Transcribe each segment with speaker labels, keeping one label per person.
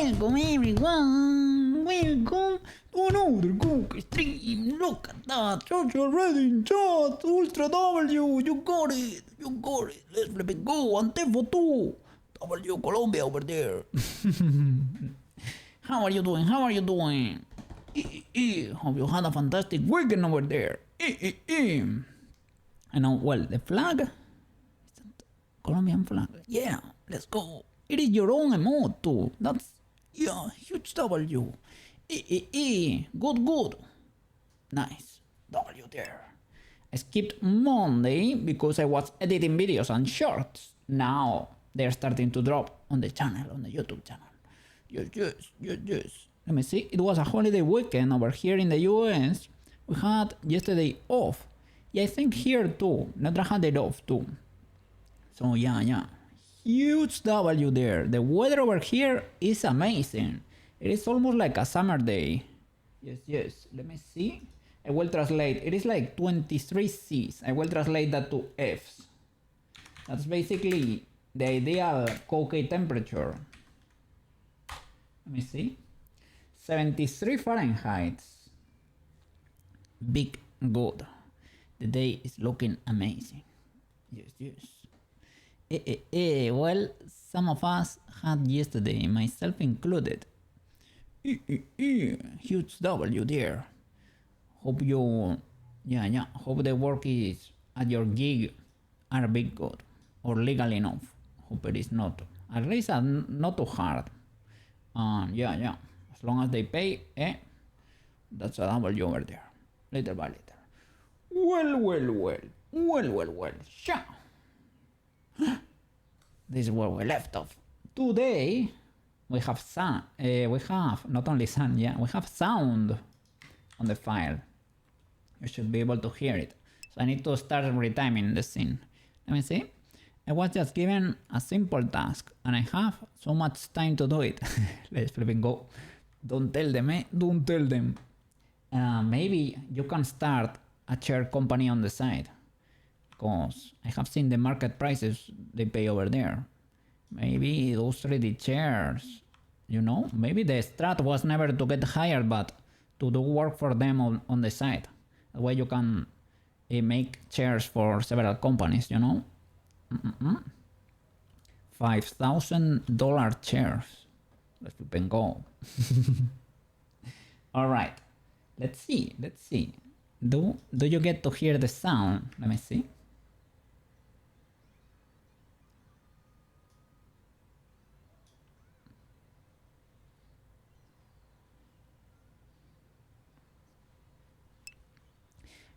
Speaker 1: Welcome everyone! Welcome to another Cook stream! Look at that! Social Redding chat! Ultra W! You got it! You got it! Let's flip it go! Antefo 2! W Colombia over there! How are you doing? How are you doing? Hope you had a fantastic weekend over there! I know, well, the flag? Colombian flag. Yeah, let's go. It is your own emote too. That's, yeah, huge W. Good. Nice. W there. I skipped Monday because I was editing videos and shorts. Now they're starting to drop on the channel, on the YouTube channel. Yes. Let me see. It was a holiday weekend over here in the US. We had yesterday off. Yeah, I think here too. Netra had it off too. So yeah. Huge W there. The weather over here is amazing. It is almost like a summer day. Yes. Let me see. I will translate. It is like 23 C's. I will translate that to F's. That's basically the ideal Coke temperature. Let me see. 73 Fahrenheit. Big good. The day is looking amazing. Yes. Well, some of us had yesterday, myself included. Huge W there. Hope you, hope the work is at your gig are big good or legal enough. Hope it is not, at least not too hard. Yeah. As long as they pay, that's a W over there. Little by little. Well. Sure. This is where we left off. Today we have sun. We have not only sun, we have sound on the file. You should be able to hear it. So I need to start retiming the scene. Let me see. I was just given a simple task and I have so much time to do it. Let's flip and go. Don't tell them, Don't tell them. Maybe you can start a share company on the side. Because I have seen the market prices they pay over there. Maybe those 3D chairs, maybe the strat was never to get hired but to do work for them on the side. That way you can make chairs for several companies, $5,000 chairs. Let's flip and go. Alright, let's see. Do you get to hear the sound? Let me see.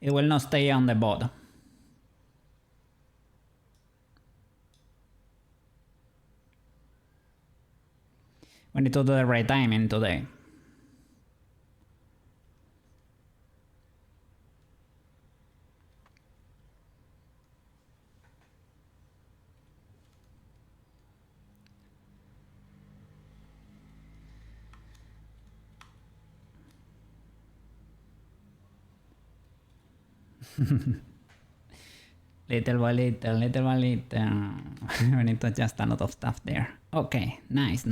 Speaker 1: It will not stay on the bot. We need to do the retiming today. Little by little. We need to adjust a lot of stuff there. Okay, nice.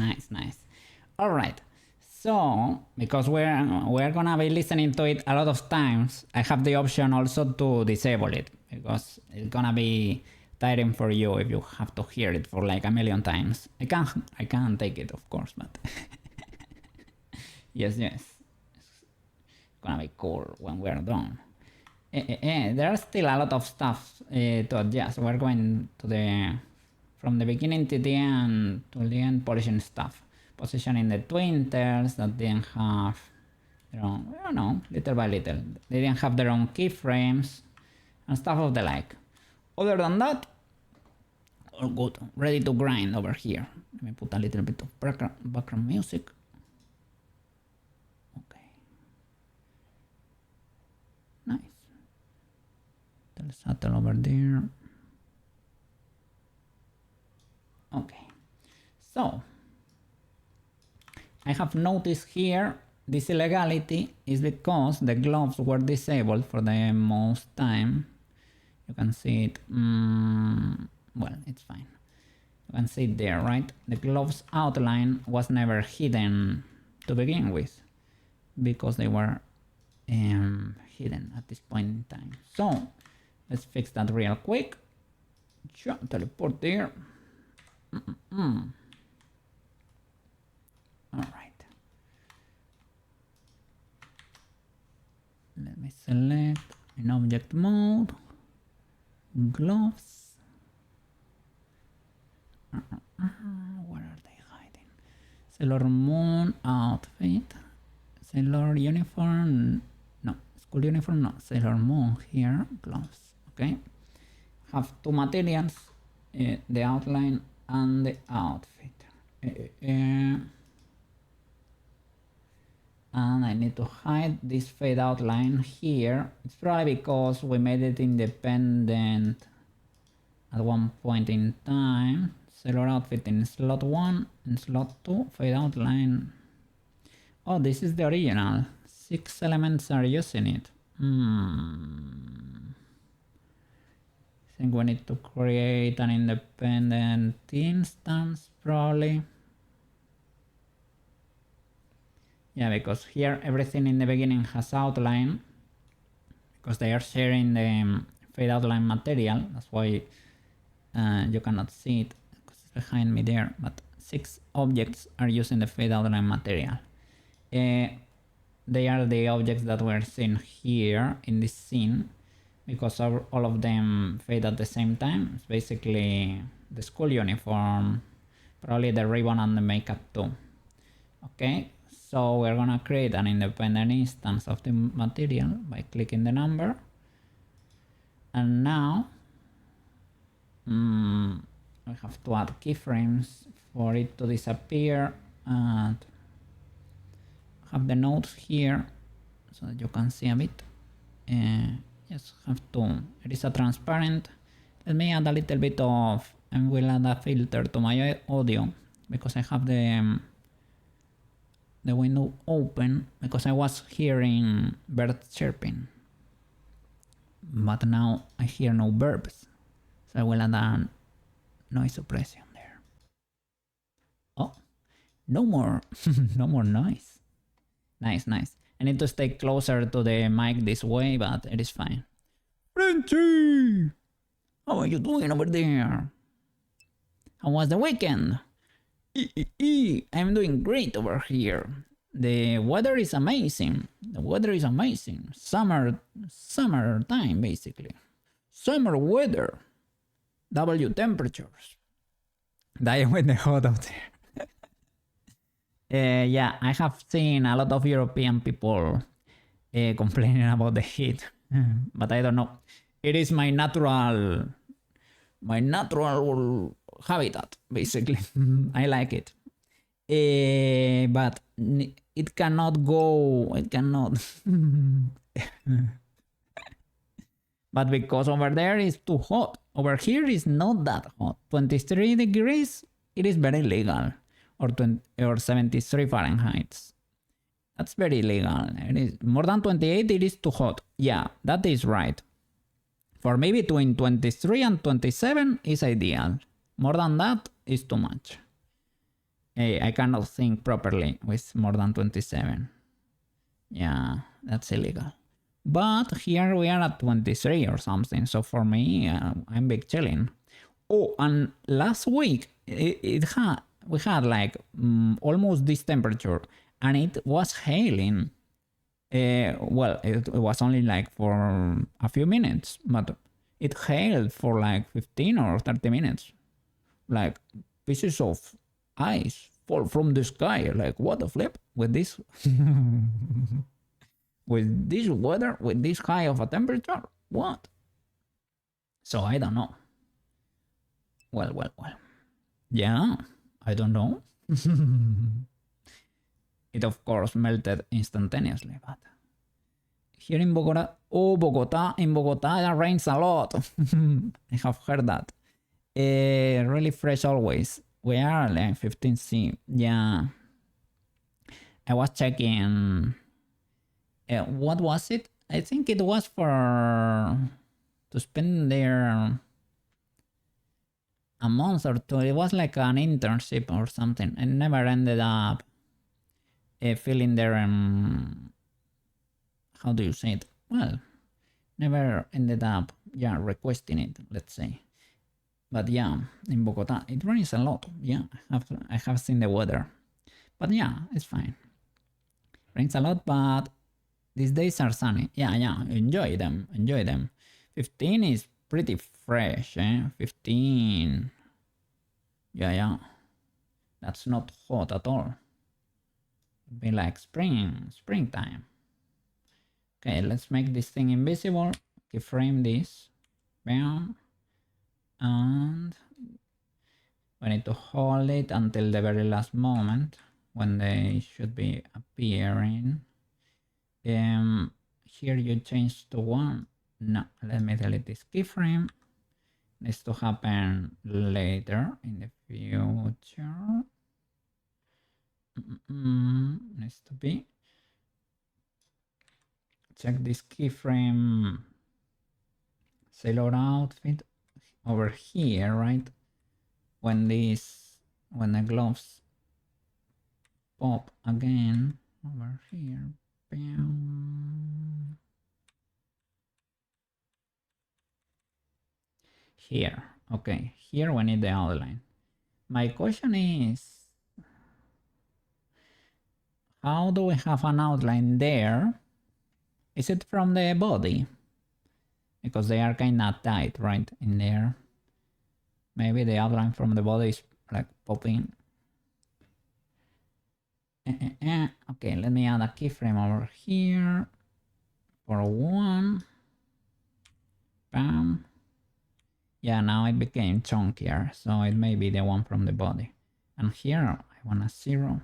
Speaker 1: Alright, so because we're gonna be listening to it a lot of times, I have the option also to disable it because it's gonna be tiring for you if you have to hear it for like a million times. I can't take it, of course, but yes. It's gonna be cool when we're done. There's still a lot of stuff to adjust. We're going to from the beginning to the end polishing stuff. Positioning the twinters that didn't have their own, I don't know, little by little. They didn't have their own keyframes and stuff of the like. Other than that, all good. Ready to grind over here. Let me put a little bit of background music. Okay. Nice. Subtle over there. Okay, so I have noticed here this illegality is because the gloves were disabled for the most time. You can see it. Well, it's fine. You can see it there, right? The gloves outline was never hidden to begin with because they were hidden at this point in time. So let's fix that real quick. Sure, teleport there. All right. Let me select in object mode, gloves. Where are they hiding? Sailor Moon outfit, Sailor uniform, no, school uniform, no, Sailor Moon here, gloves, okay? Have two materials, the outline and the outfit. And I need to hide this fade outline here. It's probably because we made it independent at one point in time. Sailor outfit in slot 1 and slot 2, fade outline. Oh, this is the original. 6 elements are using it. I think we need to create an independent instance, probably. Yeah, because here everything in the beginning has outline, because they are sharing the fade outline material. That's why you cannot see it because it's behind me there, but 6 objects are using the fade outline material. They are the objects that we're seeing here in this scene because all of them fade at the same time. It's basically the school uniform, probably the ribbon and the makeup too. Okay, so we're gonna create an independent instance of the material by clicking the number. And now I have to add keyframes for it to disappear and have the nodes here so that you can see a bit. Just have to, it is a transparent. Let me add a little bit of, and we'll add a filter to my audio because I have the window open because I was hearing birds chirping, but now I hear no birds, so I will add a noise suppression there. Oh, no more, no more noise. Nice, nice. I need to stay closer to the mic this way, but it is fine. Frenchy! How are you doing over there? How was the weekend? I'm doing great over here. The weather is amazing. The weather is amazing. Summer time, basically. Summer weather. W temperatures. Dying with the hot out there. Yeah, I have seen a lot of European people complaining about the heat, but I don't know. It is my natural habitat, basically. I like it. But it cannot go, it cannot. But because over there is too hot. Over here is not that hot. 23 degrees, it is very legal. Or 73 Fahrenheit. That's very legal. It is more than 28, it is too hot. Yeah, that is right. For me, between 23 and 27 is ideal. More than that is too much. I cannot think properly with more than 27. Yeah, that's illegal. But here we are at 23 or something. So for me, I'm big chilling. Oh, and last week we had like almost this temperature, and it was hailing. Well, it was only like for a few minutes, but it hailed for like 15 or 30 minutes. Like pieces of ice fall from the sky. Like what the flip with this with this weather, with this high of a temperature? What? So I don't know. Well. Yeah, I don't know. It of course melted instantaneously, but here in Bogota, in Bogota it rains a lot. I have heard that. Really fresh always. We are like 15C. Yeah. I was checking. What was it? I think it was for to spend their a month or two. It was like an internship or something. I never ended up filling their how do you say it? Well, never ended up requesting it. Let's say. But yeah, in Bogota it rains a lot. Yeah, I have seen the weather, but yeah, it's fine. Rains a lot, but these days are sunny. Yeah, enjoy them, enjoy them. 15 is pretty fresh, eh? 15. Yeah. That's not hot at all. It'd be like springtime. Okay, let's make this thing invisible. Keyframe this. Bam. And we need to hold it until the very last moment when they should be appearing. Here you change to 1. No, let me delete this keyframe. Needs to happen later in the future. Needs to be. Check this keyframe sailor outfit over here, right? When the gloves pop again over here. Bam. Here, okay, here we need the outline. My question is, how do we have an outline there? Is it from the body? Because they are kind of tight, right, in there. Maybe the outline from the body is like popping. Okay, let me add a keyframe over here for 1. Bam. Yeah, now it became chunkier, so it may be the one from the body. And here I want a 0.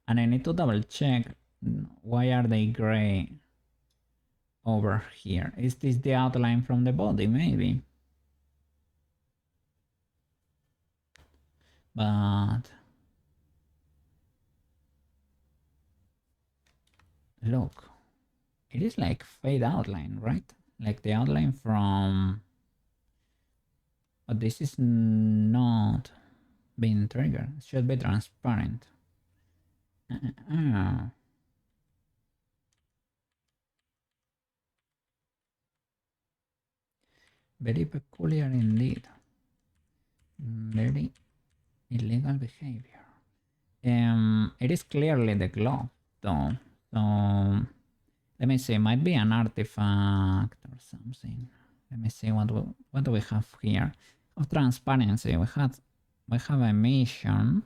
Speaker 1: And I need to double check, why are they gray over here? Is this the outline from the body? Maybe. But look, it is like fade outline, right? Like the outline from, but this is not being triggered. It should be transparent. Very peculiar indeed. Very illegal behavior. It is clearly the glove though. So let me see, might be an artifact or something. Let me see, what do we have here? Of transparency, we have emission.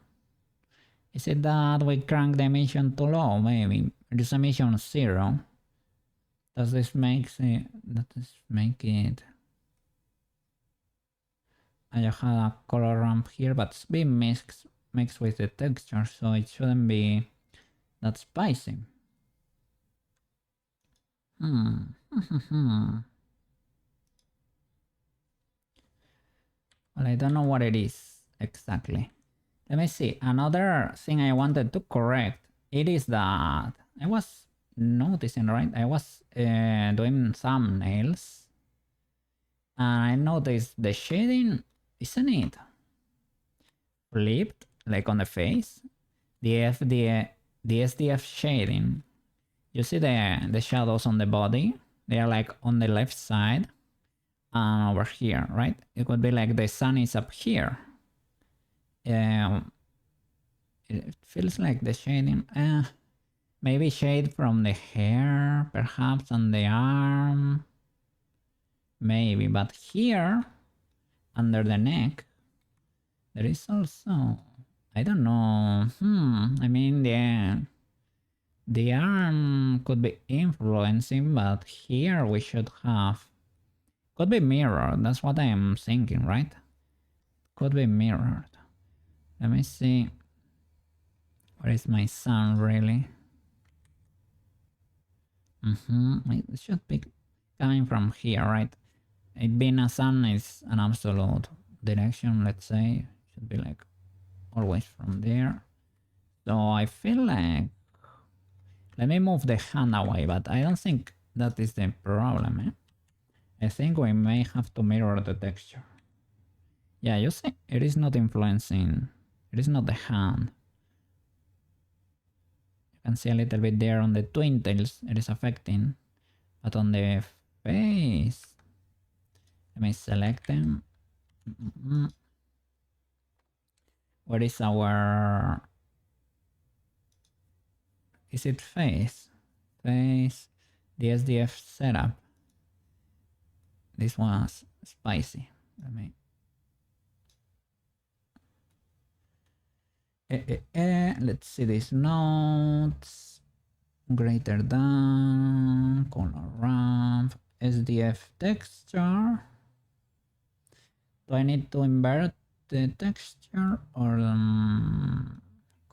Speaker 1: Is it that we crank the emission too low? Maybe reduce emission 0. Does this make it? I had a color ramp here, but it's being mixed with the texture, so it shouldn't be that spicy. Well, I don't know what it is exactly. Let me see. Another thing I wanted to correct, it is that I was noticing, right? I was doing thumbnails and I noticed the shading, isn't it flipped, like on the face? The SDF shading. You see the shadows on the body? They are like on the left side and over here, right? It could be like the sun is up here. It feels like the shading, maybe shade from the hair, perhaps on the arm, maybe, but here, under the neck, there is also, I don't know, I mean, the arm could be influencing, but here we should have, could be mirrored, that's what I am thinking, right? Could be mirrored. Let me see. Where is my sun really? It should be coming from here, right? It being a sun is an absolute direction, let's say. Should be like always from there. So I feel like, let me move the hand away, but I don't think that is the problem, I think we may have to mirror the texture. Yeah, you see, it is not influencing. It is not the hand. You can see a little bit there on the twin tails, it is affecting. But on the face, let me select them. Where is our... Is it face? Face, the SDF setup. This was spicy. Let me... Let's see these notes. Greater than, color ramp, SDF texture. Do I need to invert the texture or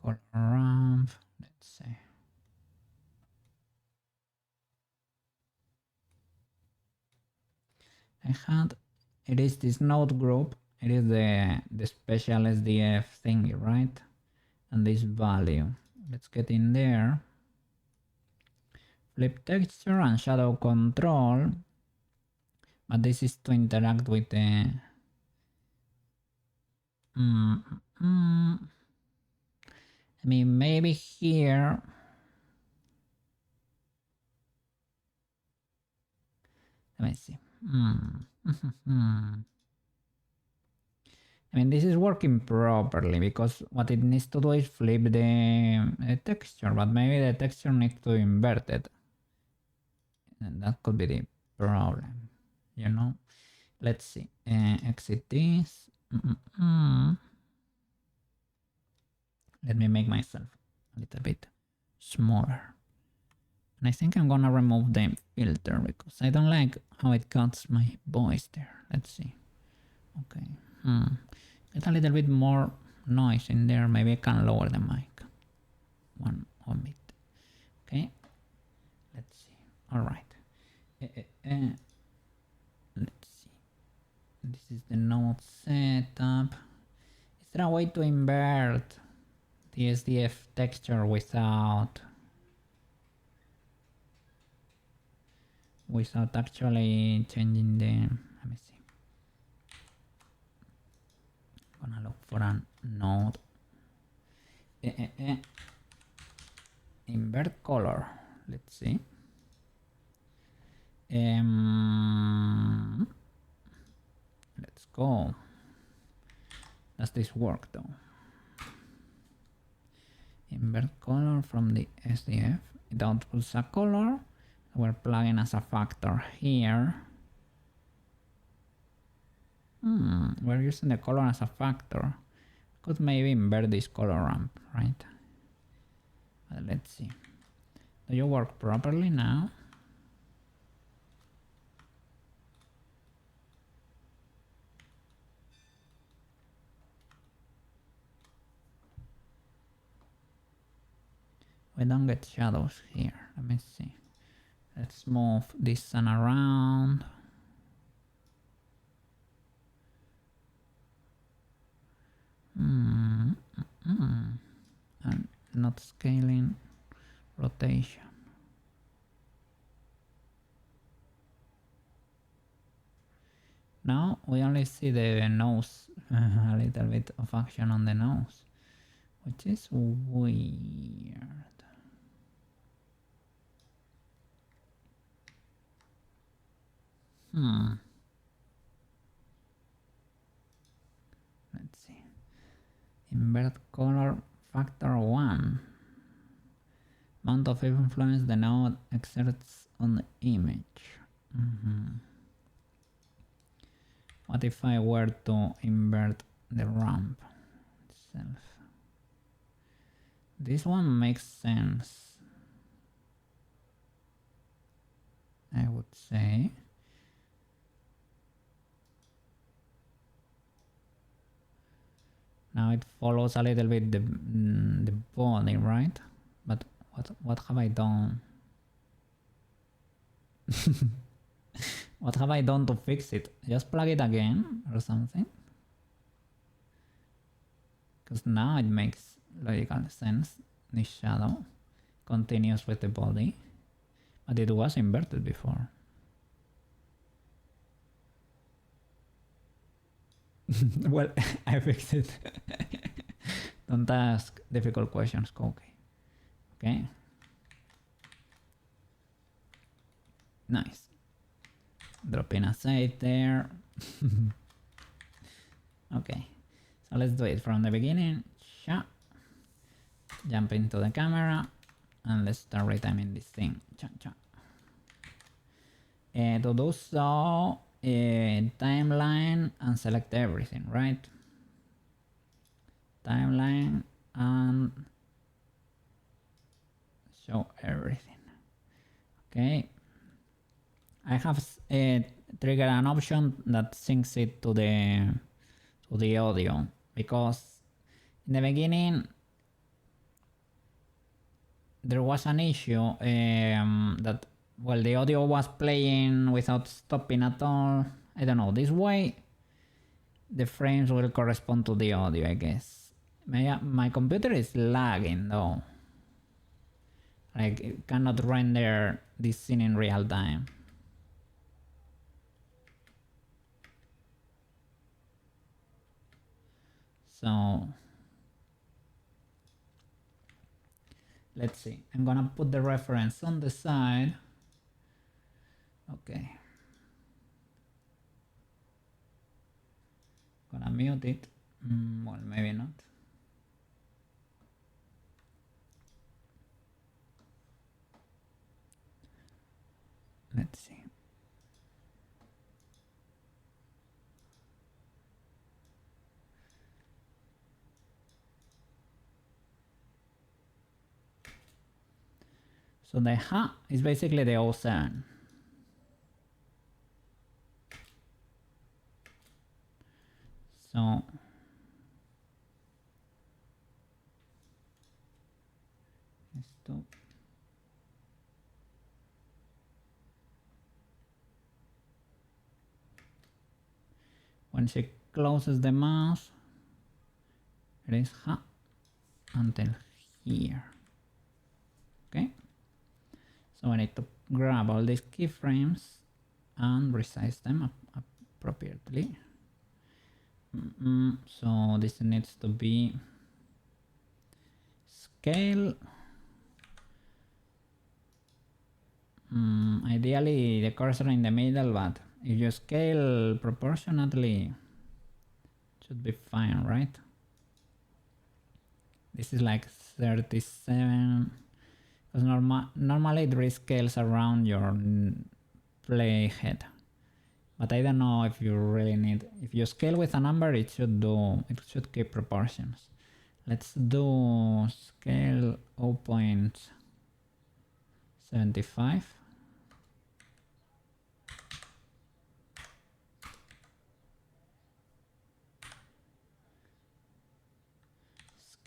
Speaker 1: color ramp? Let's see. I had, it is this node group. It is the special SDF thingy, right? And this value. Let's get in there. Flip texture and shadow control. But this is to interact with the... I mean, maybe here... Let me see. I mean, this is working properly because what it needs to do is flip the texture, but maybe the texture needs to be inverted. And that could be the problem, you know? Let's see. Exit this. Let me make myself a little bit smaller. And I think I'm gonna remove the filter because I don't like how it cuts my voice there. Let's see. Okay. Get a little bit more noise in there. Maybe I can lower the mic. One bit. Okay. Let's see. All right. Let's see. This is the node setup. Is there a way to invert the SDF texture without actually changing the... Let me see. I'm gonna look for a node. Invert color. Let's see. Let's go. Does this work though? Invert color from the SDF. It outputs a color. We're plugging as a factor here. We're using the color as a factor. Could maybe invert this color ramp, right? Let's see. Do you work properly now? We don't get shadows here. Let me see. Let's move this sun around. And not scaling rotation. Now we only see the nose, a little bit of action on the nose, which is weird. Let's see. Invert color factor 1. Amount of influence the node exerts on the image. What if I were to invert the ramp itself? This one makes sense, I would say. Now it follows a little bit the body, right? But what have I done? What have I done to fix it? Just plug it again or something? Because now it makes logical sense. This shadow continues with the body, but it was inverted before. Well, I fixed it. Don't ask difficult questions, Koki. Okay. Nice. Drop in a save there. Okay. So let's do it from the beginning. Cha. Jump into the camera and let's start retiming this thing. Cha cha. To do so, timeline and select everything, right? Timeline and show everything. Okay. I have triggered an option that syncs it to the audio, because in the beginning there was an issue that, well, the audio was playing without stopping at all. I don't know, this way the frames will correspond to the audio, I guess. My computer is lagging though. Like, it cannot render this scene in real time. So let's see. I'm gonna put the reference on the side. Okay. Gonna mute it. Well, maybe not. Let's see. So the ha is basically the 07. So stop. When she closes the mouse, it is ha until here. Okay. So I need to grab all these keyframes and resize them appropriately. So this needs to be scale. Ideally the cursor in the middle, but if you scale proportionately, it should be fine, right? This is like 37, because normally it rescales around your playhead, but I don't know if you really need. If you scale with a number, it should keep proportions. Let's do scale 0.75.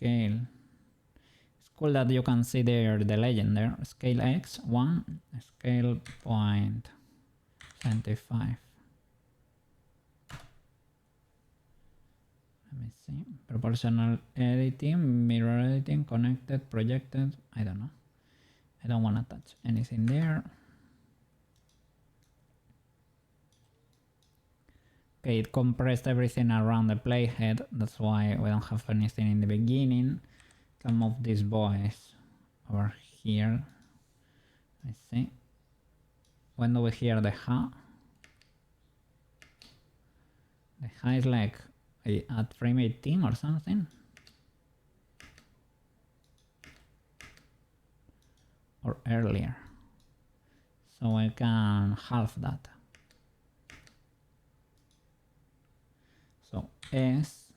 Speaker 1: Scale. It's cool that you can see there the legend there. Scale X 1, scale 0.75. Let me see. Proportional editing, mirror editing, connected, projected. I don't know. I don't want to touch anything there. Okay, it compressed everything around the playhead. That's why we don't have anything in the beginning. Can move these boys over here. I see. When do we hear the ha? The ha is like at frame 18 or something. Or earlier. So I can halve that. So S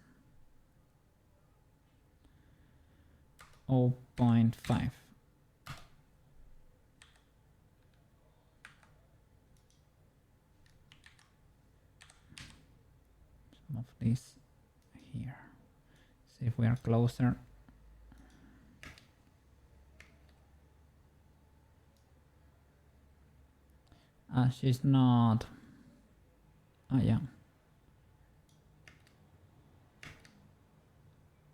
Speaker 1: 0.5. Some of this here. See if we are closer. She's not. Oh yeah.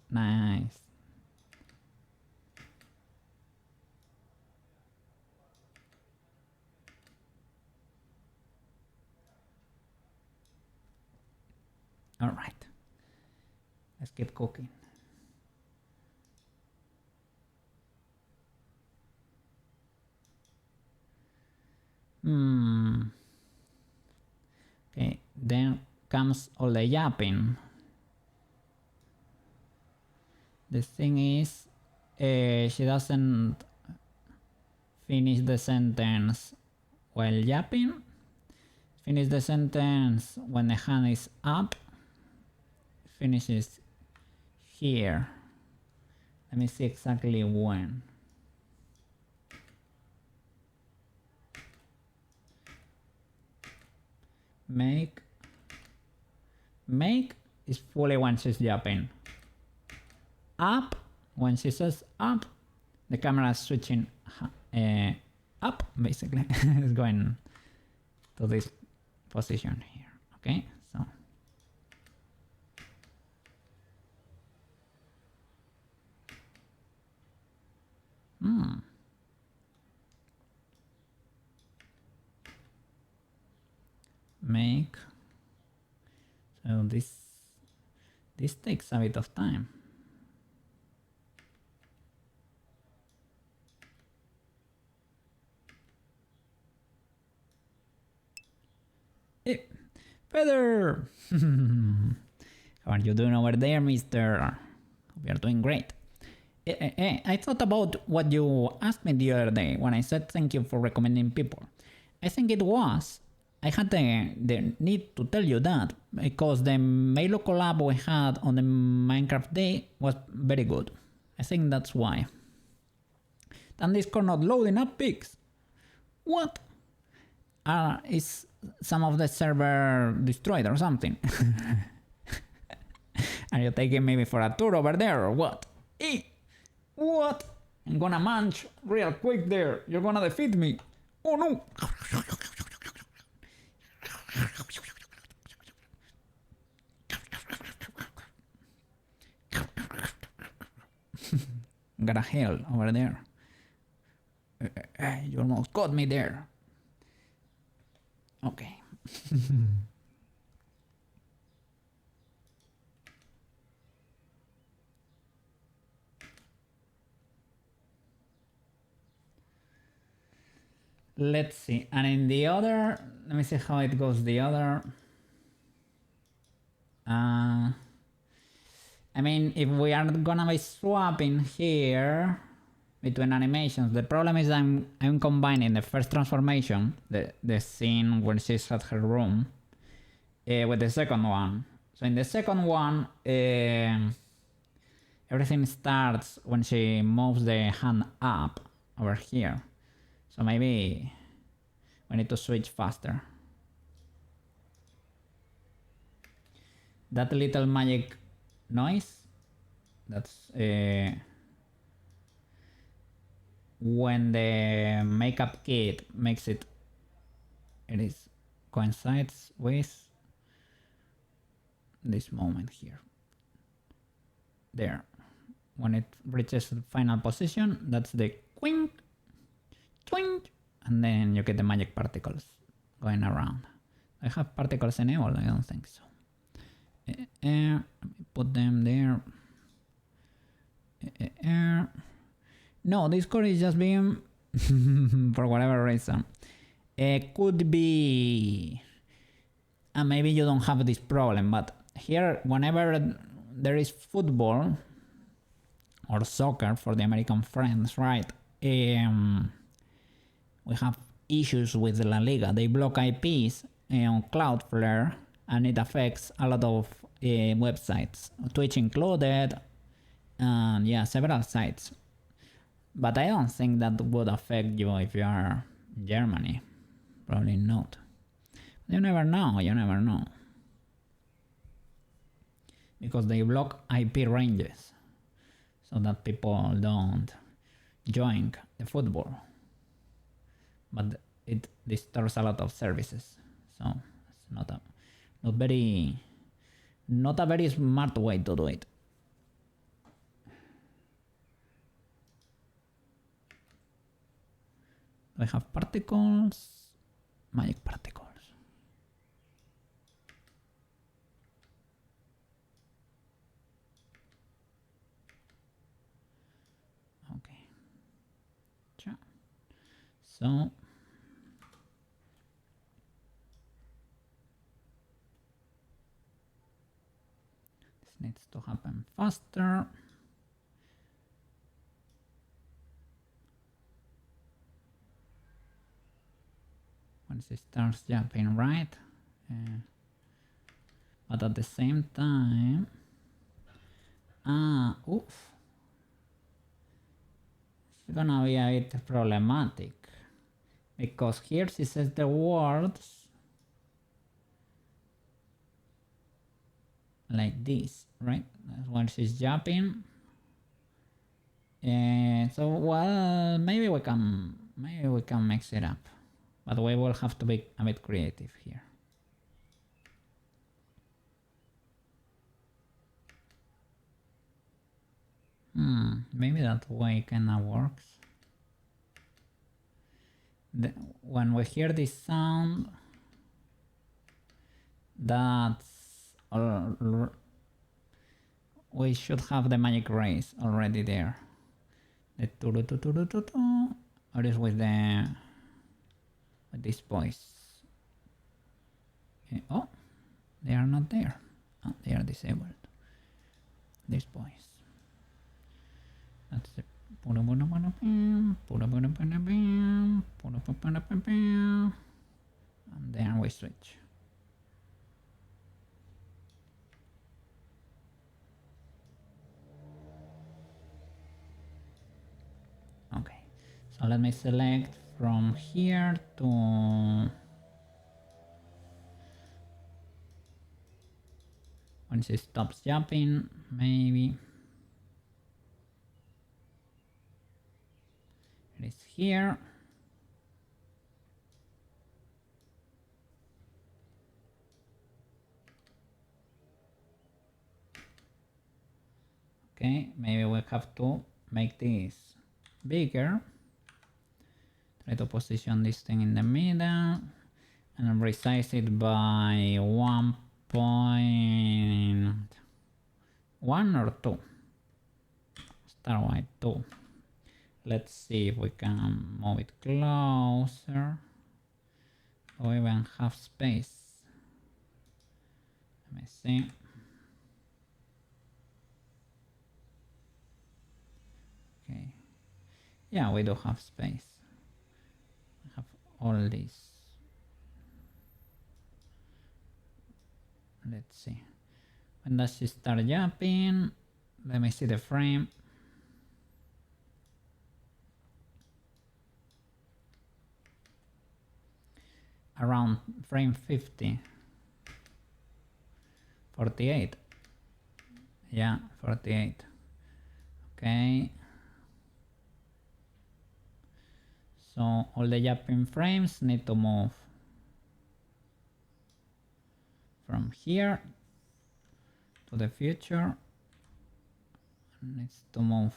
Speaker 1: Nice. All right. Let's keep cooking. Okay, then comes all the yapping. The thing is, she doesn't finish the sentence while yapping. Finish the sentence when the hand is up. Finishes here. Let me see exactly when. Make is fully when she's yapping. Up, when she says up, the camera is switching up, basically. It's going to this position here. Okay, so make. So this takes a bit of time. Hey, Feather! How are you doing over there, mister? Hope you're doing great. I thought about what you asked me the other day when I said thank you for recommending people. I think it was. I had the need to tell you that because the Milo collab we had on the Minecraft day was very good. I think that's why. And Discord not loading up pics. What? Is some of the server destroyed or something? Are you taking me for a tour over there or what? What? I'm gonna munch real quick there. You're gonna defeat me. Oh no! Got a hell over there. You almost got me there. Okay. Let's see. And in the other, let me see how it goes. The other. I mean, if we are gonna be swapping here between animations, the problem is I'm combining the first transformation, the scene when she's at her room, with the second one. So in the second one, everything starts when she moves the hand up over here. So maybe we need to switch faster. That little magic noise, that's when the makeup kit makes it, coincides with this moment here. There. When it reaches the final position, that's the quink, twink, and then you get the magic particles going around. I have particles enabled? I don't think so. Put them there. No, Discord is just being for whatever reason. Could be, and maybe you don't have this problem, but here whenever there is football or soccer for the American friends, right? We have issues with La Liga. They block IPs on Cloudflare, and it affects a lot of websites, Twitch included, and yeah, several sites. But I don't think that would affect you if you are in Germany. Probably not. You never know, you never know. Because they block IP ranges so that people don't join the football. But it disturbs a lot of services. So it's not a very smart way to do it. I have particles, magic particles. So this needs to happen faster. Once it starts jumping, right? But at the same time, oof, it's gonna be a bit problematic because here she says the words like this, right? That's when she's jumping. So well, maybe we can mix it up, but we will have to be a bit creative here. Maybe that way kinda works. When we hear this sound, that's we should have the magic rays already there. The or is with this voice. Okay. Oh, they are not there. Oh, they are disabled. This voice. That's the and then we switch. Okay, so let me select from here to once it stops jumping, maybe it is here. Okay, maybe we have to make this bigger. Try to position this thing in the middle and resize it by 1.1 or 2. Start by 2. Let's see if we can move it closer or even have space. Let me see. Okay. Yeah, we do have space. We have all these. Let's see. When does she start jumping? Let me see the frame. Around frame 50. 48. Yeah, 48. Okay. So all the jumping frames need to move from here to the future. Needs to move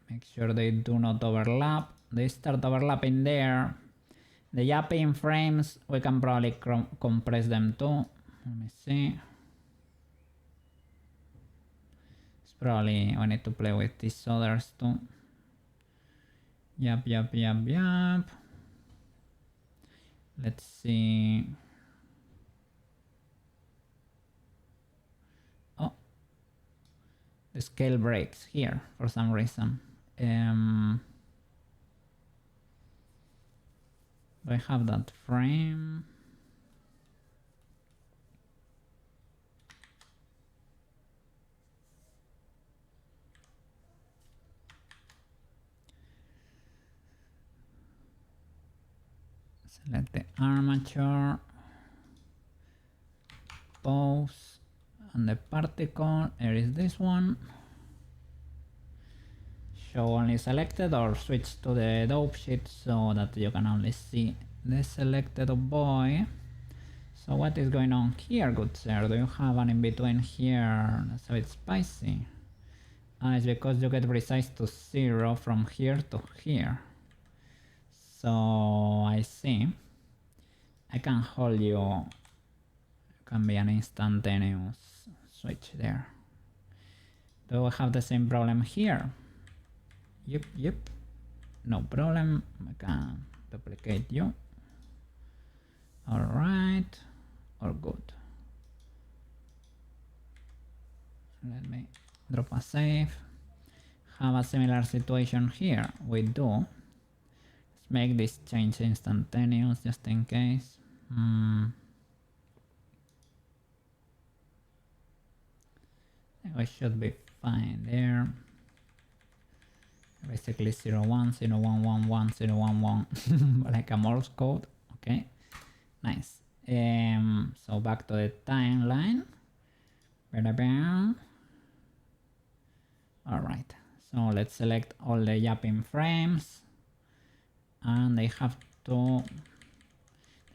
Speaker 1: make sure they do not overlap. They start overlapping there. The jumping frames, we can probably compress them too. Let me see. It's probably, we need to play with these others too. Yup. Let's see. Oh, the scale breaks here for some reason. Do I have that frame? Select the armature, pose, and the particle. There is this one. Show only selected or switch to the dope sheet so that you can only see the selected boy. So what is going on here, good sir? Do you have an in-between here? That's a bit spicy. It's because you get resize to 0 from here to here. So I see. I can hold you. It can be an instantaneous switch there. Do we have the same problem here? Yep. No problem. I can duplicate you. Alright. All good. Let me drop a save. Have a similar situation here. We do. Let's make this change instantaneous just in case. We should be fine there. Basically 0 1 0 1 1 1 0 1 1 like a Morse code. Okay, nice. So back to the timeline. Alright, so let's select all the yapping frames, and they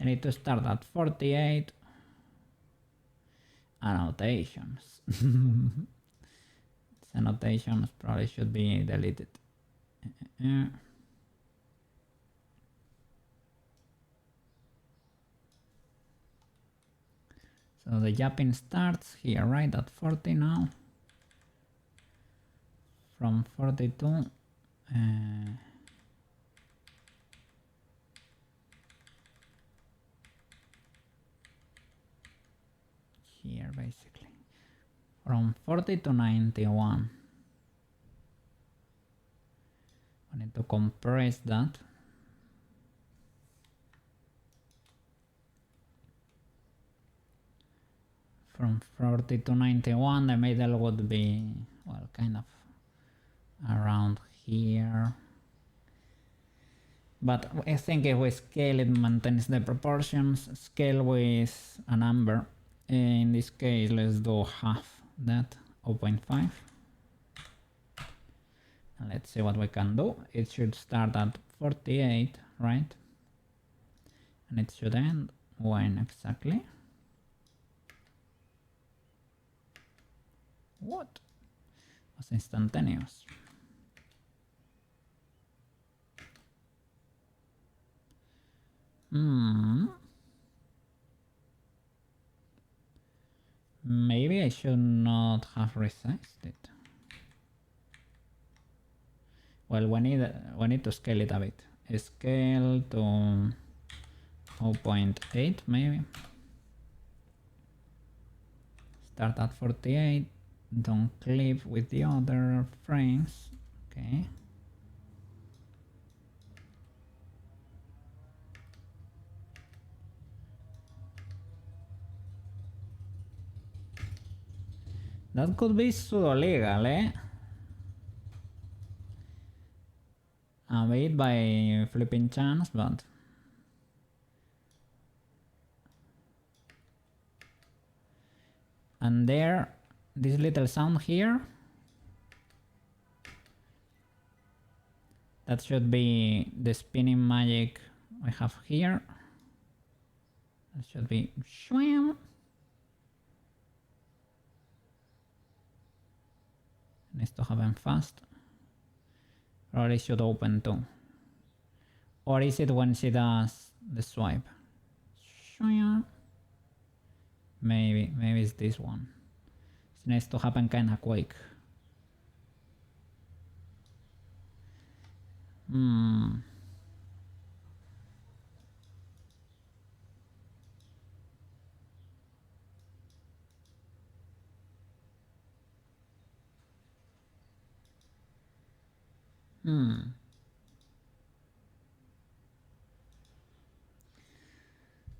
Speaker 1: need to start at 48. Annotations. These annotations probably should be deleted. So the yapping starts here, right, at 40 now. From 42. Here, basically. From 40 to 91. I need to compress that. From 40 to 91, the middle would be, well, kind of around here. But I think if we scale, it maintains the proportions. Scale with a number. In this case, let's do half that, 0.5. And let's see what we can do. It should start at 48, right? And it should end when exactly? What? Was instantaneous. Maybe I should not have resized it. Well, we need to scale it a bit. Scale to 0.8 maybe. Start at 48. Don't clip with the other frames. Okay. That could be pseudo-legal, eh? A bit by flipping chance, but... And there, this little sound here, that should be the spinning magic we have here. That should be shwam. Needs to happen fast. Probably should open too. Or is it when she does the swipe? Maybe it's this one. It needs to happen kinda quick.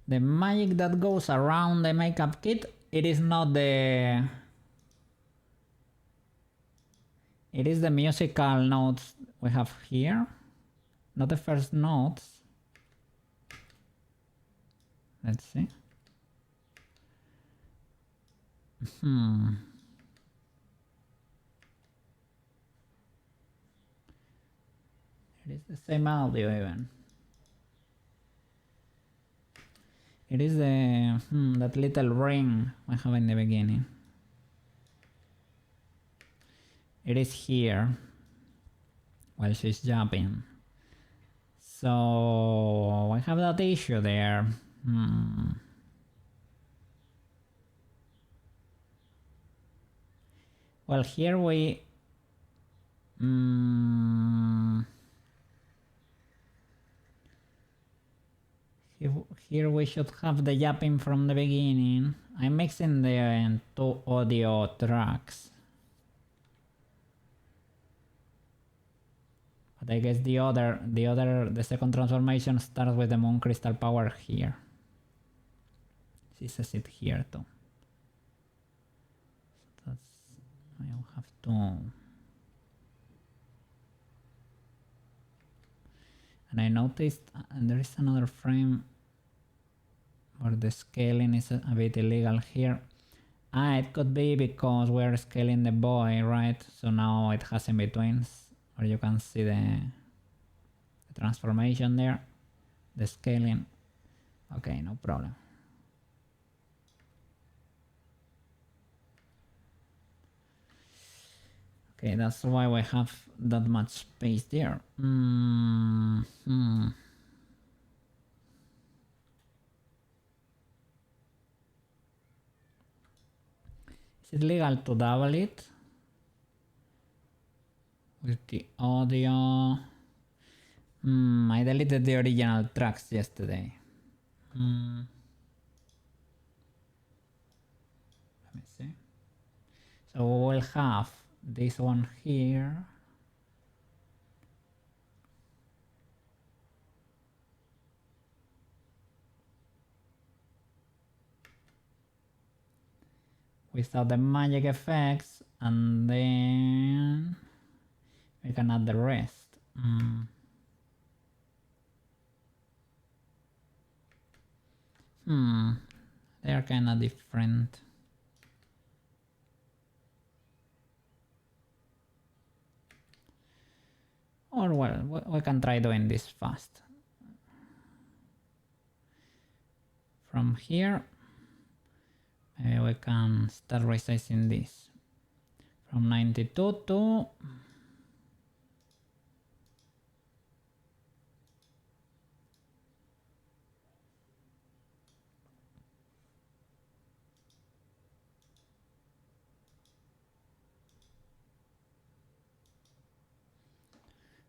Speaker 1: The magic that goes around the makeup kit, it is not the... It is the musical notes we have here, not the first notes. Let's see. It is the same audio even. It is the that little ring I have in the beginning. It is here while she's jumping. So I have that issue there. Well, here we... here we should have the yapping from the beginning. I'm mixing the two audio tracks. But I guess the second transformation starts with the moon crystal power here. She says it here too. So that's... I'll have to... And I noticed there is another frame where the scaling is a bit illegal here. It could be because we're scaling the boy, right? So now it has in betweens where you can see the transformation there, the scaling. Okay, no problem. Okay, that's why we have that much space there. Is it legal to double it with the audio? I deleted the original tracks yesterday. Let me see. So we'll have this one here. Without the magic effects, and then we can add the rest. They are kind of different. Or well, we can try doing this fast. From here, maybe we can start resizing this. From 92 to...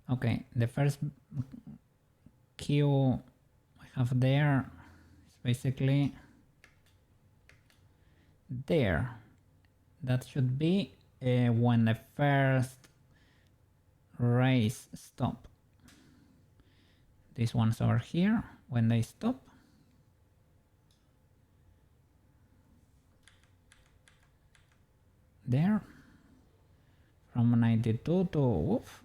Speaker 1: Okay, the first cue I have there is basically there. That should be when the first rays stop. These ones over here, when they stop. There. From 92 to... Oof.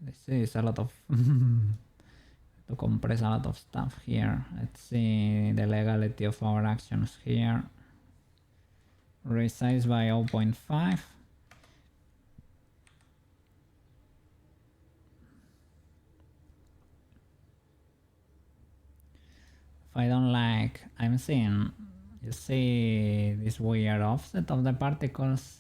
Speaker 1: This is a lot of... to compress a lot of stuff here. Let's see the legality of our actions here. Resize by 0.5. If I don't like... I'm seeing... You see this weird offset of the particles?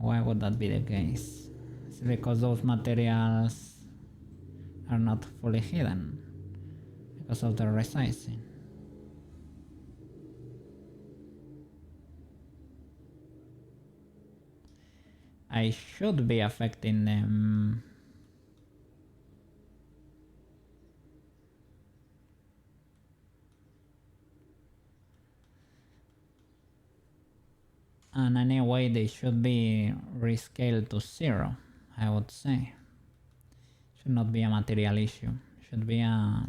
Speaker 1: Why would that be the case? It's because those materials are not fully hidden because of the resizing. I should be affecting them. And anyway, they should be rescaled to 0, I would say. Should not be a material issue. Should be a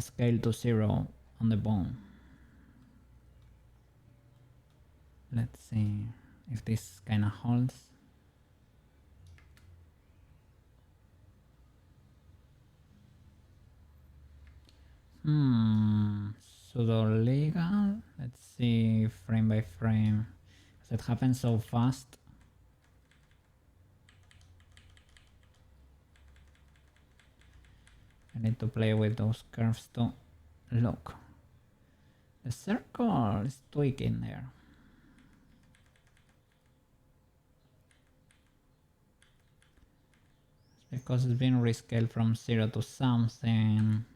Speaker 1: scale to 0 on the bone. Let's see if this kinda holds. Pseudo legal. Let's see frame by frame. Because it happens so fast. I need to play with those curves too. Look. The circle is tweaking there. It's because it's been rescaled from 0 to something.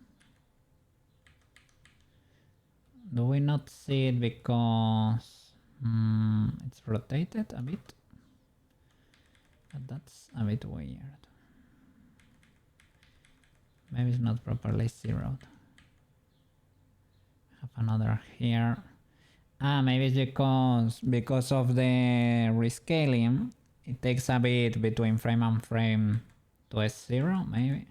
Speaker 1: Do we not see it because it's rotated a bit? But that's a bit weird. Maybe it's not properly zeroed. Have another here. Maybe it's because of the rescaling, it takes a bit between frame and frame to S0, maybe.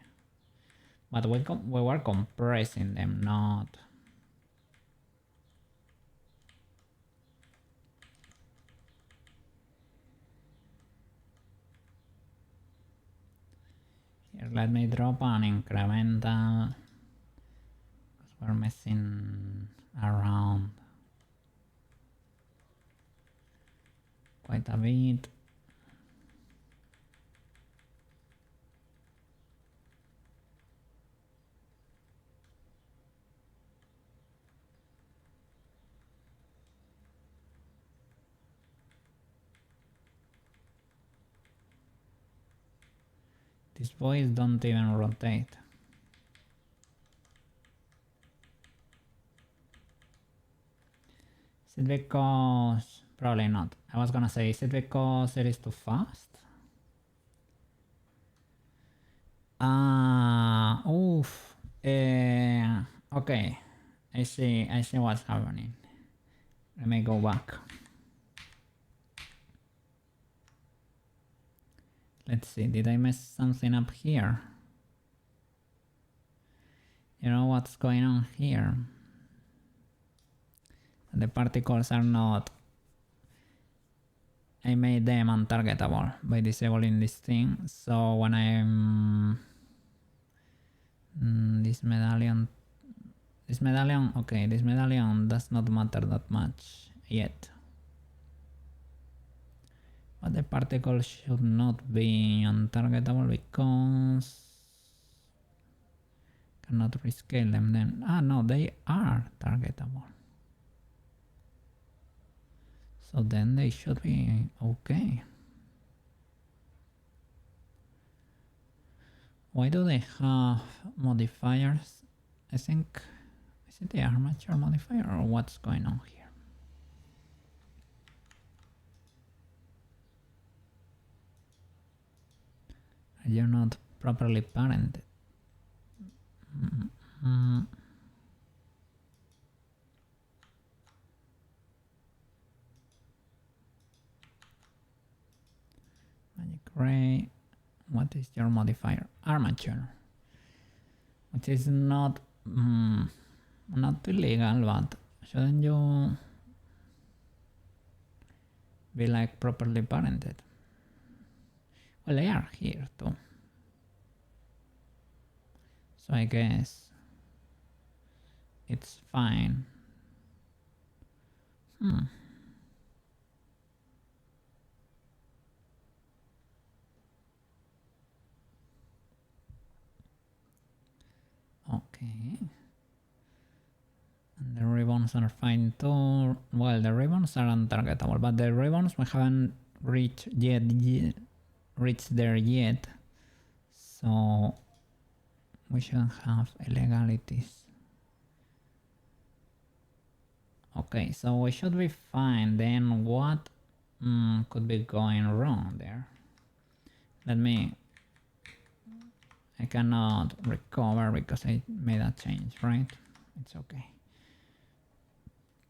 Speaker 1: But we were compressing them, not. Here, let me drop an incremental, because we're messing around quite a bit. These boys don't even rotate. Is it because... Probably not. I was gonna say, is it because it is too fast? Oof. Okay. I see what's happening. Let me go back. Let's see, did I mess something up here? You know what's going on here? The particles are not... I made them untargetable by disabling this thing, so when I'm... this medallion, okay, this medallion does not matter that much yet. But the particles should not be untargetable because... cannot rescale them then. No, they are targetable. So then they should be okay. Why do they have modifiers? I think, is it the armature modifier or what's going on here? Are you not properly parented? Magic Ray. What is your modifier? Armature. Which is not not illegal, but shouldn't you be like properly parented? Well, they are here too. So I guess it's fine. Okay. And the ribbons are fine too. Well, the ribbons are untargetable, but the ribbons we haven't reached there yet. So we shouldn't have illegalities. Okay, so we should be fine. Then what could be going wrong there? Let me... I cannot recover because I made a change, right? It's okay.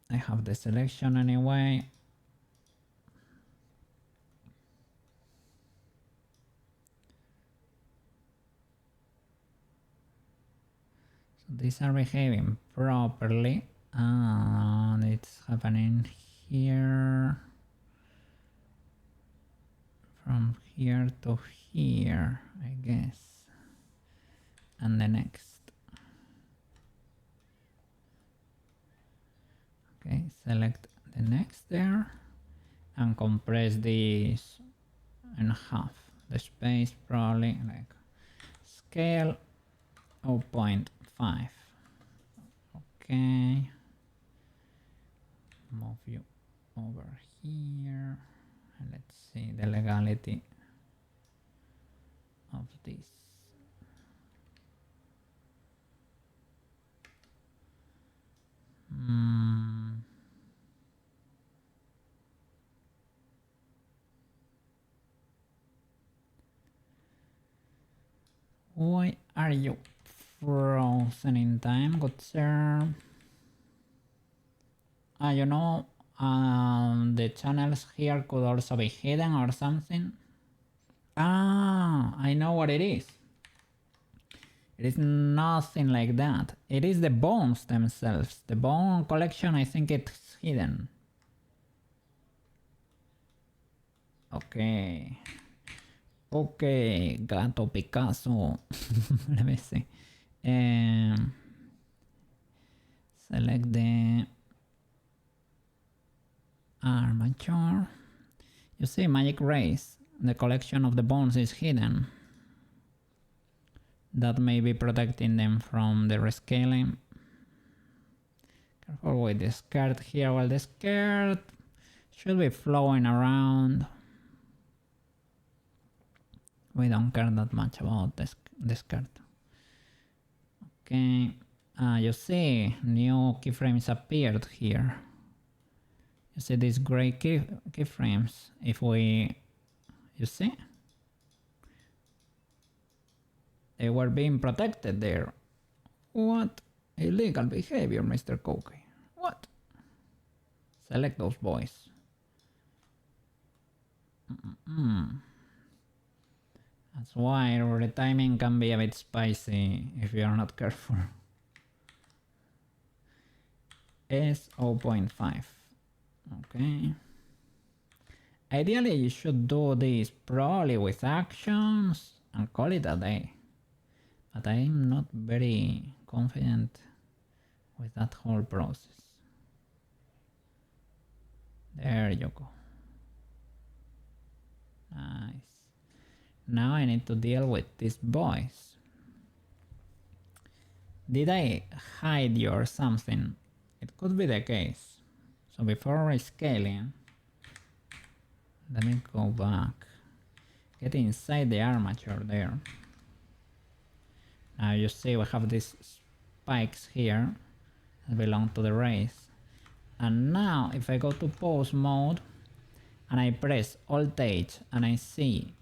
Speaker 1: I have the selection anyway. So these are behaving properly. And it's happening here. From here to here, I guess. And the next. Okay, select the next there and compress this in half. The space probably like scale 0.5. Okay. Move you over here. And let's see the legality of this. Why are you frozen in time, good sir? You know, the channels here could also be hidden or something. I know what it is. It is nothing like that. It is the bones themselves. The bone collection, I think it's hidden. Okay. Okay, Gato Picasso. Let me see. Select the armature. You see, magic rays. The collection of the bones is hidden. That may be protecting them from the rescaling. Careful with the skirt here. Well, the skirt should be flowing around. We don't care that much about the skirt. Okay. You see, new keyframes appeared here. You see these gray keyframes. If we... You see? They were being protected there. What? Illegal behavior, Mr. Cookie. What? Select those boys. That's why retiming can be a bit spicy if you are not careful. S 0.5. Okay. Ideally you should do this probably with actions and call it a day. But I'm not very confident with that whole process. There you go. Nice. Now I need to deal with these boys. Did I hide you or something? It could be the case. So before rescaling, let me go back. Get inside the armature there. Now you see we have these spikes here that belong to the race. And now if I go to pose mode and I press Alt H and I see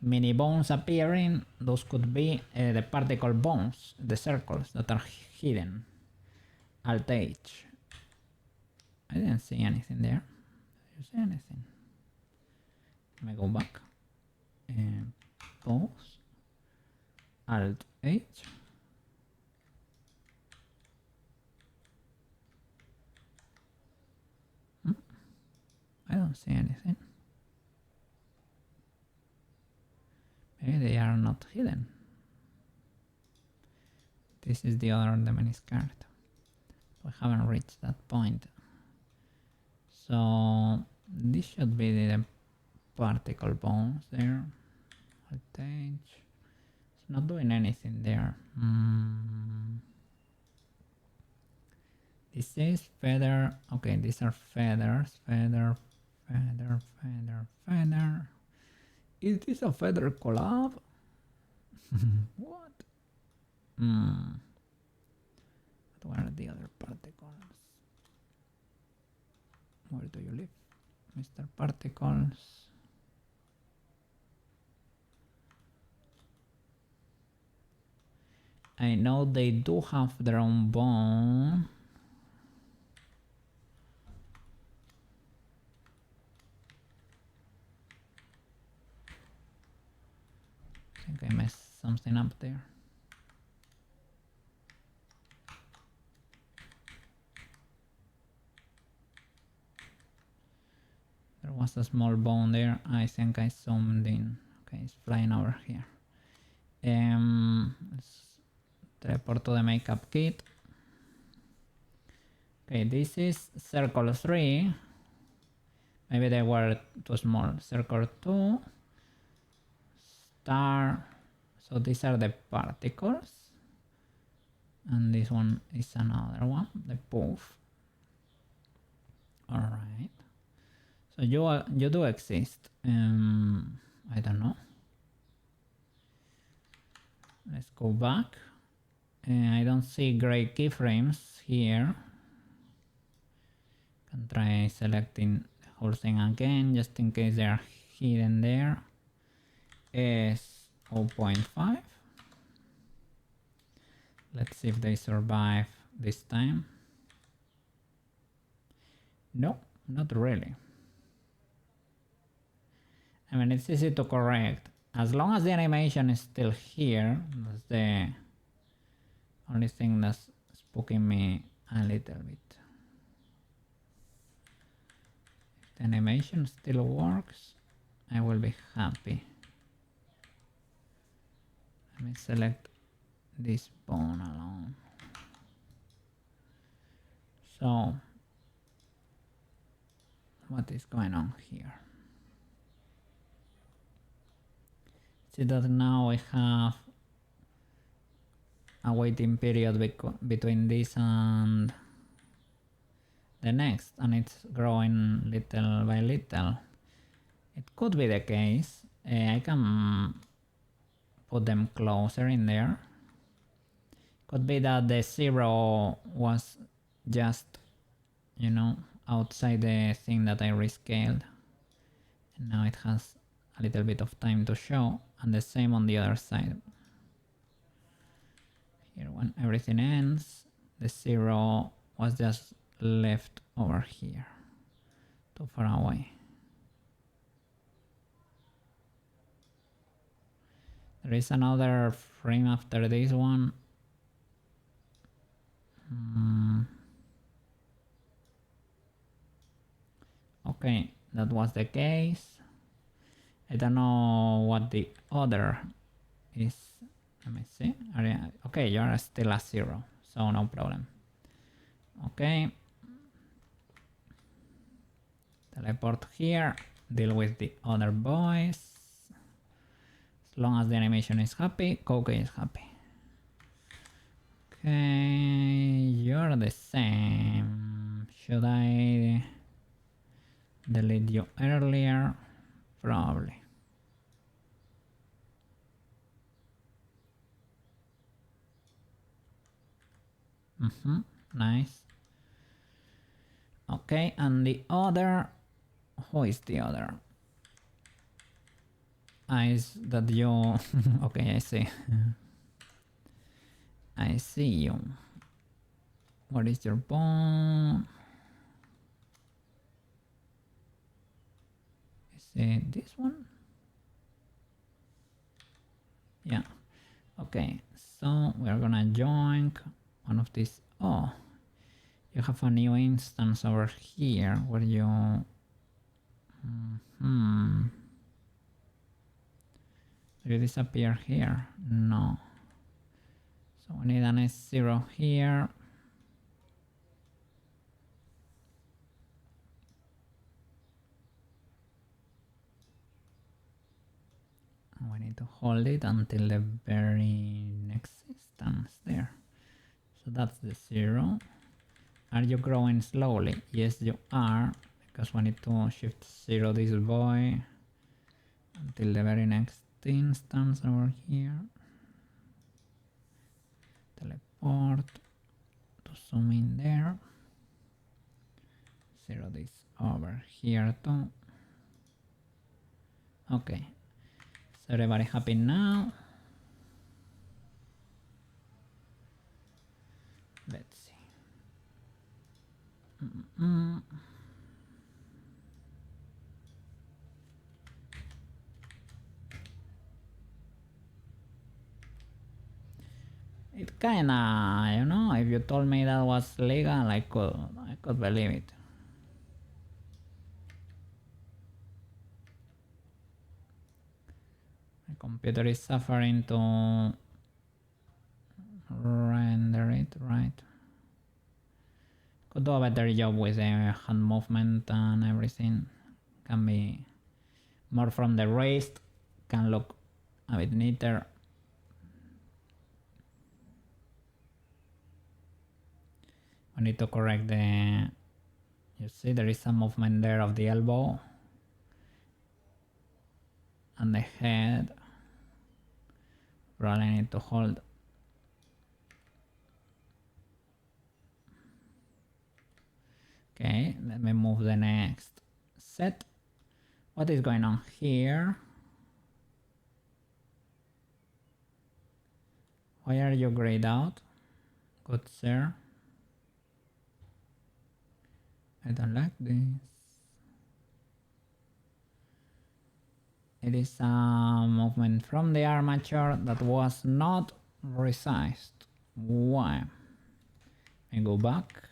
Speaker 1: mini bones appearing, those could be the particle bones, the circles that are hidden. Alt H. I didn't see anything there. Did you see anything? Let me go back. Pause. Alt H. I don't see anything. Maybe they are not hidden. This is the other Deminis card. We haven't reached that point. So this should be the particle bones there. Voltage. It's not doing anything there. This is feather. Okay, these are feathers. Feather, feather, feather, feather. Is this a feather collab? What? What are the other particles? Where do you live, Mr. Particles? I know they do have their own bone. I think I messed something up there. There was a small bone there. I think I zoomed in. Okay, it's flying over here. Let's teleport to the makeup kit. Okay, this is circle 3. Maybe they were too small. Circle 2. Star. So these are the particles. And this one is another one, the poof. Alright. So you do exist. I don't know. Let's go back. I don't see gray keyframes here. Can try selecting the whole thing again just in case they are hidden there. Is 0.5. Let's see if they survive this time. No, not really. I mean, it's easy to correct. As long as the animation is still here, that's the only thing that's spooking me a little bit. If the animation still works, I will be happy. Let me select this bone alone. So, what is going on here? See that now we have a waiting period between this and the next, and it's growing little by little. It could be the case. I can put them closer in there. Could be that the 0 was just, you know, outside the thing that I rescaled, and now it has a little bit of time to show, and the same on the other side. Here, when everything ends, the 0 was just left over here, too far away. There is another frame after this one. Okay, that was the case. I don't know what the other is. Let me see. Okay, you're still a 0, so no problem. Okay. Teleport here. Deal with the other boys. As long as the animation is happy, Koke is happy. Okay, you're the same. Should I delete you earlier? Probably. Nice. Okay, and the other... Who is the other? Is that you... Okay, I see. I see you. What is your bone? Is it this one? Yeah. Okay, so we're gonna join one of these. Oh, you have a new instance over here where you... Do you disappear here? No. So we need an S0 here. And we need to hold it until the very next instance there. So that's the 0. Are you growing slowly? Yes, you are, because we need to shift 0 this boy until the very next instance over here. Teleport to zoom in there. 0 this over here too. Okay, is everybody happy now? Let's see. It kinda, you know, if you told me that was legal, I could believe it. My computer is suffering to render it right. Could do a better job with the hand movement and everything. Can be more from the wrist, can look a bit neater. I need to correct the... You see there is some movement there of the elbow and the head. Probably need to hold. Okay, let me move the next set. What is going on here? Why are you grayed out? Good sir. I don't like this. It is a movement from the armature that was not resized. Why? I go back.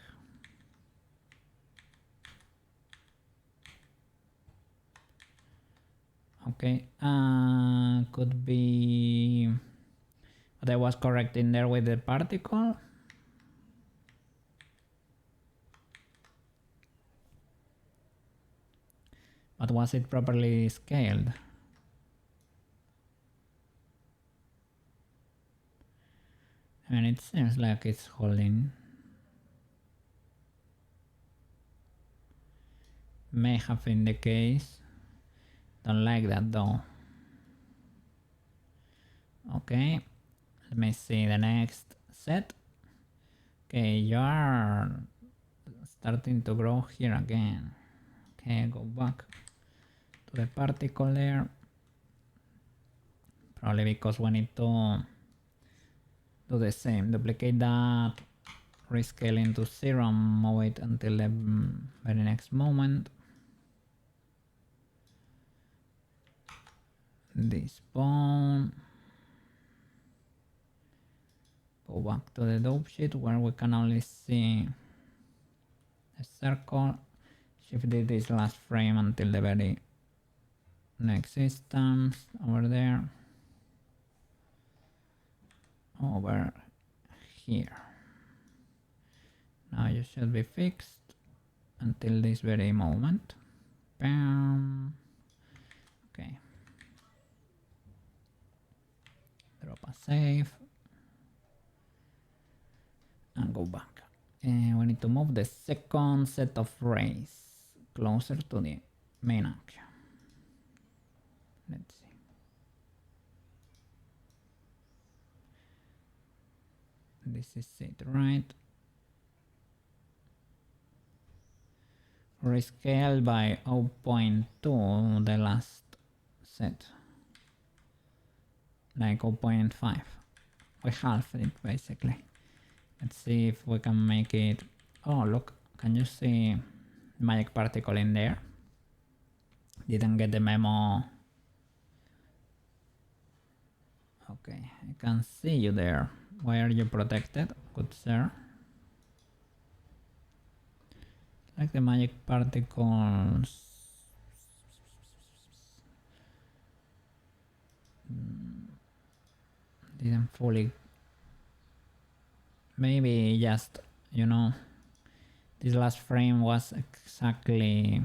Speaker 1: Okay, could be, but I was correct in there with the particle. But was it properly scaled? I mean, it seems like it's holding. May have been the case. Don't like that though. Okay, let me see the next set. Okay, you are starting to grow here again. Okay, go back to the particle layer. Probably because we need to do the same. Duplicate that, rescale into 0 and move it until the very next moment. This bone. Go back to the dope sheet where we can only see a circle. Shift this last frame until the very next instance over there. Over here. Now you should be fixed until this very moment. Bam. Okay. Drop a save. And go back. And we need to move the second set of rays closer to the main action. Let's see. This is it, right? Rescale by 0.2 the last set. Like 0.5. We halved it basically. Let's see if we can make it. Oh, look, can you see magic particle in there? Didn't get the memo. Okay, I can see you there. Why are you protected, good sir? Like the magic particles. Didn't fully. Maybe just, you know, this last frame was exactly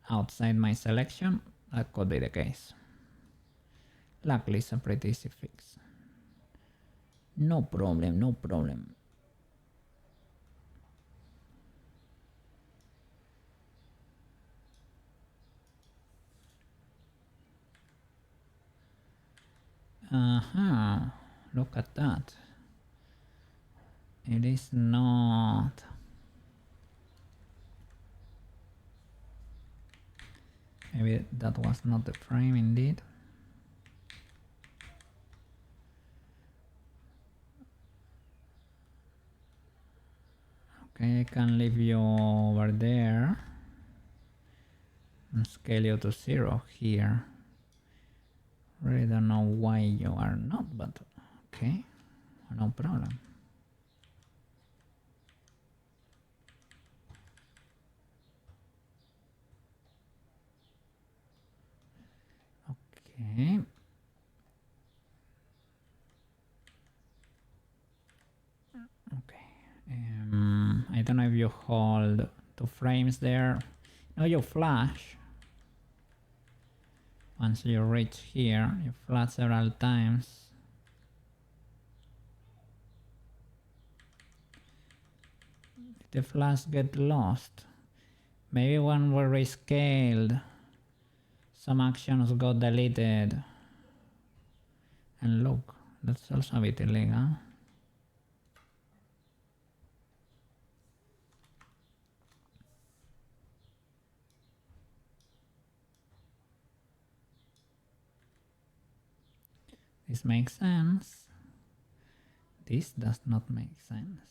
Speaker 1: outside my selection. That could be the case. Luckily it's a pretty easy fix. No problem, no problem. Look at that. It is not. Maybe that was not the frame indeed. Okay, I can leave you over there and scale you to 0 here. Really don't know why you are not, but okay, no problem. Okay. Okay. I don't know if you hold 2 frames there. No, you flash. Once you reach here, you flash several times. The flash get lost. Maybe when we rescaled, some actions got deleted. And look, that's also a bit illegal. This makes sense. This does not make sense.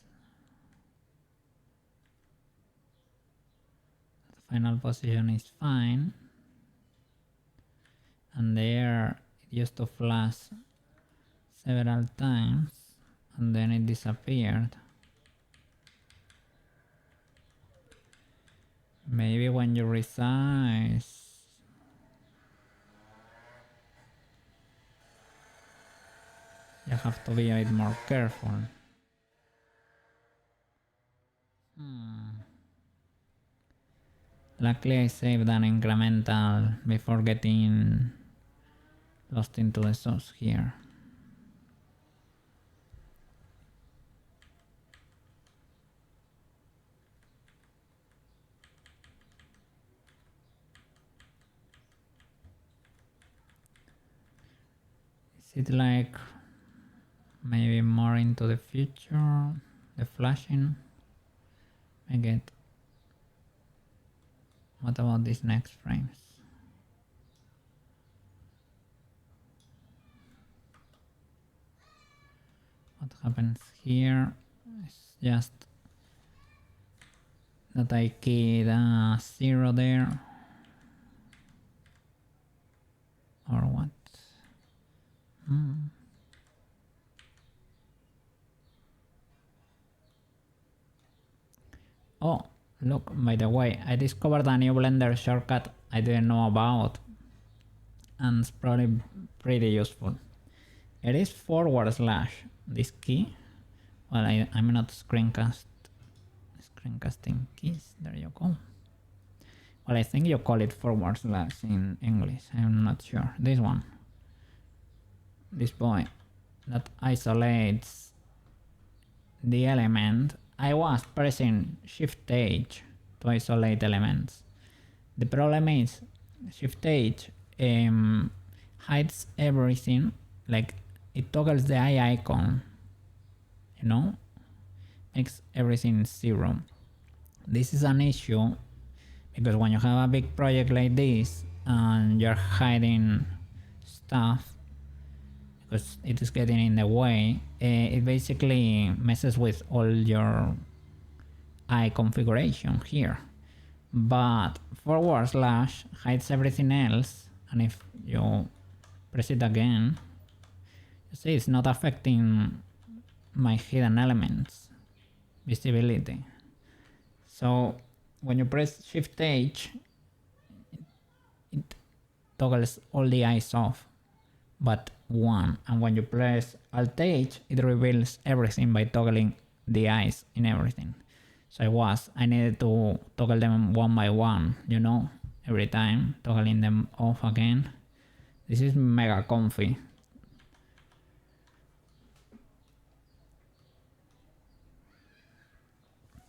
Speaker 1: The final position is fine. And there it used to flash several times and then it disappeared. Maybe when you resize, you have to be a bit more careful. Luckily I saved an incremental before getting lost into the sauce here. Is it like maybe more into the future, the flashing? I get. What about these next frames? What happens here is just that I keyed a 0 there. Or what? Oh, look, by the way, I discovered a new Blender shortcut I didn't know about. And it's probably pretty useful. It is /, this key. Well, I'm not screencasting keys, there you go. Well, I think you call it / in English, I'm not sure. This one. This boy that isolates the element. I was pressing Shift H to isolate elements. The problem is Shift H hides everything, like it toggles the eye icon, you know, makes everything 0. This is an issue because when you have a big project like this and you're hiding stuff because it is getting in the way, it basically messes with all your eye configuration here. But / hides everything else, and if you press it again, you see it's not affecting my hidden elements visibility. So when you press Shift H, it toggles all the eyes off but one, and when you press Alt H, it reveals everything by toggling the eyes in everything. So I needed to toggle them one by one, you know, every time, toggling them off again. This is mega comfy.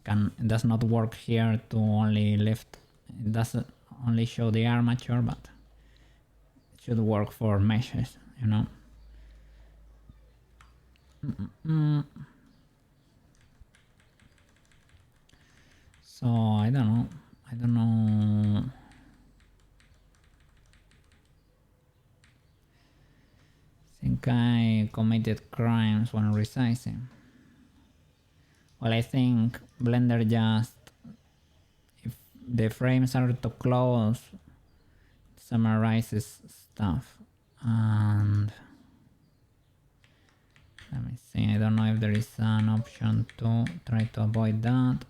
Speaker 1: It does not work here to only lift, it does only show the armature, but it should work for meshes, you know. So I don't know. I think I committed crimes when resizing. Well, I think Blender just, if the frames are too close, summarizes stuff. And let me see, I don't know if there is an option to try to avoid that.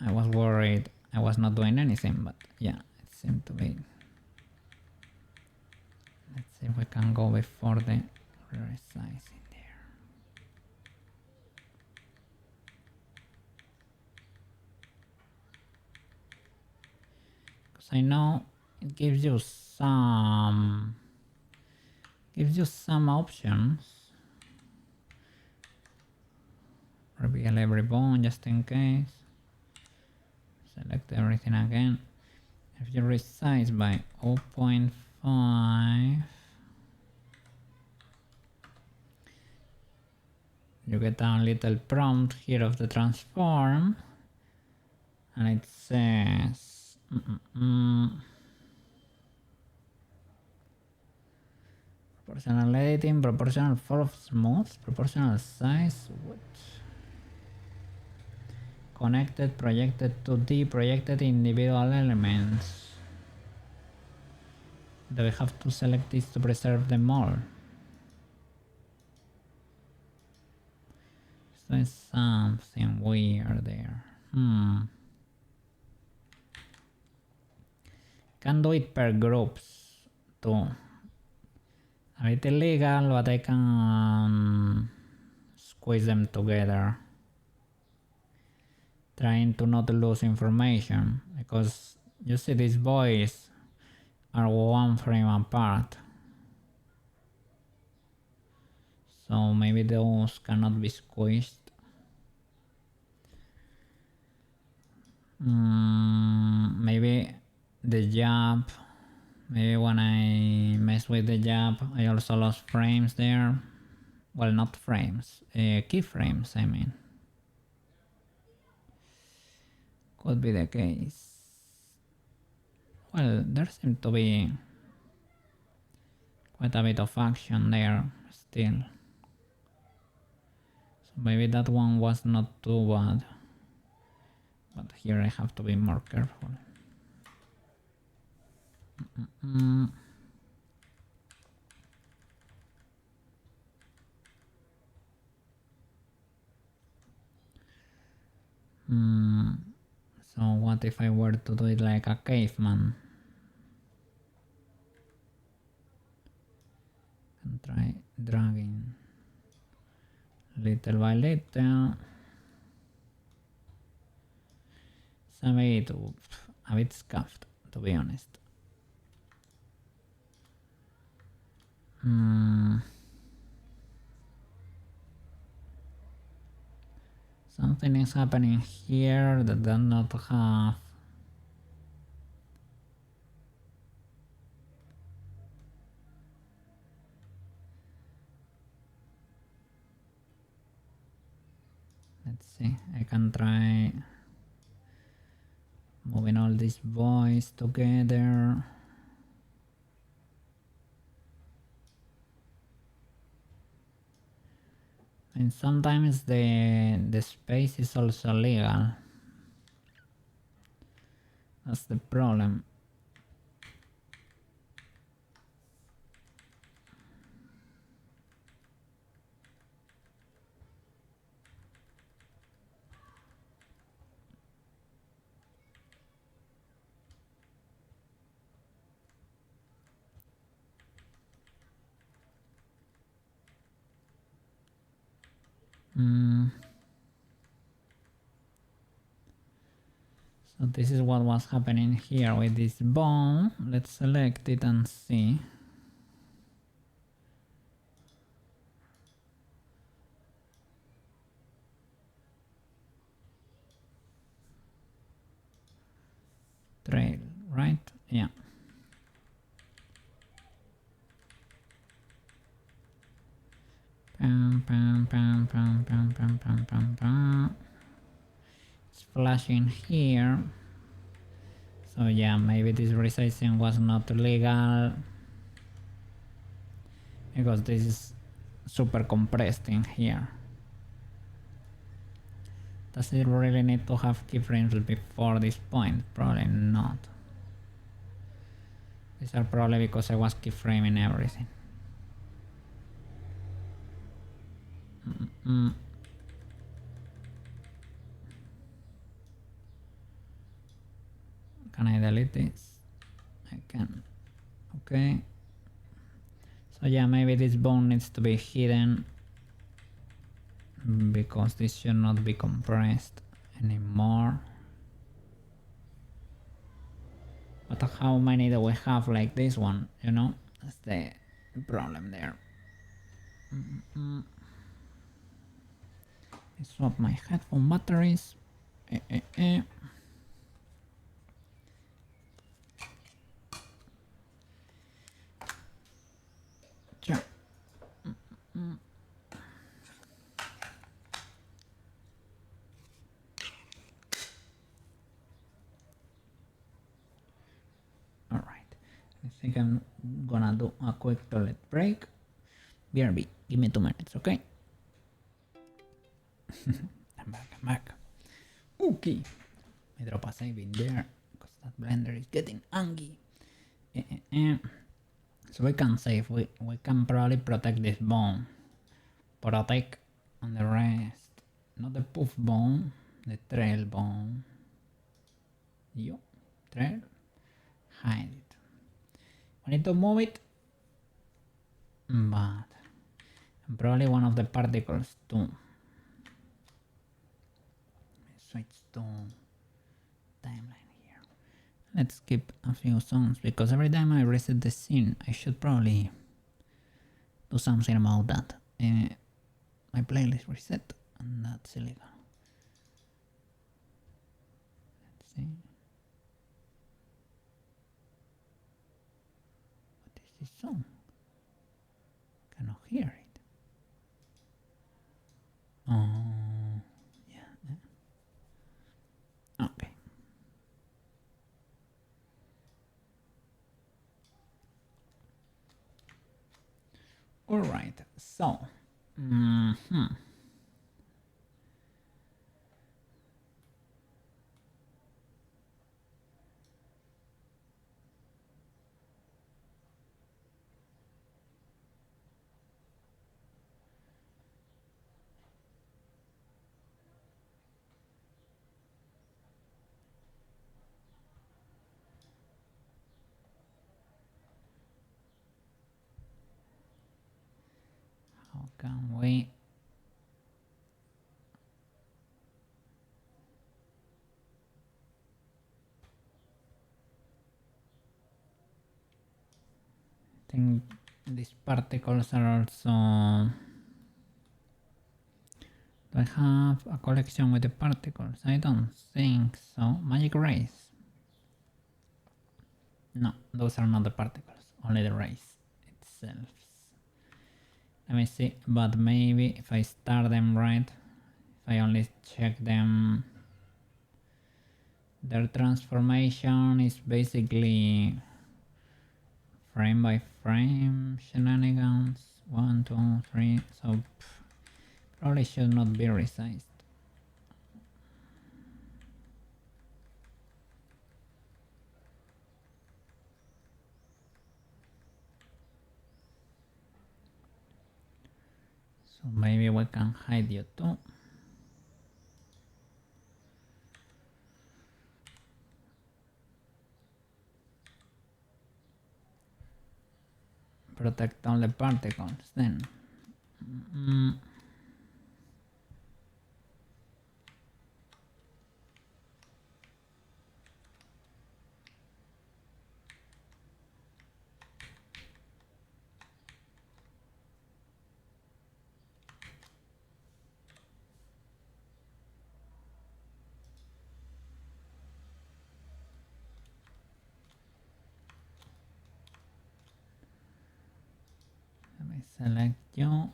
Speaker 1: I was worried I was not doing anything, but yeah, it seemed to be. Let's see if we can go before the resizing there. Because I know it gives you some options. Reveal every bone just in case. Select everything again. If you resize by 0.5, you get a little prompt here of the transform, and it says Proportional editing, proportional fall of smooth, proportional size, what? Connected, projected 2D, projected individual elements. Do we have to select this to preserve them all? So it's something weird there. Can do it per groups too. A bit illegal, but I can squeeze them together. Trying to not lose information, because you see these boys are one frame apart. So maybe those cannot be squished. Maybe the jump. Maybe when I mess with the jump, I also lost frames there. Well, not frames, keyframes, I mean. Could be the case. Well, there seems to be quite a bit of action there still. So maybe that one was not too bad. But here I have to be more careful. So what if I were to do it like a caveman? And try dragging little by little. It's a bit scuffed, to be honest. Something is happening here that does not have. Let's see, I can try moving all these boys together. And sometimes the space is also legal. That's the problem. So this is what was happening here with this bone. Let's select it and see. Trail, right? Yeah. Pam, pam, pam, pam, pam, pam, pam, pam, pam. It's flashing here. So yeah, maybe this resizing was not legal, because this is super compressed in here. Does it really need to have keyframes before this point? Probably not. These are probably because I was keyframing everything. Can I delete this? I can. Okay. So yeah, maybe this bone needs to be hidden, because this should not be compressed anymore. But how many do we have like this one, you know? That's the problem there. I swap my headphone batteries. Sure. Alright, I think I'm gonna do a quick toilet break BRB, give me 2 minutes, okay? I'm back. Okay. I drop a save in there because that blender is getting angry. So we can save, we can probably protect this bone. Protect on the rest. Not the poof bone, the trail bone. Yo, trail. Hide it. We need to move it. But probably one of the particles too. Switch to timeline here. Let's skip a few songs because every time I reset the scene I should probably do something about that. My playlist reset and that's illegal. Let's see. What is this song? Cannot hear it. Oh, yeah. Okay. All right. So, how can we? I think these particles are also. Do I have a collection with the particles? I don't think so. Magic rays. No, those are not the particles, only the rays itself. Let me see, but maybe if I start them right, if I only check them, their transformation is basically frame by frame shenanigans. 1, 2, 3, so probably should not be resized. So maybe we can hide you too. Protect all the particles then. Let me select you.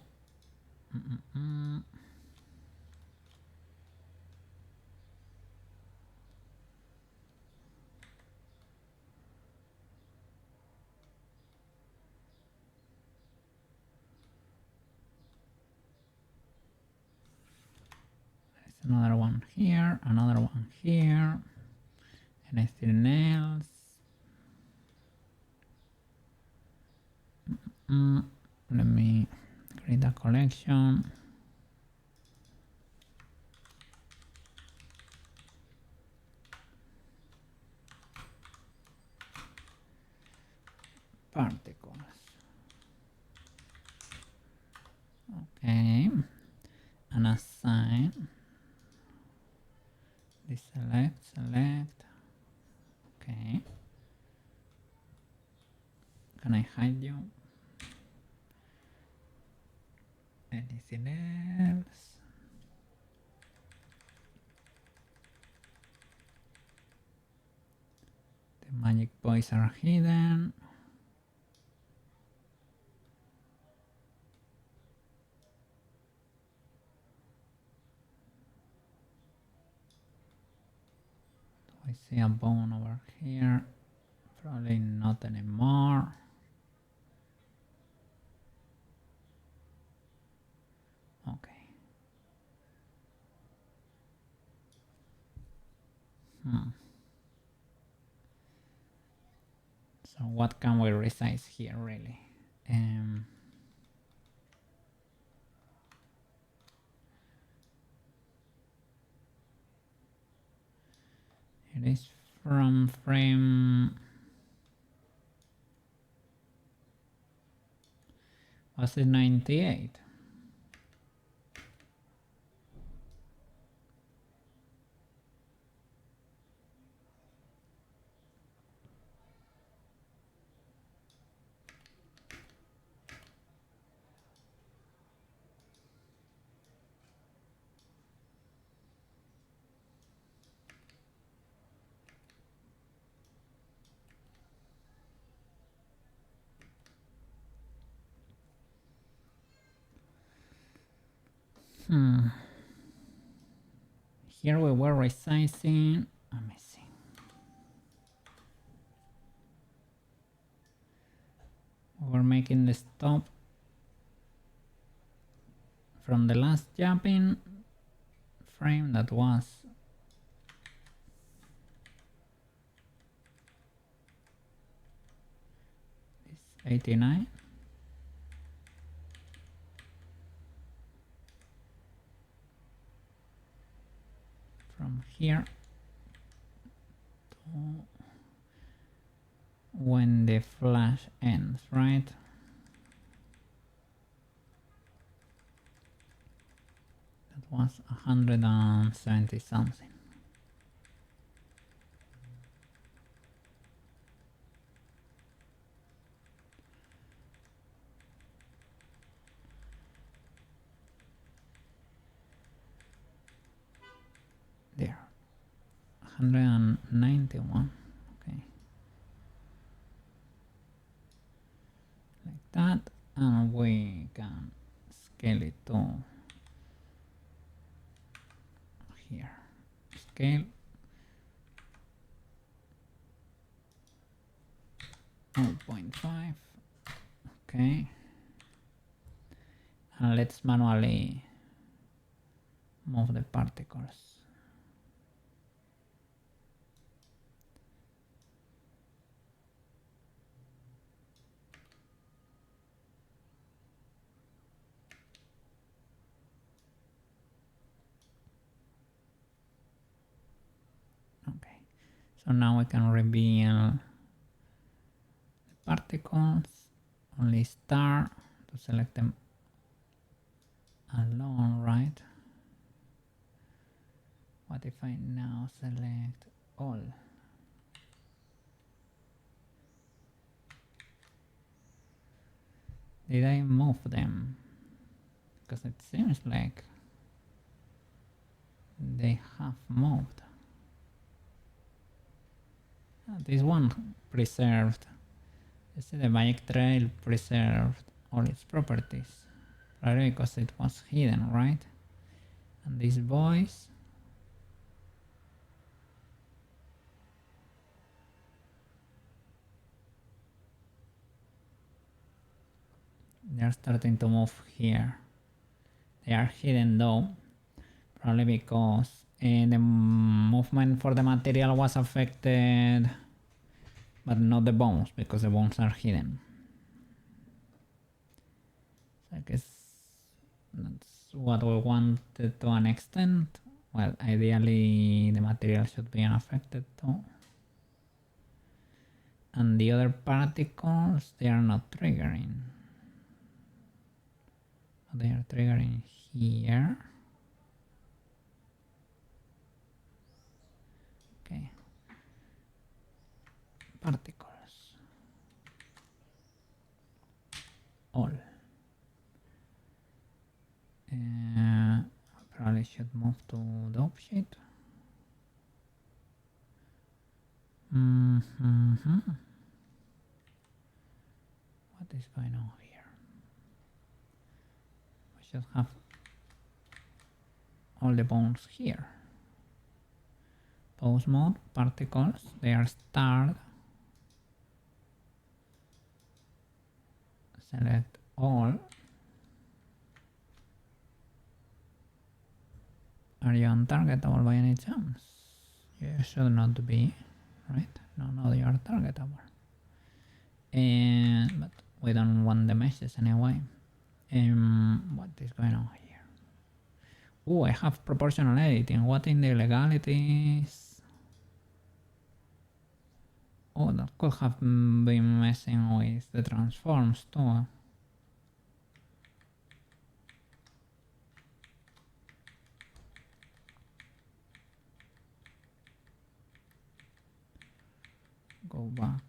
Speaker 1: There's another one here, another one here. Anything else? Let me create a collection. Particles. Okay. And assign. Deselect, select. Okay. Can I hide you? Anything else? The magic boys are hidden. I see a bone over here. Probably not anymore. So what can we resize here really? It is from frame, was it 98? Here we were resizing. Amazing. We're making the stop from the last jumping frame that was 89. From here to when the flash ends, right? That was 170 something. There, 191. Okay, like that, and we can scale it to here. Scale 0.5. Okay, and let's manually move the particles. Okay, so now we can reveal the particles, only star to select them alone, right? What if I now select all? Did I move them? Because it seems like they have moved. This one preserved. You see the bike trail preserved all its properties. Probably because it was hidden, right? And these boys, they're starting to move here. They are hidden though, probably because the movement for the material was affected, but not the bones, because the bones are hidden. So I guess that's what we wanted to an extent. Well, ideally the material should be unaffected too. And the other particles, they are not triggering. They are triggering here. Okay. Particles. All. Probably should move to the offsheet. What is going on here? We should have all the bones here. Pose mode, particles, they are starred. Select all. Are you untargetable by any chance? You should not be, right? No, you are targetable. And but we don't want the meshes anyway. What is going on here? Oh, I have proportional editing. What in the legalities? Oh, that could have been messing with the transforms too. Go back.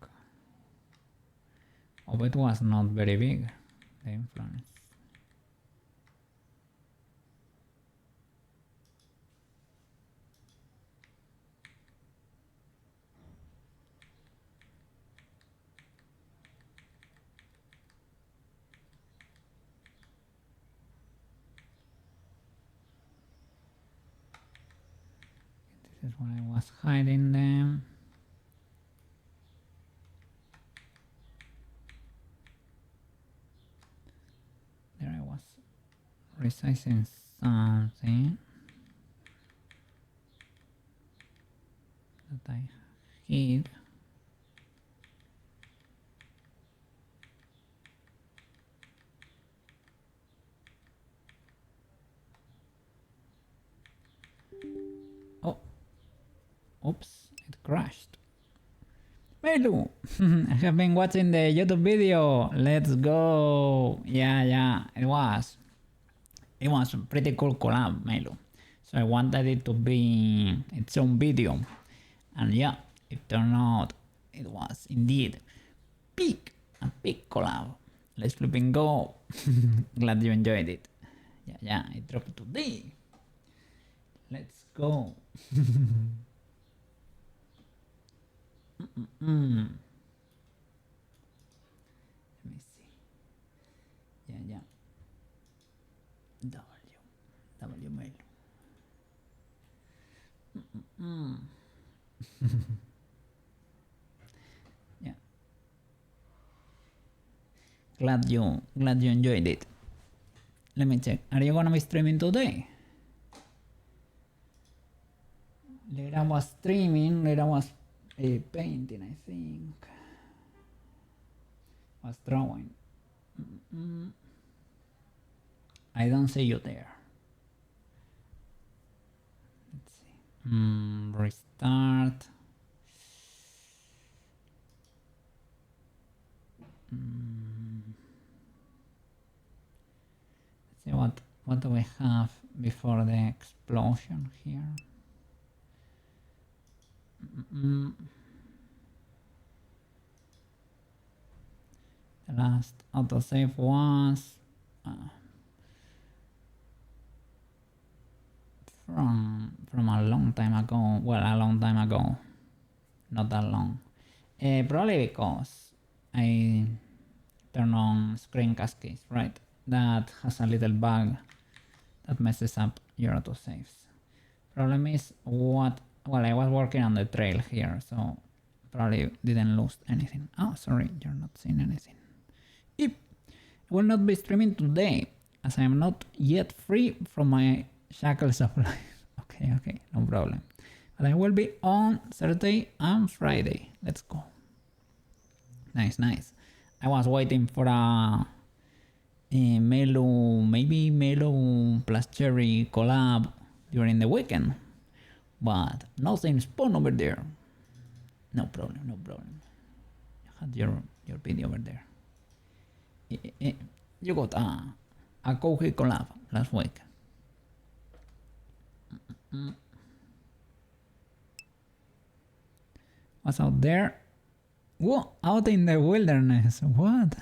Speaker 1: Oh, it was not very big, the influence. This is where I was hiding them. There I was resizing something that I hid. Oh, oops, it crashed. Melu, I have been watching the YouTube video. Let's go. Yeah, it was a pretty cool collab, Melu. So I wanted it to be its own video. And yeah, it turned out it was indeed a big collab. Let's flip and go. Glad you enjoyed it. Yeah, it dropped today. Let's go. Let me see. Yeah. W mail. Yeah. Glad you enjoyed it. Let me check. Are you gonna be streaming today? Lera was streaming. Lera was painting, I think. Was drawing. I don't see you there. Let's see. Restart. Let's see what do we have before the explosion here. The last autosave was from a long time ago. Well, a long time ago, not that long. Probably because I turn on screen cascades, right? That has a little bug that messes up your autosaves. Problem is well, I was working on the trail here, so probably didn't lose anything. Oh, sorry, you're not seeing anything. Yep. I will not be streaming today, as I am not yet free from my shackles of life. Okay, no problem. But I will be on Saturday and Friday. Let's go. Nice. I was waiting for a maybe Melo plus Cherry collab during the weekend, but nothing spawned over there. No problem. You had your video over there. You got a Kohi collab last week. What's out there? Whoa, out in the wilderness. What?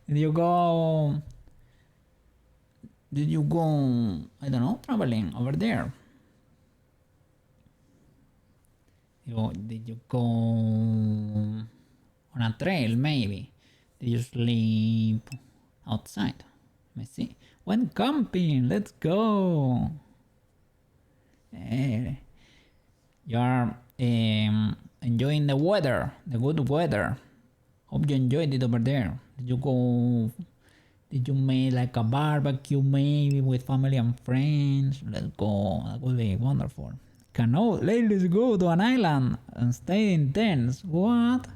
Speaker 1: Did you go, I don't know, traveling over there? Did you go on a trail maybe? Did you sleep outside? Let me see. Went camping, let's go. You are enjoying the weather, the good weather. Hope you enjoyed it over there. Did you make like a barbecue maybe with family and friends? Let's go, that would be wonderful. Let's go to an island and stay in tents. What?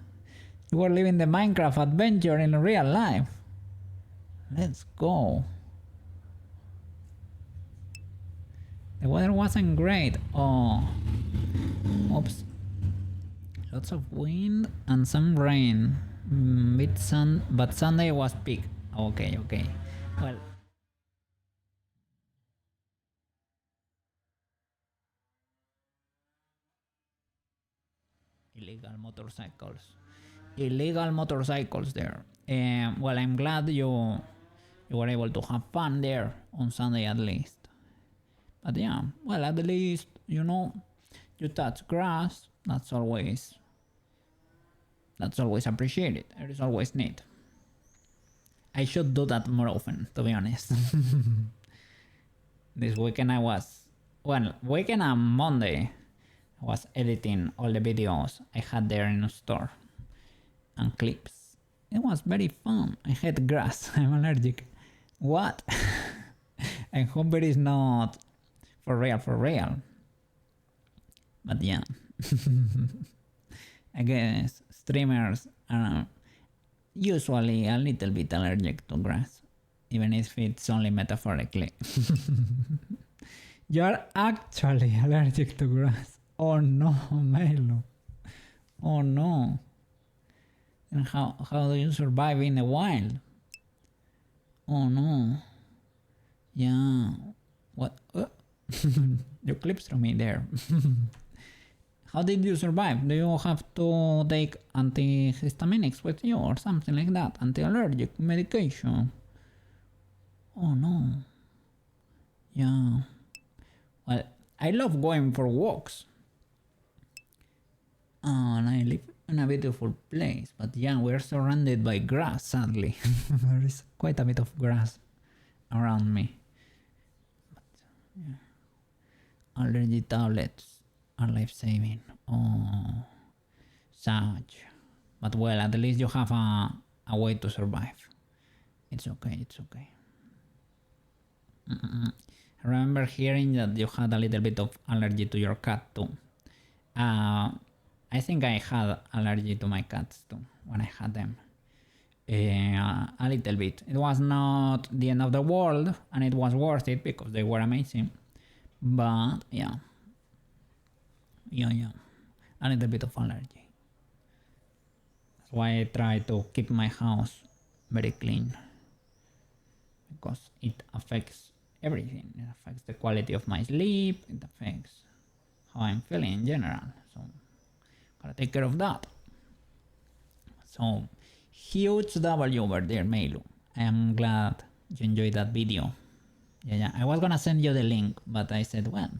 Speaker 1: You were living the Minecraft adventure in real life. Let's go. The weather wasn't great. Oh. Oops. Lots of wind and some rain. But Sunday was peak. Okay, okay. Well. Illegal motorcycles. Illegal motorcycles there. Well, I'm glad you were able to have fun there on Sunday at least. But yeah, well, at least, you know, you touch grass. That's always appreciated. It is always neat. I should do that more often, to be honest. This weekend weekend on Monday, I was editing all the videos I had there in the store and clips. It was very fun. I hate grass. I'm allergic. What? I hope it is not for real. But yeah. I guess streamers are usually a little bit allergic to grass, even if it's only metaphorically. You're actually allergic to grass. Oh no, Milo. Oh no. And how do you survive in the wild? Oh no. Yeah. What? You clipped through me there. How did you survive? Do you have to take antihistaminics with you or something like that? Anti-allergic medication? Oh no. Yeah. Well, I love going for walks. And I live in a beautiful place. But yeah, we're surrounded by grass, sadly. There is quite a bit of grass around me. But, yeah. Allergy tablets are life-saving. Oh, sad. But well, at least you have a way to survive. It's okay, it's okay. I remember hearing that you had a little bit of allergy to your cat too. I think I had allergy to my cats too when I had them. A little bit. It was not the end of the world and it was worth it because they were amazing. But yeah. A little bit of allergy. That's why I try to keep my house very clean. Because it affects everything. It affects the quality of my sleep. It affects how I'm feeling in general. So gotta take care of that. So huge W over there, Meilu. I am glad you enjoyed that video. Yeah. I was gonna send you the link, but I said, well,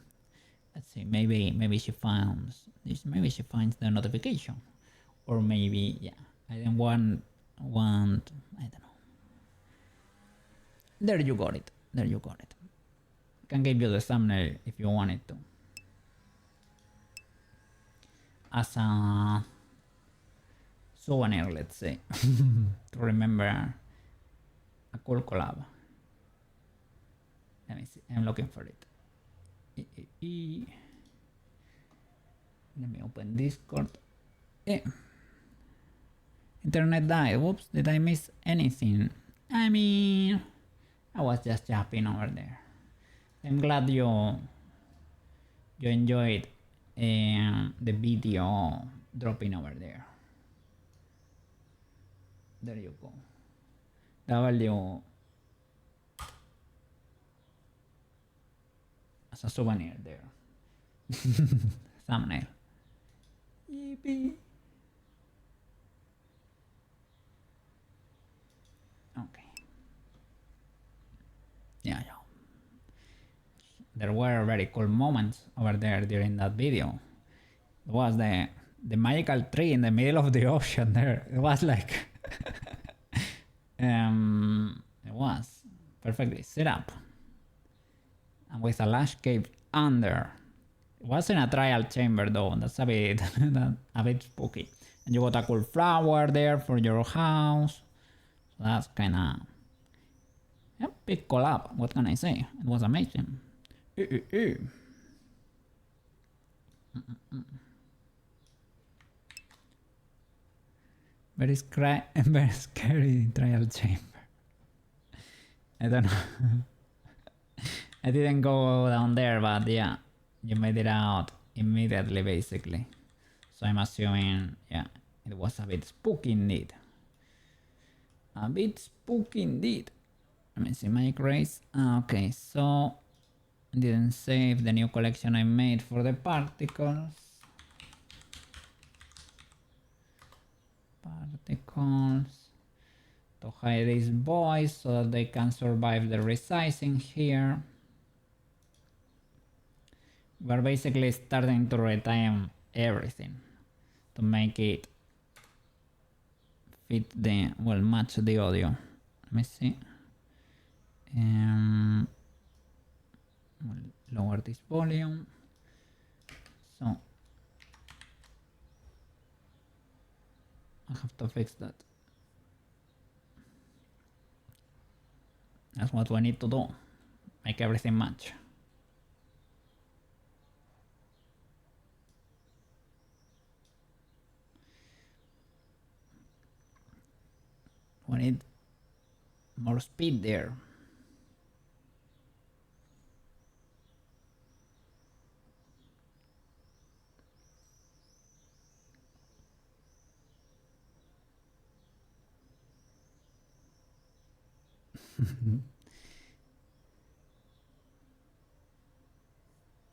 Speaker 1: let's see. Maybe she finds this. Maybe she finds the notification, or maybe yeah. I didn't want. I don't know. There you got it. I can give you the thumbnail if you want it to. As a souvenir, let's say, to remember a cool collab. Let me see. I'm looking for it. Let me open Discord. Internet died. Whoops, did I miss anything? I mean, I was just yapping over there. I'm glad you enjoyed the video dropping over there. There you go. W as a souvenir there. Thumbnail. Yippee. Okay. Yeah. There were very cool moments over there during that video. It was the magical tree in the middle of the ocean there. It was like it was perfectly set up. And with a lush cave under. It wasn't a trial chamber though, that's a bit spooky. And you got a cool flower there for your house. So that's kinda big collab, what can I say? It was amazing. very scary trial chamber. I don't know. I didn't go down there, but yeah, you made it out immediately, basically. So I'm assuming, yeah, it was a bit spooky indeed. A bit spooky indeed. Let me see my race. Okay, so I didn't save the new collection I made for the particles. To hide these boys so that they can survive the resizing here. We're basically starting to retime everything to make it fit the, well, match the audio. Let me see. We'll lower this volume. So I have to fix that. That's what we need to do. Make everything match. We need more speed there.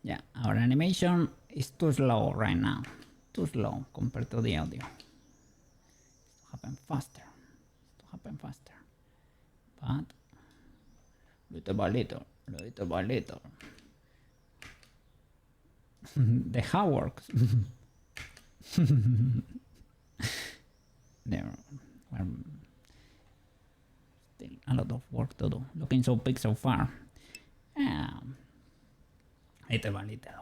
Speaker 1: Yeah, our animation is too slow right now. Too slow compared to the audio. It's to happen faster. It's to happen faster. But little by little, little by little. The how works. There are still a lot of work to do. Looking so big so far. Little by little.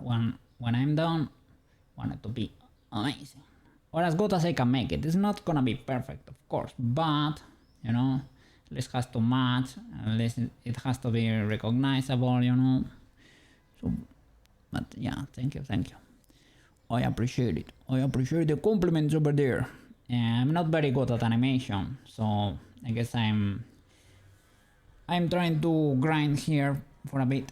Speaker 1: When I'm done, I want it to be amazing. Or as good as I can make it. It's not gonna be perfect, of course, but you know, at least has to match, at least it has to be recognizable, you know. So, but yeah, thank you. I appreciate it. I appreciate the compliments over there. I'm not very good at animation, so I guess I'm trying to grind here for a bit.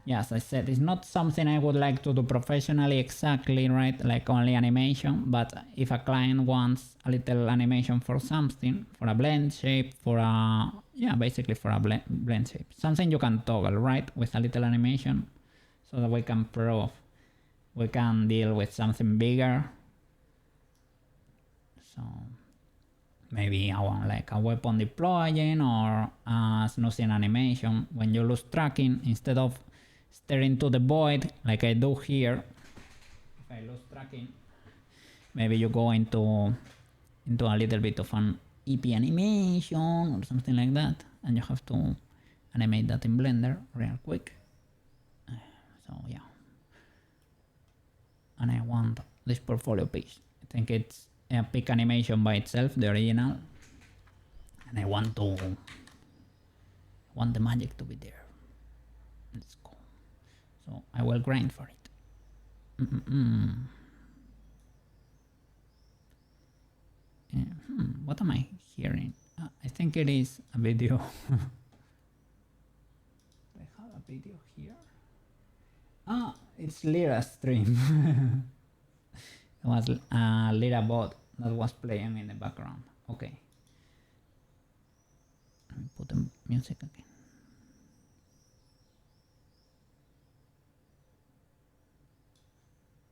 Speaker 1: Yeah, as I said, it's not something I would like to do professionally exactly, right? Like only animation, but if a client wants a little animation for something, for a blend shape, for a, yeah, basically for a blend shape, something you can toggle, right? With a little animation so that we can prove we can deal with something bigger. So maybe I want like a weapon deploying or a snoozing animation when you lose tracking, instead of staring to the void like I do here. If I lose tracking, maybe you go into a little bit of an EP animation or something like that, and you have to animate that in Blender real quick. So yeah, and I want this portfolio piece. I think it's a pick animation by itself, the original, and I want the magic to be there. Let's go. So I will grind for it. What am I hearing? I think it is a video. I have a video here. It's Lyra's stream. It was Lyra bot that was playing in the background. Okay. Let me put the music again.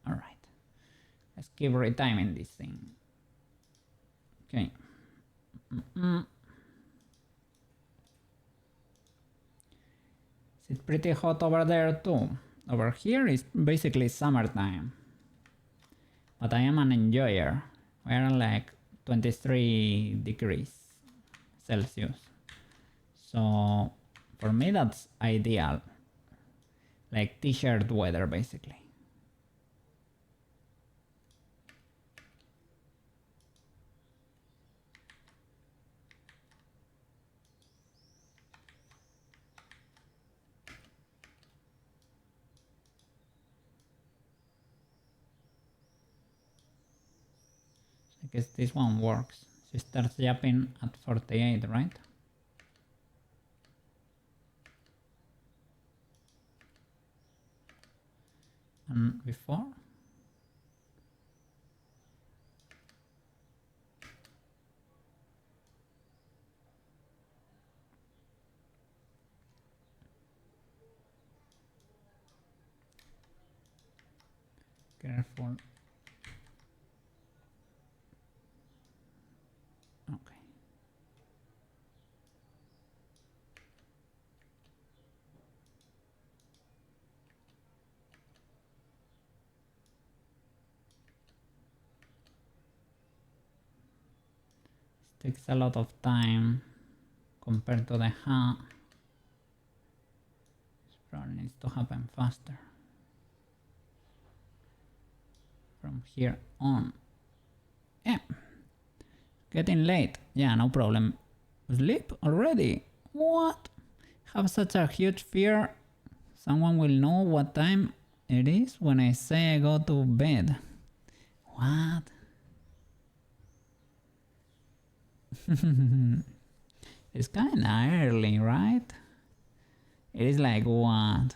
Speaker 1: Alright. Let's keep retiming this thing. Okay. Is it pretty hot over there too? Over here is basically summertime. But I am an enjoyer. We are like 23 degrees Celsius. So for me that's ideal. Like t-shirt weather basically. I guess this one works. She starts yapping at 48, right? And before? Careful. Okay. This takes a lot of time compared to the ha. This probably needs to happen faster. From here on. Yeah. Getting late. Yeah, no problem. Sleep already? What? Have such a huge fear. Someone will know what time it is when I say I go to bed. What? It's kinda early, right? It is like what?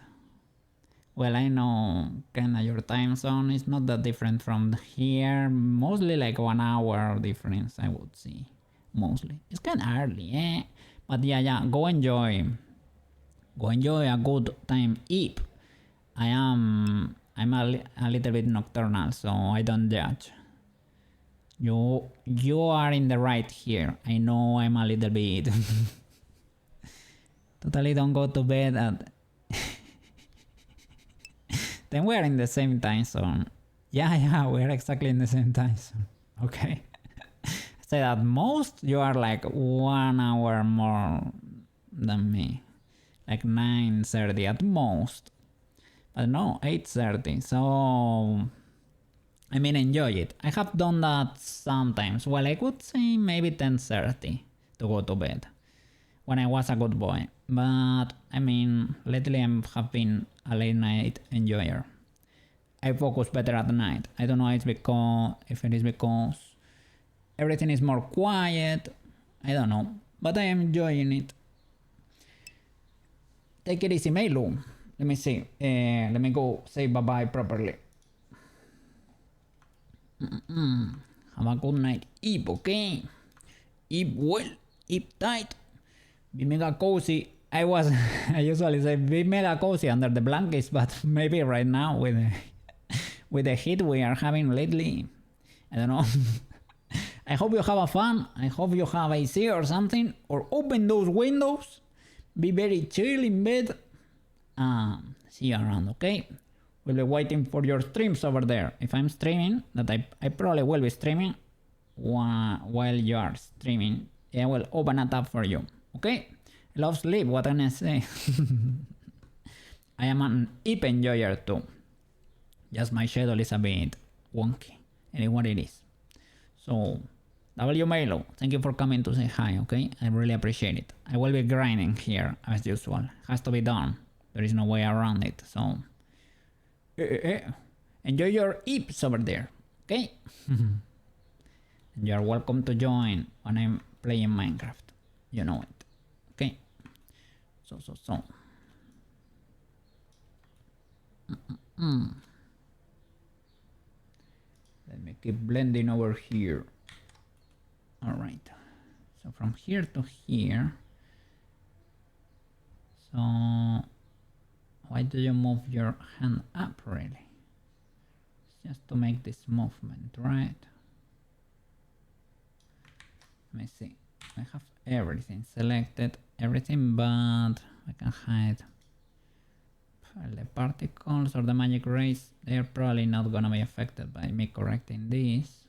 Speaker 1: Well, I know kinda your time zone is not that different from here. Mostly like 1 hour difference, I would say. Mostly. It's kinda early, eh? But yeah, go enjoy. Go enjoy a good time. Eep. I'm a little bit nocturnal, so I don't judge. You are in the right here. I know I'm a little bit. Totally don't go to bed at. Then we're in the same time zone. Yeah, we're exactly in the same time zone. Okay. So at most you are like 1 hour more than me. Like 9:30 at most. But no, 8:30. So I mean, enjoy it. I have done that sometimes. Well, I would say maybe 10:30 to go to bed when I was a good boy. But I mean, lately I have been a late night enjoyer. I focus better at night. I don't know if it is because everything is more quiet. I don't know, but I am enjoying it. Take it easy, Meilu. Let me see. Let me go say bye-bye properly. Have a good night. Eat, okay? Eat well. Eat tight. Be mega cozy. I usually say be mega cozy under the blankets, but maybe right now with the heat we are having lately, I don't know. I hope you have a fun. I hope you have AC or something, or open those windows. Be very chill in bed. See you around, okay? We'll be waiting for your streams over there. If I'm streaming, that I probably will be streaming while you are streaming. I will open a tab for you, okay? Love sleep, what can I say? I am an IP enjoyer too. Just my schedule is a bit wonky. It is what it is. So, W Milo, thank you for coming to say hi, okay? I really appreciate it. I will be grinding here as usual. Has to be done. There is no way around it, so... Enjoy your eeps over there, okay? And you are welcome to join when I'm playing Minecraft. You know it, okay? So. Let me keep blending over here. Alright. So from here to here. So why do you move your hand up really? It's just to make this movement, right? Let me see. I have everything selected, everything but I can hide the particles or the magic rays. They're probably not gonna be affected by me correcting this.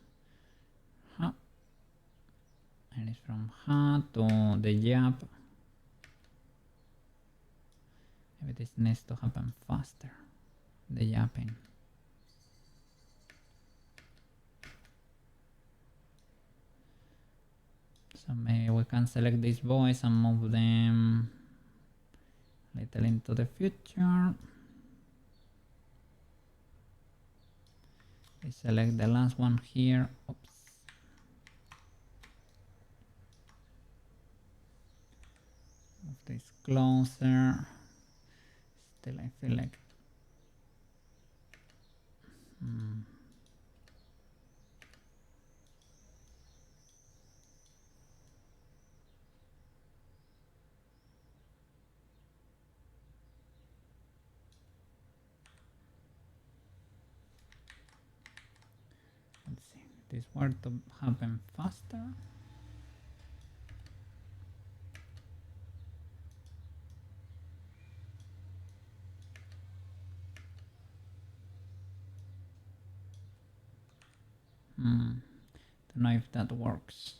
Speaker 1: Huh. And it's from ha to the yap. Maybe this needs to happen faster. The yapping. So maybe we can select these boys and move them a little into the future. We select the last one here. Oops. this closer. Still I feel like let's see, this were to happen faster. Don't know if that works.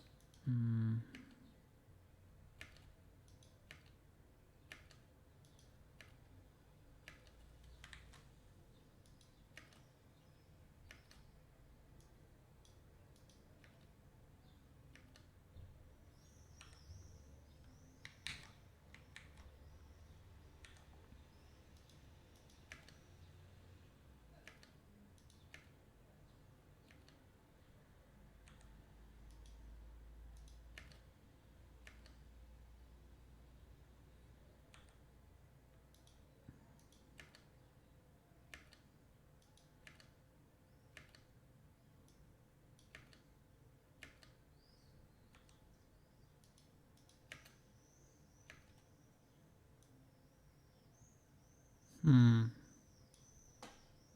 Speaker 1: Let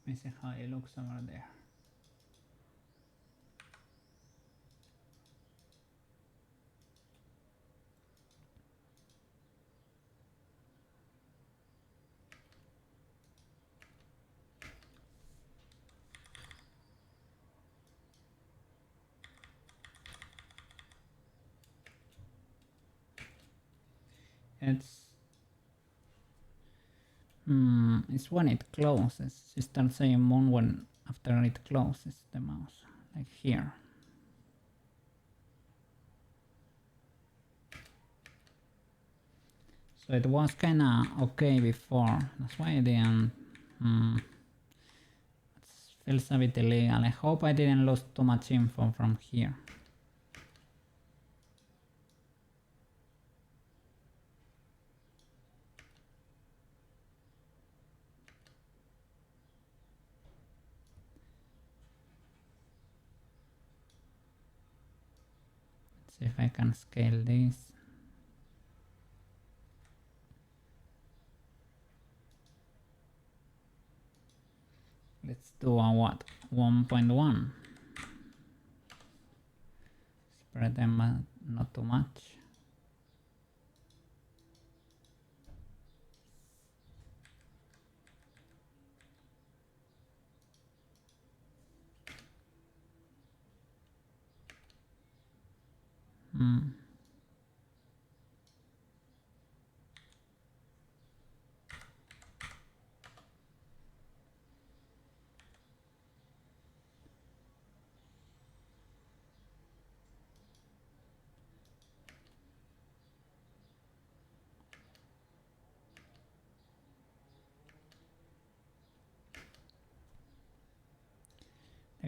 Speaker 1: me see how it looks over there. It's when it closes. It starts saying moon when after it closes the mouse, like here. So it was kinda okay before. That's why I didn't. It feels a bit illegal. I hope I didn't lose too much info from here. Let's see if I can scale this. Let's do a what? 1.1. Spread them not too much.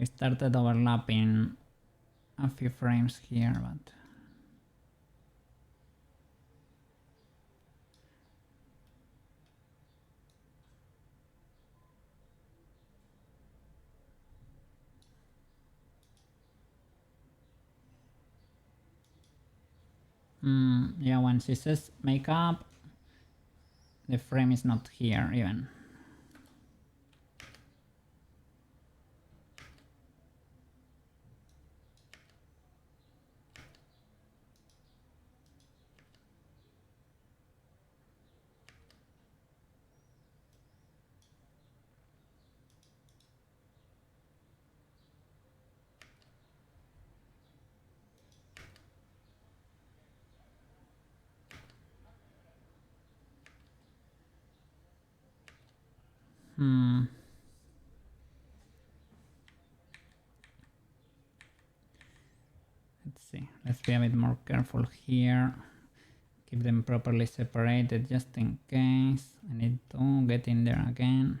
Speaker 1: I started overlapping a few frames here, but yeah, when she says makeup, the frame is not here even. Let's see, let's be a bit more careful here. Keep them properly separated just in case I need to get in there again.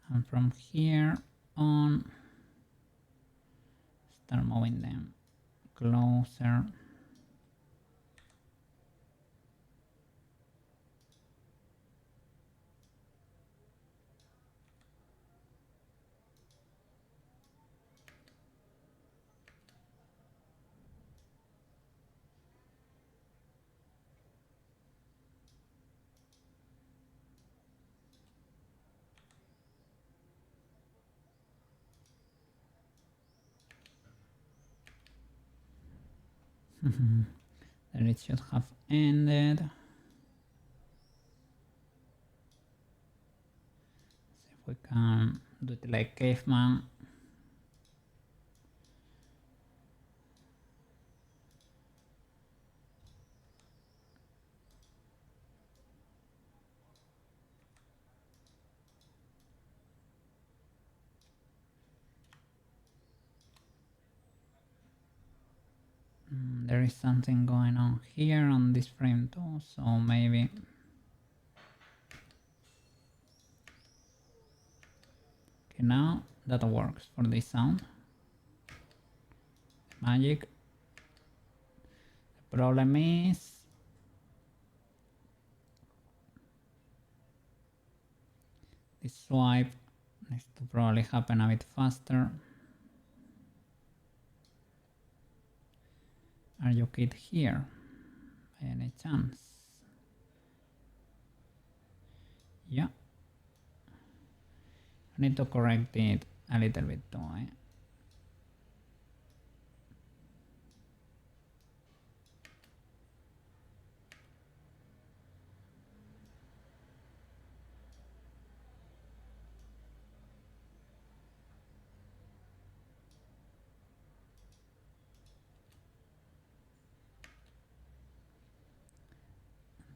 Speaker 1: And from here on, start moving them closer. Then it should have ended. See if we can do it like caveman. There is something going on here on this frame too, so maybe okay, now that works for this sound. Magic. The problem is this swipe needs to probably happen a bit faster. Are you kid here by any chance? Yeah. I need to correct it a little bit too.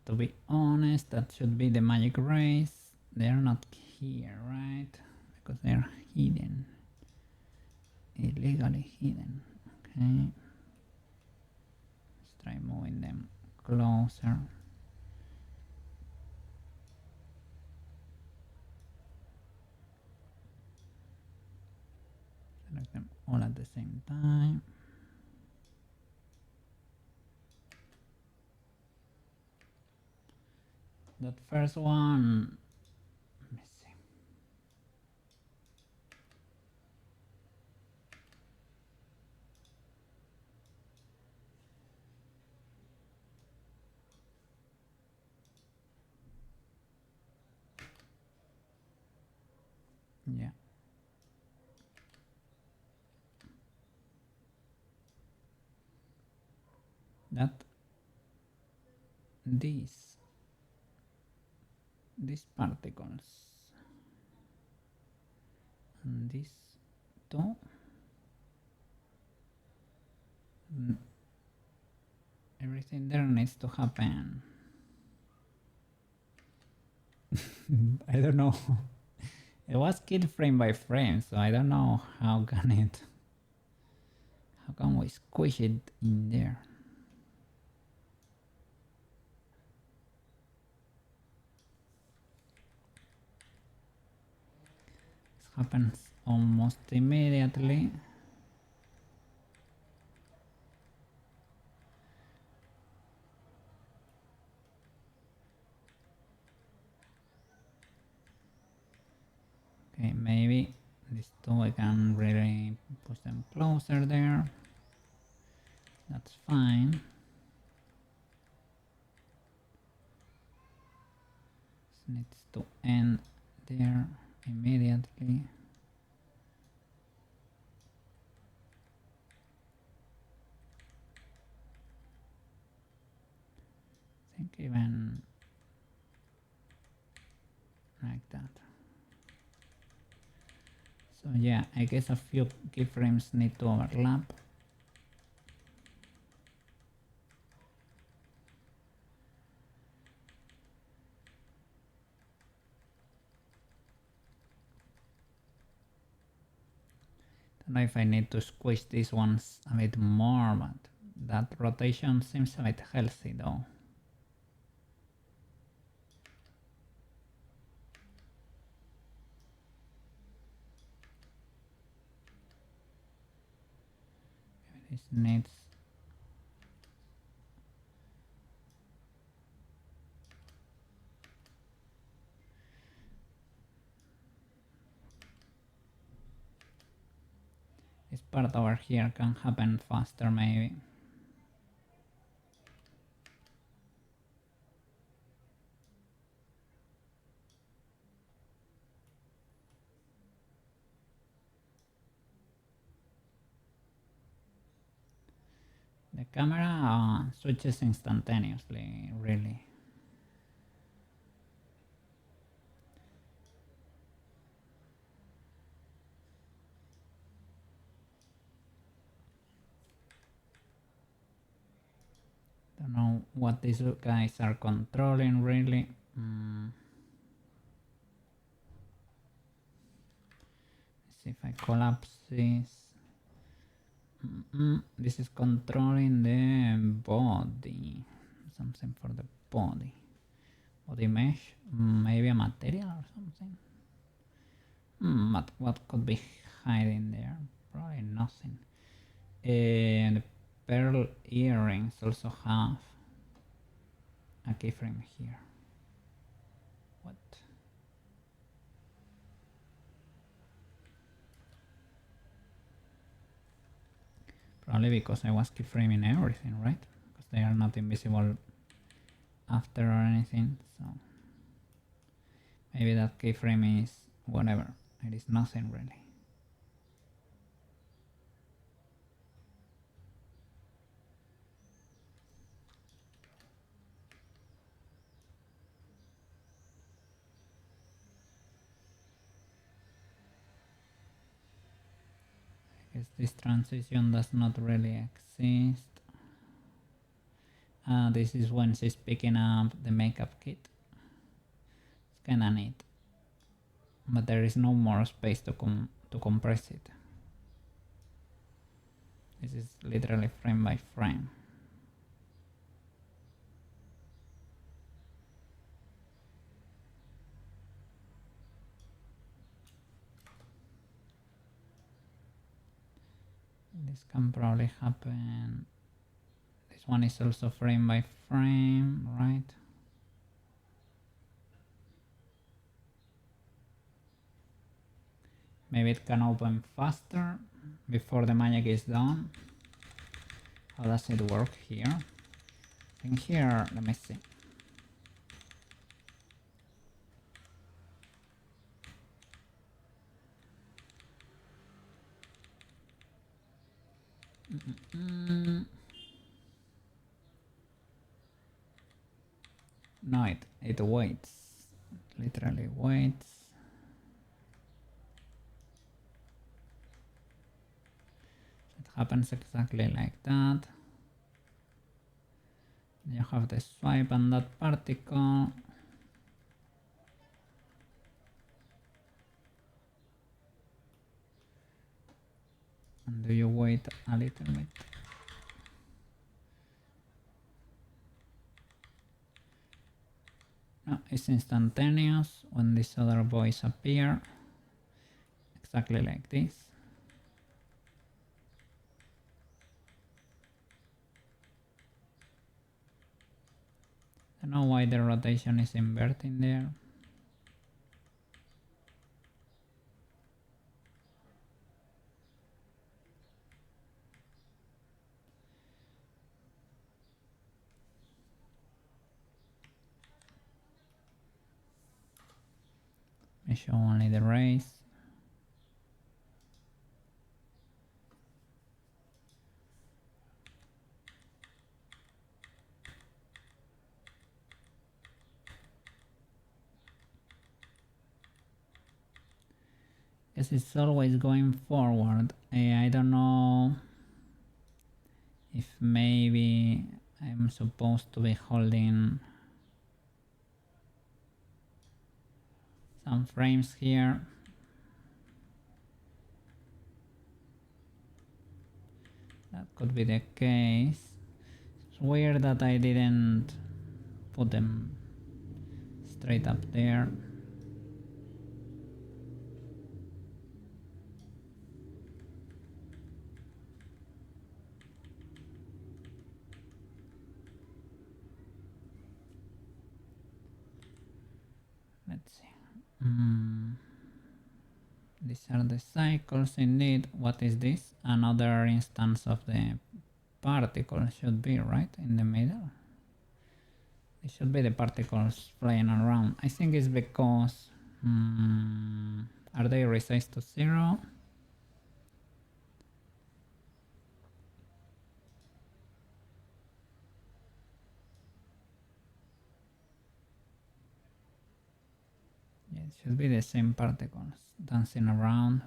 Speaker 1: To be honest, that should be the magic rays. They are not here, right? Because they are hidden. Illegally hidden. Okay. Let's try moving them closer. Select them all at the same time. That first one, let me see. Yeah. That these particles and these two, everything there needs to happen. I don't know. It was killed frame by frame, so I don't know how can we squish it in there. This happens almost immediately. Okay, maybe these two I can really push them closer there. That's fine. This needs to end there immediately. I think even like that. So yeah, I guess a few keyframes need to overlap. Don't know if I need to squish these ones a bit more, but that rotation seems a bit healthy though. This needs this part over here can happen faster maybe. The The camera switches instantaneously, really. Don't know what these guys are controlling, really. Let's see if I collapse this. This is controlling the body. Something for the body. Body mesh. Maybe a material or something. But what could be hiding there? Probably nothing. And the pearl earrings also have a keyframe here. What? Probably because I was keyframing everything, right? Because they are not invisible after or anything, so maybe that keyframe is whatever. It is nothing really. I guess this transition does not really exist. This is when she's picking up the makeup kit. It's kinda neat. But there is no more space to compress it. This is literally frame by frame. This can probably happen. This one is also frame by frame, right? Maybe it can open faster before the magic is done. How does it work here? I think here, let me see. No, it waits. It literally waits. It happens exactly like that. You have the swipe on that particle. And do you wait a little bit? No, it's instantaneous when these other boys appear. Exactly like this. I don't know why the rotation is inverting there. I show only the rays. Guess it's always going forward. I don't know if maybe I'm supposed to be holding some frames here. That could be the case. It's weird that I didn't put them straight up there. Let's see. These are the cycles indeed. What is this? Another instance of the particle should be right in the middle. It should be the particles flying around. I think it's because are they resized to 0? it should be the same particles dancing around.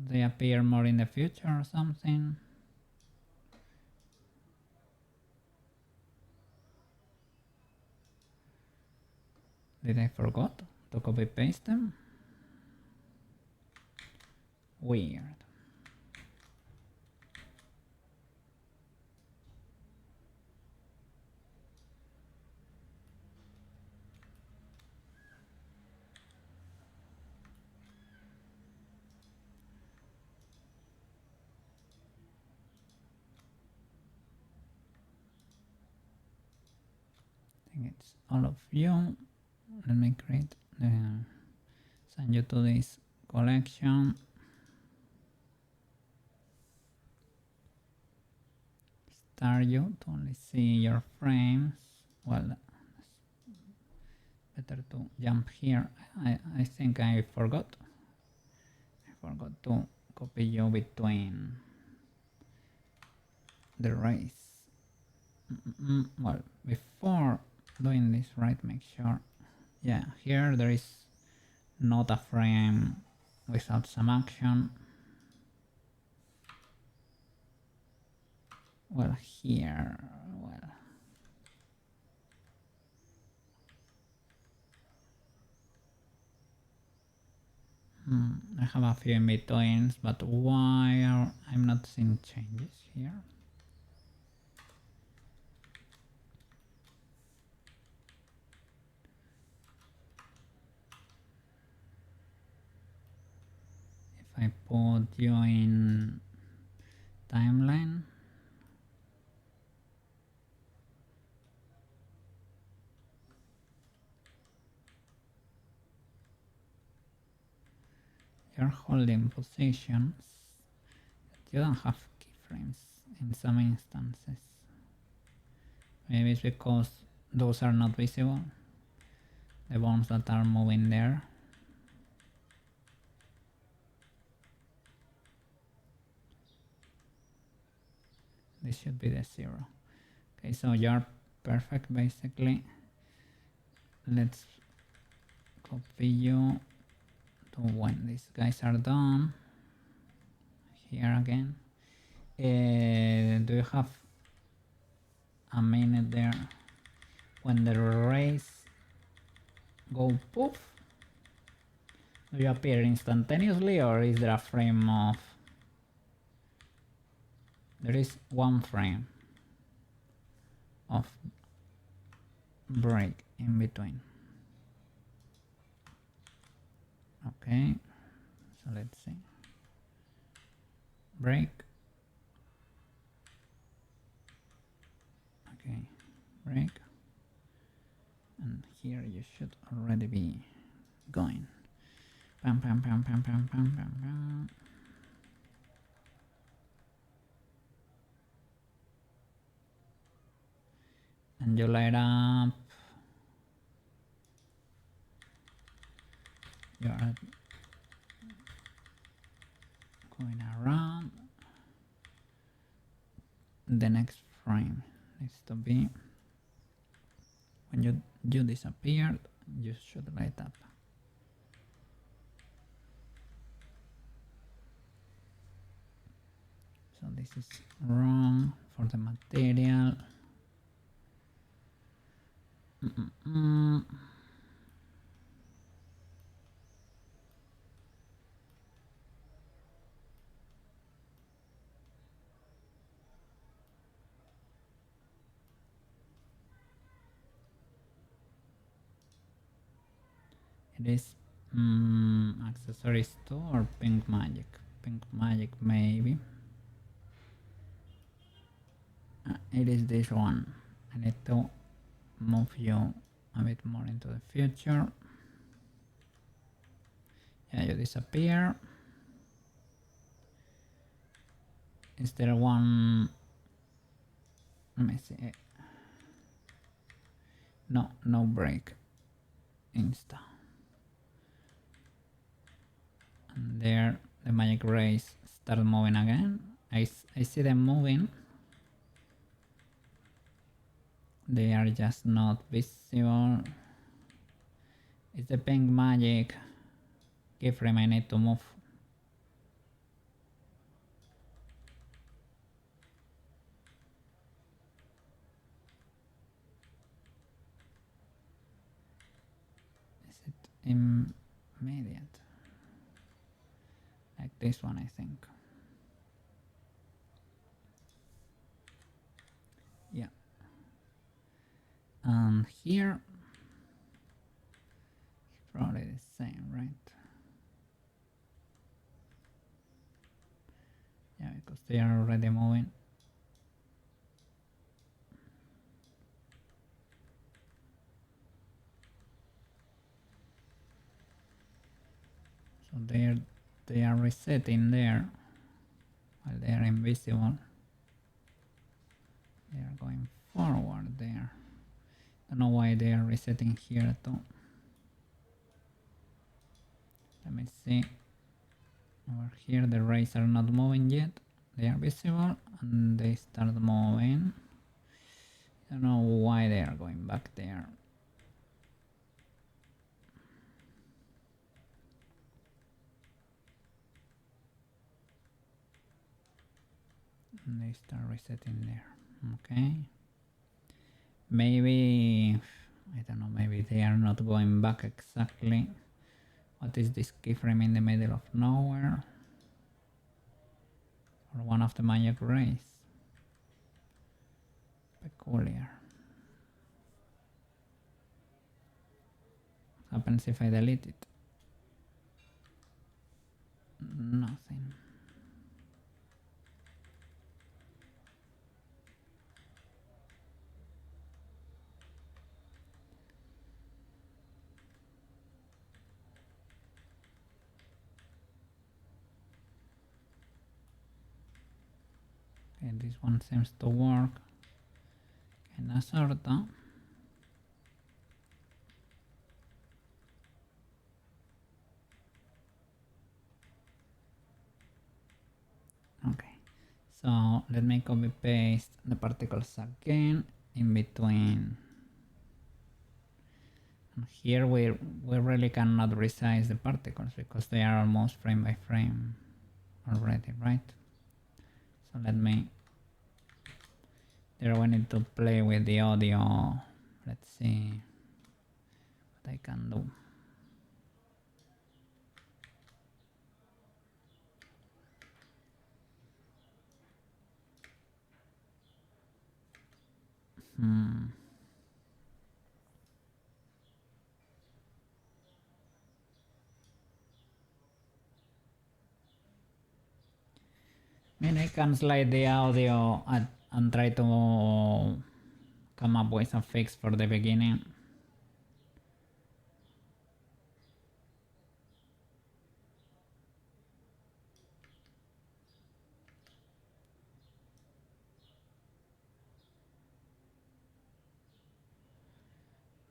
Speaker 1: They appear more in the future or something. Did I forgot to copy paste them? Weird. I think it's all of you. Let me create send you to this collection. Start you to only see your frames. Well, better to jump here. I think I forgot to copy you between the race. Well, before doing this, right, make sure, yeah, here there is not a frame without some action. Well, here, well, I have a few in betweens, but why are I'm not seeing changes here? If I put you in timeline, you're holding positions that you don't have keyframes in some instances. Maybe it's because those are not visible, the ones that are moving there. This should be the 0. Okay, so you're perfect basically. Let's copy you to when these guys are done. Here again. Do you have a minute there when the rays go poof? Do you appear instantaneously, or is there a frame of... There is one frame of break in between. Okay, so let's see. Break. Okay, break. And here you should already be going. Pam pam pam pam pam pam pam pam. And you light up. You are going around. The next frame needs to be when you disappeared. You should light up. So this is wrong for the material. It is accessories 2 or pink magic? Pink magic maybe. It is this one. I need to move you a bit more into the future. Yeah, you disappear. Is there one? Let me see. No, no break. Insta. And there the magic rays start moving again. I see them moving. They are just not visible. It's the pink magic keyframe I need to move. Is it immediate? Like this one, I think. Yeah. And here, probably the same, right? Yeah, because they are already moving. So they are resetting there while they are invisible. They are going forward there. Don't know why they are resetting here too. Let me see. Over here the rays are not moving yet. They are visible and they start moving. I don't know why they are going back there. And they start resetting there. Okay. Maybe, I don't know, maybe they are not going back exactly. What is this keyframe in the middle of nowhere? Or one of the magic rays? Peculiar. What happens if I delete it? Nothing. Okay, this one seems to work. Kinda sorta. Okay, so let me copy paste the particles again in between. And here we really cannot resize the particles because they are almost frame by frame already, right? So let me, there we need to play with the audio. Let's see what I can do. I mean, I can slide the audio and try to come up with a fix for the beginning.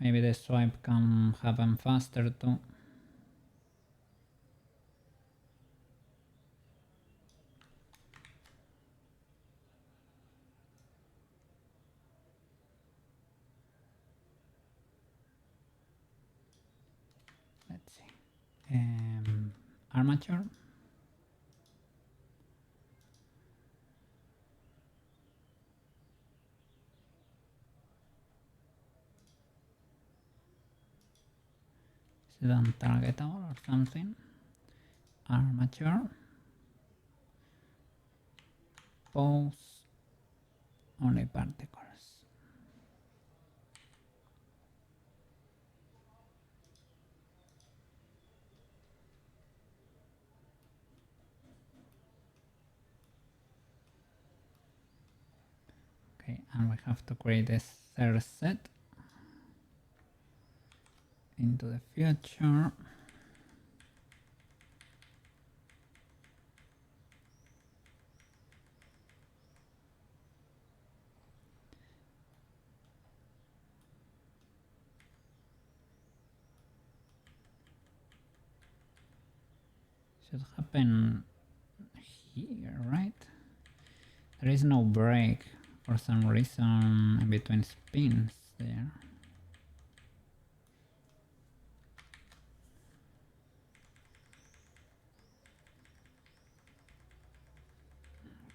Speaker 1: Maybe the swipe can happen faster too. Let's see. Armature. Is it untargetable or something? Armature. Pose only particles. Okay, and we have to create a third set into the future. Should happen here, right? There is no break. for some reason in between spins there.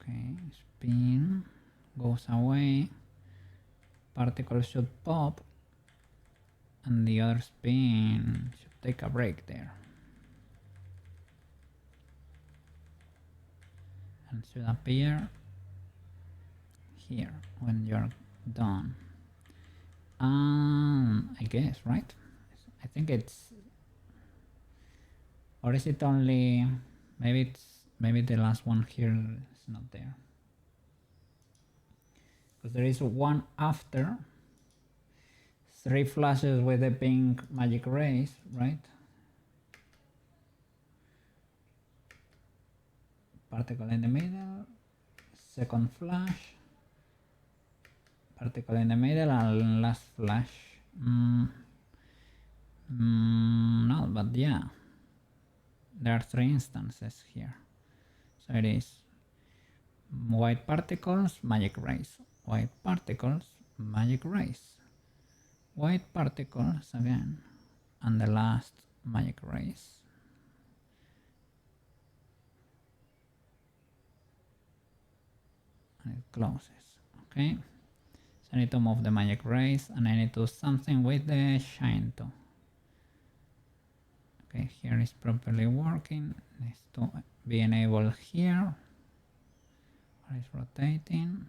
Speaker 1: Okay, spin goes away, particle should pop, and the other spin should take a break there. And should appear here when you're done. I guess, right? I think it's, or is it only, maybe the last one here is not there. Because there is one after 3 flashes with the pink magic rays, right? Particle in the middle, second flash, particle in the middle, and last flash. No, but yeah, there are 3 instances here. So it is white particles, magic rays, white particles, magic rays, white particles again, and the last magic rays. And it closes. Okay, so I need to move the magic rays, and I need to do something with the shine too. Okay, here is properly working. Needs to be enabled here. Or is rotating.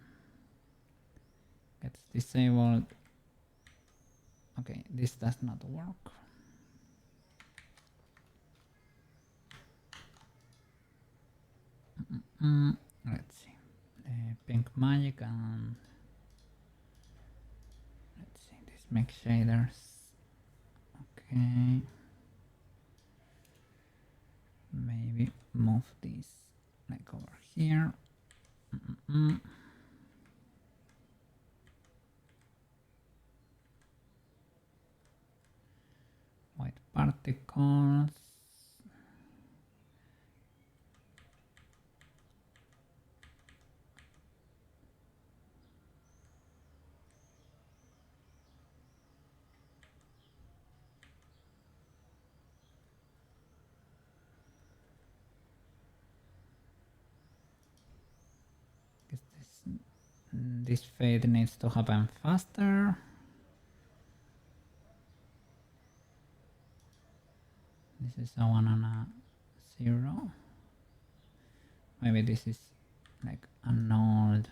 Speaker 1: Gets disabled. Okay, this does not work. Let's see. Pink magic and let's see. This make shaders. Okay. Maybe move this like over here. White particles. This fade needs to happen faster. This is a 1 and a 0. Maybe this is like an old.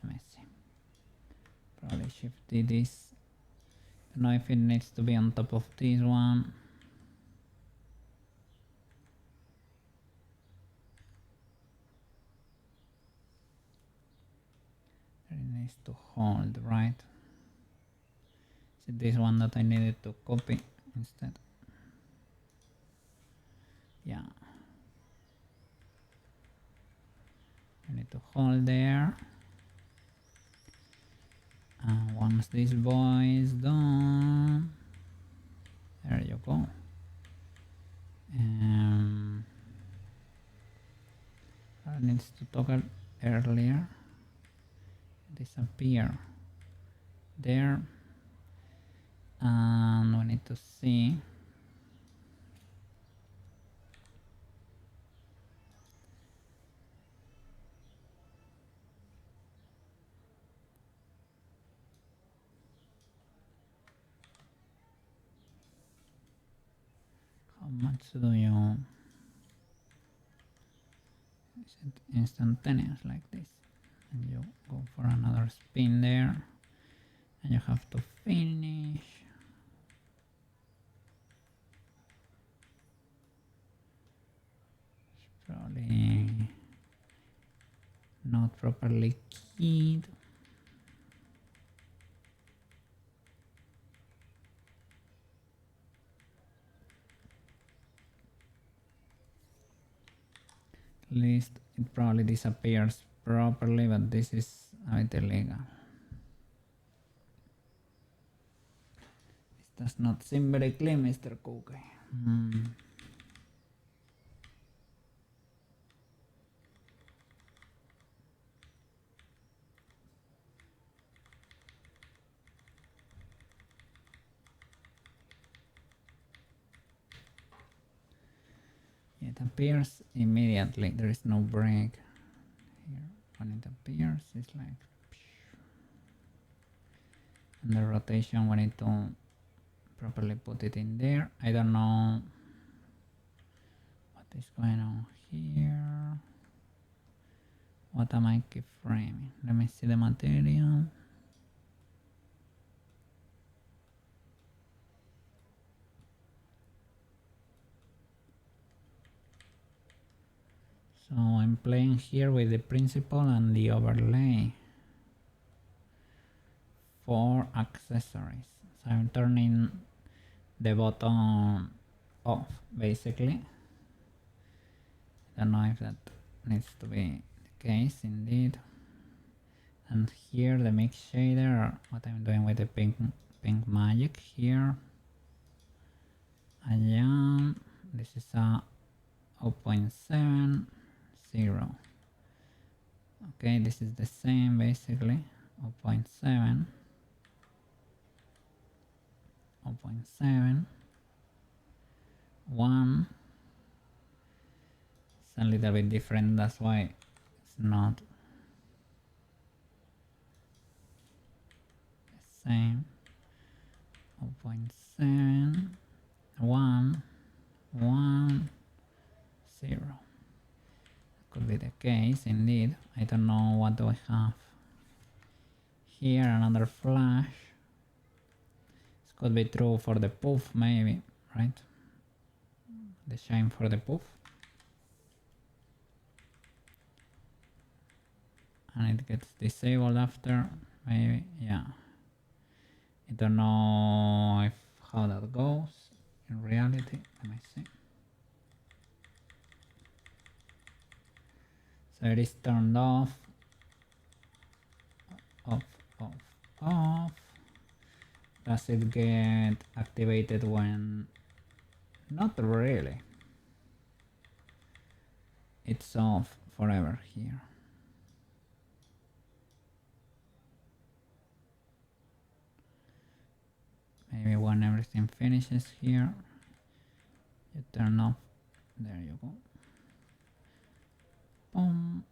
Speaker 1: Let me see. Probably shift this. Don't know if it needs to be on top of this one. It needs to hold, right? Is it this one that I needed to copy instead? Yeah. I need to hold there. And once this boy is done, there you go. It needs to toggle earlier. Disappear there. And we need to see how much do you, is it instantaneous like this, and you go for another spin there and you have to finish. It's probably not properly keyed. At least it probably disappears properly, but this is a bit illegal. This does not seem very clean, Mr. Cookie. it appears immediately. There is no break here. When it appears, it's like, and the rotation we need to properly put it in there. I don't know what is going on here. What am I keyframing? Let me see the material. So I'm playing here with the principal and the overlay for accessories. So I'm turning the button off basically. I don't know if that needs to be the case indeed. And here the mix shader, what I'm doing with the pink magic here. This is a 0.70. Okay, this is the same basically. 0.7. 0.7. 1. It's a little bit different, that's why it's not the same. 0.7. 1. 1. 0. Could be the case indeed. I don't know what do I have here. Another flash. This could be true for the poof maybe, right? The shine for the poof. And it gets disabled after, maybe, yeah. I don't know if how that goes in reality. Let me see. So it is turned off, off, off, off. Does it get activated when? Not really. It's off forever here. Maybe when everything finishes here, you turn off. There you go. Boom.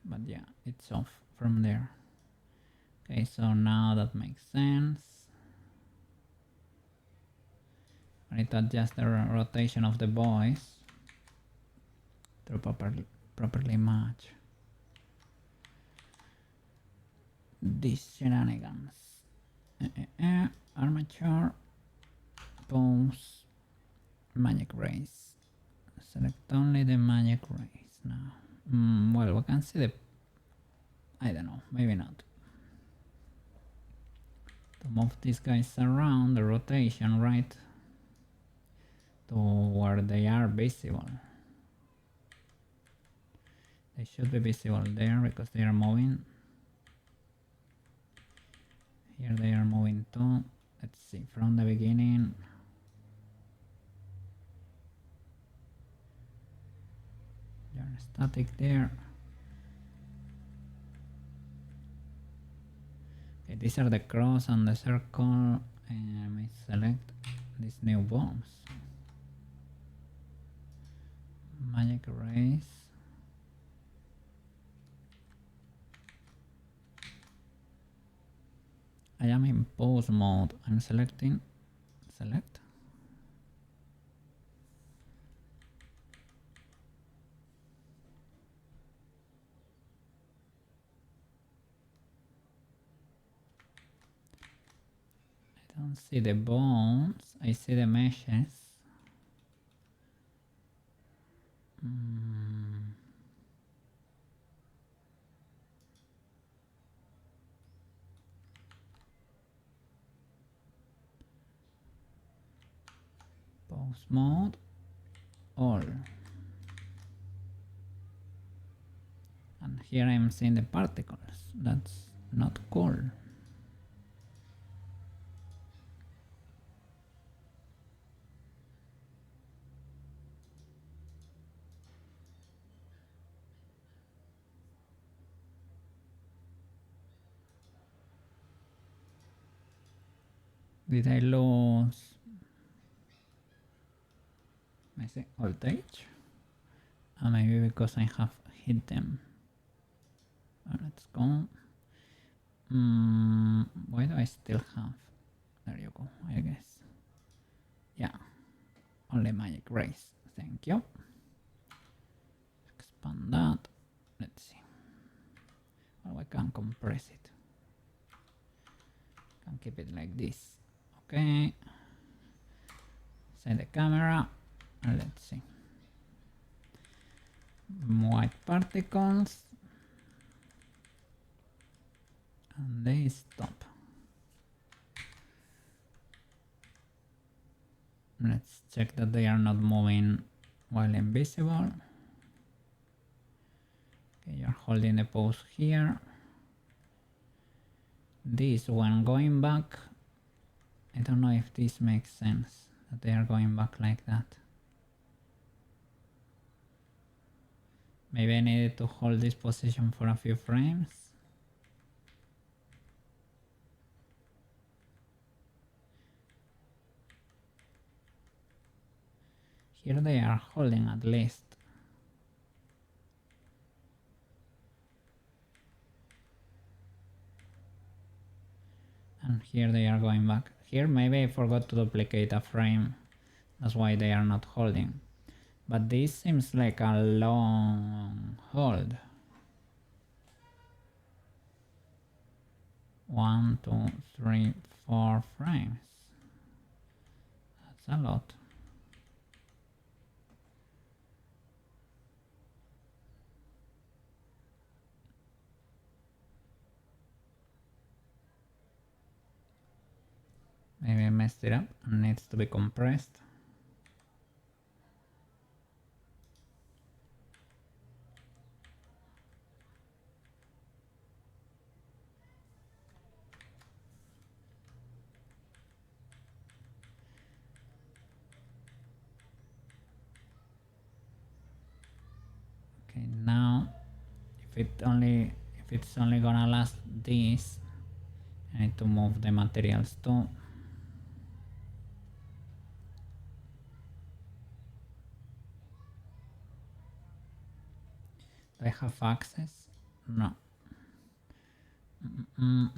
Speaker 1: But yeah, it's off from there. Okay, so now that makes sense. I need to adjust the rotation of the voice to properly match these shenanigans. Armature, pose, magic rays. Select only the magic rays now. Well, we can see the, I don't know, maybe not. To move these guys around, the rotation, right, to where they are visible. They should be visible there because they are moving. Here they are moving too. Let's see, from the beginning. They are static there. Okay, these are the cross and the circle. And I may select these new bombs. Magic rays. I am in pose mode. I'm selecting. Select. I don't see the bones. I see the meshes. Pose mode. All. And here I'm seeing the particles. That's not cool. Did I lose? I say voltage. Maybe because I have hit them. Let's go. Why do I still have? There you go, I guess. Yeah, only magic rays. Thank you. Expand that. Let's see. Well, I can compress it. Can keep it like this. Okay. Set the camera. And let's see. White particles. And they stop. Let's check that they are not moving while invisible. Okay, you're holding the pose here. This when going back, I don't know if this makes sense that they are going back like that. Maybe I needed to hold this position for a few frames. Here they are holding at least. And here they are going back. Here maybe I forgot to duplicate a frame. That's why they are not holding. But this seems like a long hold. 1, 2, 3, 4 frames. That's a lot. Maybe I messed it up and needs to be compressed. Okay, now if it's only gonna last this, I need to move the materials too. Do I have access? No. I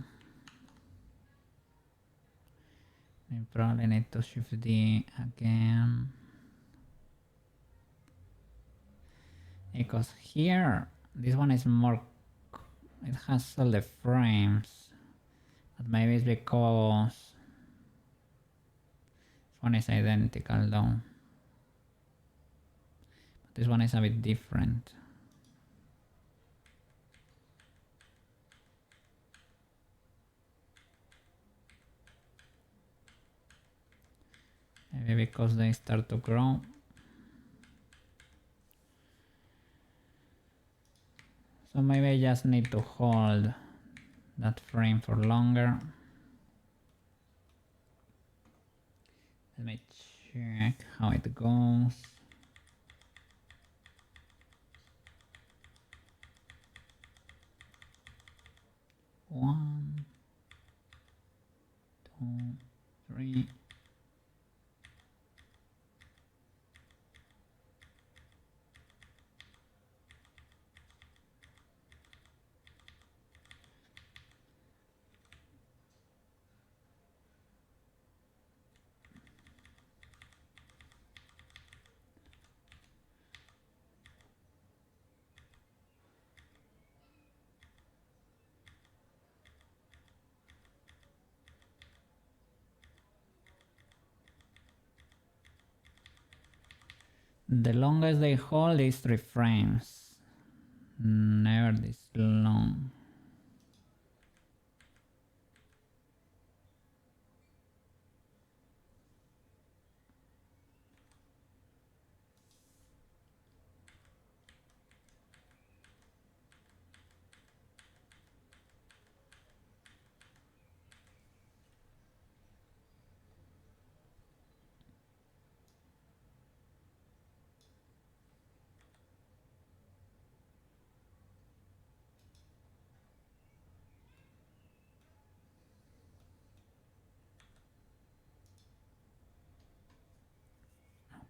Speaker 1: probably need to shift D again. Because here, this one is more, it has all the frames. But maybe it's because this one is identical though. But this one is a bit different. Maybe because they start to grow. So maybe I just need to hold that frame for longer. Let me check how it goes. One, two, three. The longest they hold is 3 frames. Never this long.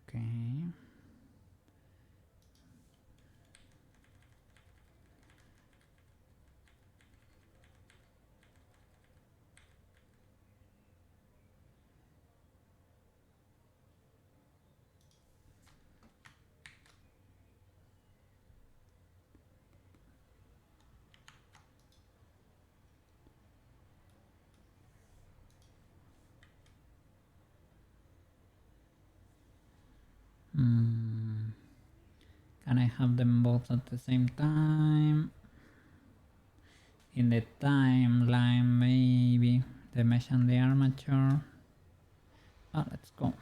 Speaker 1: Okay. have them both at the same time. In the timeline, maybe the mesh and the armature. Oh, let's go.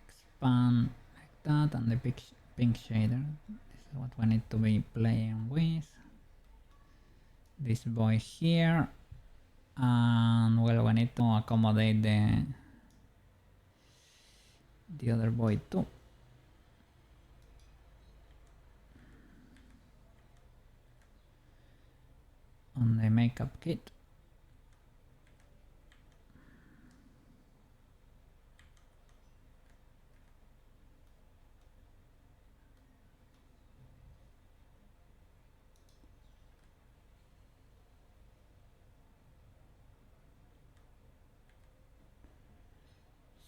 Speaker 1: Expand like that, and the pink shader. This is what we need to be playing with. This boy here, and well, we need to accommodate the other boy too. On the makeup kit.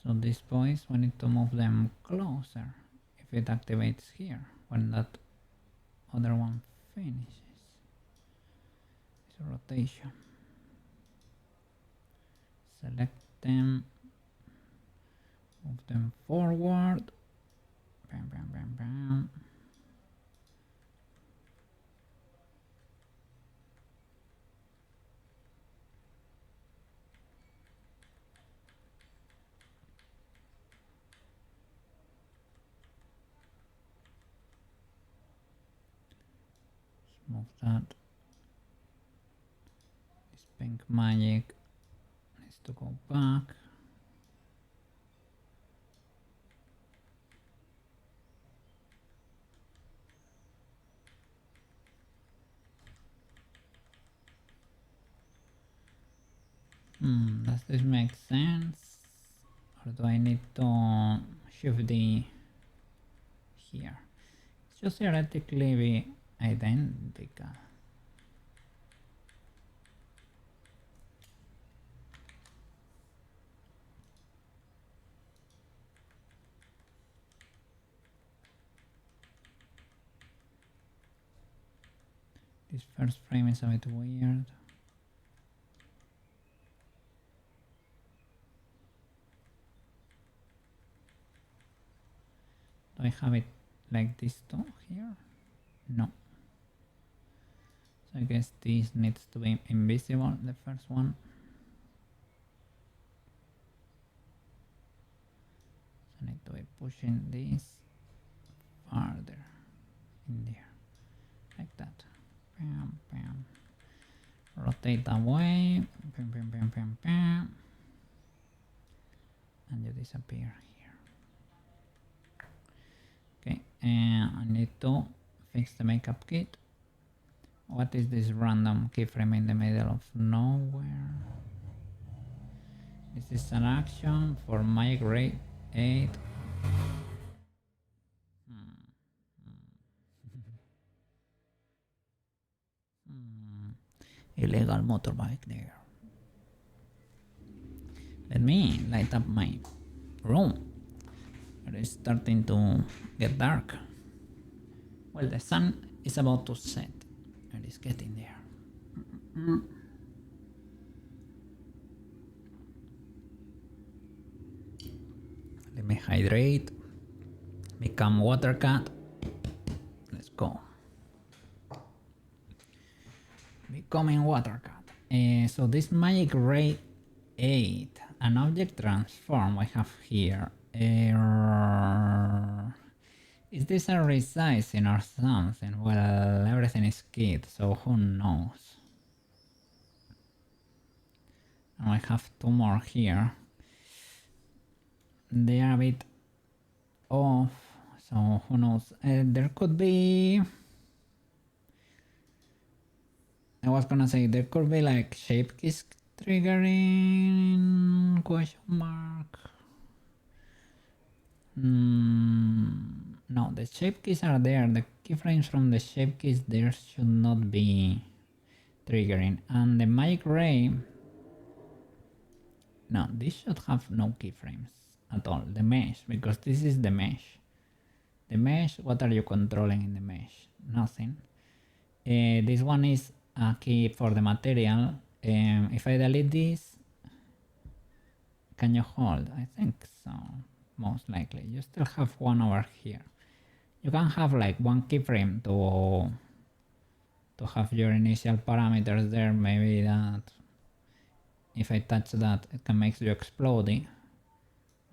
Speaker 1: So these boys, we need to move them closer if it activates here when that other one finishes. It's a rotation. Select them, move them forward. Bam, bam, bam, bam. Move that. This pink magic needs to go back. Does this make sense? Or do I need to shift the here? It should theoretically be identical. This first frame is a bit weird. Do I have it like this too here? No. So I guess this needs to be invisible, the first one. So I need to be pushing this farther in there, like that. Bam, bam. Rotate away. Bam, bam, bam, bam, bam. And you disappear here. Okay, and I need to fix the makeup kit. What is this random keyframe in the middle of nowhere? This is an action for Magic Ray 8. Illegal motorbike there. Let me light up my room. It is starting to get dark. Well, the sun is about to set. It is getting there. Let me hydrate. Become water cat. Let's go. Becoming water cat. So this Magic Ray 8, an object transform I have here. Is this a resizing or something? Well, everything is kid, so who knows? Now I have two more here. They are a bit off, so who knows? There could be... I was gonna say there could be like shape keys triggering question mark. No, the shape keys are there. The keyframes from the shape keys there should not be triggering. And the Magic Ray, no, this should have no keyframes at all. The mesh, because this is the mesh. The mesh, what are you controlling in the mesh? Nothing. This one is a key for the material. If I delete this, Can you hold? I think so, most likely. You still have one over here. You can have like one keyframe to have your initial parameters there. Maybe that if I touch that, it can make you explode.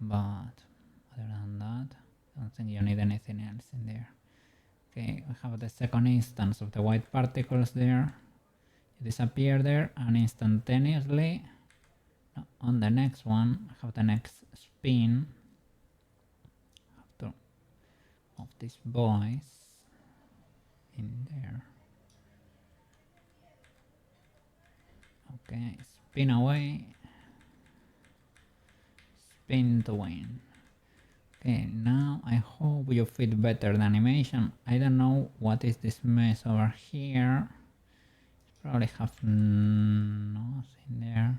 Speaker 1: But other than that, I don't think you need anything else in there. Okay, we have the second instance of the white particles there. You disappear there, and instantaneously on the next one, I have the next spin. I have to move these boys in there. Okay, spin away, spin to win. Okay, now I hope you fit better the animation. I don't know what is this mess over here. Probably have nothing there.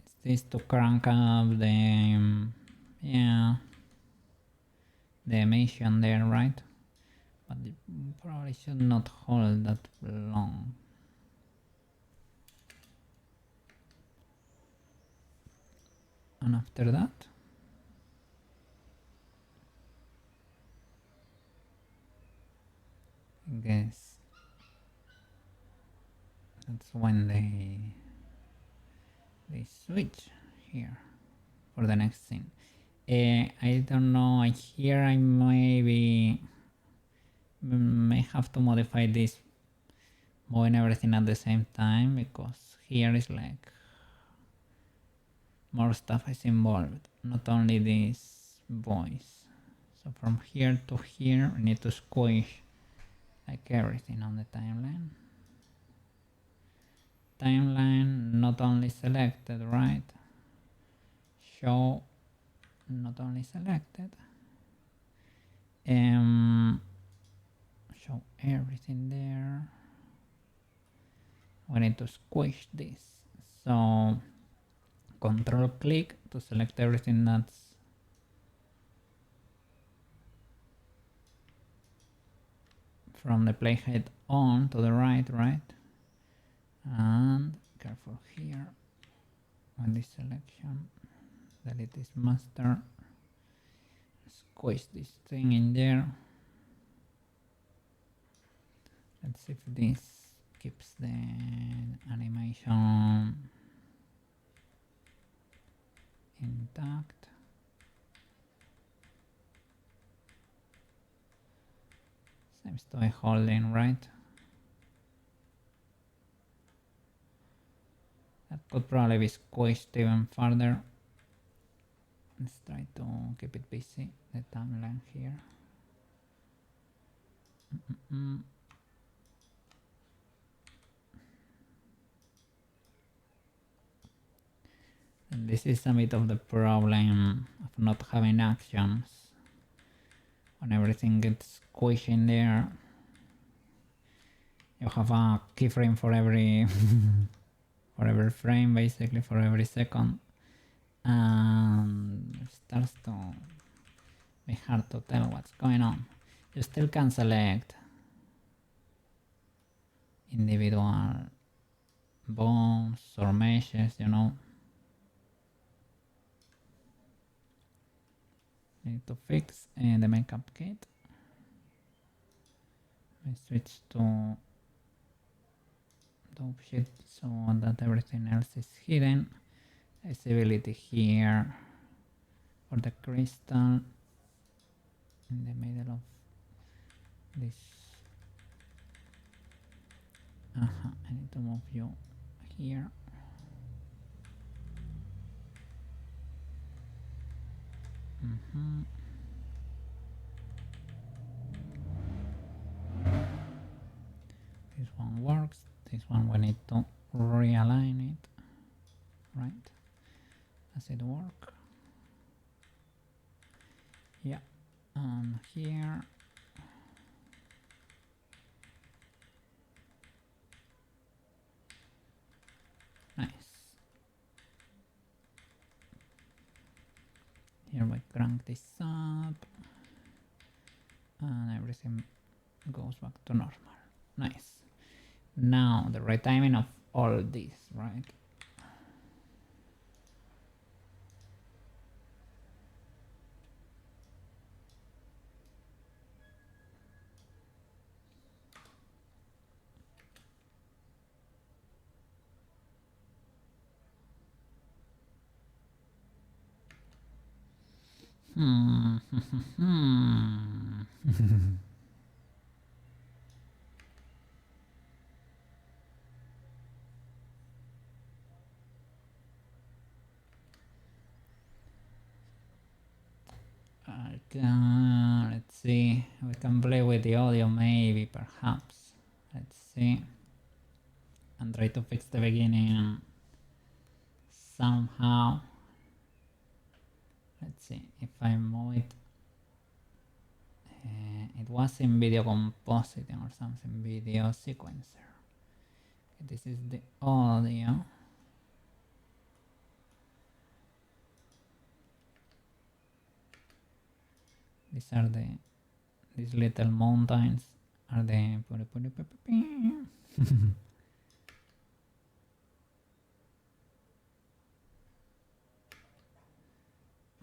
Speaker 1: Is this to crank up the yeah, the emission there, right? But it probably should not hold that long. And after that, I guess that's when they switch here for the next scene. I don't know, here I may have to modify this, moving everything at the same time, because here is like more stuff is involved, not only these boys. So from here to here, we need to squish like everything on the timeline. Timeline not only selected, right? Show not only selected. Show everything there. We need to squish this. So control click to select everything that's from the playhead on to the right, and careful here on this selection, delete this master, squish this thing in there. Let's see if this keeps the animation intact. Seems to be holding, right? That could probably be squished even further. Let's try to keep it busy, the timeline here. And this is a bit of the problem of not having actions. When everything gets squished in there, you have a keyframe for every for every frame, basically for every second, and it starts to be hard to tell what's going on. You still can select individual bones or meshes, you know. Need to fix the makeup kit. I switch to dope sheet so that everything else is hidden. Visibility here for the crystal in the middle of this. I need to move you here. This one works. This one we need to realign it. Right? Does it work? Yeah. Here. Nice. Here we crank this up. And everything goes back to normal. Nice. Now the retiming of all this, right? Hmm. Let's see. We can play with the audio, maybe, perhaps. Let's see. And try to fix the beginning somehow. Let's see if I move it. It was in video compositing or something, video sequencer. This is the audio. These little mountains are the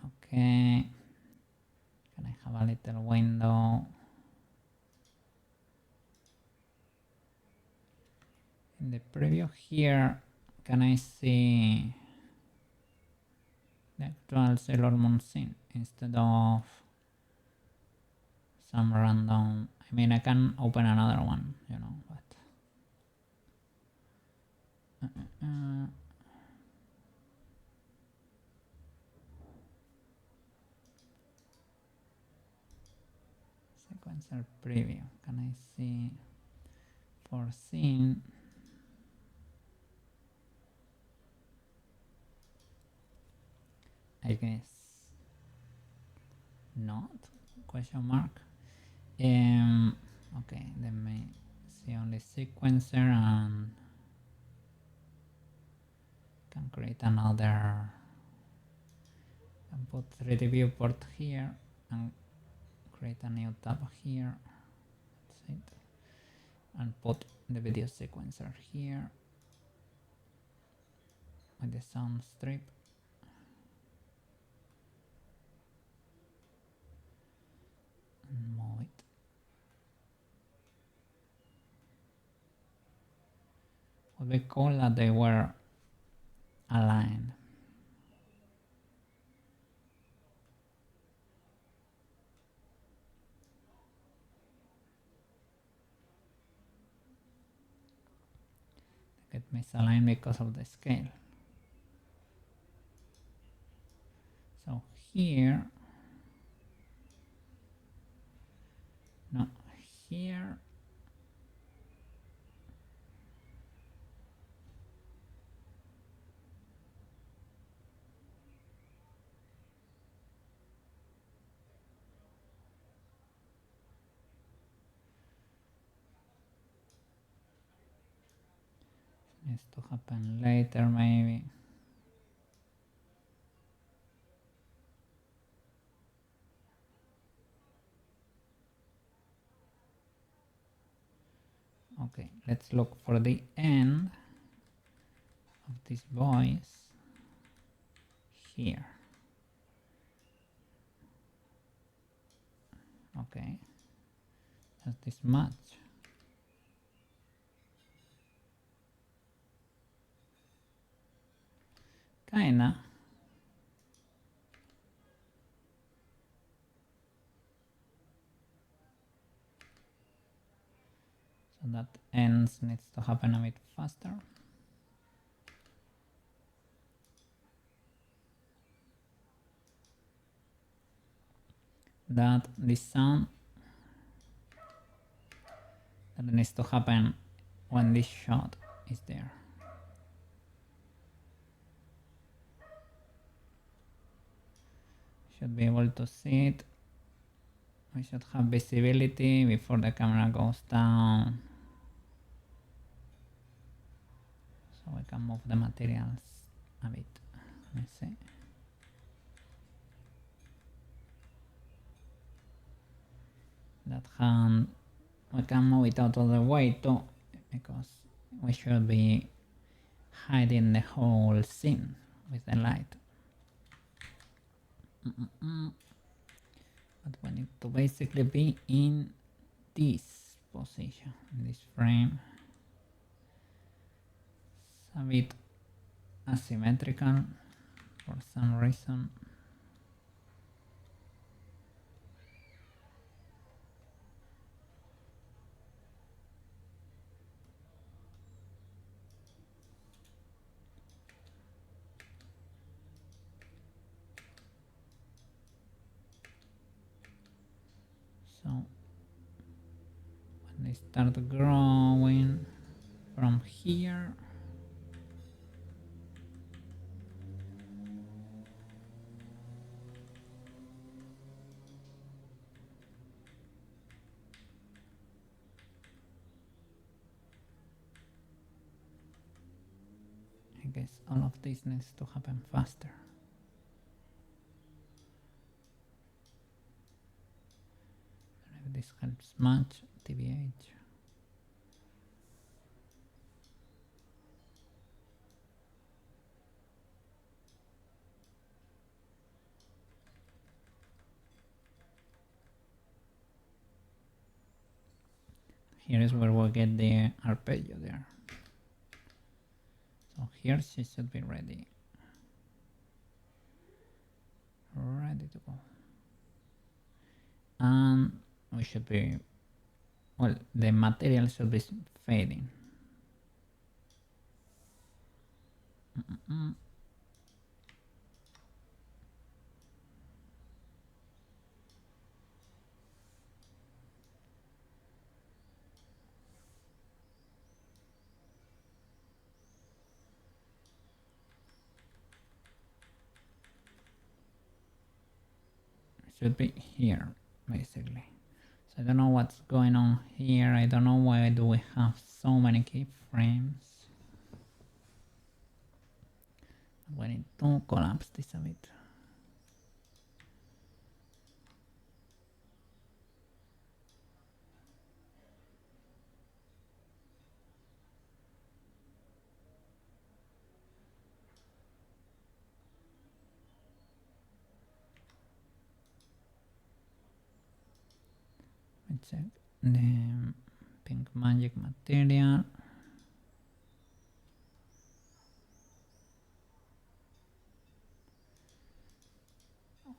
Speaker 1: okay. Can I have a little window? In the preview here, can I see the actual Sailor Moon scene instead of some random? I mean, I can open another one, you know, but sequencer preview. Can I see for scene? I guess not, question mark. Okay, let me see only sequencer and can create another and put 3D viewport here and create a new tab here. That's it. And put the video sequencer here with the sound strip. And move it. Would be cool that they were aligned. Get misaligned because of the scale. So here, no, here, needs to happen later maybe. Okay, let's look for the end of this voice here. Okay, does this match? Kinda. So that ends needs to happen a bit faster. That this sound that needs to happen when this shot is there. Should be able to see it. We should have visibility before the camera goes down. So we can move the materials a bit. Let me see. That hand, we can move it out of the way too, because we should be hiding the whole scene with the light. But we need to basically be in this position, in this frame. It's a bit asymmetrical for some reason. So when they start growing from here, I guess all of this needs to happen faster. If this helps much, TBH. Here is where we'll get the arpeggio there. So here she should be ready. Ready to go. And we should be, well, the material should be fading. Should be here, basically. So I don't know what's going on here. I don't know why do we have so many keyframes. We need to collapse this a bit. Let's check the pink magic material.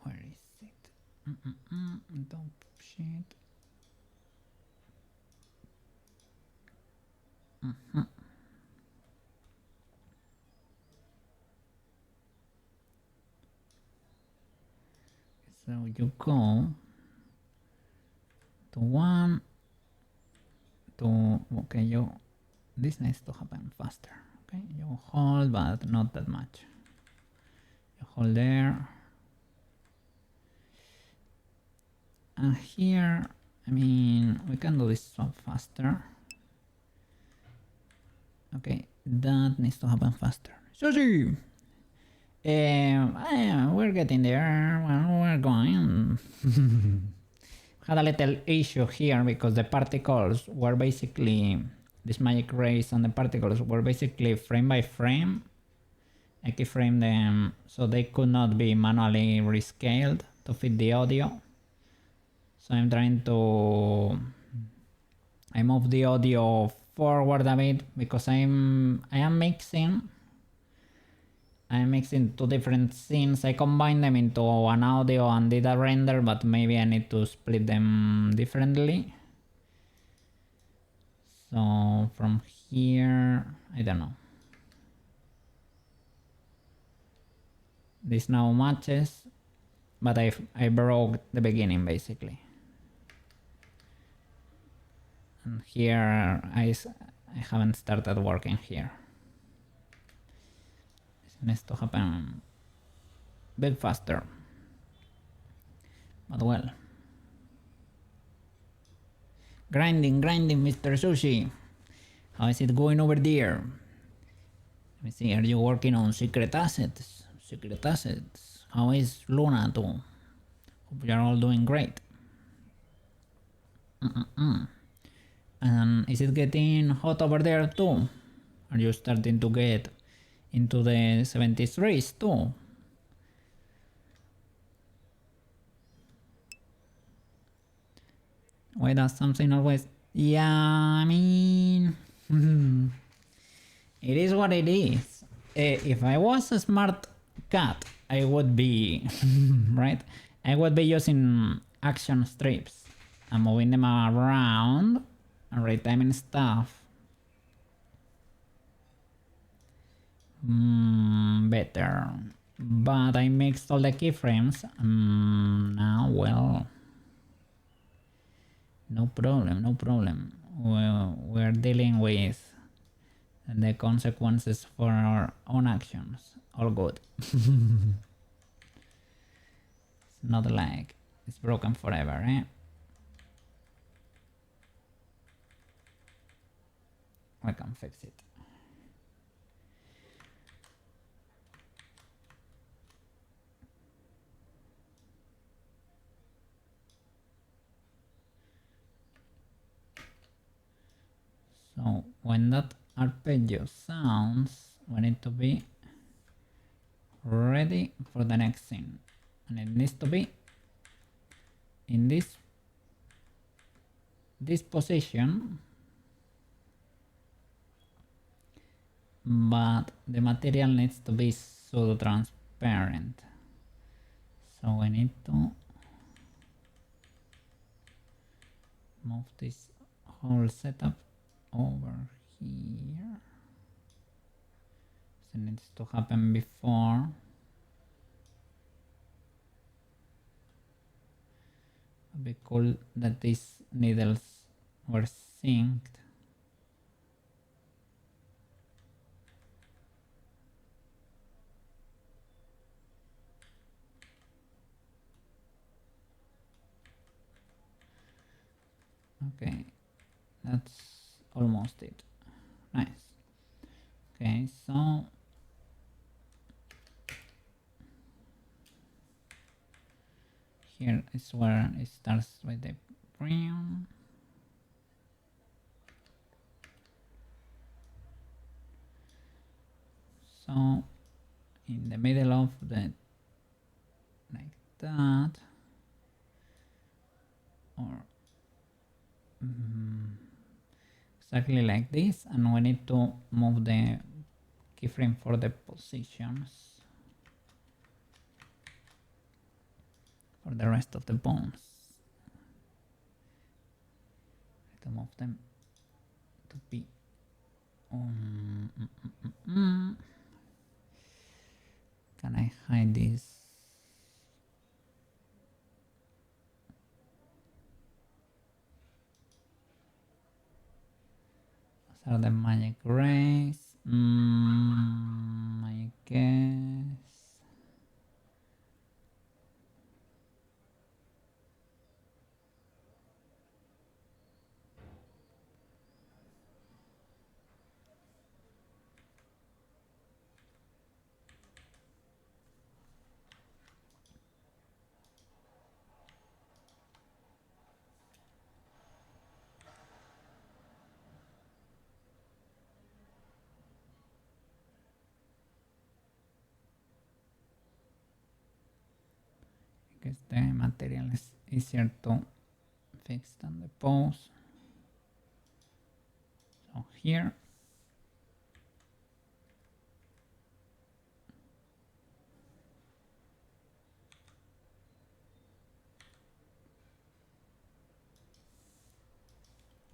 Speaker 1: Where is it? Don't shit. So you go to one, to, okay, this needs to happen faster. Okay, you hold, but not that much. You hold there. And here, I mean, we can do this so faster. Okay, that needs to happen faster. Sushi! We're getting there. Well, we're going. Had a little issue here because the particles were basically, these magic rays and the particles were basically frame by frame. I keyframed them so they could not be manually rescaled to fit the audio. So I'm trying to, I move the audio forward a bit because I am mixing two different scenes. I combine them into an audio and did a render, but maybe I need to split them differently. So from here, I don't know. This now matches, but I broke the beginning basically. And here I haven't started working here. This needs to happen a bit faster. But well. Grinding, Mr. Sushi. How is it going over there? Let me see, are you working on secret assets? Secret assets. How is Luna too? Hope you're all doing great. And is it getting hot over there too? Are you starting to get into the 73s too. Why does something always... Yeah, I mean... it is what it is. If I was a smart cat, I would be... right? I would be using action strips and moving them around and retiming stuff. Better. But I mixed all the keyframes. Now, well... no problem, no problem. We're dealing with the consequences for our own actions. All good. It's not like it's broken forever, eh? We can fix it. So when that arpeggio sounds, we need to be ready for the next scene. And it needs to be in this position, but the material needs to be pseudo transparent. So we need to move this whole setup over here. So it needs to happen before. It'd be cool that these needles were synced. Okay, that's almost it. Nice. Okay, so here is where it starts with the premium. So in the middle of the, like that, or exactly like this, and we need to move the keyframe for the positions for the rest of the bones. To move them to be Can I hide this? Those are the magic rays. I guess. Because the material is easier to fix than the pose. So here,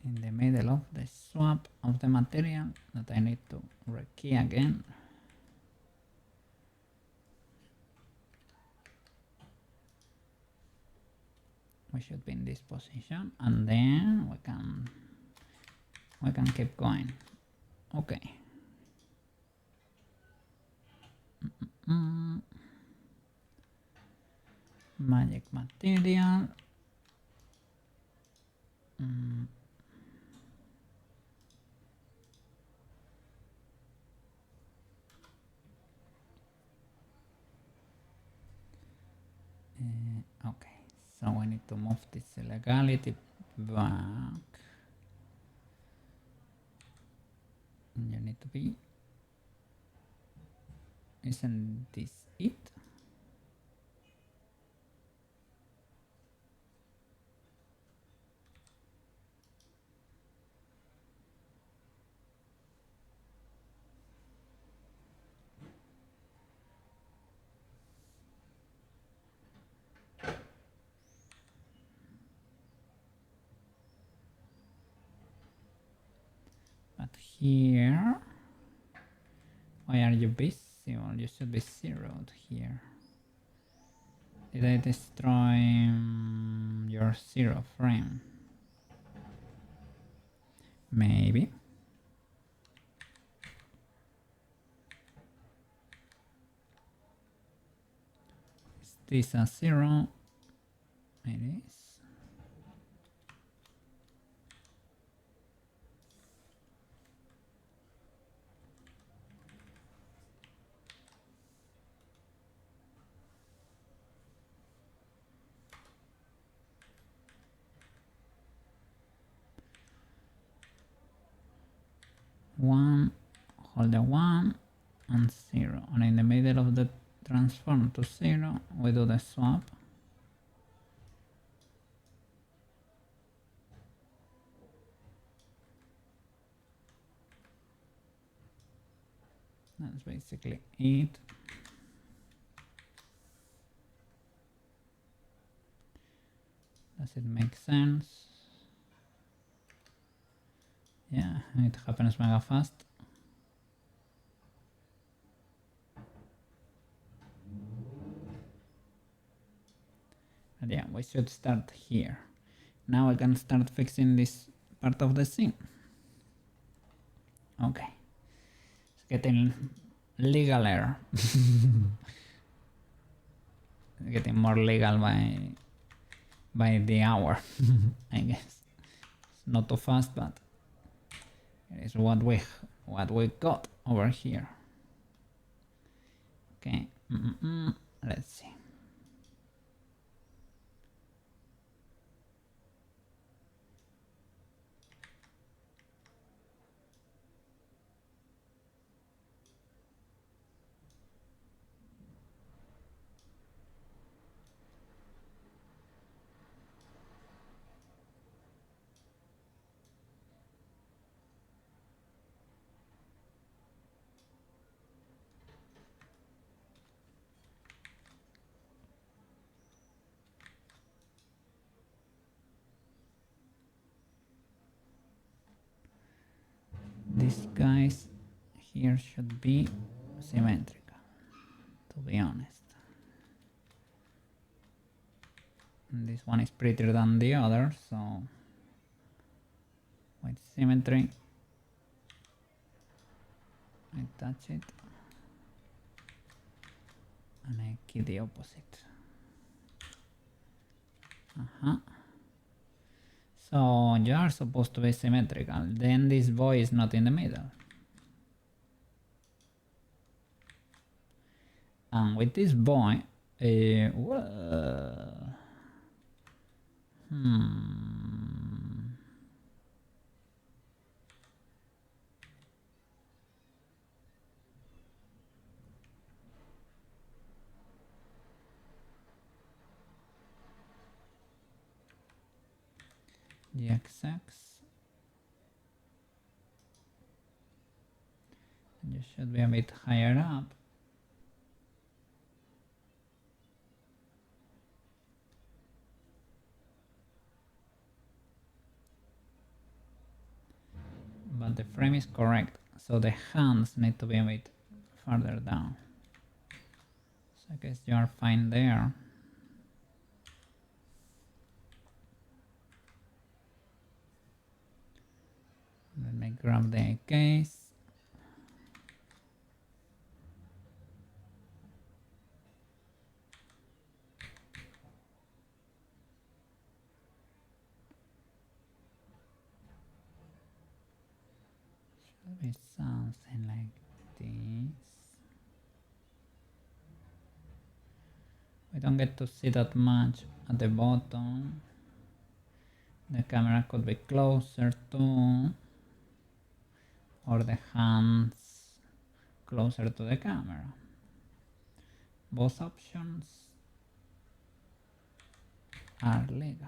Speaker 1: in the middle of the swap of the material that I need to rekey again. We should be in this position, and then we can keep going. Okay. Magic material. Okay, so we need to move this illegality back. You need to be Isn't this it? But here, why are you visible? You should be zeroed here. Did I destroy your zero frame? Maybe. Is this a zero? It is. One, hold the one and zero, and in the middle of the transform to zero we do the swap. That's basically it. Does it make sense? Yeah, it happens mega fast. And yeah, we should start here. Now I can start fixing this part of the scene. Okay. It's getting legaler. Getting more legal by the hour, I guess. It's not too fast, but it is what we got over here. Okay. Let's see. These guys here should be symmetrical, to be honest. And this one is prettier than the other, so with symmetry, I touch it and I keep the opposite. So you are supposed to be symmetrical, then this boy is not in the middle. And with this boy, well, the x-axis, you should be a bit higher up. But the frame is correct, so the hands need to be a bit further down. So I guess you are fine there. Let me grab the case. Should be something like this. We don't get to see that much at the bottom. The camera could be closer to, or the hands closer to the camera. Both options are legal.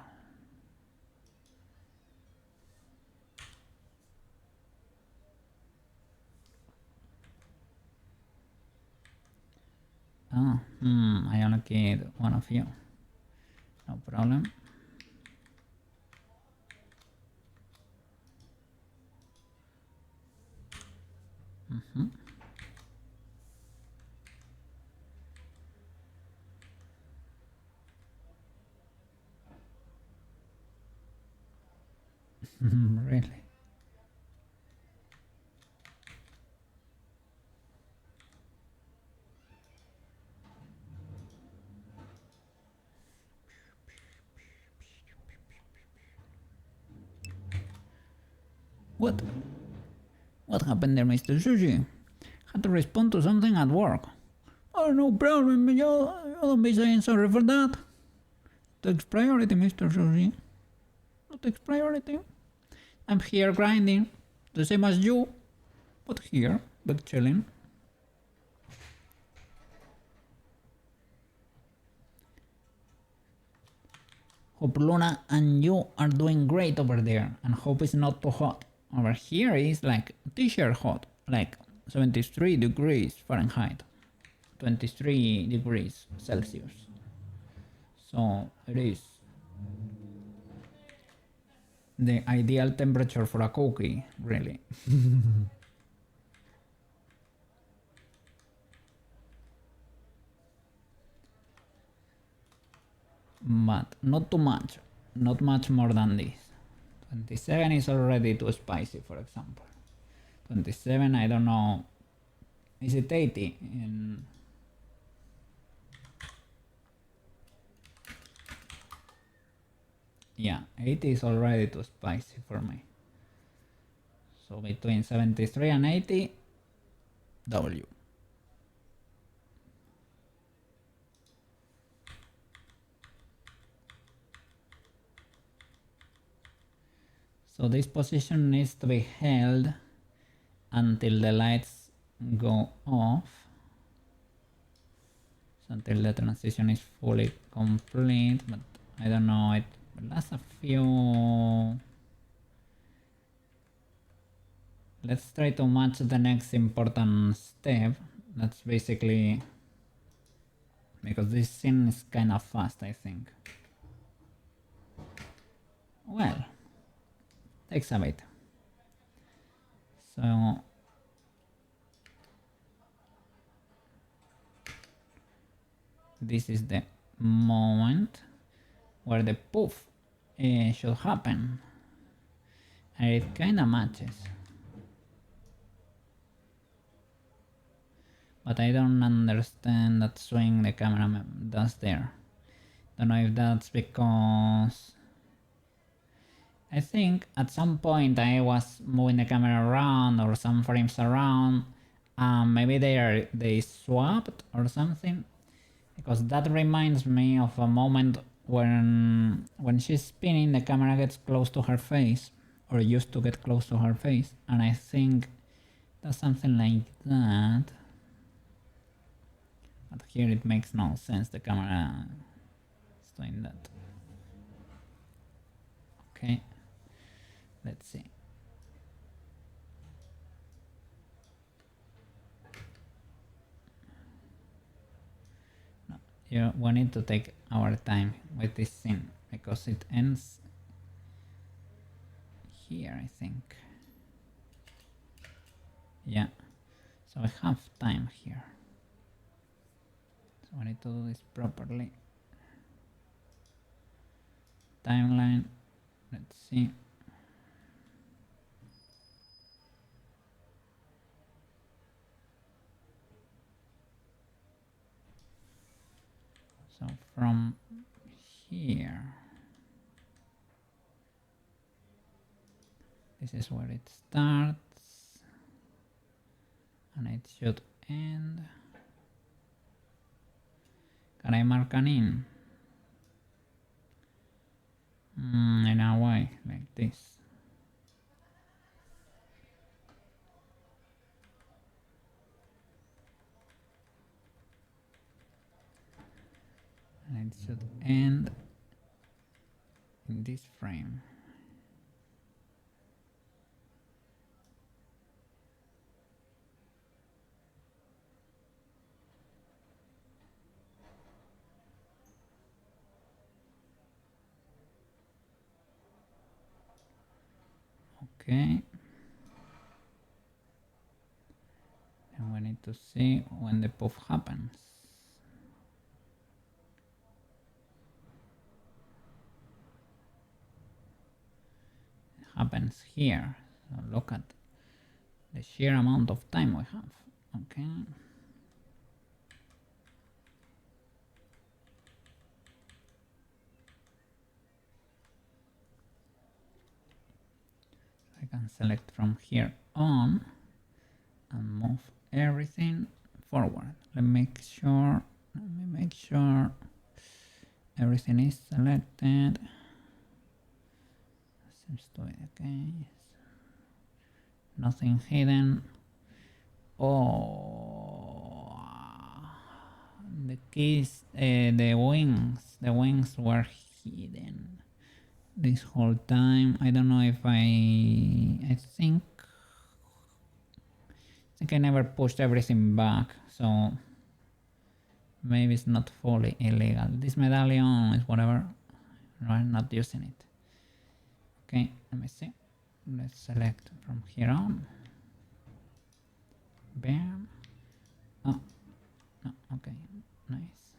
Speaker 1: Oh, I only killed one of you. No problem. Really? What? What happened there, Mr. Sushi? Had to respond to something at work. Oh, no problem. You don't be saying sorry for that. Takes priority, Mr. Sushi. It takes priority. I'm here grinding, the same as you, but here, but chilling. Hope Luna and you are doing great over there, and hope it's not too hot. Over here is like t-shirt hot, like 73 degrees Fahrenheit, 23 degrees Celsius. So it is the ideal temperature for a cookie, really. But not too much, not much more than this. 27 is already too spicy, for example. 27, I don't know, is it 80? Yeah, 80 is already too spicy for me. So between 73 and 80, W. So this position needs to be held until the lights go off. So until the transition is fully complete, but I don't know, it lasts a few. Let's try to match the next important step. That's basically because this scene is kind of fast, I think. Well, takes a bit. So this is the moment where the poof should happen, and it kinda matches. But I don't understand that swing the camera does there. Don't know if that's because I think at some point I was moving the camera around or some frames around. Maybe they swapped or something, because that reminds me of a moment when she's spinning, the camera gets close to her face, or used to get close to her face, and I think that's something like that. But here it makes no sense, the camera is doing that. Okay, let's see. No, we need to take our time with this scene because it ends here, I think. Yeah, so I have time here. So I need to do this properly. Timeline, let's see. So from here, this is where it starts, and it should end. Can I mark an in? In a way, like this. it should end in this frame. Okay. And we need to see when the poof happens. It happens here. So look at the sheer amount of time we have. Okay. I can select from here on and move everything forward. Let me make sure everything is selected. Seems to be the case. Nothing hidden. Oh, the keys, the wings were hidden this whole time. I don't know if I think I never pushed everything back, so maybe it's not fully illegal. This medallion is whatever, I'm not using it. Okay, let me see. Let's select from here on. Bam. Oh, no, okay, nice.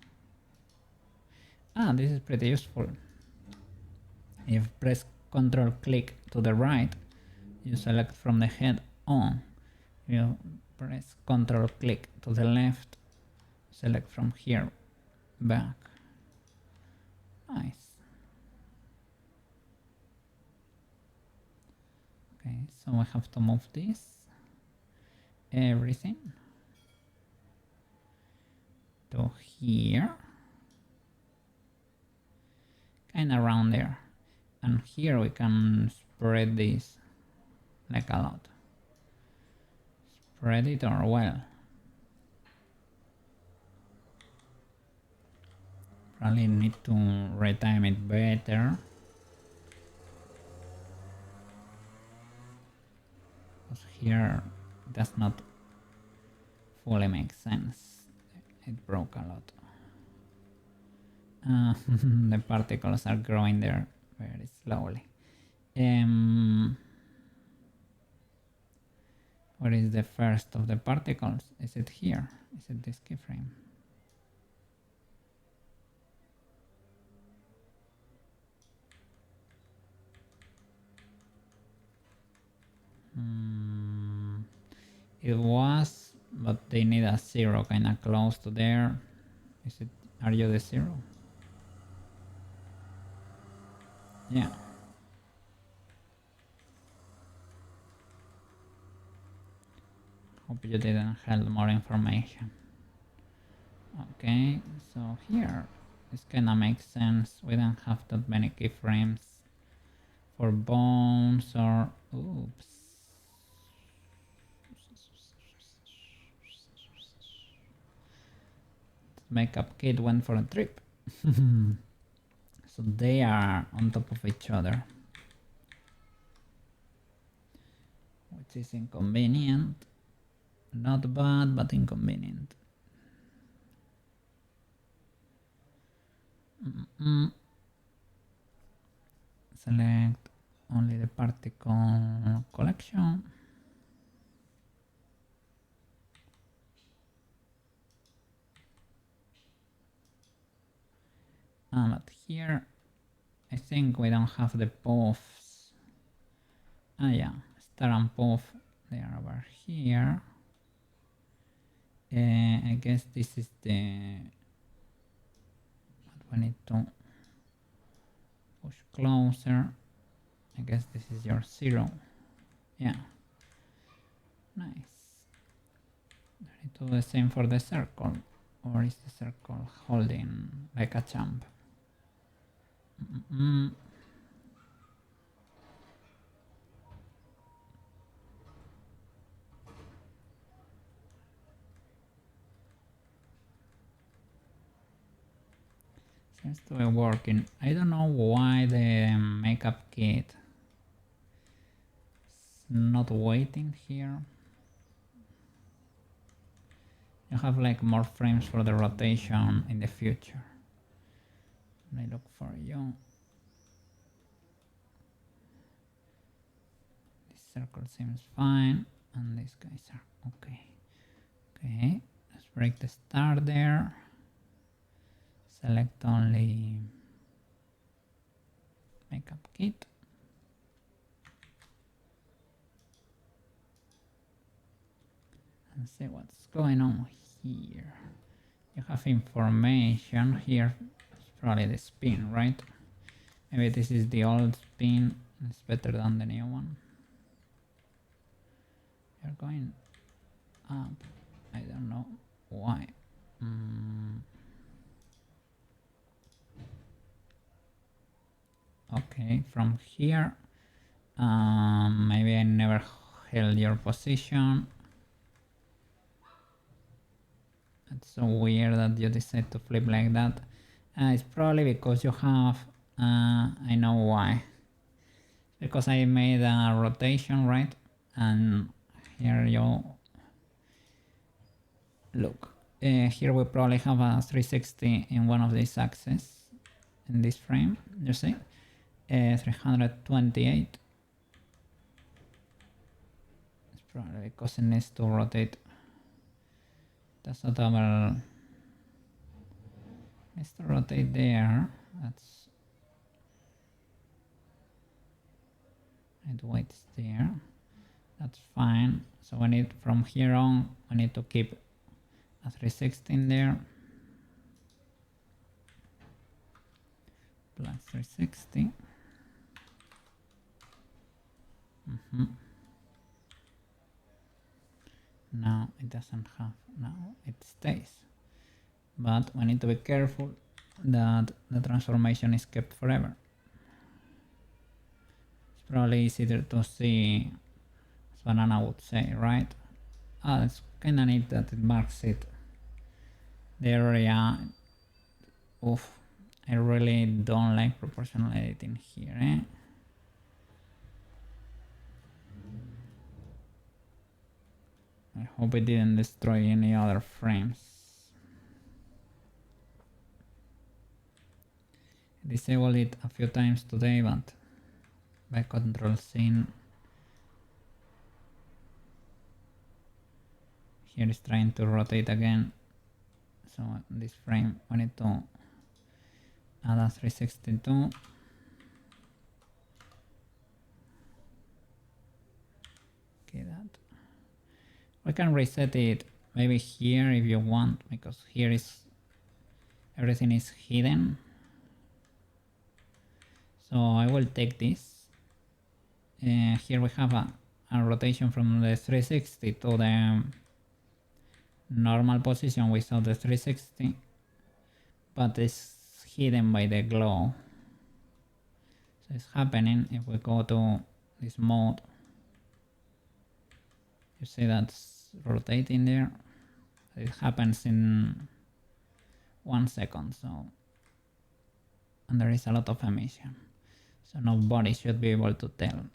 Speaker 1: Ah, this is pretty useful. If press Ctrl click to the right, you select from the head on. You press Ctrl click to the left, select from here back. Nice. Okay, so I have to move this, everything, to here, kind of around there. And here we can spread this like a lot. Spread it or well. Probably need to retime it better. Because here it does not fully make sense. It broke a lot. The particles are growing there very slowly. Where is the first of the particles? Is it here? Is it this keyframe? It was, but they need a 0 kind of close to there. Is it? Are you the 0? Yeah. Hope you didn't have more information. Okay, so here this kinda makes sense. We don't have that many keyframes for bones or oops. Makeup kit went for a trip. So they are on top of each other, which is inconvenient. Not bad, but inconvenient. Select only the particle collection. But here I think we don't have the puffs. Ah yeah, star and puff, they are over here. I guess this is the what we need to push closer. I guess this is your 0. Yeah. Nice. I need to do the same for the circle. Or is the circle holding like a champ? Seems to be working. I don't know why the makeup kit is not waiting here. You have like more frames for the rotation in the future. I look for you. This circle seems fine, and these guys are okay. Okay, let's break the star there. Select only makeup kit. And see what's going on here. You have information here. It's probably the spin, right? Maybe this is the old spin. It's better than the new one. You're going up. I don't know why. Okay, from here. Maybe I never held your position. It's so weird that you decide to flip like that. It's probably because you have, I know why. Because I made a rotation, right? And here you look. Here we probably have a 360 in one of these axes in this frame, you see? 328. It's probably because it needs to rotate. That's a double. Needs to rotate there. That's. It waits there. That's fine. So we need from here on. We need to keep a 360 in there. Plus 360. Now it doesn't have, now it stays. But we need to be careful that the transformation is kept forever. It's probably easier to see, as Banana would say, right? Ah, it's kinda neat that it marks it. The area. Oof. I really don't like proportional editing here, eh? I hope it didn't destroy any other frames. I disabled it a few times today, but by Control Scene here is trying to rotate again. So this frame we need to add a 362. Okay, that. We can reset it maybe here if you want, because here is everything is hidden. So I will take this. Here we have a rotation from the 360 to the normal position without the 360, but it's hidden by the glow. So it's happening if we go to this mode. You see that's rotating there. It happens in 1 second, so, and there is a lot of emission, so nobody should be able to tell.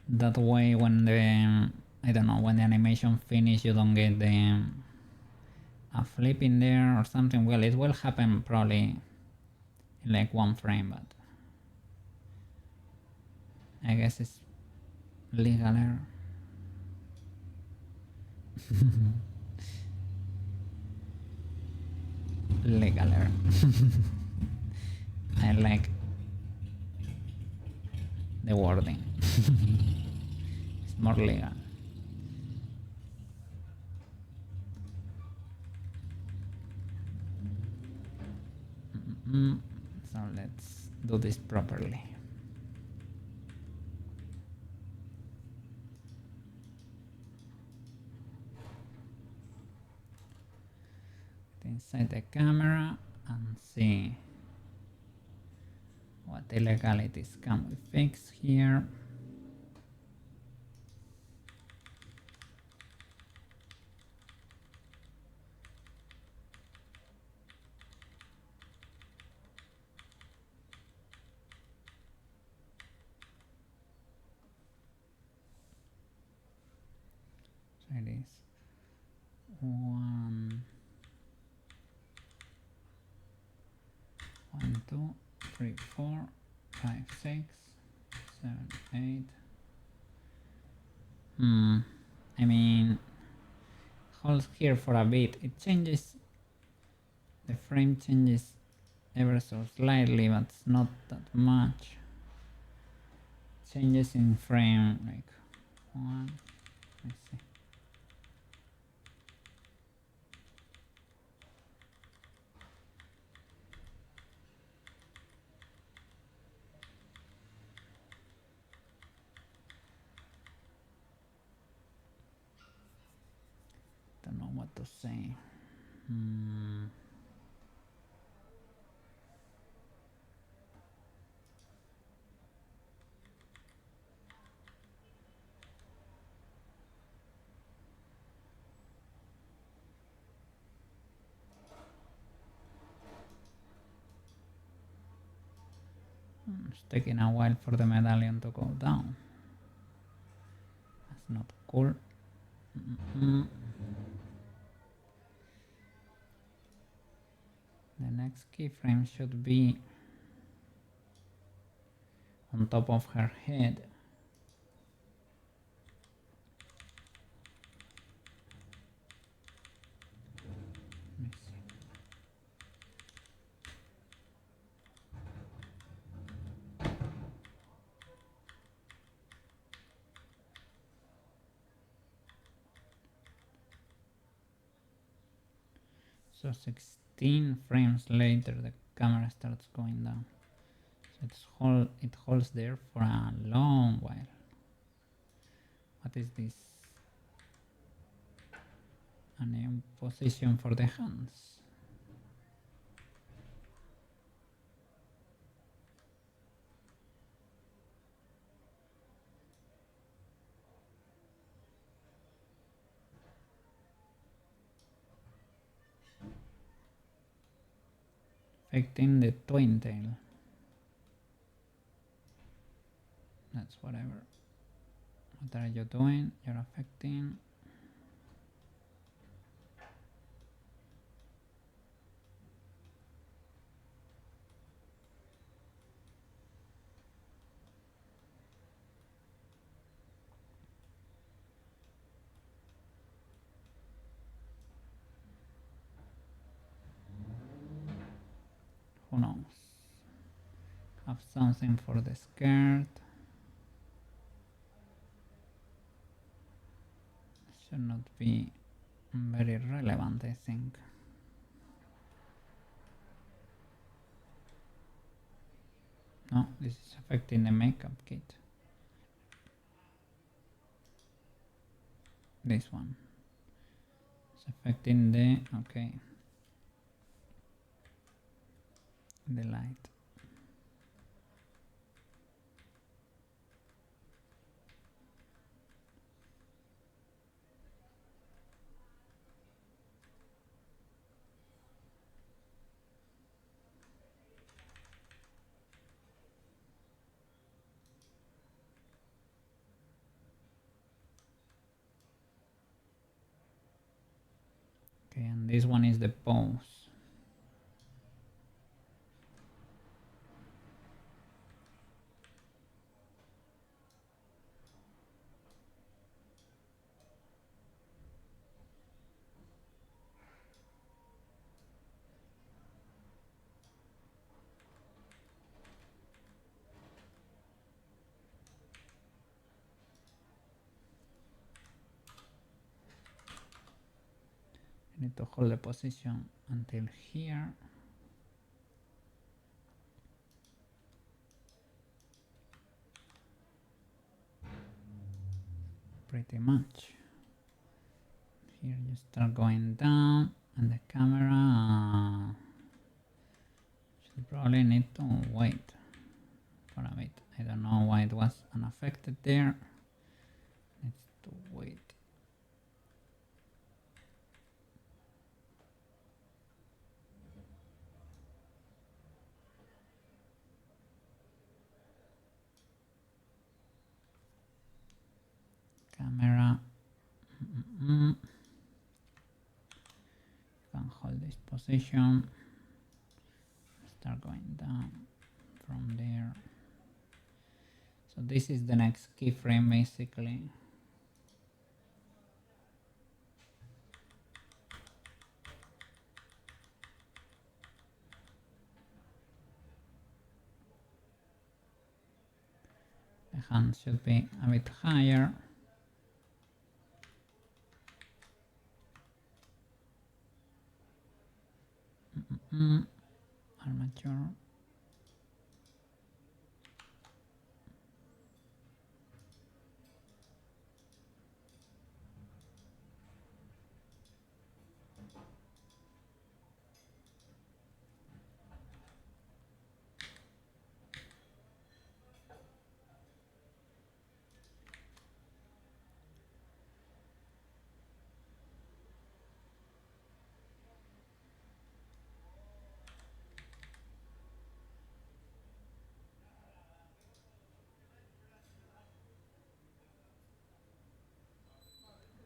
Speaker 1: That way when the, I don't know, when the animation finish you don't get the a flip in there or something. Well, it will happen probably in like 1 frame, but I guess it's legal error. Legal error. I like the wording. It's more legal. So let's do this properly. Inside the camera and see what illegalities can we fix here. it is 1, 1, 2, 3, 4, 5, 6, 7, 8. I mean, holds here for a bit. It changes, the frame changes ever so slightly, but it's not that much. Changes in frame like 1. Let's see. Don't know what to say. It's taking a while for the medallion to go down. That's not cool. The next keyframe should be on top of her head. Let me see. So 16 frames later the camera starts going down. So it holds there for a long while. What is this? A new position for the hands. Affecting the twin tail. That's whatever. What are you doing? You're affecting. Who knows? Have something for the skirt. Should not be very relevant, I think. No, this is affecting the makeup kit. This one. It's affecting the, okay, the light. Okay, and this one is the pose. I need to hold the position until here. Pretty much. Here you start going down and the camera should probably need to wait for a bit. I don't know why it was unaffected there. Needs to wait. Camera. position, start going down from there. So this is the next keyframe basically. The hand should be a bit higher. Armature.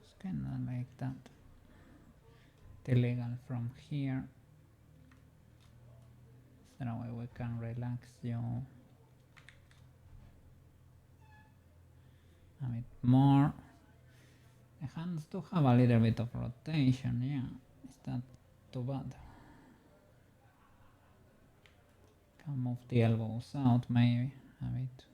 Speaker 1: It's kind of like that. Illegal from here. So that way we can relax you a bit more. The hands do have a little bit of rotation, yeah. It's not too bad. Can move the elbows out maybe a bit.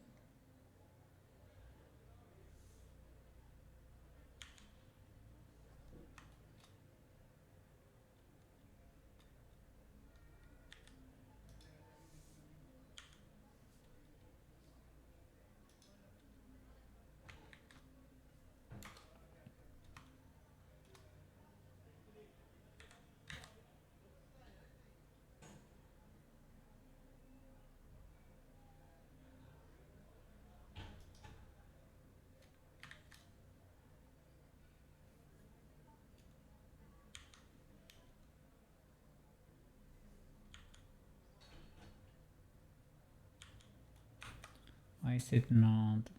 Speaker 1: Why is it not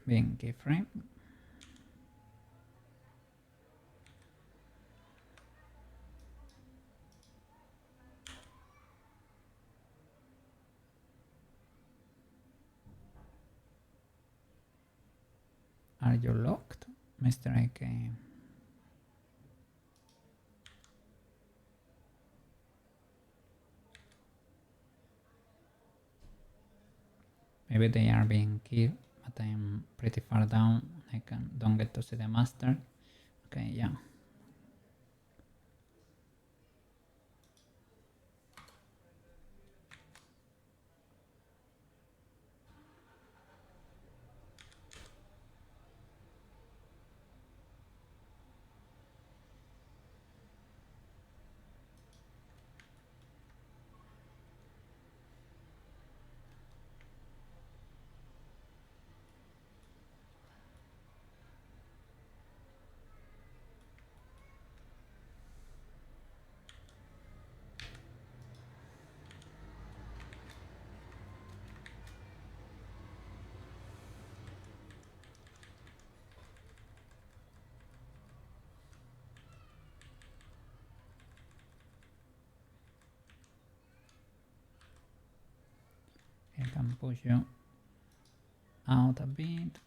Speaker 1: being keyframe? Are you locked, Mr. AK? Maybe they are being keyed, but I'm pretty far down. I don't get to see the master. Okay, yeah. I can push you out a bit.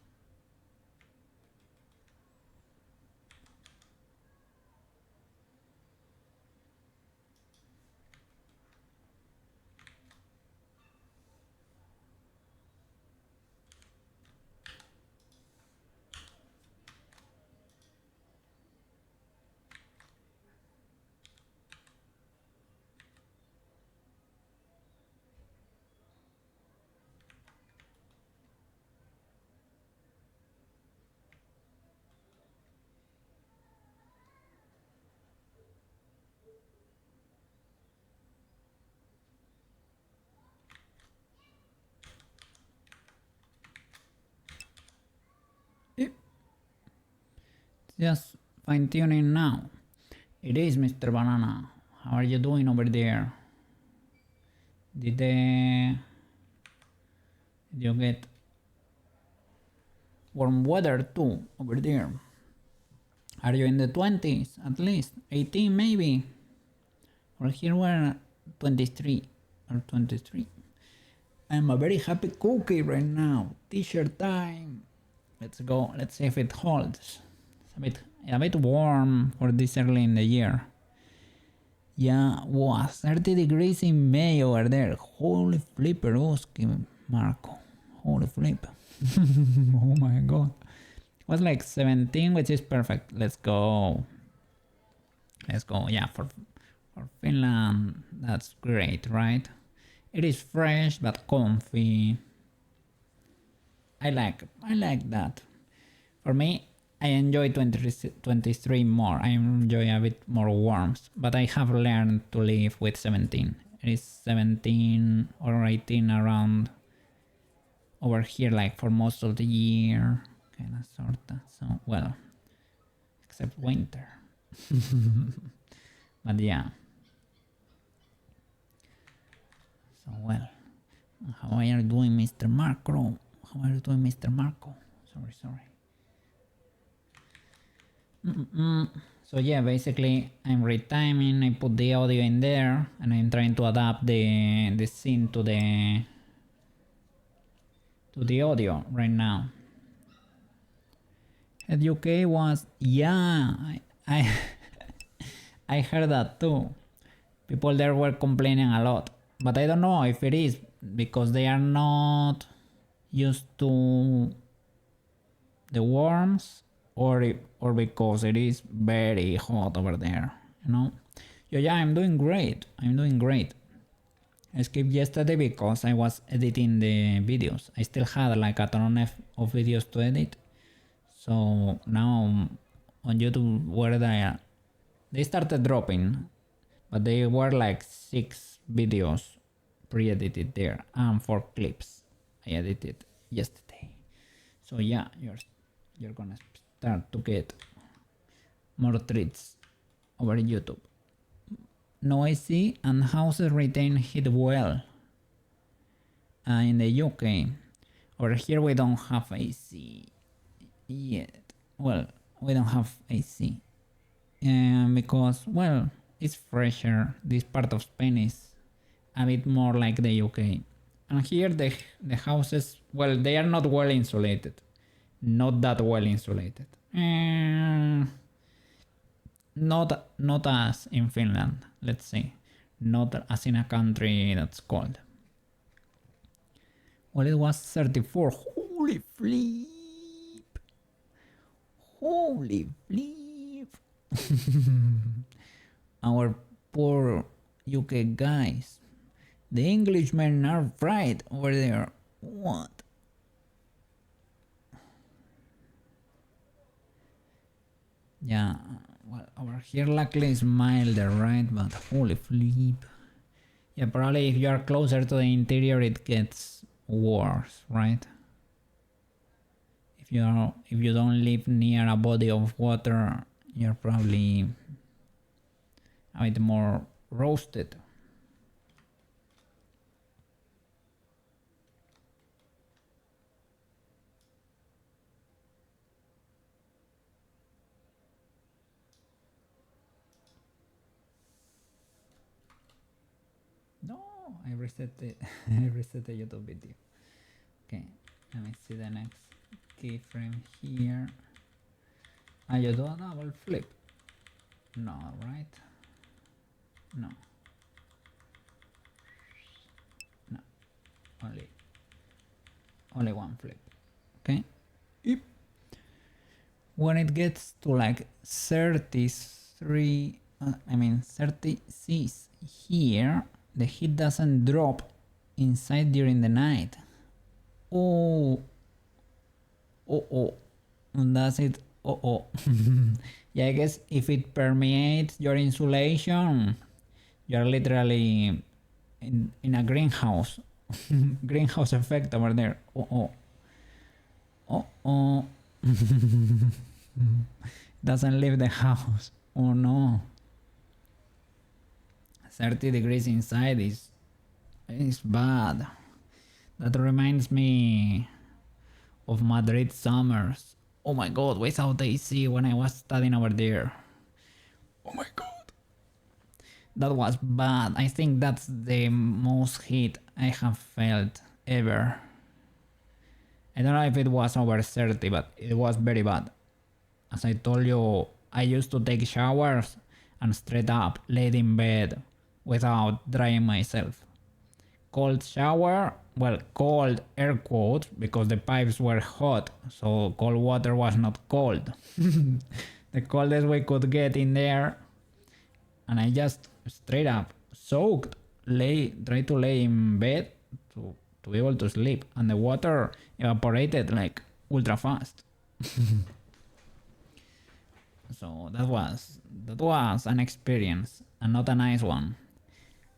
Speaker 1: Just fine tuning now. It is Mr. Banana. How are you doing over there? Did you get warm weather too over there? Are you in the 20s at least? 18 maybe? Or here we're 23 or 23. I'm a very happy cookie right now. T-shirt time. Let's go. Let's see if it holds. It's a bit warm for this early in the year. Yeah, wow, 30 degrees in May over there. Holy flipperoski, Marco. Holy flip. Oh my god. It was like 17, which is perfect. Let's go. Let's go. Yeah, for Finland, that's great, right? It is fresh but comfy. I like that. For me, I enjoy 23 more. I enjoy a bit more warmth, but I have learned to live with 17. It is 17 or 18 around over here, like for most of the year, kind of sorta. So well, except winter. But yeah. So well, how are you doing, Mr. Marco? How are you doing, Mr. Marco? Sorry. So yeah, basically I'm retiming. I put the audio in there, and I'm trying to adapt the scene to the audio right now. At UK was, yeah, I I heard that too. People there were complaining a lot, but I don't know if it is because they are not used to the warms, or because it is very hot over there, you know. Yeah, I'm doing great. I skipped yesterday because I was editing the videos. I still had like a ton of videos to edit. So now on YouTube, where they started dropping, but they were like 6 videos pre-edited there and 4 clips I edited yesterday. So yeah, you're gonna start to get more treats over YouTube. No AC and houses retain heat well. In the UK, over here we don't have AC yet. Well, we don't have AC because, well, it's fresher. This part of Spain is a bit more like the UK, and here the houses, well, they are not well insulated. Not that well insulated. Not as in Finland, let's say. Not as in a country that's cold. Well, it was 34. Holy flip! Holy flip! Our poor UK guys. The Englishmen are right over there. What? Yeah, well, over here luckily it's milder, right? But holy flip. Yeah, probably if you are closer to the interior it gets worse, right? If you don't live near a body of water, you're probably a bit more roasted. No, I reset the I reset the YouTube video. Okay, let me see the next keyframe here. You do a double flip? No, right? No. No. Only one flip. Okay. Yep. When it gets to like 33, 36 here, the heat doesn't drop inside during the night. Oh, that's it. Yeah, I guess if it permeates your insulation, you're literally in a greenhouse. Greenhouse effect over there. Doesn't leave the house. Oh no. 30 degrees inside is bad. That reminds me of Madrid summers. Oh my god, without AC when I was studying over there. Oh my god. That was bad. I think that's the most heat I have felt ever. I don't know if it was over 30, but it was very bad. As I told you, I used to take showers and straight up laid in bed without drying myself. Cold shower, well, cold air quotes because the pipes were hot, so cold water was not cold. The coldest we could get in there, and I just straight up soaked, tried to lay in bed to be able to sleep, and the water evaporated like ultra fast. So that was an experience, and not a nice one.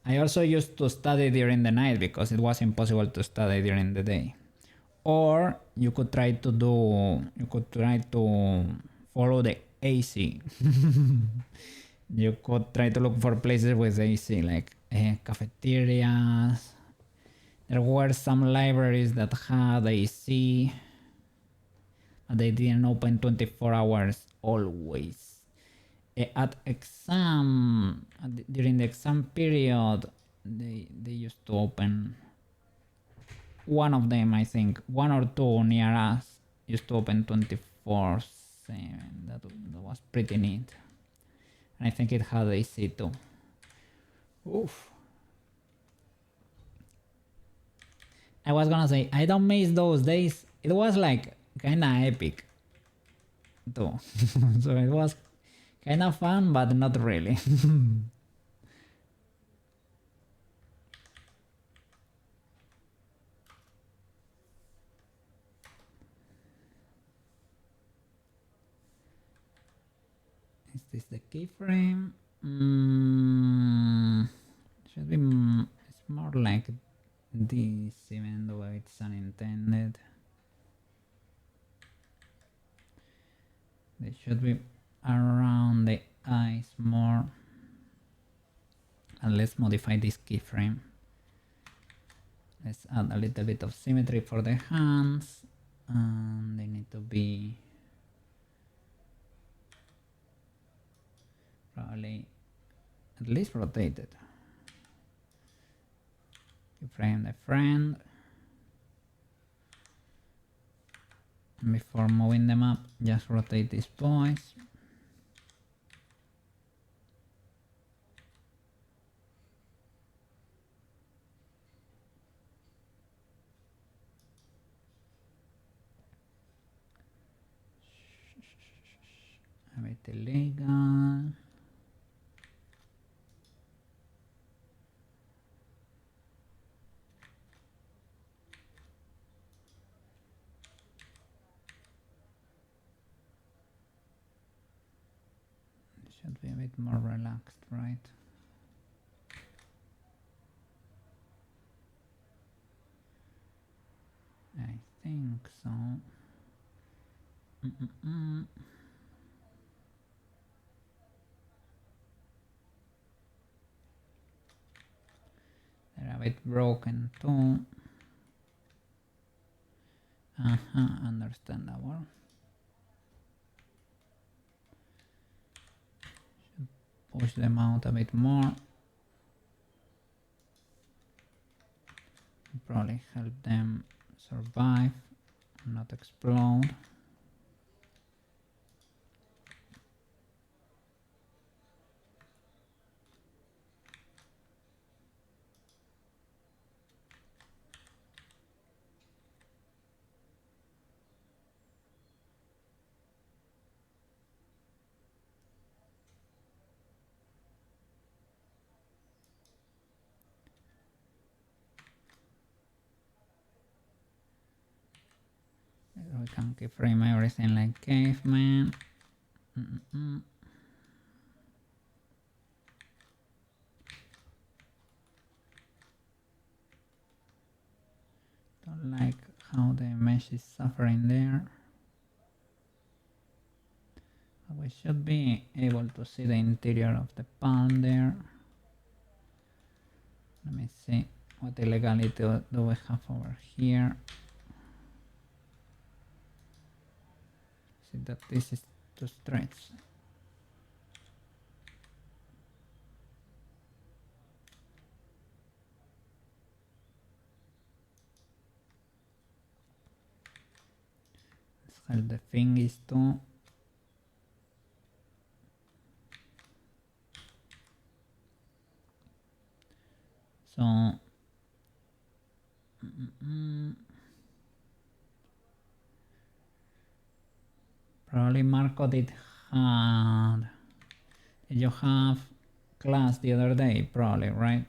Speaker 1: I also used to study during the night because it was impossible to study during the day. Or you could try to follow the AC. You could try to look for places with AC, like cafeterias. There were some libraries that had AC, but they didn't open 24 hours always. During the exam period, they used to open. One of them, I think, one or two near us used to open 24/7. That was pretty neat. And I think it had AC too. Oof. I was gonna say, I don't miss those days. It was like kinda epic too. So it was kinda fun, but not really. Is this the keyframe? Should be. It's more like this, even though it's unintended. They should be around the eyes more. And let's modify this keyframe. Let's add a little bit of symmetry for the hands. And they need to be probably at least rotated. Keyframe the friend. Before moving them up, just rotate these boys. A bit illegal. Should be a bit more relaxed, right? I think so. They're a bit broken too. Understandable. Should push them out a bit more. Probably help them survive and not explode. We can keyframe everything like caveman. Don't like how the mesh is suffering there. But we should be able to see the interior of the palm there. Let me see what illegality do we have over here. see that this is too stretched. Let's help the fingers too. So probably Marco did you have class the other day, probably, right?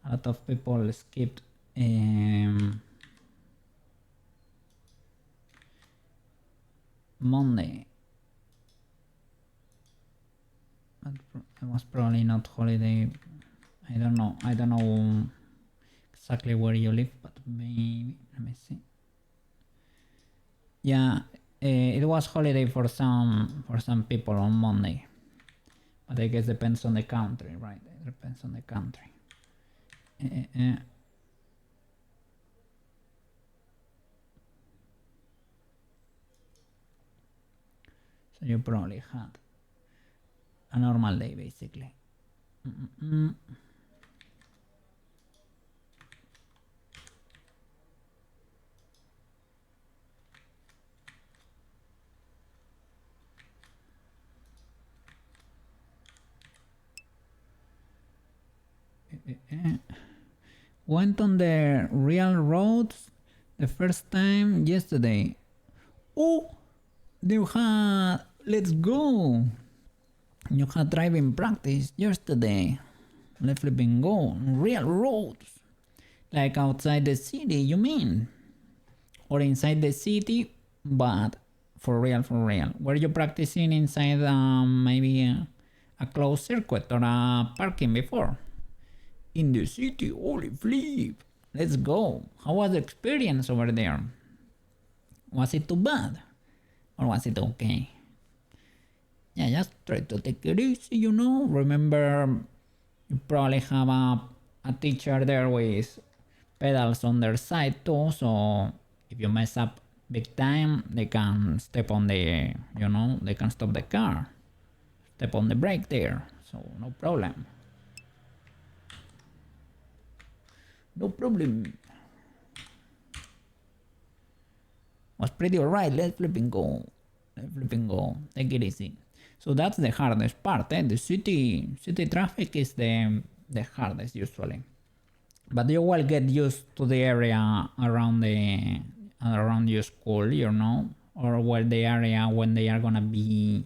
Speaker 1: A lot of people skipped Monday. But it was probably not holiday. I don't know exactly where you live, but maybe, let me see. Yeah, it was holiday for some people on Monday, but I guess depends on the country, right? It depends on the country. So you probably had a normal day, basically. Went on the real roads the first time yesterday. Oh, you had, let's go. You had driving practice yesterday. Let's flipping go. Real roads. Like outside the city, you mean? Or inside the city, but for real, for real. Were you practicing inside maybe a closed circuit or a parking before? In the city, holy flip. Let's go. How was the experience over there? Was it too bad? Or was it okay? Yeah, just try to take it easy, you know. Remember, you probably have a teacher there with pedals on their side too, so if you mess up big time, they can step on the, you know, they can stop the car. Step on the brake there, so no problem. No problem. Was pretty alright, let's flipping go. Let's flipping go. Take it easy. So that's the hardest part, eh? The city traffic is the hardest usually. But you will get used to the area around your school, you know, or where the area when they are gonna be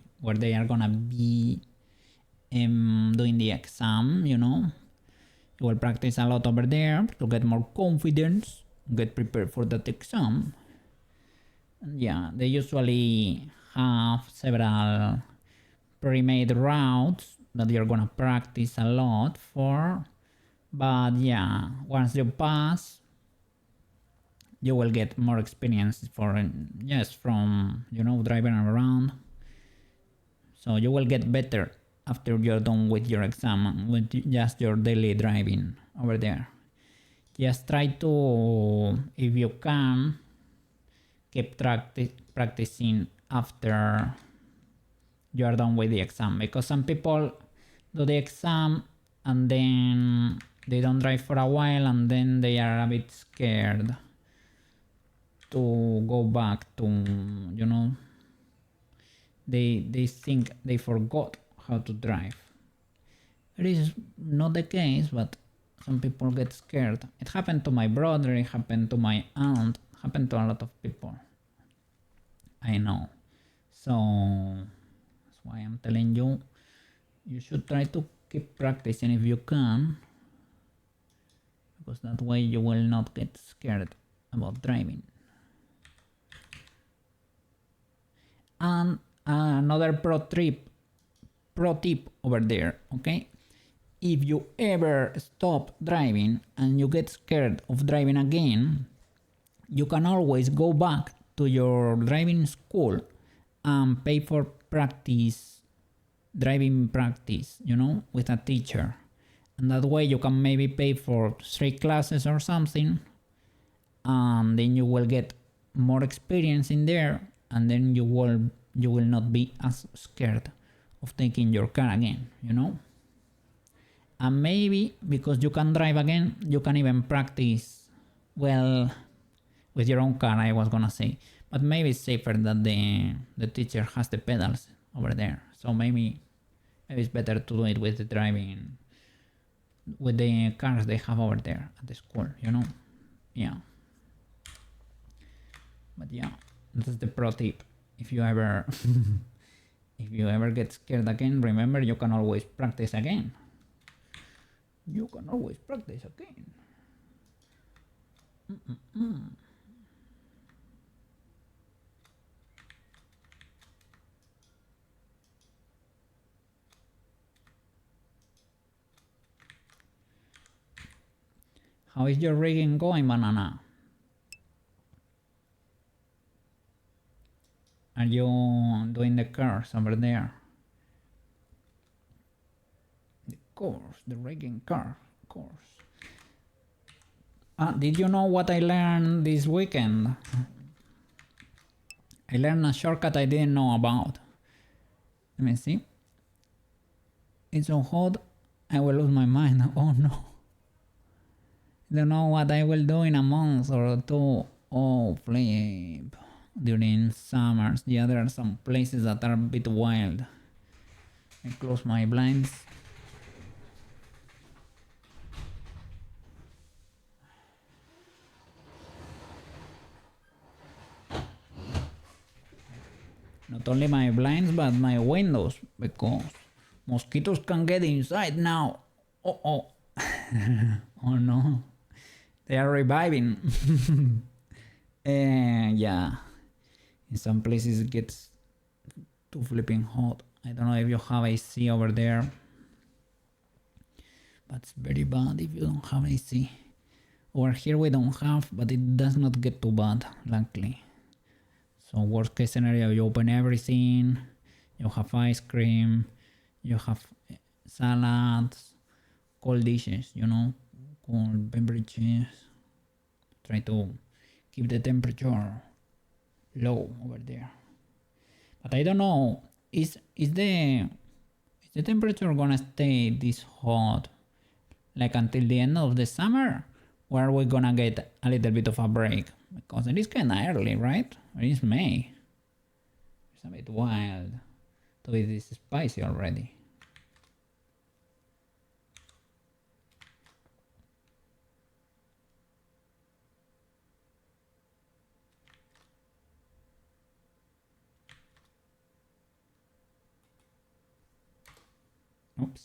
Speaker 1: doing the exam, you know. You will practice a lot over there to get more confidence, get prepared for that exam. And yeah, they usually have several pre-made routes that you're gonna practice a lot for. But yeah, once you pass, you will get more experience from, you know, driving around. So you will get better after you're done with your exam, with just your daily driving over there. Just try to, if you can, keep practicing after you are done with the exam, because some people do the exam and then they don't drive for a while and then they are a bit scared to go back to, you know, they think they forgot how to drive. It is not the case, but some people get scared. It happened to my brother, it happened to my aunt, it happened to a lot of people. I know. So that's why I'm telling you, you should try to keep practicing if you can, because that way you will not get scared about driving. And another pro tip over there, okay? If you ever stop driving and you get scared of driving again, you can always go back to your driving school and pay for driving practice, you know, with a teacher. And that way you can maybe pay for 3 classes or something, and then you will get more experience in there, and then you will not be as scared of taking your car again, you know. And maybe because you can drive again, you can even practice, well, with your own car, I was gonna say. But maybe it's safer that the teacher has the pedals over there. So maybe it's better to do it with the driving, with the cars they have over there at the school, you know? Yeah. But yeah, that's the pro tip. If you ever if you ever get scared again, remember you can always practice again. You can always practice again. How is your rigging going, Banana? Are you doing the curves over there? The course, the rigging curve, course. Did you know what I learned this weekend? I learned a shortcut I didn't know about. Let me see. It's so hot, I will lose my mind. Oh no. I don't know what I will do in a month or two. Oh, flip. During summers, yeah, there are some places that are a bit wild. I close my blinds. Not only my blinds, but my windows, because mosquitoes can get inside now. Oh. Oh no. They are reviving. Yeah. In some places it gets too flipping hot. I don't know if you have AC over there. But it's very bad if you don't have AC. Over here we don't have, but it does not get too bad, luckily. So worst case scenario, you open everything, you have ice cream, you have salads, cold dishes, you know, cold beverages. Try to keep the temperature low over there. But I don't know, is the temperature gonna stay this hot like until the end of the summer? Or are we gonna get a little bit of a break? Because it is kinda early, right? It is May. It's a bit wild to be this spicy already. Oops.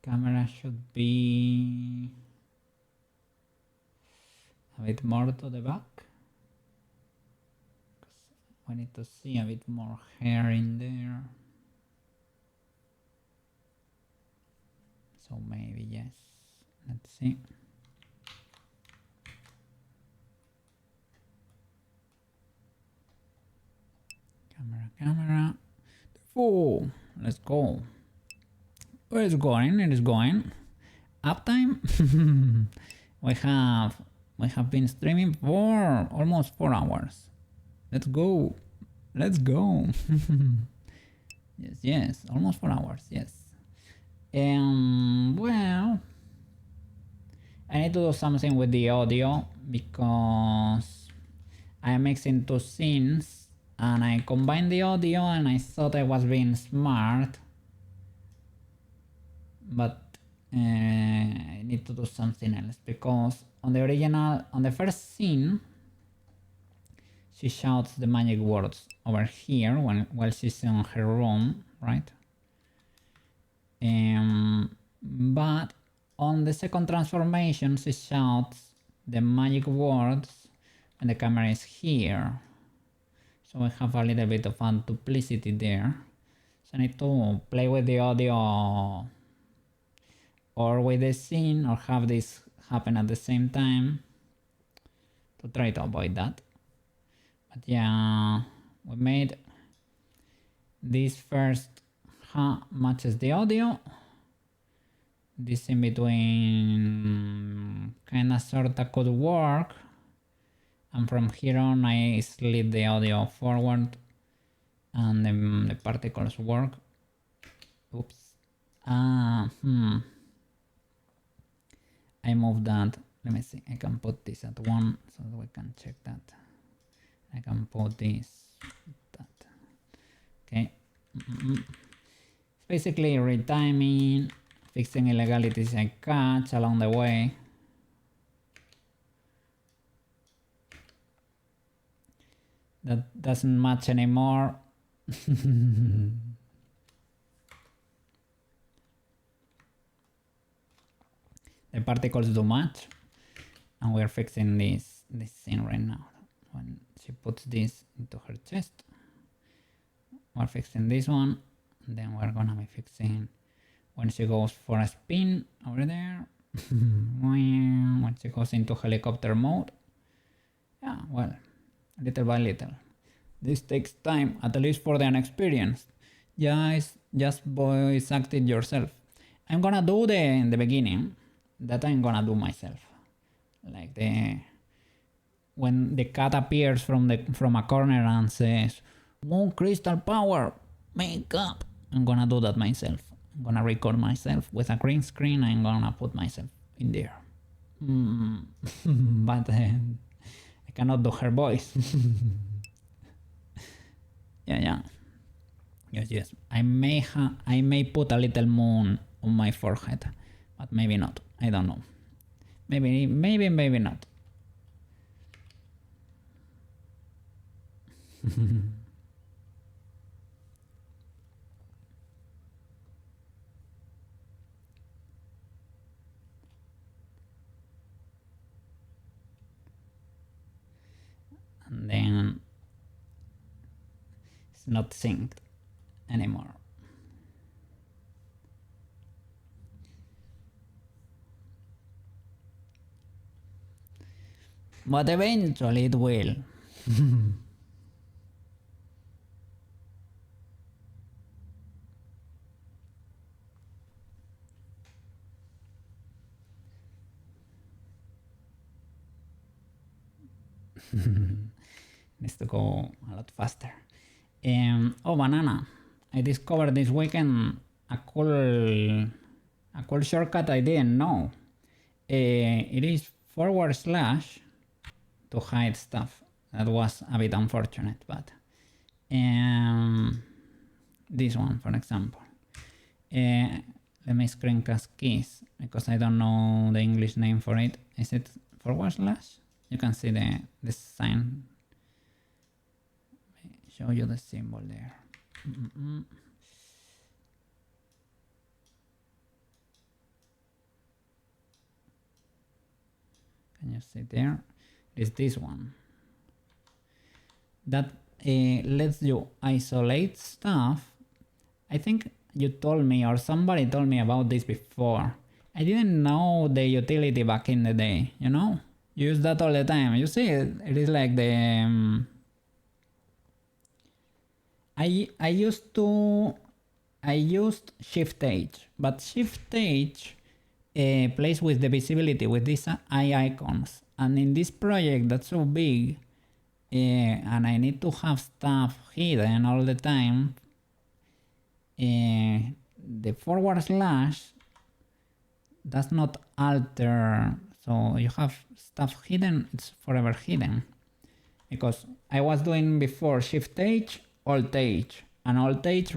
Speaker 1: Camera should be a bit more to the back. We need to see a bit more hair in there. So maybe yes. Let's see. Camera. Oh, let's go. Where is it going? It is going. Uptime. we have been streaming for almost 4 hours. Let's go. Yes, almost 4 hours. Yes. Well, I need to do something with the audio because I am mixing two scenes and I combined the audio and I thought I was being smart, but I need to do something else because on the first scene, she shouts the magic words over here while she's in her room, right? But on the second transformation, she shouts the magic words when the camera is here. So we have a little bit of a duplicity there. So I need to play with the audio or with the scene or have this happen at the same time to try to avoid that. But yeah, we made this first matches the audio. This in between kinda sorta could work. And from here on I slid the audio forward and the particles work. Oops. I moved that. Let me see. I can put this at 1 so that we can check that. I can put this, that. Okay. It's basically retiming, fixing illegalities I catch along the way. That doesn't match anymore. The particles do match, and we're fixing this scene right now. When she puts this into her chest, we're fixing this one, and then we're gonna be fixing when she goes for a spin over there. When she goes into helicopter mode. Yeah, well, little by little. This takes time, at least for the inexperienced. Just voice act it yourself. I'm gonna do in the beginning that I'm gonna do myself. Like when the cat appears from a corner and says, "Moon crystal power, makeup." I'm gonna do that myself. I'm gonna record myself with a green screen. I'm gonna put myself in there. But I cannot do her voice. Yeah. Yes. I may put a little moon on my forehead, but maybe not. I don't know. Maybe not. And then it's not synced anymore. But eventually it will. Needs to go a lot faster. Oh, banana! I discovered this weekend a cool shortcut I didn't know. It is / to hide stuff. That was a bit unfortunate, but this one, for example. Let me screencast keys because I don't know the English name for it. Is it / You can see the sign. Show you the symbol there. Can you see there? It is this one. That lets you isolate stuff. I think you told me or somebody told me about this before. I didn't know the utility back in the day, you know? You use that all the time. You see, it is like the... I used Shift H, but Shift H plays with the visibility with these eye icons, and in this project that's so big, and I need to have stuff hidden all the time. The / does not alter, so you have stuff hidden, it's forever hidden. Because I was doing before Shift H, Alt H, and Alt H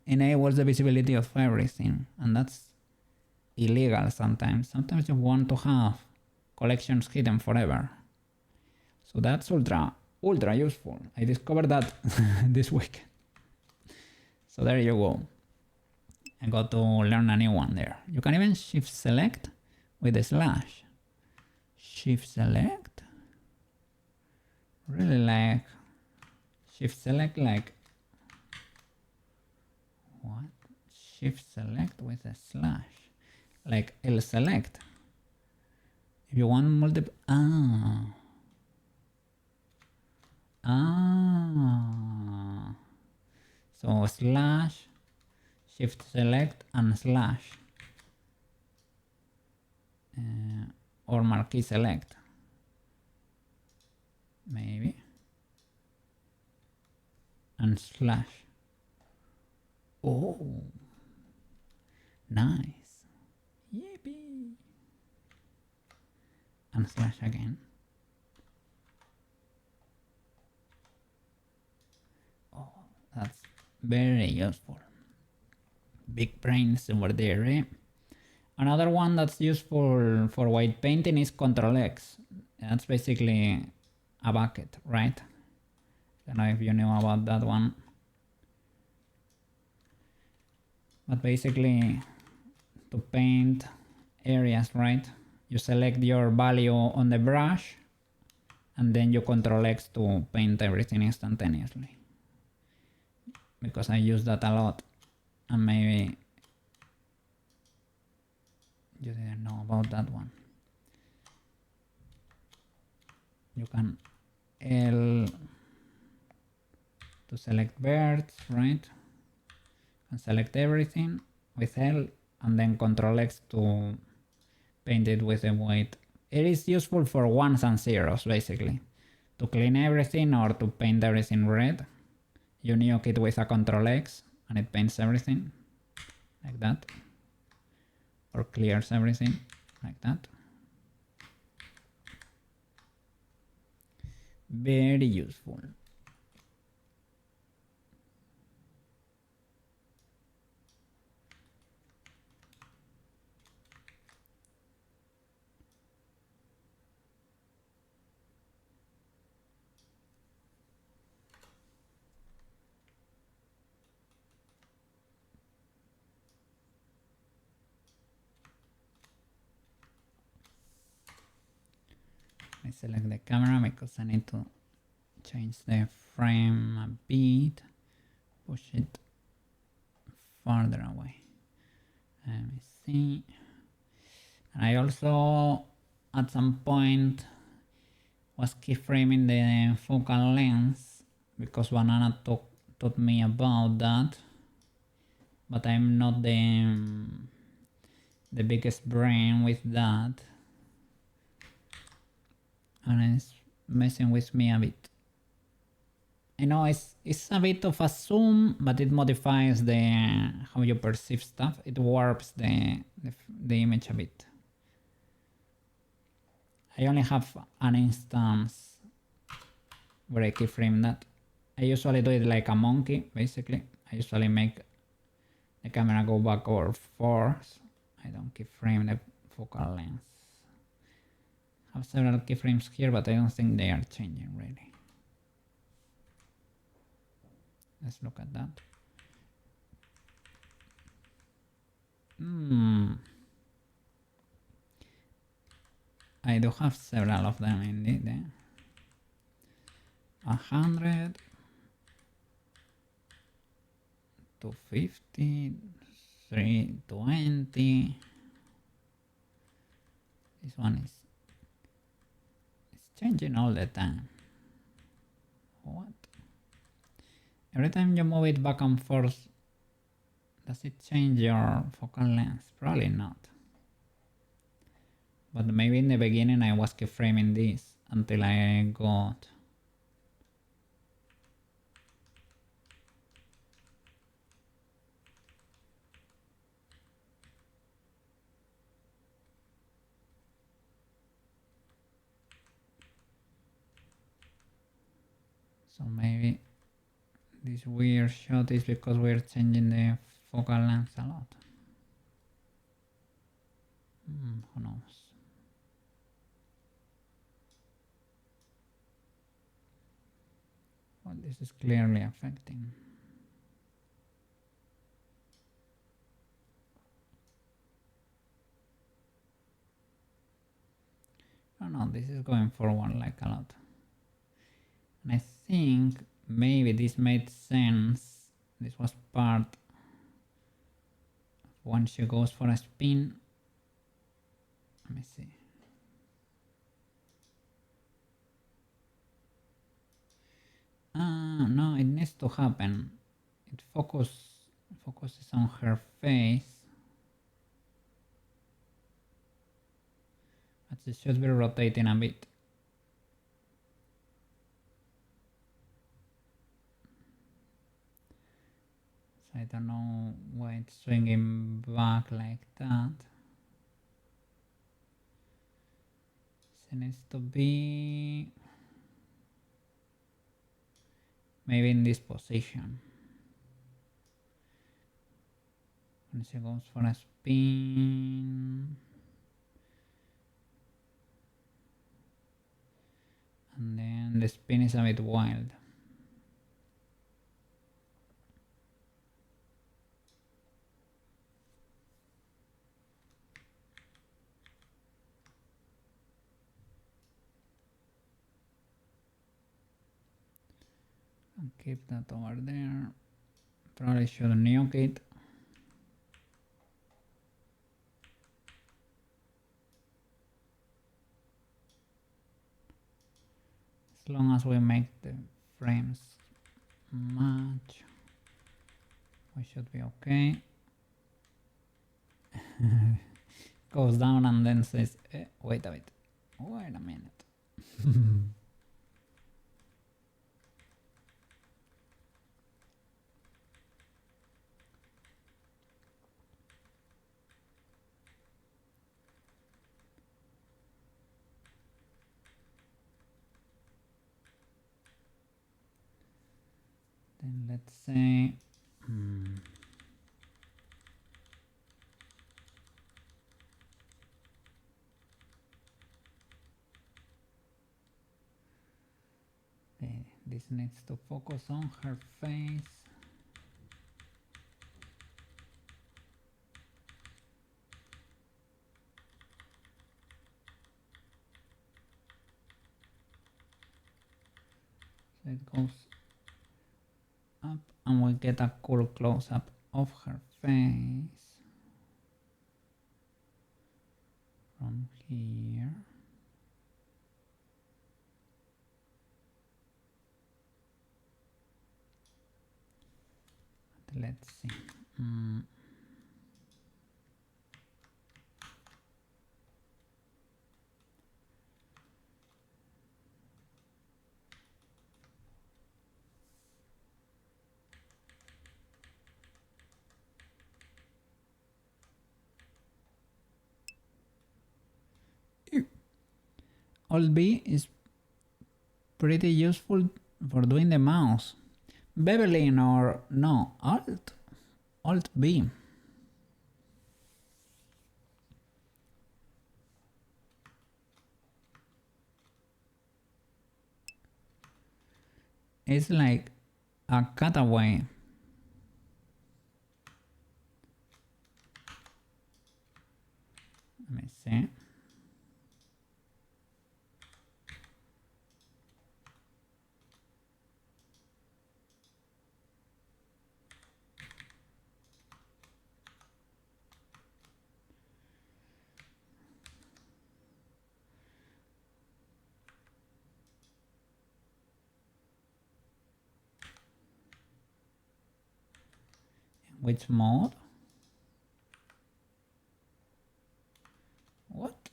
Speaker 1: enables the visibility of everything, and that's illegal sometimes. Sometimes you want to have collections hidden forever. So that's ultra useful. I discovered that this week. So there you go. I got to learn a new one there. You can even shift select with the slash. Shift select. Really like shift select like what? Shift select with a slash. Like L select. If you want multiple Ah. So slash, shift select and slash. Or marquee select. Maybe. And slash. Oh. Nice. Yippee. And slash again. Oh, that's very useful. Big brains over there, eh? Another one that's useful for white painting is Control X. That's basically a bucket, right? I don't know if you know about that one. But basically, to paint areas, right? You select your value on the brush and then you Control X to paint everything instantaneously. Because I use that a lot and maybe you didn't know about that one. You can L to select birds, right? And select everything with L and then Control X to paint it with a white. It is useful for ones and zeros basically. To clean everything or to paint everything red. You nuke it with a Control X and it paints everything like that. Or clears everything like that. Very useful. I select the camera because I need to change the frame a bit, push it farther away. Let me see. And I also at some point was keyframing the focal length because Banana taught me about that, but I'm not the biggest brain with that, and it's messing with me a bit. I know it's a bit of a zoom, but it modifies the how you perceive stuff. It warps the image a bit. I only have an instance where I keyframe that. I usually do it like a monkey, basically. I usually make the camera go back or forth. I don't keyframe the focal length. I have several keyframes here, but I don't think they are changing really. Let's look at that. I do have several of them indeed. 100, 250, 320. This one is changing all the time. What? Every time you move it back and forth, does it change your focal length? Probably not. But maybe in the beginning I was keyframing this until I got so maybe this weird shot is because we're changing the focal length a lot. Who knows? Well, this is clearly affecting. Oh no, this is going forward like a lot. And I think maybe this made sense. This was part when she goes for a spin. Let me see. I No, it needs to happen. It focuses on her face. But it should be rotating a bit. So I don't know why it's swinging back like that. So it needs to be maybe in this position. When she goes for a spin. And then the spin is a bit wild. And keep that over there. Probably should nuke it. As long as we make the frames match, we should be okay. Goes down and then says, wait a bit, wait a minute. Then let's say, this needs to focus on her face. So it goes up and we get a cool close-up of her face from here. Let's see. Alt B is pretty useful for doing the mouse. Beveling or no, Alt B. It's like a cutaway. Let me see. Which mode? What?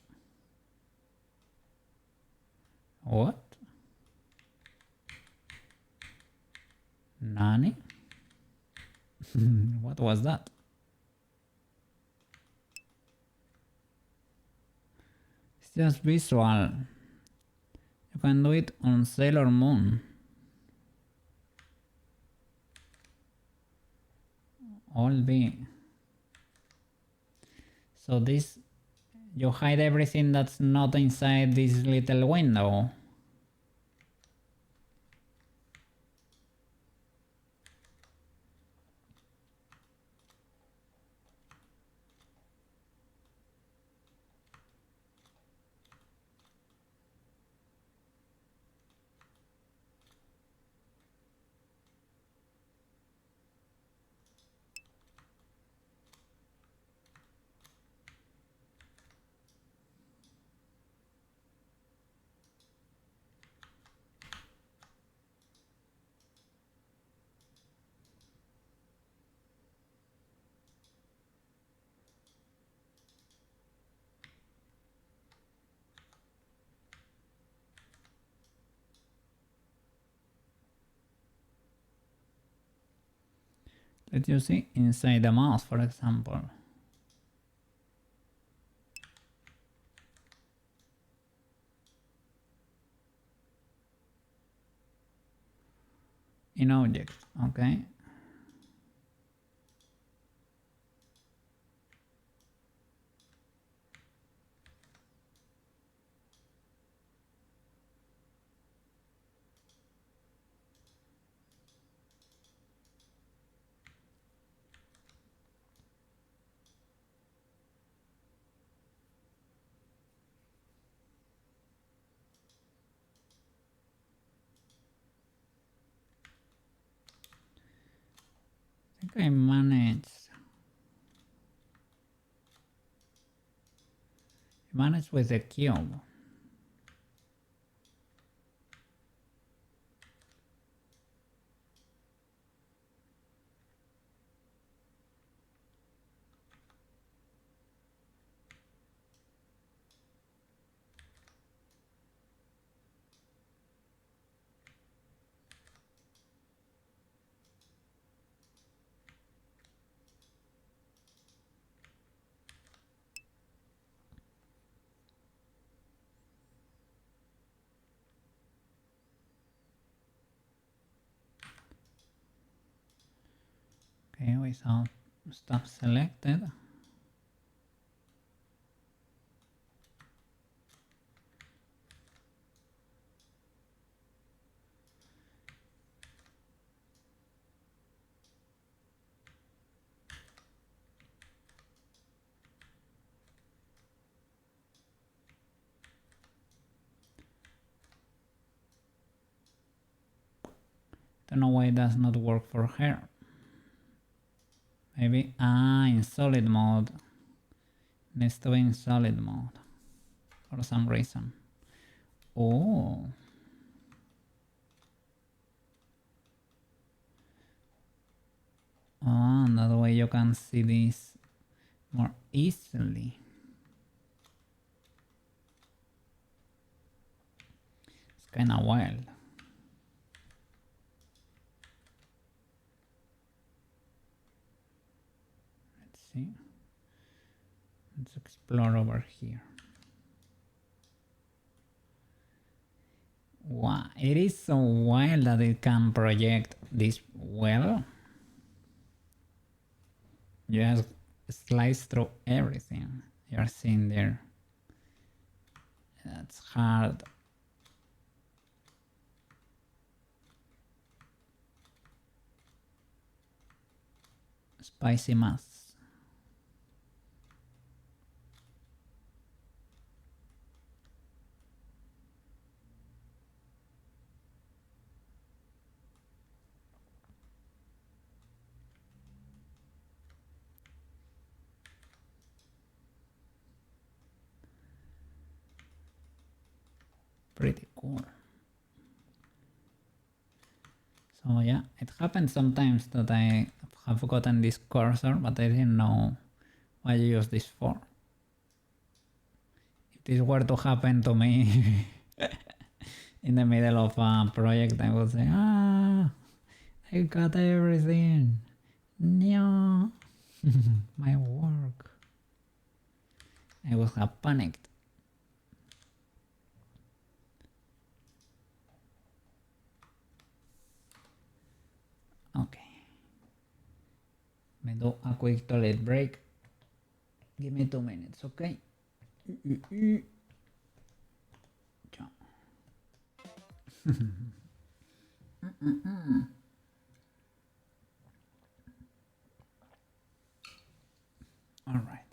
Speaker 1: What? Nani? What was that? It's just visual. You can do it on Sailor Moon. Alt B. So this, you hide everything that's not inside this little window. Let you see inside the mouse, for example. In objects, okay. I think I manage with the cube. Okay, without stuff selected. Don't know why it does not work for her. Maybe in solid mode. Needs to be in solid mode for some reason. Oh. That way you can see this more easily. It's kinda wild. Let's see. Let's explore over here. Wow, it is so wild that it can project this well. Just slice through everything you're seeing there. That's hard. Spicy mass. Pretty cool. So yeah, it happens sometimes that I have gotten this cursor, but I didn't know what I use this for. If this were to happen to me in the middle of a project, I would say, I got everything. No, my work. I would have panicked. Okay. Me do a quick toilet break. Give me 2 minutes, okay? Ciao. All right.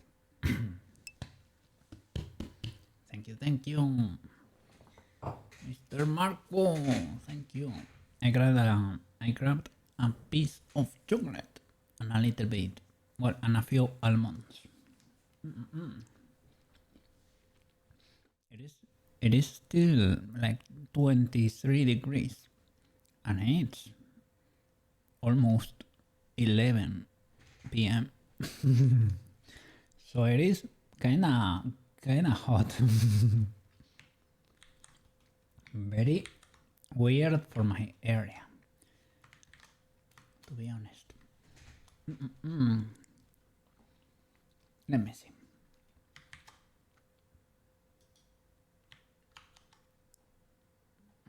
Speaker 1: Thank you, Mr. Marco. Thank you. I grabbed a piece of chocolate and a little bit, well, and a few almonds. It is still like 23 degrees, and it's almost 11 p.m. So it is kinda hot. Very weird for my area, to be honest. Let me see.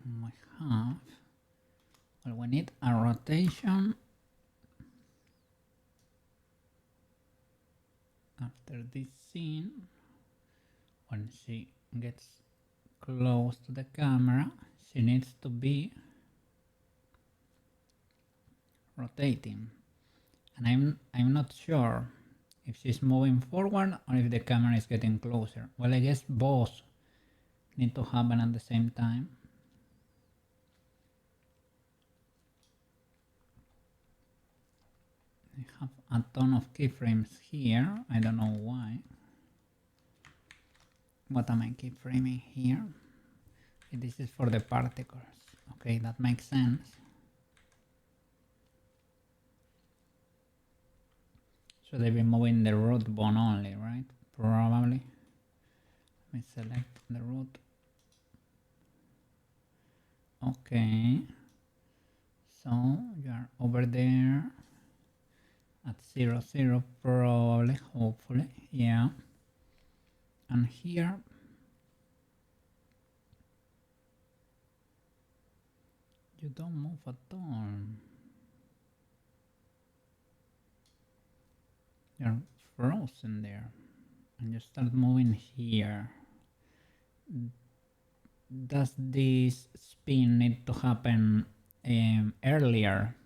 Speaker 1: We have, well, we need a rotation after this scene. When she gets close to the camera, she needs to be rotating, and I'm not sure if she's moving forward or if the camera is getting closer. Well, I guess both need to happen at the same time. I have a ton of keyframes here. I don't know why. What am I keyframing here? This is for the particles. Okay, that makes sense. So they've been moving the root bone only, right? Probably. Let me select the root. Okay. So you are over there at 0, 0, probably, hopefully, yeah. And here, you don't move at all. You're frozen there. And you start moving here. Does this spin need to happen earlier?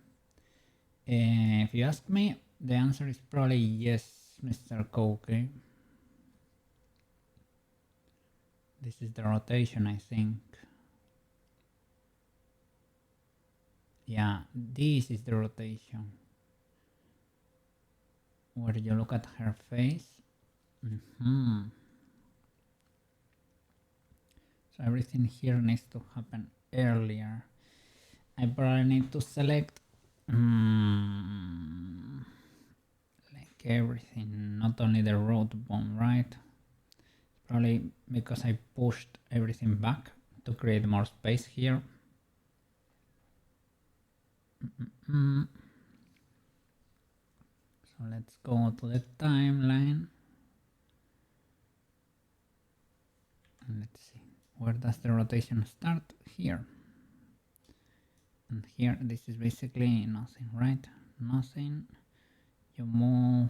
Speaker 1: If you ask me, the answer is probably yes, Mr. Koke. This is the rotation, I think. Yeah, this is the rotation. Where you look at her face. So everything here needs to happen earlier. I probably need to select like everything, not only the root bone, right? Probably because I pushed everything back to create more space here. So let's go to the timeline. And let's see, where does the rotation start? Here. And here, this is basically nothing, right? Nothing. You move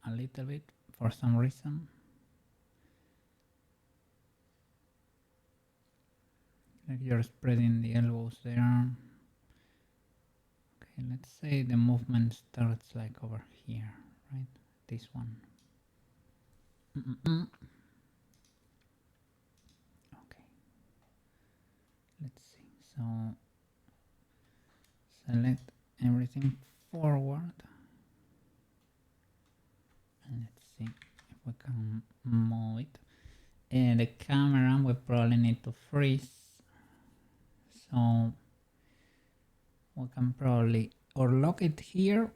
Speaker 1: a little bit for some reason. Like you're spreading the elbows there. Okay, let's say the movement starts like over here, right? This one. Okay. Let's see. So select everything forward. And let's see if we can move it. And the camera we probably need to freeze. So we can probably or lock it here.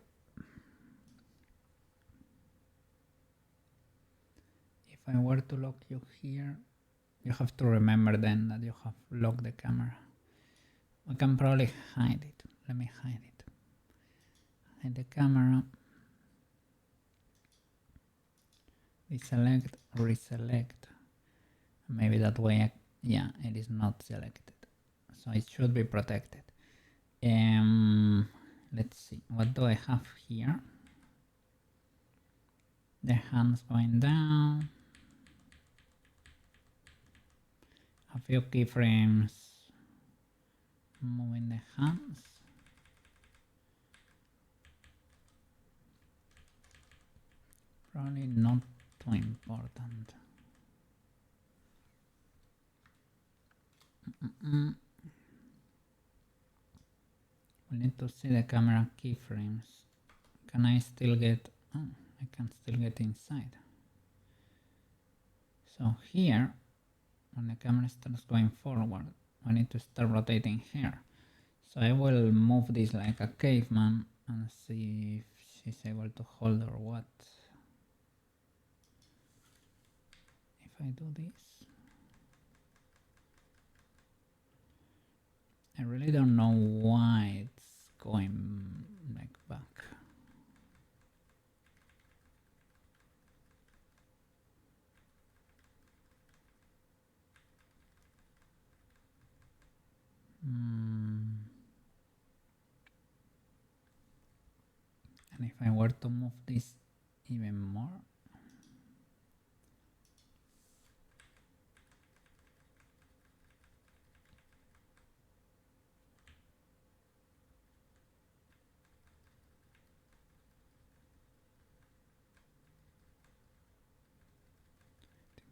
Speaker 1: If I were to lock you here, you have to remember then that you have locked the camera. We can probably hide it. Let me hide it. Hide the camera. Deselect, reselect. Maybe that way, yeah, it is not selected. So it should be protected. Let's see, what do I have here? The hands going down. A few keyframes moving the hands. Probably not too important. We need to see the camera keyframes. Can I still get... Oh, I can still get inside. So here, when the camera starts going forward, I need to start rotating here. So I will move this like a caveman and see if she's able to hold or what. If I do this, I really don't know why it's going like back. And if I were to move this even more,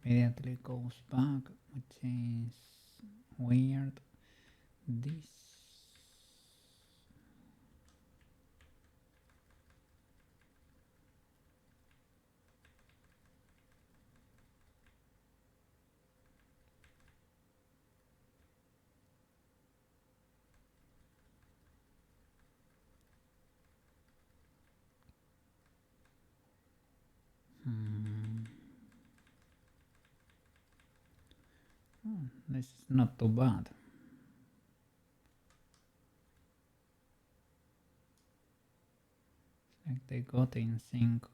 Speaker 1: it immediately goes back, which is weird. This this is not too bad. It's like they got in sync.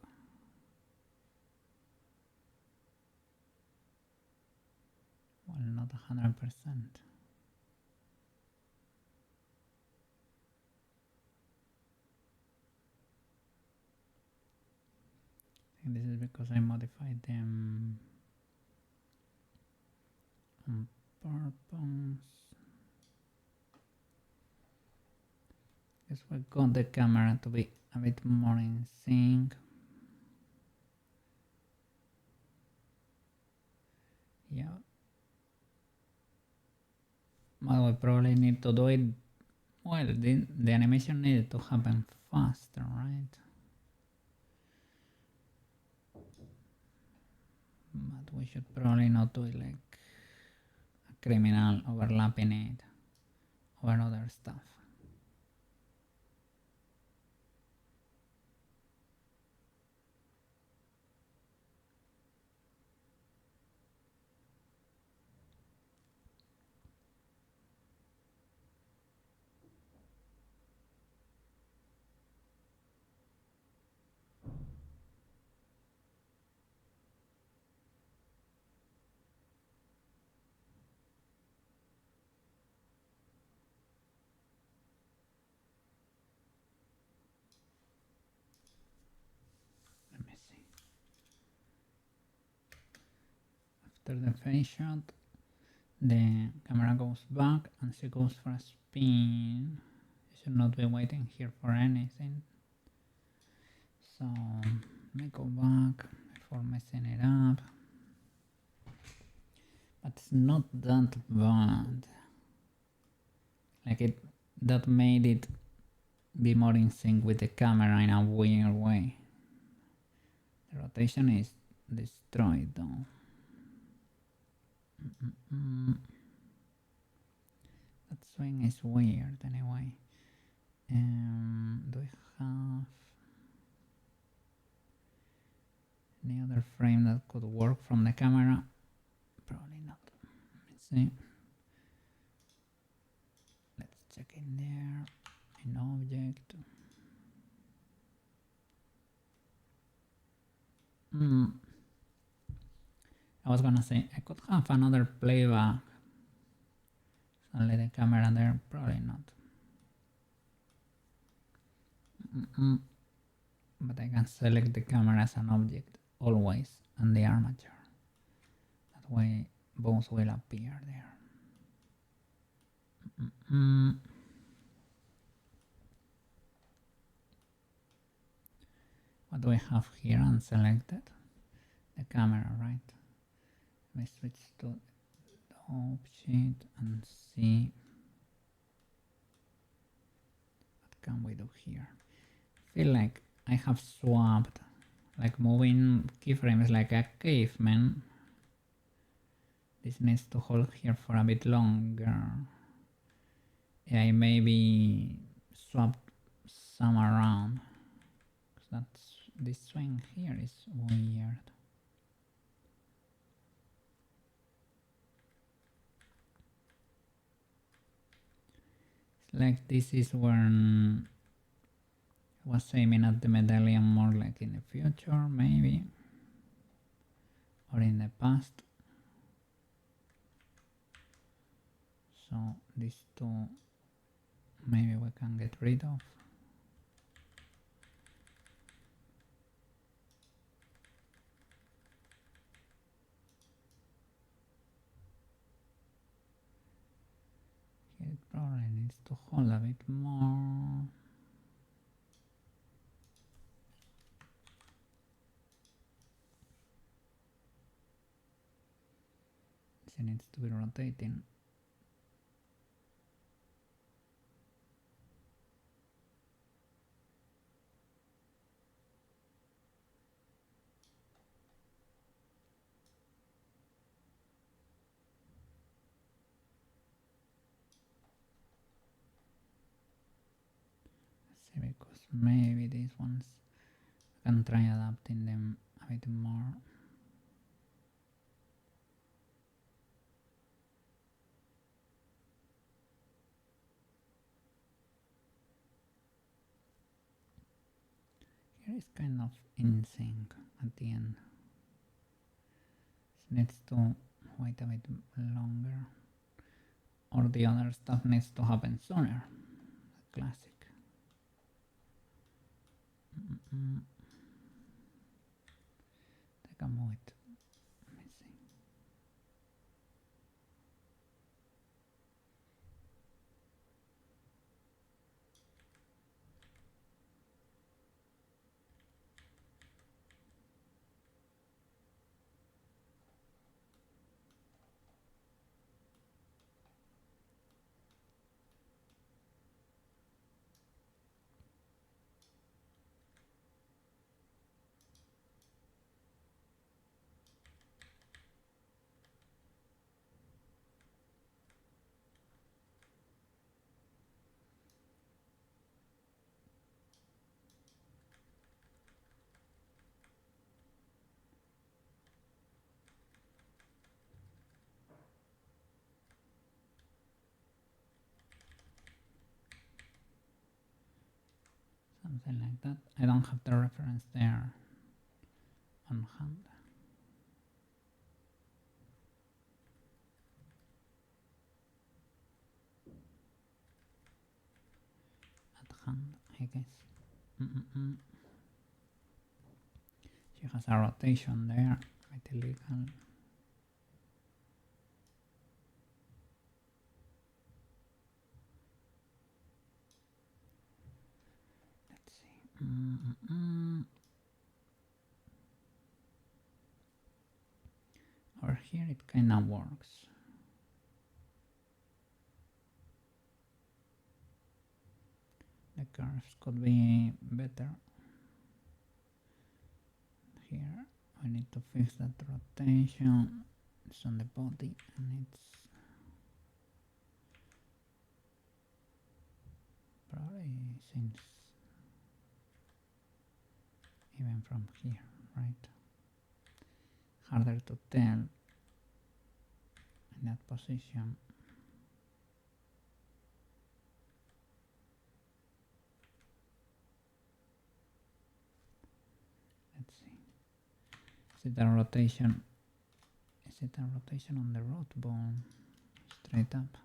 Speaker 1: Well, not 100%. I think this is because I modified them on purpose. Guess we got the camera to be a bit more in sync. Yeah. But we probably need to do it. Well, the animation needed to happen faster, right? But we should probably not do it like a criminal overlapping it over other stuff. Let me see. After the face shot, the camera goes back and she goes for a spin. You should not be waiting here for anything. So let me go back before messing it up. But it's not that bad. Like that made it be more in sync with the camera in a weird way. The rotation is destroyed though. That swing is weird anyway. Do I have any other frame that could work from the camera? Probably not. Let's see. Let's check in there. An object. I was gonna say I could have another playback. So let the camera there. Probably not. But I can select the camera as an object always and the armature. That way both will appear there. What do we have here unselected? The camera, right? Let me switch to the object and see what can we do here. I feel like I have swapped, like moving keyframes like a caveman. This needs to hold here for a bit longer. Yeah, I maybe swapped some around. This swing here is weird. It's like this is when I was aiming at the medallion more like in the future, maybe, or in the past. So these two maybe we can get rid of. Probably needs to hold a bit more. She needs to be rotating. See, because maybe these ones I can try adapting them a bit more. Here is kind of in sync at the end. It needs to wait a bit longer, or the other stuff needs to happen sooner. Classic. Take a move it. Let me see. Something like that. I don't have the reference there on hand. At hand, I guess. She has a rotation there, quite illegal. Let's see. Or here it kinda works. The curves could be better. Here we need to fix that rotation. It's on the body and it's probably since even from here, right? Harder to tell in that position. Let's see. Is it a rotation? Is it a rotation on the root bone? Straight up?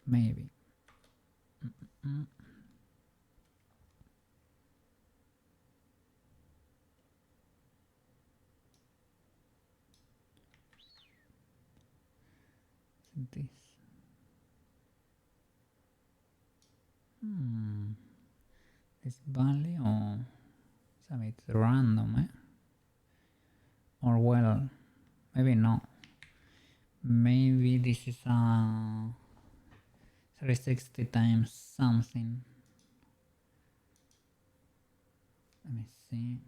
Speaker 1: Maybe. This. This value is a bit random, eh? Or well, maybe not. Maybe this is a 360 times something. Let me see.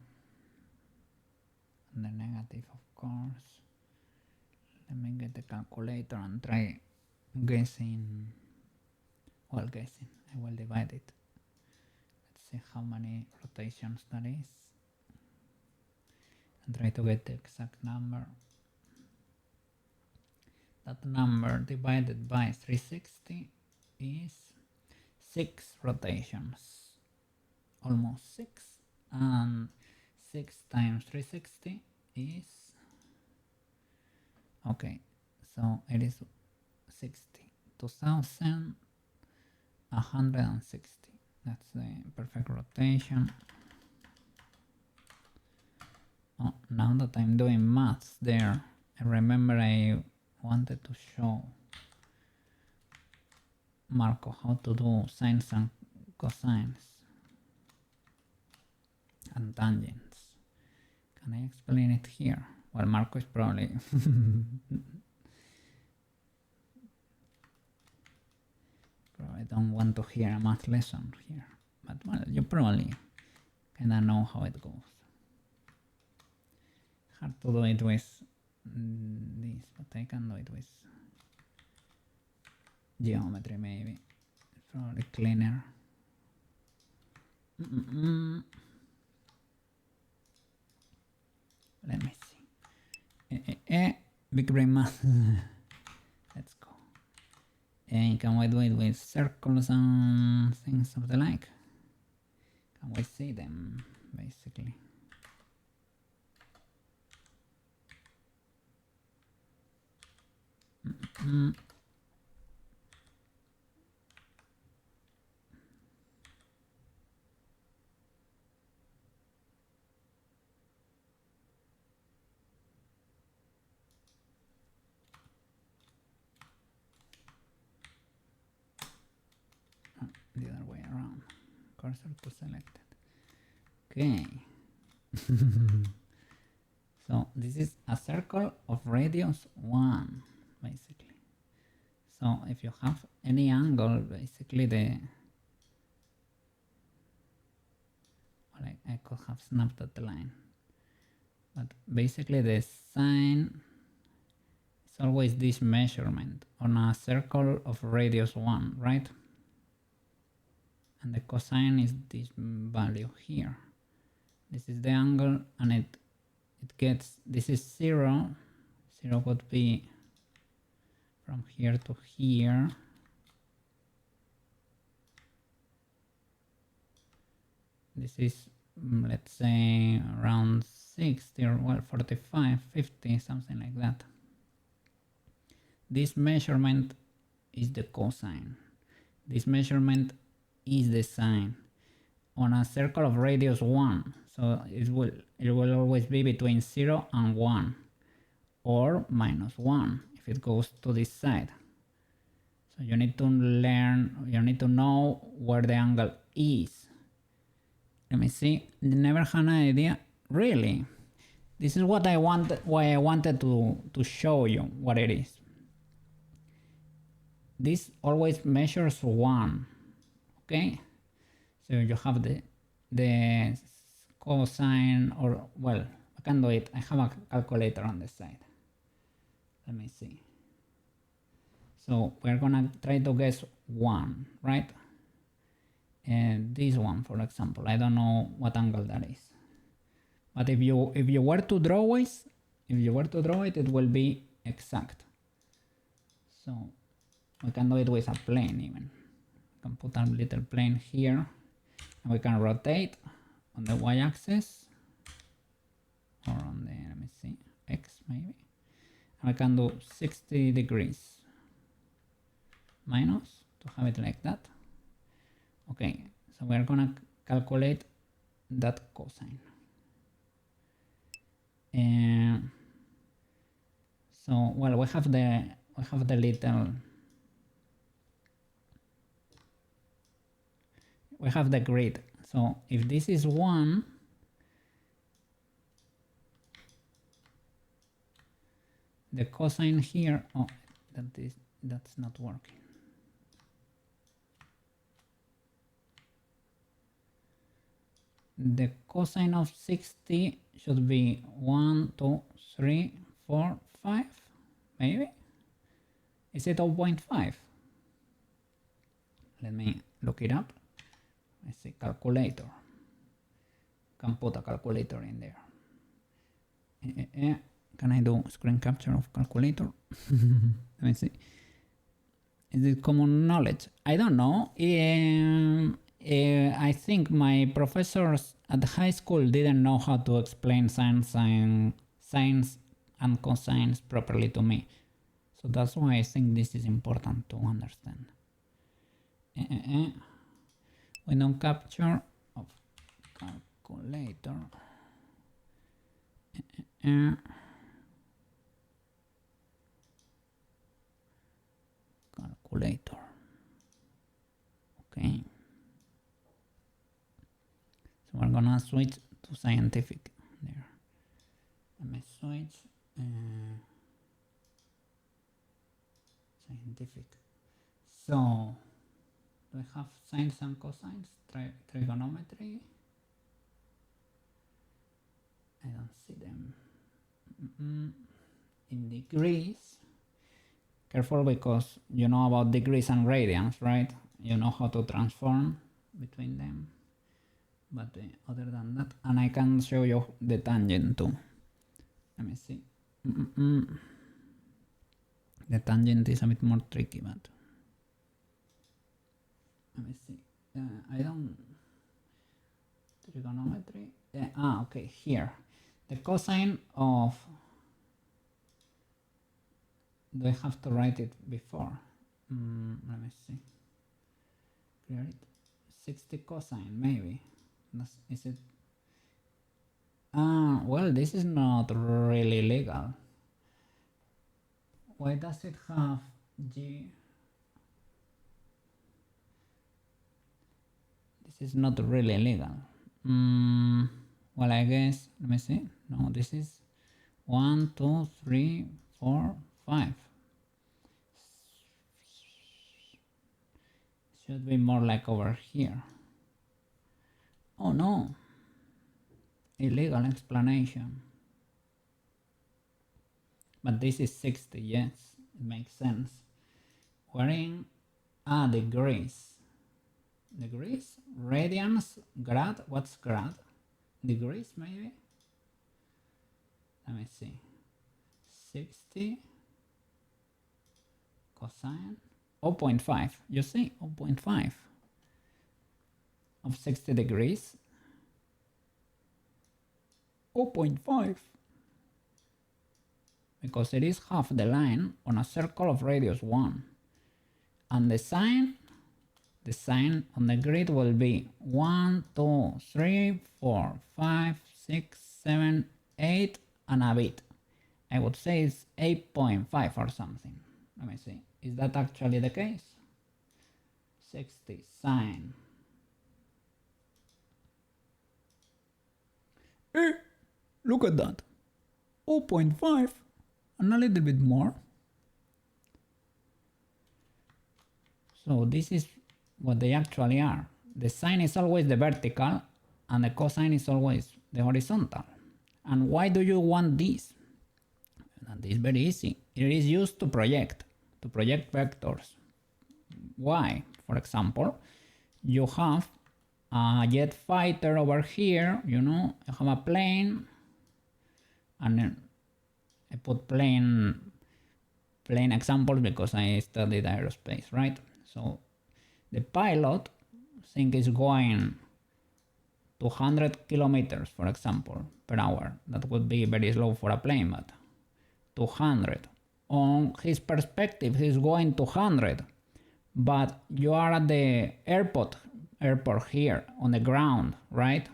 Speaker 1: And the negative, of course. Let me get the calculator and try guessing. Well, guessing. I will divide it. Let's see how many rotations that is. And try to get the exact number. That number divided by 360 is 6 rotations. Almost 6. And 6 times 360 is... Okay, so it is 60. 2,160. That's the perfect rotation. Oh, now that I'm doing maths there, I remember I wanted to show Marco how to do sines and cosines and tangents. Can I explain it here? Well, Marco is probably probably don't want to hear a math lesson here, but well, you probably kinda know how it goes. Hard to do it with this, but I can do it with geometry maybe. It's probably cleaner. Let me see. Big brain math. Let's go. And can we do it with circles and things of the like? Can we see them, basically? The other way around. Cursor to selected. Okay. So this is a circle of radius 1, basically. So if you have any angle, basically well, I could have snapped that line. But basically the sine is always this measurement on a circle of radius 1, right? And the cosine is this value here. This is the angle, and it gets, this is 0. 0 would be from here to here. This is, let's say, around 60 or well, 45, 50, something like that. This measurement is the cosine. This measurement is the sine on a circle of radius 1. So it will always be between 0 and 1, or minus 1 if it goes to this side. So you need to know where the angle is. Let me see. Never had an idea. Really? This is what I wanted, why I wanted to show you what it is. This always measures 1. Okay? So you have the cosine, or well, I can do it. I have a calculator on the side. Let me see. So we're gonna try to guess 1, right? And this one, for example, I don't know what angle that is. But if you were to draw it, it will be exact. So we can do it with a plane even. We can put a little plane here, and we can rotate on the y-axis, or on the, let me see, x maybe. And we can do 60 degrees minus to have it like that. Okay, so we're gonna calculate that cosine. And so, well, we have the little, we have the grid. So if this is 1, the cosine here, oh, that's not working. The cosine of 60 should be 1, 2, 3, 4, 5, maybe? Is it 0.5? Let me look it up. I see calculator. Can put a calculator in there. Can I do screen capture of calculator? Let me see. Is it common knowledge? I don't know. I think my professors at high school didn't know how to explain sines and cosines properly to me. So that's why I think this is important to understand. Window capture of calculator. Calculator. gonna switch to scientific there. Let me switch scientific. So do I have sines and cosines? Trigonometry? I don't see them. In degrees, careful because you know about degrees and radians, right? You know how to transform between them. But other than that, and I can show you the tangent too. Let me see. The tangent is a bit more tricky, but let me see. I don't trigonometry. Okay, here. The cosine of. Do I have to write it before? Let me see. Clear it. 60 cosine, maybe. Is it? Well, this is not really legal. Why does it have G? This is not really legal. Well, I guess, let me see. No, this is 1, 2, 3, 4, 5. Should be more like over here. Oh no. Illegal explanation. But this is 60, yes, it makes sense. We're in degrees. Degrees? Radians? Grad? What's grad? Degrees, maybe? Let me see. 60 cosine 0.5. You see, 0.5 of 60 degrees. 0.5. Because it is half the line on a circle of radius 1. And the sign on the grid will be 1, 2, 3, 4, 5, 6, 7, 8, and a bit. I would say it's 8.5 or something. Let me see. Is that actually the case? 60 sine. Look at that. 0.5 and a little bit more. So this is what they actually are. The sine is always the vertical and the cosine is always the horizontal. And why do you want this? And this is very easy. It is used to project vectors. Why? For example, you have a jet fighter over here, you know, you have a plane, and then I put plane examples because I studied aerospace, right? So the pilot thing is going 200 kilometers, for example, per hour. That would be very slow for a plane, but 200. On his perspective, he's going 200, but you are at the airport here on the ground, right?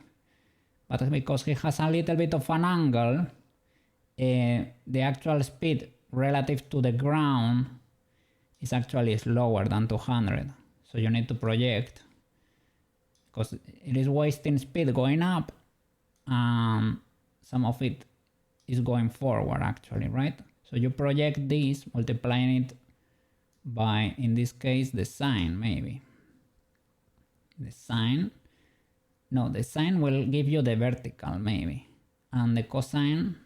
Speaker 1: But because he has a little bit of an angle, the actual speed relative to the ground is actually slower than 200. So you need to project, because it is wasting speed going up, some of it is going forward actually, right? So you project this, multiplying it by, in this case, the sine, maybe. The sine will give you the vertical, maybe. And the cosine,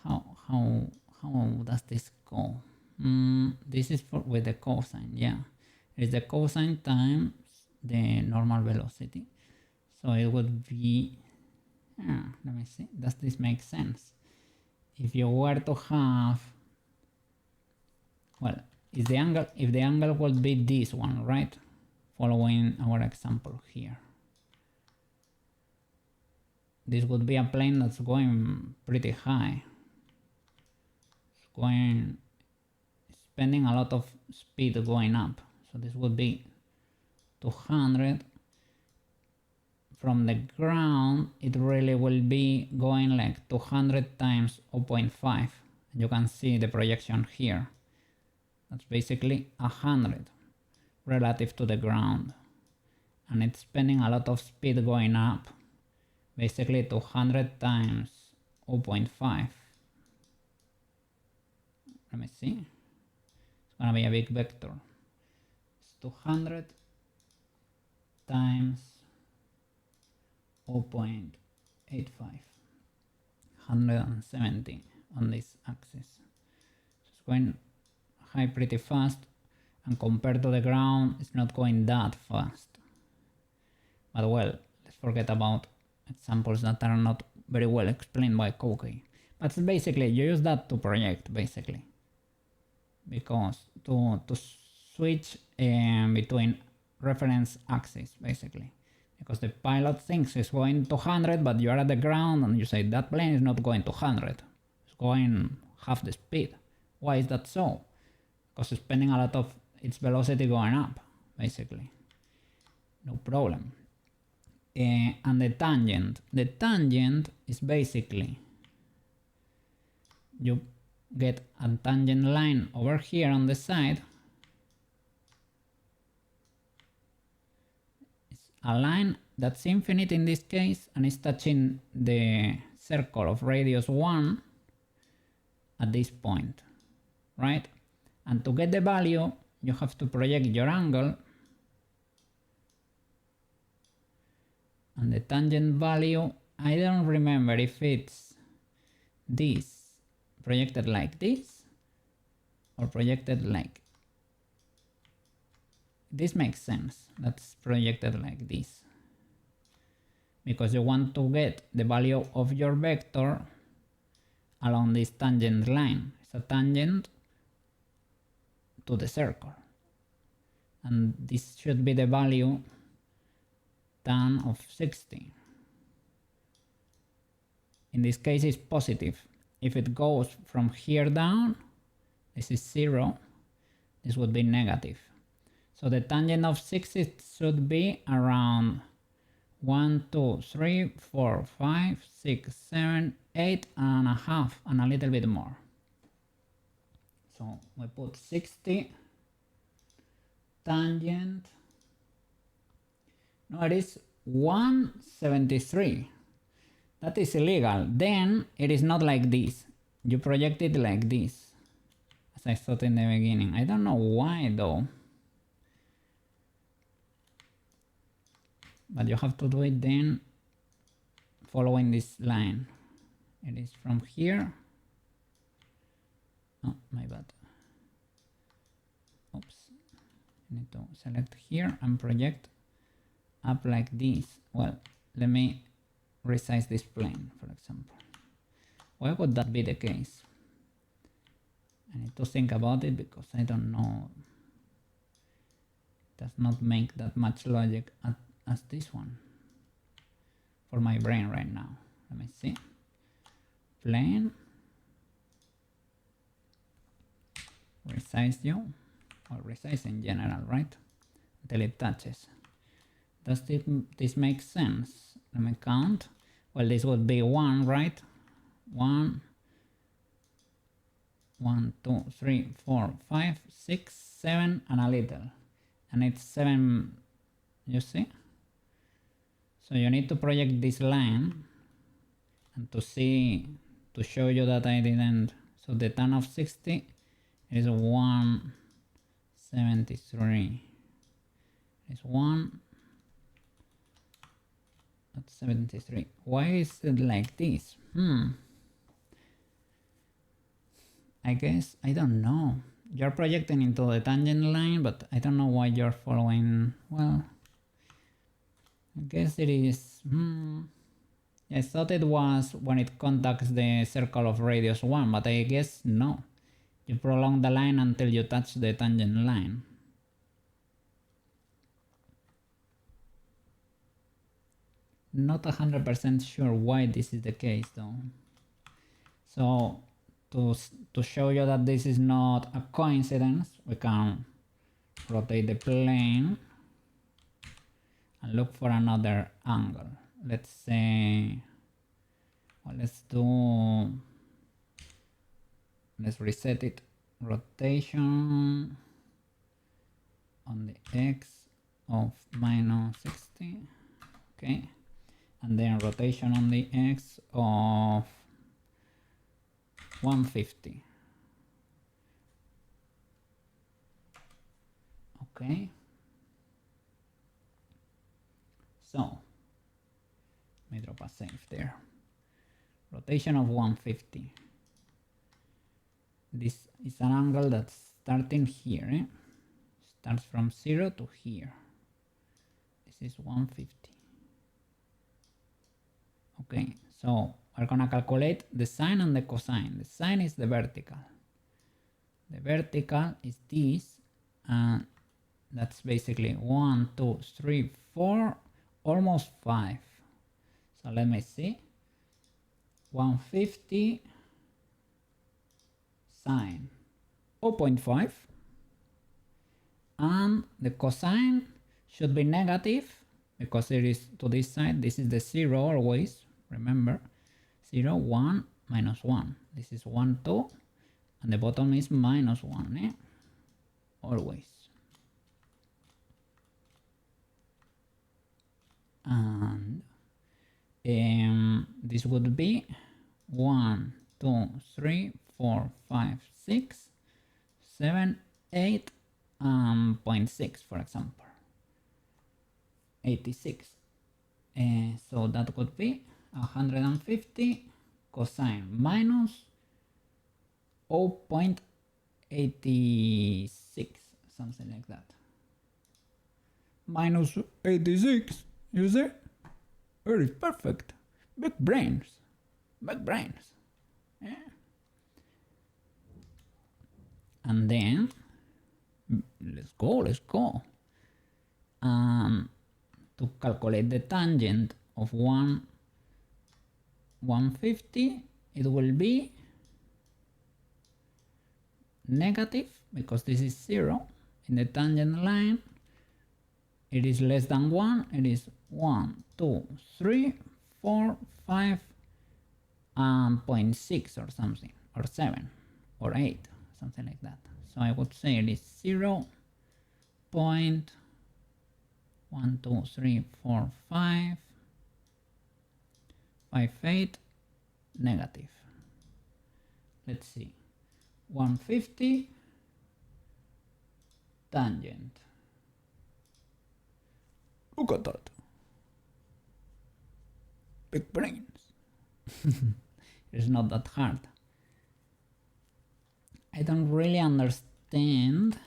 Speaker 1: how does this go? This is with the cosine, yeah. It's the cosine times the normal velocity. So it would be, let me see, does this make sense? If you were to have, well, if the angle would be this one, right? Following our example here. This would be a plane that's going pretty high. It's spending a lot of speed going up. So this would be 200. From the ground, it really will be going like 200 times 0.5. You can see the projection here. That's basically 100 relative to the ground. and it's spending a lot of speed going up. Basically 200 times 0.5. Let me see. It's gonna be a big vector. It's 200 times 0.85. 170 on this axis. So it's going high pretty fast, and compared to the ground, it's not going that fast. But well, let's forget about examples that are not very well explained by Cookie. But basically, you use that to project, basically. Because to switch between reference axes, basically. Because the pilot thinks it's going to 100, but you're at the ground and you say that plane is not going to 100. It's going half the speed. Why is that so? Because it's spending a lot of its velocity going up, basically. No problem. And the tangent. The tangent is basically you get a tangent line over here on the side. It's a line that's infinite in this case and is touching the circle of radius 1 at this point, right? And to get the value, you have to project your angle, and the tangent value, I don't remember if it's this projected like this or projected like this. Makes sense. That's projected like this because you want to get the value of your vector along this tangent line. It's a tangent to the circle, and this should be the value tan of 60. In this case it's positive. If it goes from here down, this is 0, this would be negative. So the tangent of 60 should be around 1, 2, 3, 4, 5, 6, 7, 8 and a half, and a little bit more. So we put 60 tangent. No, it is 173. That is illegal. Then it is not like this. You project it like this, as I thought in the beginning. I don't know why though. But you have to do it then following this line. It is from here. Oh, my bad. Oops. I need to select here and project up like this. Well, let me resize this plane, for example. Why would that be the case? I need to think about it because I don't know. It does not make that much logic as this one for my brain right now. Let me see. Plane. Resize you, or resize in general, right? Until it touches. Does this make sense? Let me count. Well, this would be 1, right? 1, 2, 3, 4, 5, 6, 7, and a little. And it's 7, you see? So you need to project this line and to show you that I didn't. So the tan of 60 is 173. It's 1. That's 73. Why is it like this? I guess, I don't know. You're projecting into the tangent line, but I don't know why you're following. Well, I guess it is. I thought it was when it contacts the circle of radius 1, but I guess no. You prolong the line until you touch the tangent line. Not 100% sure why this is the case though. So to show you that this is not a coincidence, we can rotate the plane and look for another angle. Let's say, well, let's reset it. Rotation on the X of minus 60. Okay. And then rotation on the x of 150. Okay. So, let me drop a save there. Rotation of 150. This is an angle that's starting here. Starts from 0 to here. This is 150. Okay, so we're gonna calculate the sine and the cosine. The sine is the vertical. The vertical is this, and that's basically 1, 2, 3, 4, almost 5. So let me see. 150 sine 0.5, and the cosine should be negative because it is to this side. This is the 0 always, remember. 0, 1, minus 1. This is 1, 2, and the bottom is minus 1, always. And this would be 1, 2, 3, 4, 5, 6, 7, 8, 0.6, for example. 86. So that would be 150 cosine minus 0.86, something like that. Minus 86, you see? Very perfect. Big brains. Big brains. Yeah. And then, let's go. To calculate the tangent of 150, it will be negative because this is 0 in the tangent line. It is less than 1. It is 1, 2, 3, 4, 5, 0.6 or something, or 7 or 8, something like that. So I would say it is 0. 1, 2, 3, 4, 5, 5, 8, negative. Let's see. 150 tangent. Look at that. Big brains. It's not that hard. I don't really understand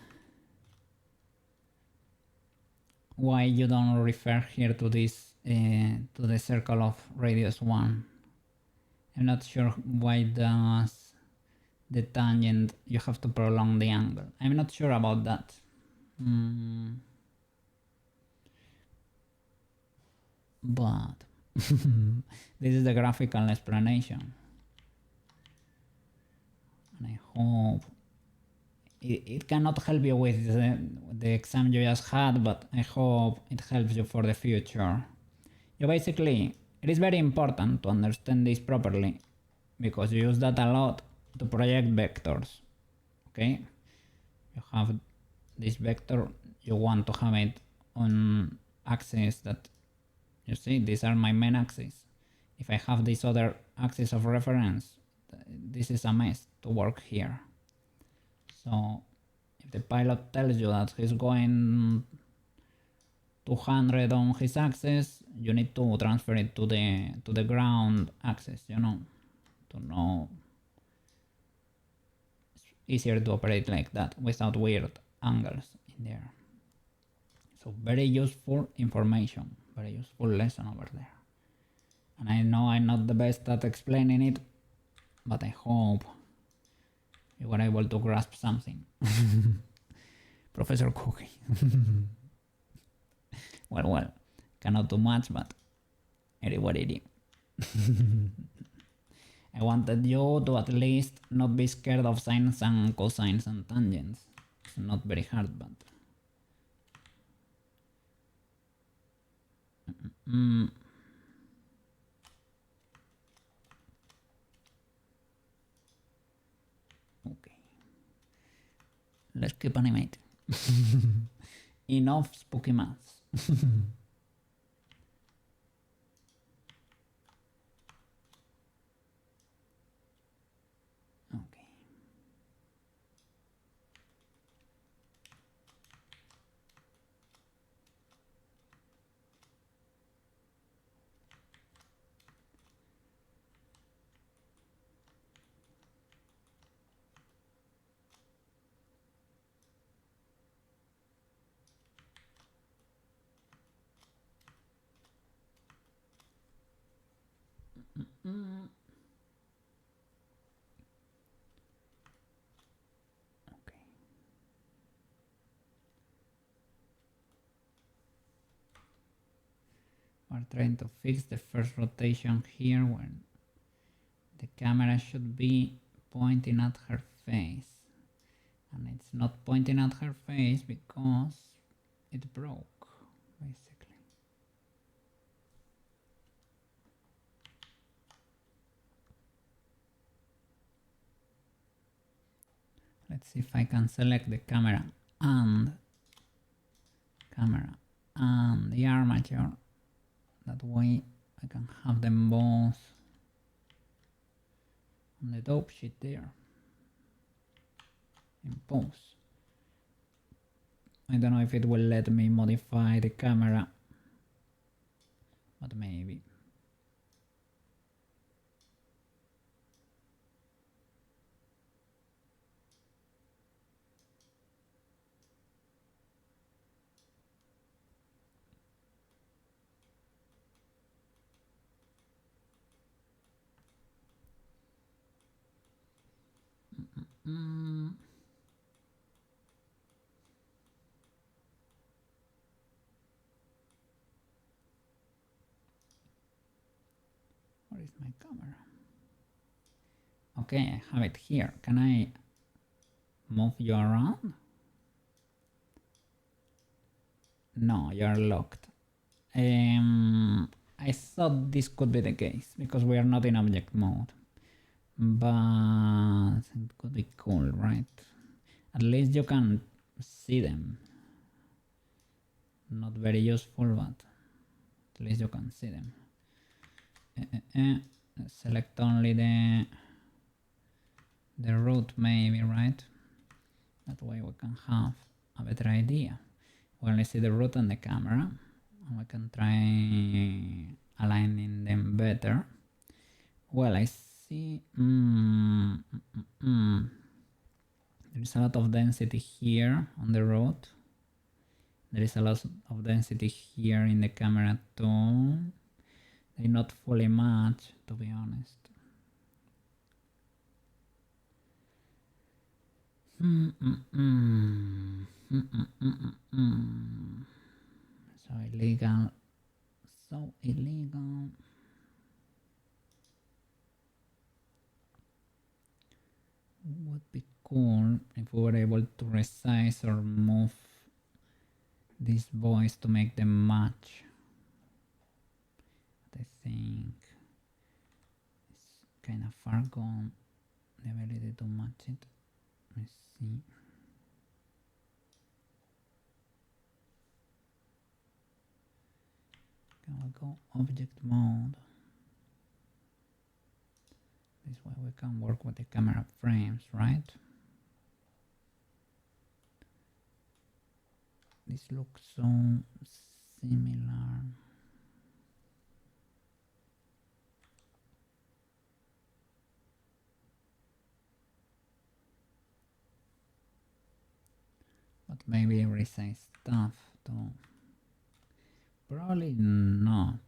Speaker 1: why you don't refer here to this, to the circle of radius 1. I'm not sure why does the tangent, you have to prolong the angle. I'm not sure about that. But this is the graphical explanation. And I hope it cannot help you with the exam you just had, but I hope it helps you for the future. You basically, it is very important to understand this properly because you use that a lot to project vectors. Okay? You have this vector, you want to have it on axes that, you see, these are my main axes. If I have this other axis of reference, this is a mess to work here. So if the pilot tells you that he's going 200 on his axis, you need to transfer it to the ground axis, you know, to know. It's easier to operate like that without weird angles in there. So very useful information, very useful lesson over there. And I know I'm not the best at explaining it, but I hope you were able to grasp something. Professor Cookie. Well, cannot do much, but it is what it is. I wanted you to at least not be scared of sines and cosines and tangents. It's not very hard, but... Okay. Let's keep animating. enough spooky months. Okay. Okay. We're trying to fix the first rotation here when the camera should be pointing at her face. And it's not pointing at her face because it broke, basically. Let's see if I can select the camera and the armature. That way I can have them both on the dope sheet there in pose. I don't know if it will let me modify the camera, but maybe. Where is my camera? Okay, I have it here. Can I move you around? No, you're locked. I thought this could be the case because we are not in object mode. But it could be cool, right? At least you can see them. Not very useful, but at least you can see them. Select only the root maybe, right? That way we can have a better idea. We only see the root and the camera, and we can try aligning them better. Well, I see there is a lot of density here on the road. There is a lot of density here in the camera too. They not fully match, to be honest. So illegal. So illegal. Would be cool if we were able to resize or move these boys to make them match. But I think it's kind of far gone, the ability to match it. Let's see. Can we go object mode? This way we can work with the camera frames, right? This looks so similar. But maybe resize stuff too. Probably not.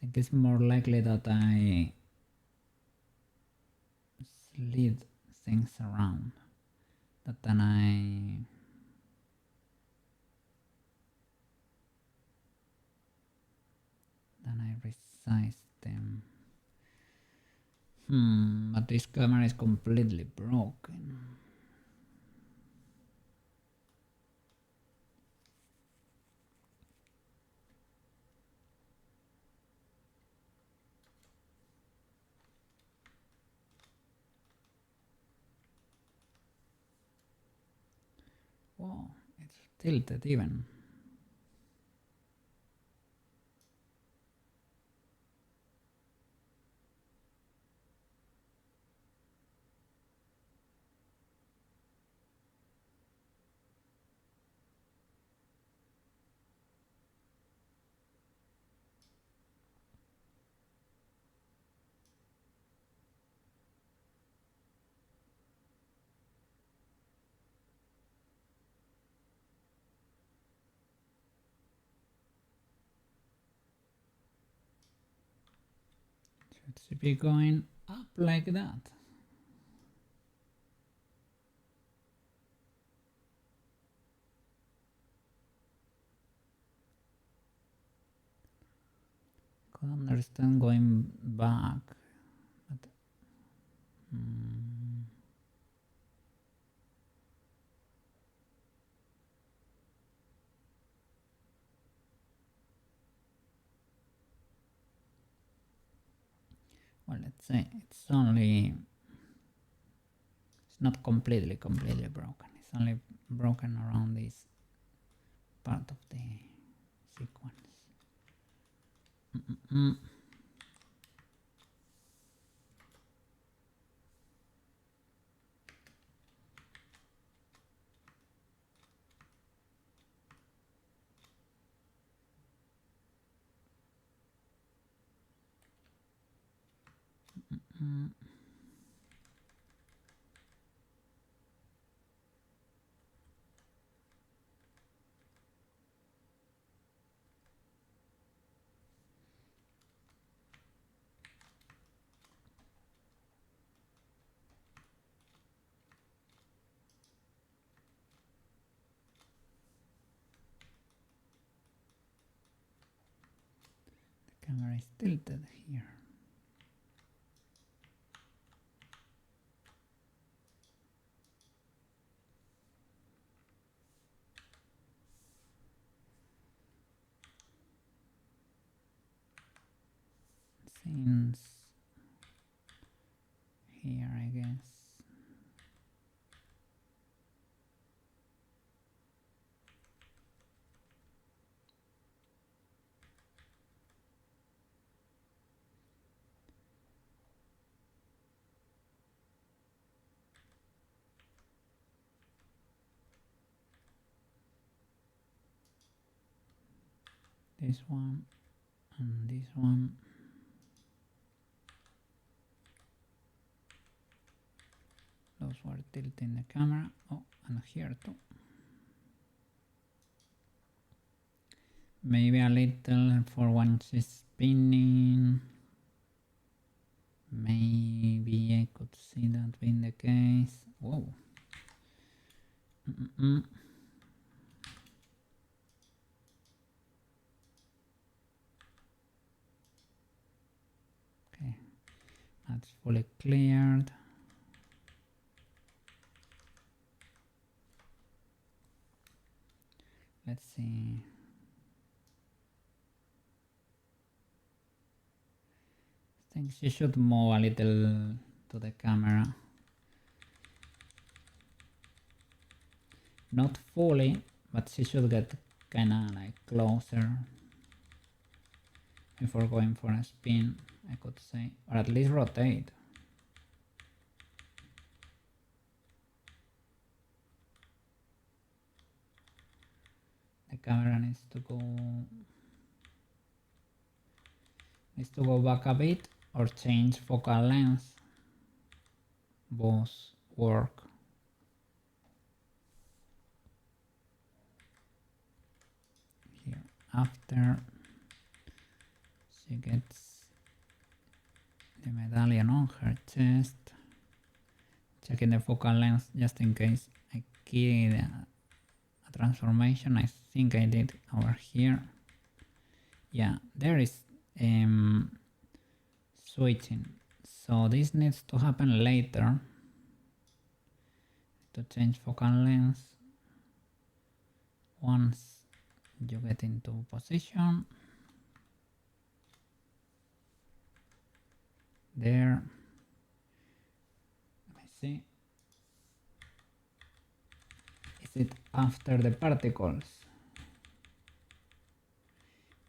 Speaker 1: I think it's more likely that I slid things around than I resize them. But this camera is completely broken. Wow, It's tilted even. It should be going up like that. Could understand going back, but well, let's say it's not completely broken. It's only broken around this part of the sequence. The camera is tilted here. Since here, I guess. This one and this one. Those were tilting the camera. Oh, and here too. Maybe a little for when she's spinning. Maybe I could see that being the case. Whoa. Okay, that's fully cleared. Let's see. I think she should move a little to the camera. Not fully, but she should get kinda like closer before going for a spin, I could say, or at least rotate. The camera needs to go back a bit or change focal length. Both work. Here after she gets the medallion on her chest, checking the focal length just in case I keyed a transformation. I think I did over here. Yeah, there is switching, so this needs to happen later to change focal length once you get into position. There, let me see. It's it after the particles.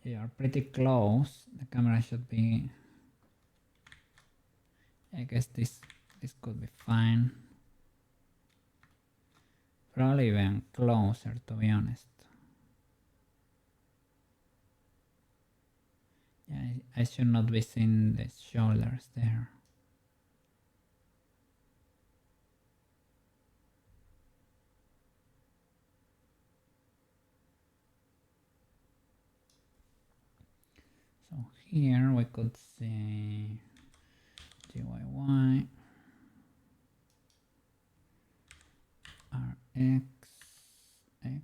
Speaker 1: You are pretty close. The camera should be, I guess this could be fine. Probably even closer, to be honest. Yeah, I should not be seeing the shoulders there. So here we could see GYY, RX, X.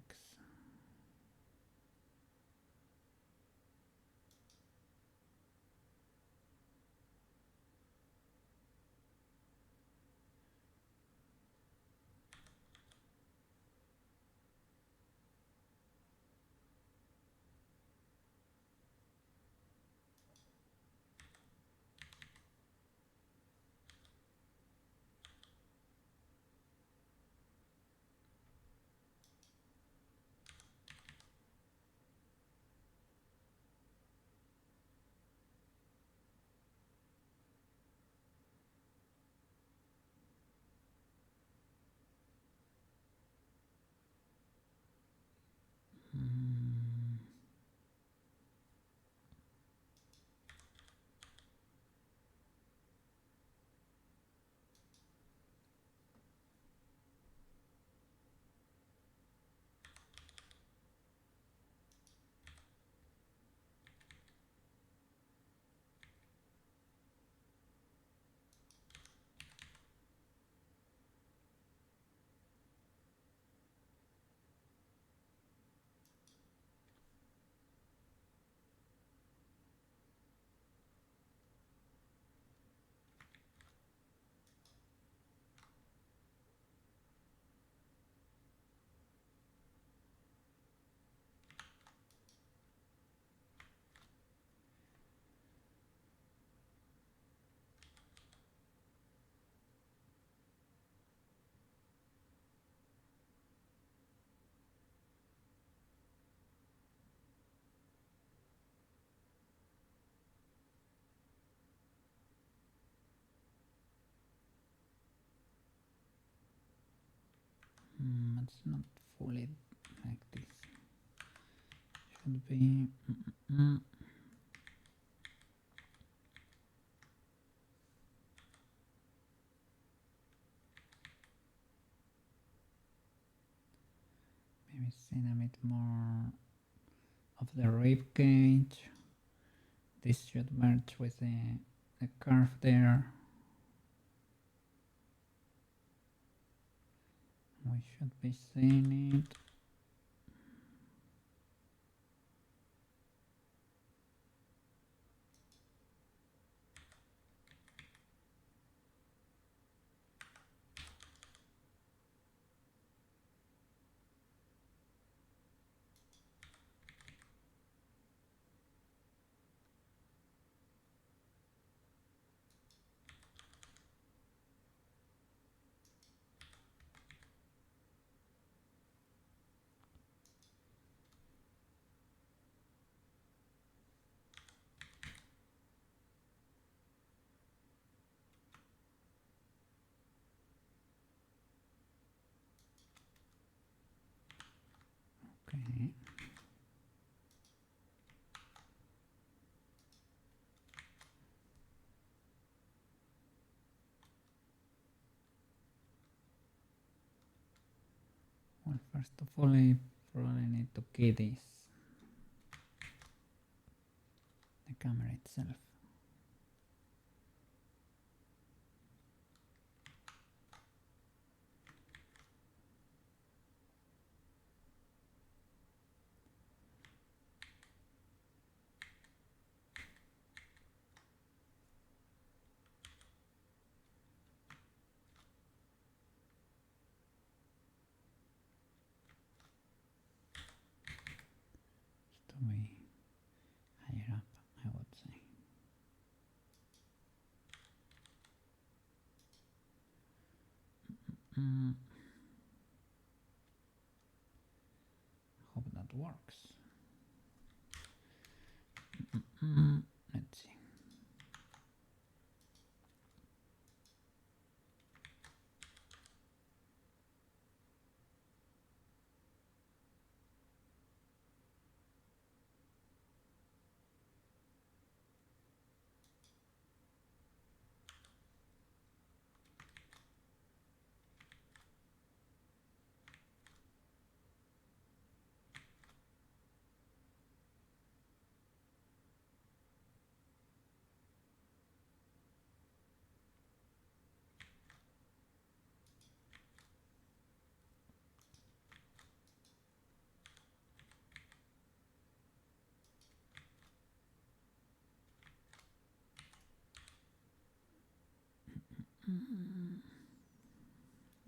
Speaker 1: It's not fully like this. Should be. Maybe see a bit more of the rib cage. This should merge with the curve there. We should be seeing it. Okay. Well, first of all, I probably need to key this, the camera itself. To be higher up, I would say. that works. Let's see.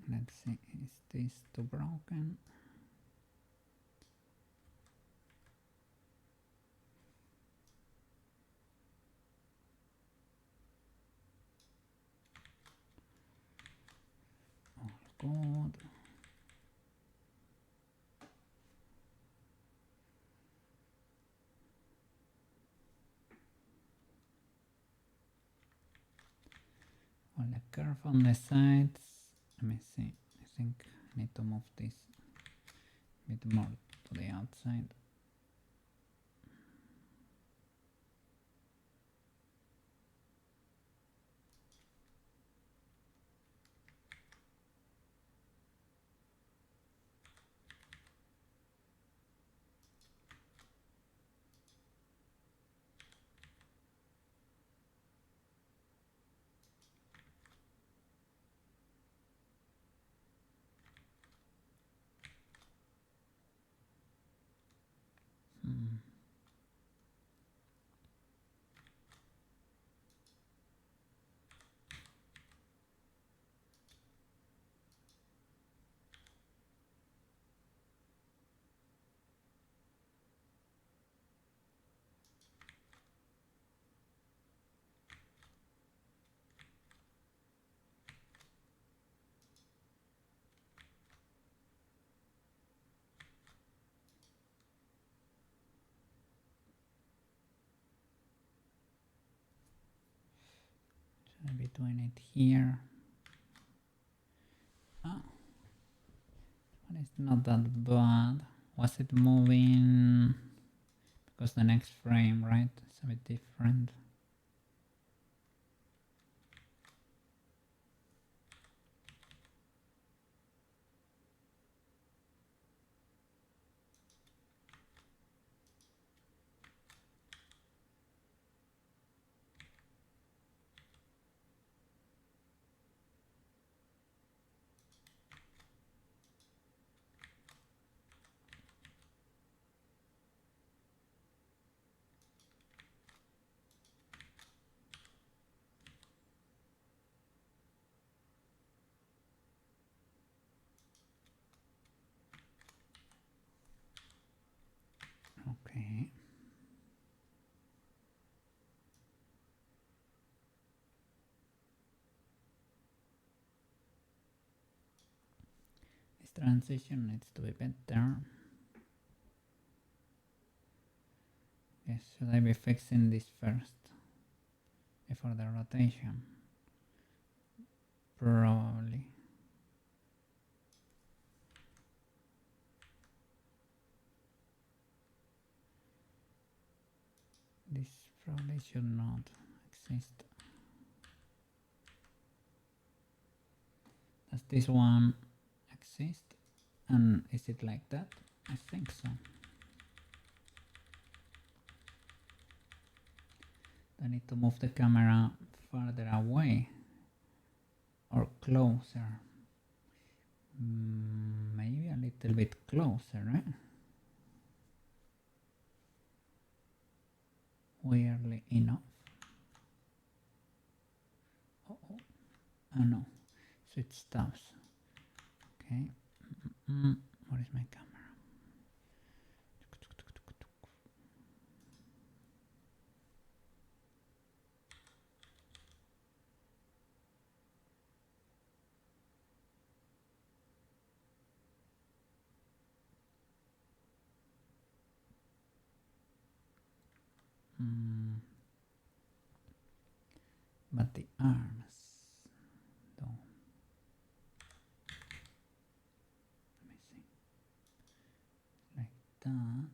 Speaker 1: Let's see, is this too broken? All good. All the curve on the sides. Let me see. I think I need to move this a bit more to the outside. Should I be doing it here? Oh, but it's not that bad. Was it moving? Because the next frame, right? It's a bit different. Okay. This transition needs to be better. Yes, should I be fixing this first before the rotation? Probably. This probably should not exist. Does this one exist? And is it like that? I think so. I need to move the camera further away or closer. Maybe a little bit closer, right? Weirdly enough. Oh, no. So it stops. Okay. Where is my camera? But the arms, though. Let me see. Like that.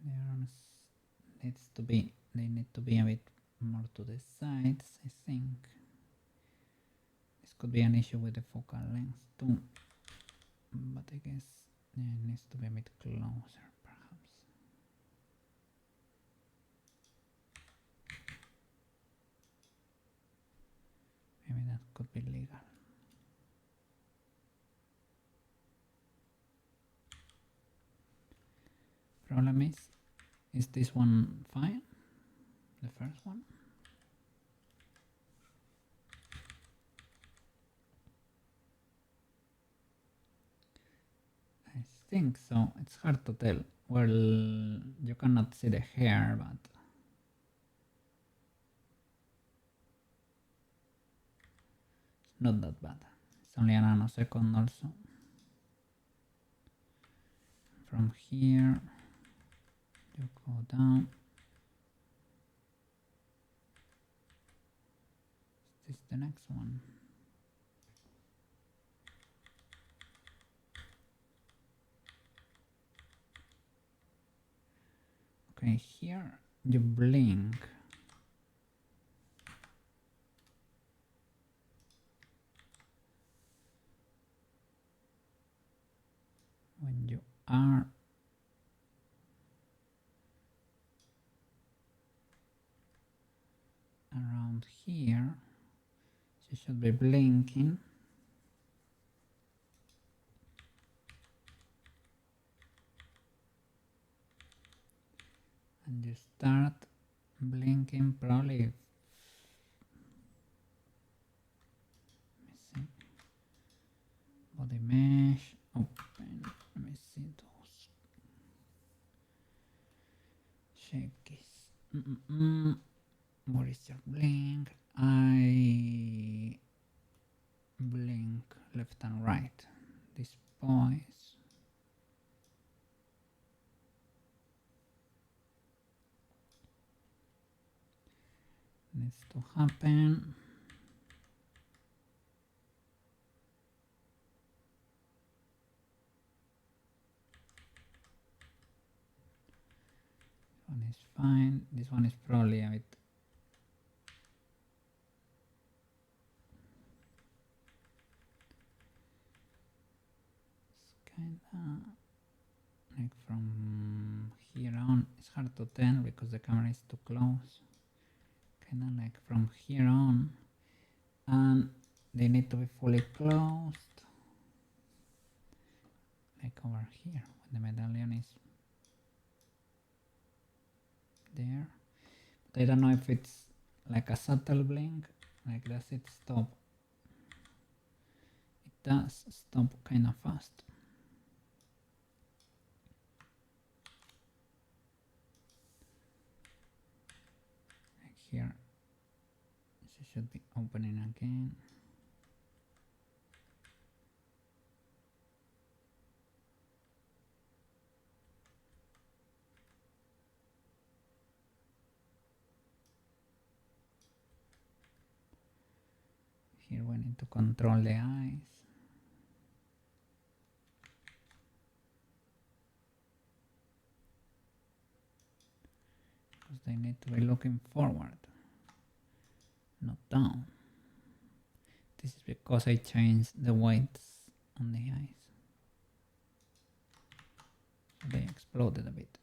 Speaker 1: The arms needs to be. They need to be a bit more to the sides, I think. This could be an issue with the focal length too, but I guess it needs to be a bit closer, perhaps. Maybe that could be legal. Problem is this one fine? The first one? I think so. It's hard to tell. Well, you cannot see the hair, but it's not that bad. It's only a nanosecond also. From here, you go down. Is this the next one? Okay, here you blink. When you are around here, you should be blinking. And you start blinking probably. Let me see. Body mesh open. Let me see those shakies. What is your blink? I blink left and right. This voice. Needs to happen. This one is fine. This one is probably a bit. It's kinda like from here on. It's hard to tell because the camera is too close. Kinda like from here on, and they need to be fully closed, like over here when the medallion is there. But I don't know if it's like a subtle blink, like does it stop? It does stop kind of fast. Like here, it should be opening again. Here we need to control the eyes. Because they need to be looking forward, not down. This is because I changed the weights on the eyes. So they exploded a bit.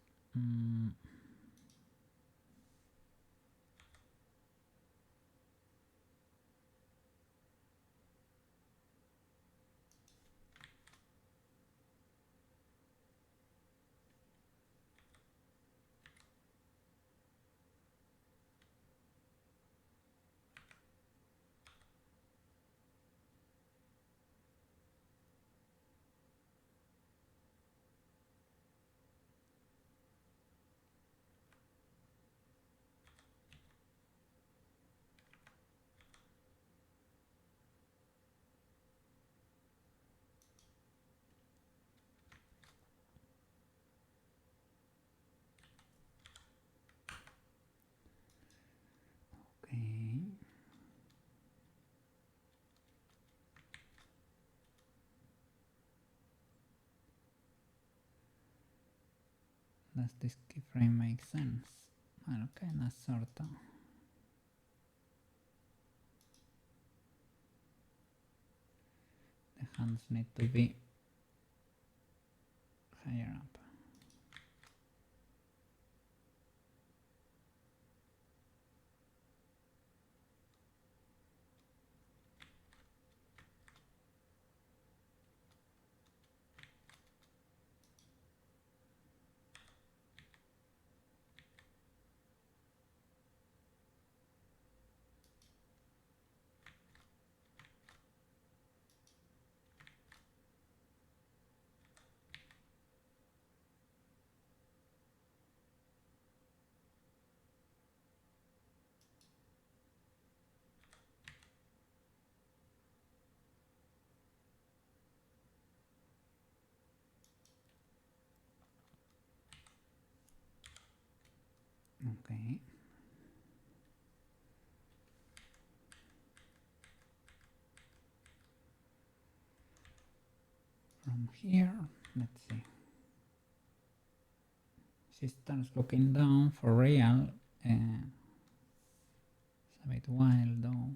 Speaker 1: Okay. Does this keyframe make sense? Well, kinda sorta. The hands need to be higher up. Okay. From here, let's see. She starts looking down for real. It's a bit wild though.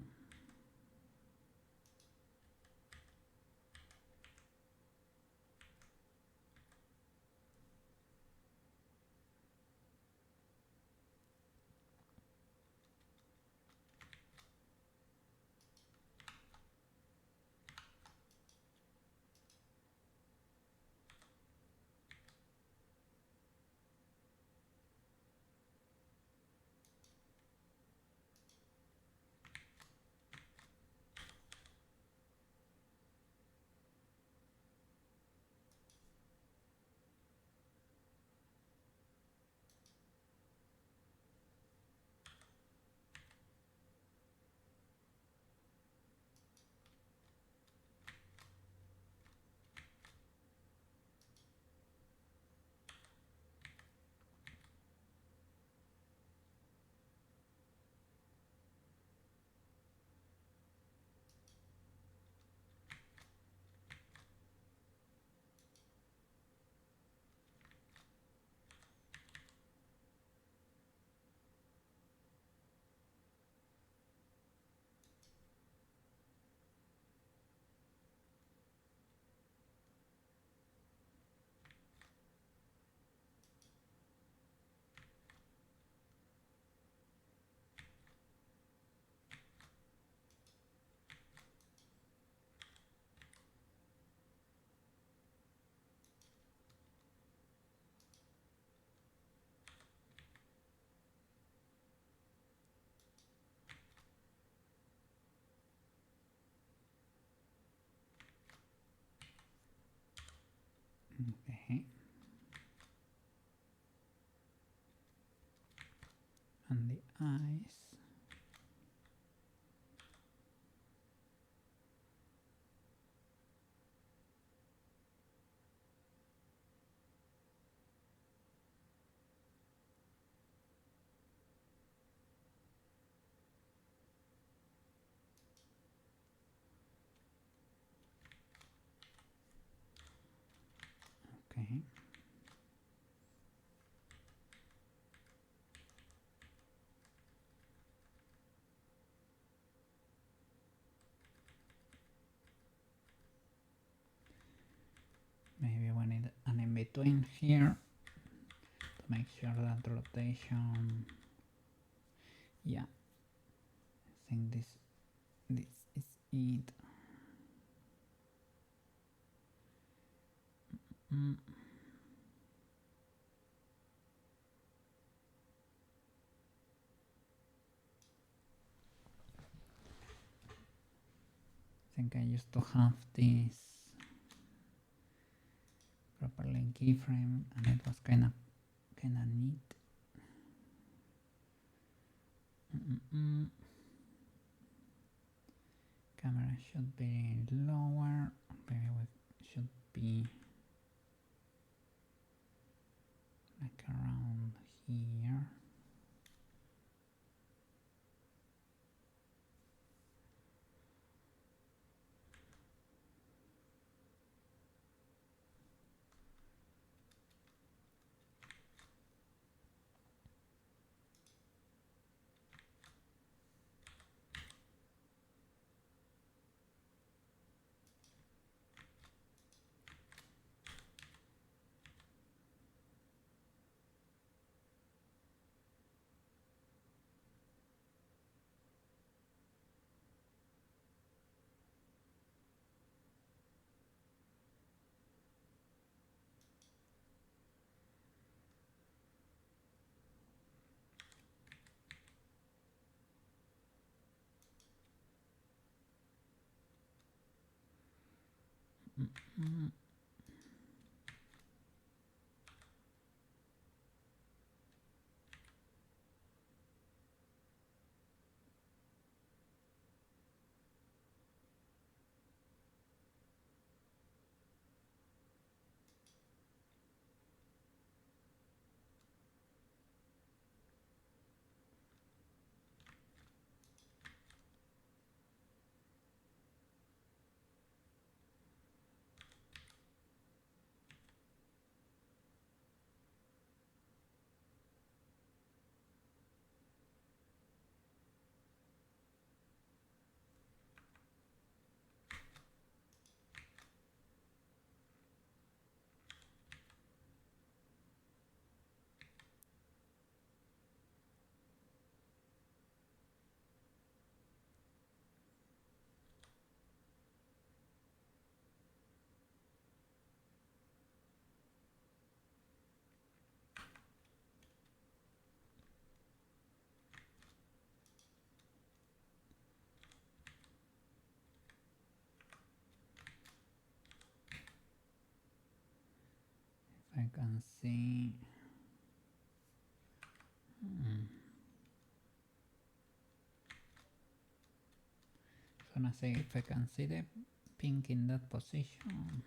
Speaker 1: Okay. And the eyes. Okay. Maybe we need an in between here to make sure that rotation. Yeah, I think this is it. Mm. I think I used to have this properly keyframe and it was kinda neat. Camera should be lower, maybe we should be like around here. I can see. So gonna say if I can see the pink in that position.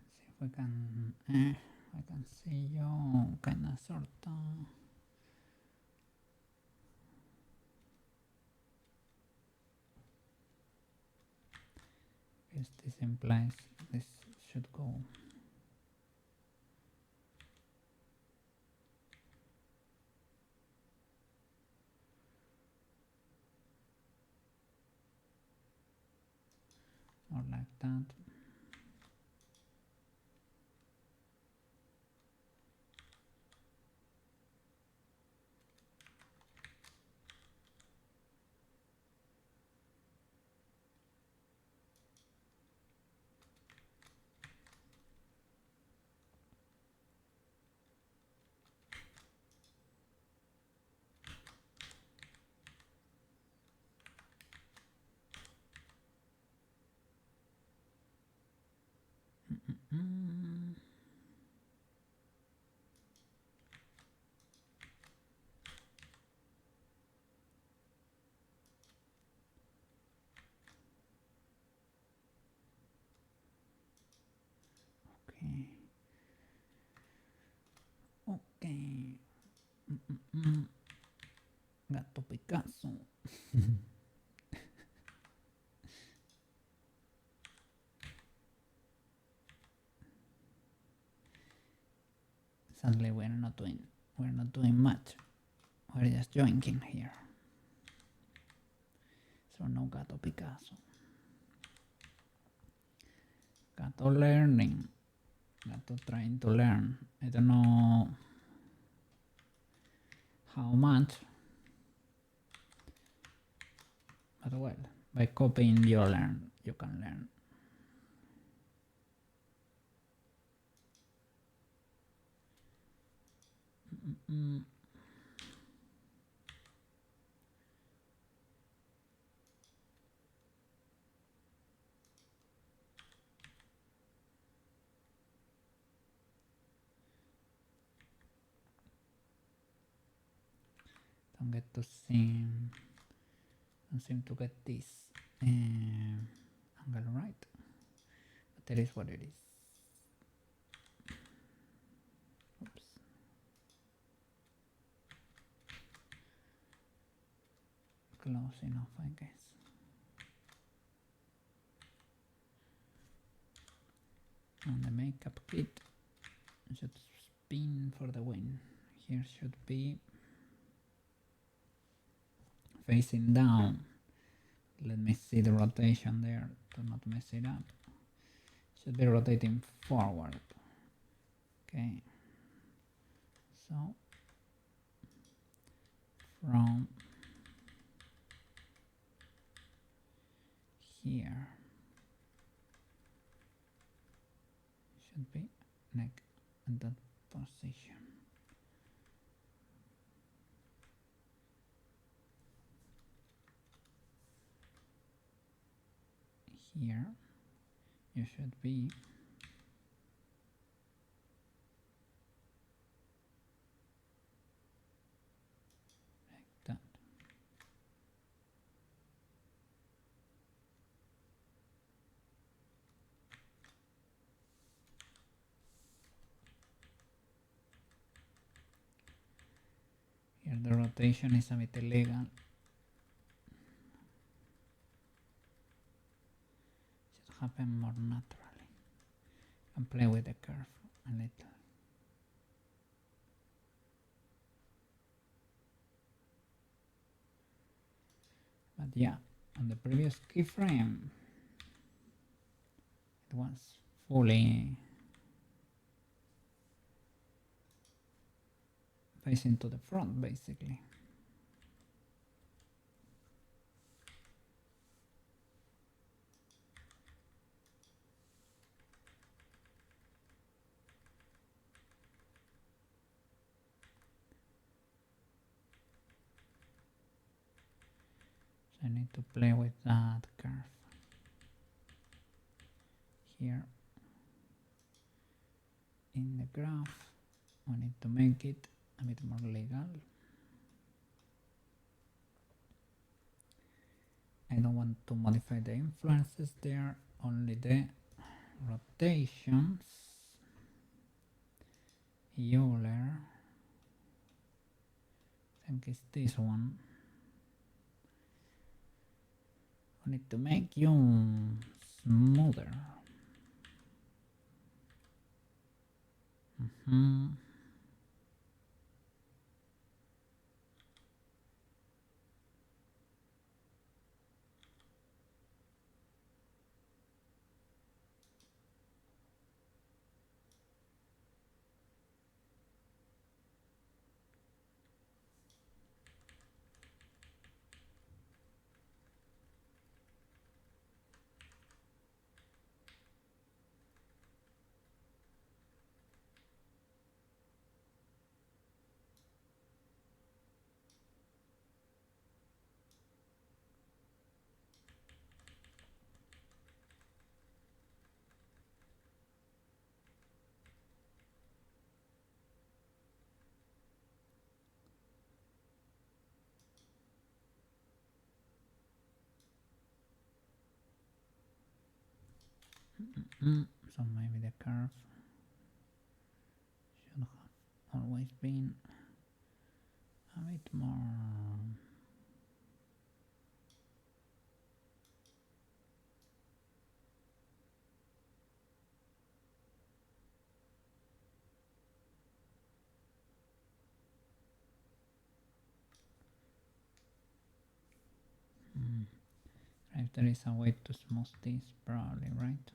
Speaker 1: See if we can. I can see you kinda sorta. Guess this implies this should go. Or like that. Okay. Gato Picasso. Sadly, we're not doing much. We're just joining here. So no Gato Picasso. Gato learning. Gato trying to learn. I don't know how much, but well, by copying you learn. You can learn. Don't get to see. Don't seem to get this angle right, but it is what it is. Oops. Close enough, I guess. And the makeup kit should spin for the win. Here should be facing down. Let me see the rotation there to not mess it up. Should be rotating forward. Okay. So from here should be neck at that position. Here you should be like that. Here the rotation is a bit illegal. Should happen more naturally. And play with the curve a little. But yeah, on the previous keyframe it was fully facing to the front basically. So I need to play with that curve here in the graph. I need to make it a bit more legal. I don't want to modify the influences there, only the rotations. Euler, I think it's this one. I need to make you smoother. So maybe the curve should have always been a bit more if there is a way to smooth this, probably, right?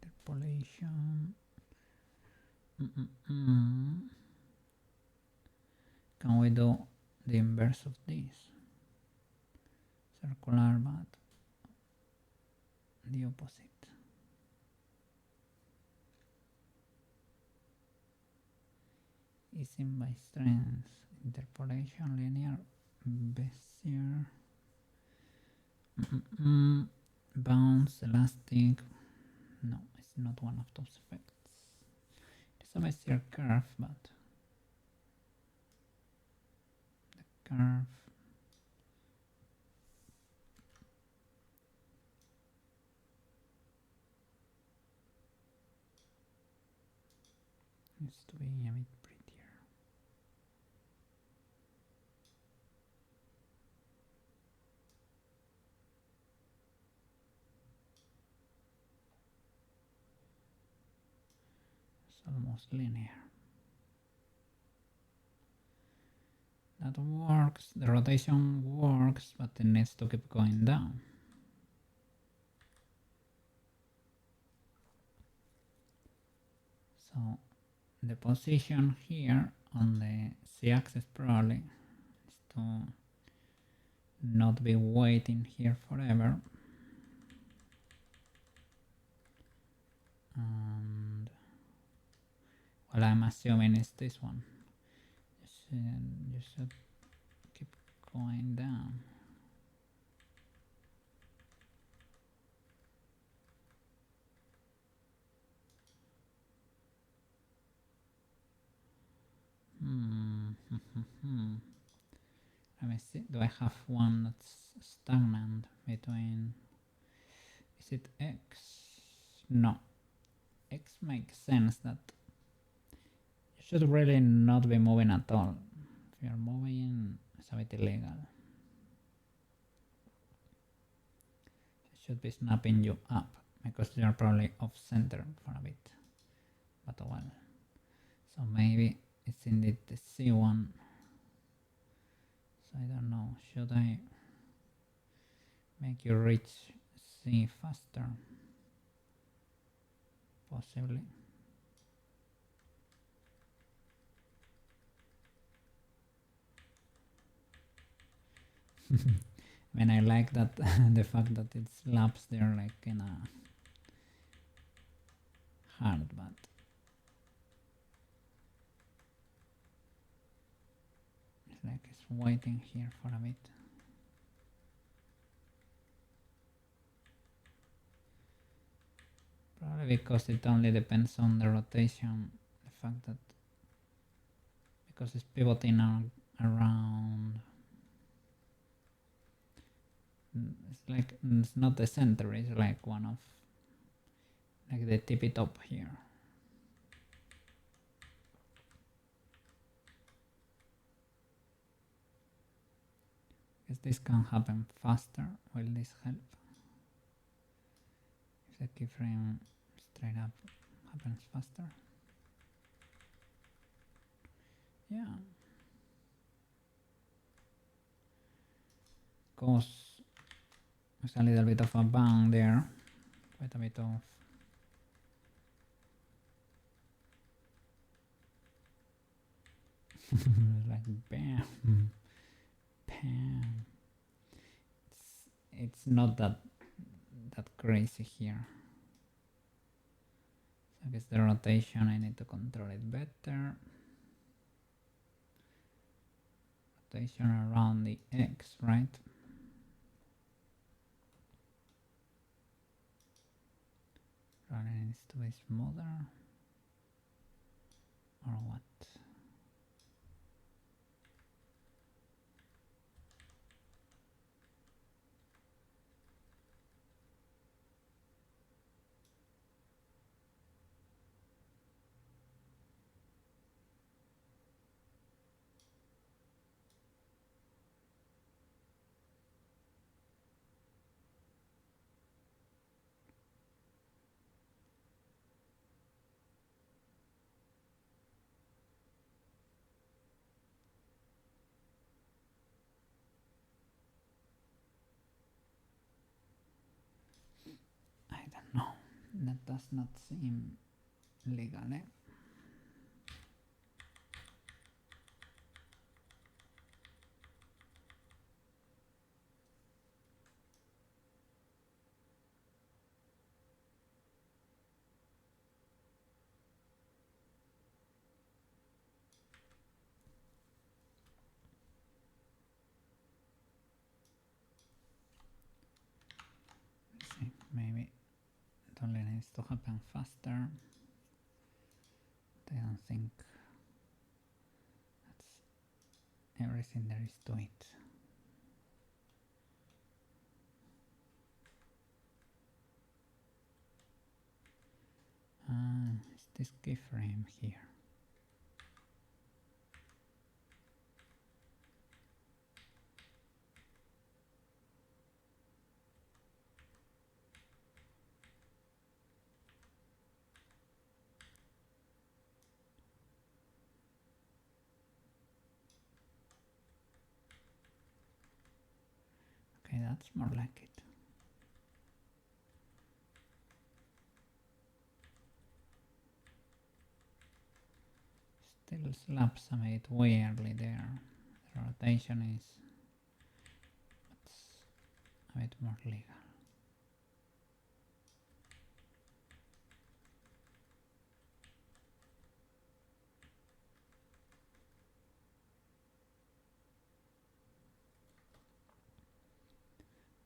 Speaker 1: Interpolation. Can we do the inverse of this? Circular, but the opposite. Easing by strength. Interpolation, linear, Bezier. Bounce, elastic. No, it's not one of those effects. It's a Bezier curve, but the curve needs to be a bit prettier. It's almost linear. That works, the rotation works, but it needs to keep going down. So the position here on the z-axis probably is to not be waiting here forever. And well, I'm assuming it's this one. You should keep going down. Let me see. Do I have one that's stagnant between? Is it X? No. X makes sense that you should really not be moving at all. If you're moving, it's a bit illegal. It should be snapping you up because you're probably off center for a bit. But well. So maybe it's indeed the C one. So I don't know. Should I make you reach C faster? Possibly. I mean, I like that the fact that it slaps there like in a hard, but it's like it's waiting here for a bit. Probably because it only depends on the rotation, the fact that because it's pivoting around, it's like it's not the center, it's like one of like the tippy top here. Guess this can happen faster. Will this help? If the keyframe straight up happens faster. Yeah. Cause there's a little bit of a bang there. Quite a bit of like bam, bam. It's not that crazy here. So I guess the rotation I need to control it better. Rotation around the X, right? Probably needs to be smoother. or what? I don't know. That does not seem legal, eh? Let's see, maybe it only needs to happen faster. I don't think that's everything there is to it. Is this keyframe here? Okay, that's more like it. Still slaps a bit weirdly there. The rotation is a bit more legal.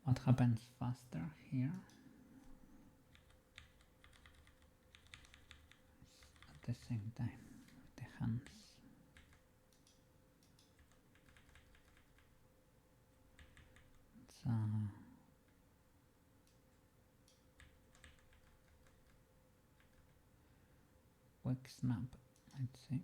Speaker 1: What happens faster here? At the same time with the hands. It's quick snap, let's see.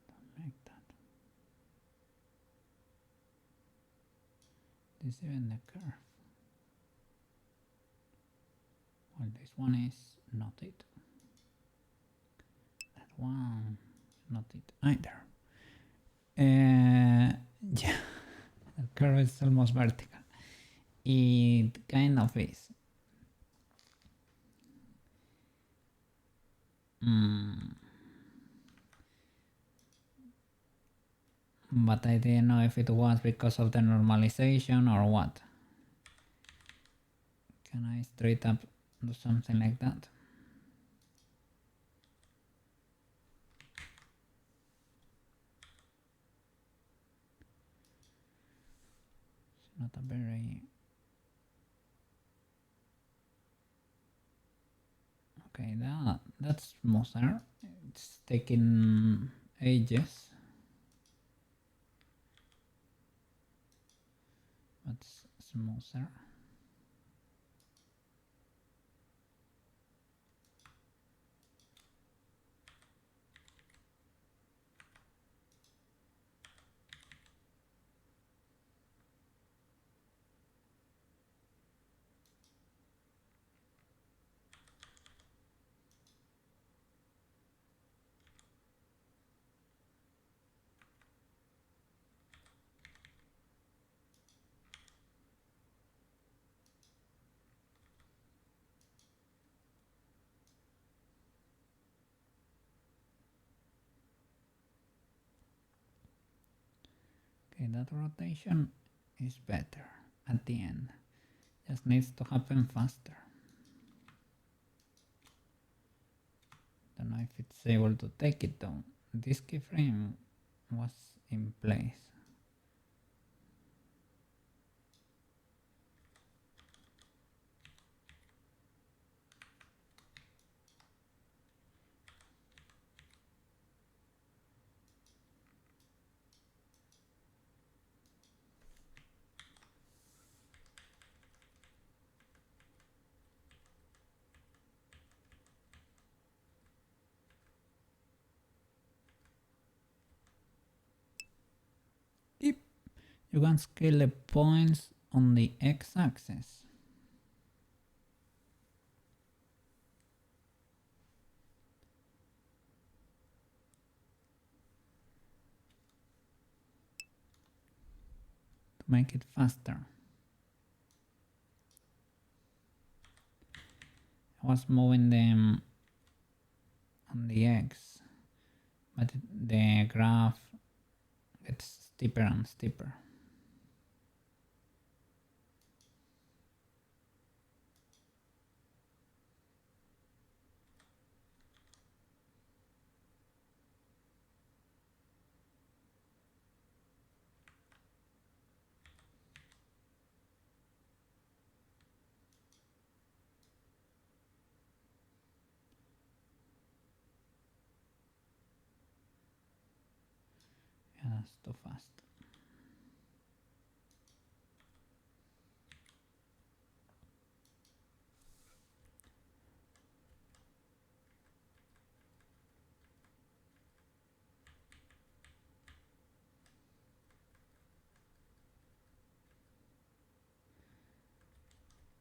Speaker 1: Don't like that. This is even the curve. Well, this one is not it. That one is not it either. Yeah, the curve is almost vertical. It kind of is. But I didn't know if it was because of the normalization or what. Can I straight up do something like that? It's not a very... Okay, that's smoother. It's taking ages. But smoother. Okay, that rotation is better at the end. Just needs to happen faster. Don't know if it's able to take it down. This keyframe was in place. Yep. You can scale the points on the x-axis. To make it faster. I was moving them on the x, but the graph gets steeper and steeper. Yeah, that's too fast.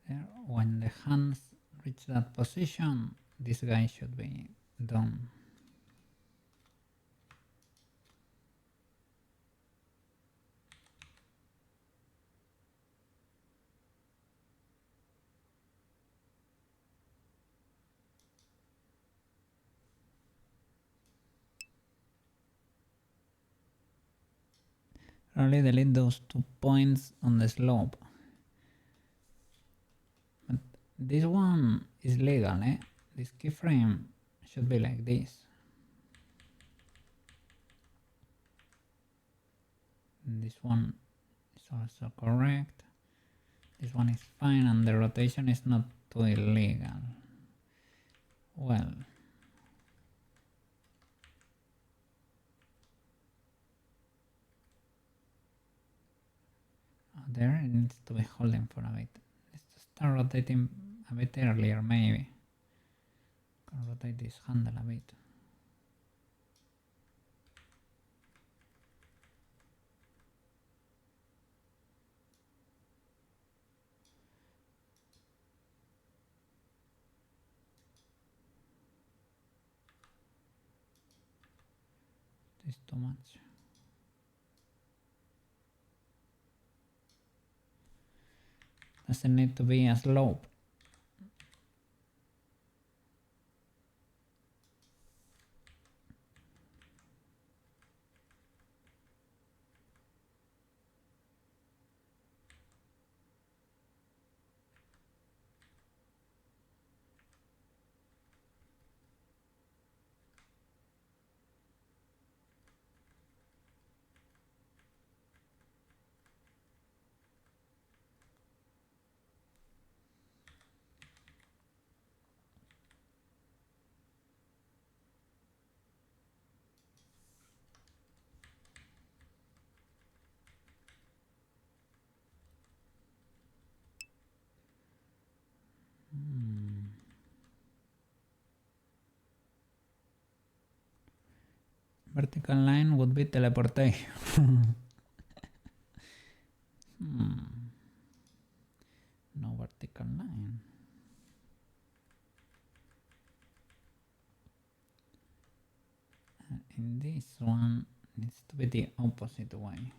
Speaker 1: There, when the hands reach that position, this guy should be done. Probably delete those 2 points on the slope. But this one is legal, eh? This keyframe should be like this. And this one is also correct. This one is fine and the rotation is not too illegal. Well. There it needs to be holding for a bit. Let's start rotating a bit earlier maybe. Can rotate this handle a bit. This is too much. Doesn't need to be a slope. Vertical line would be teleportation. No vertical line. In this one, it needs to be the opposite way.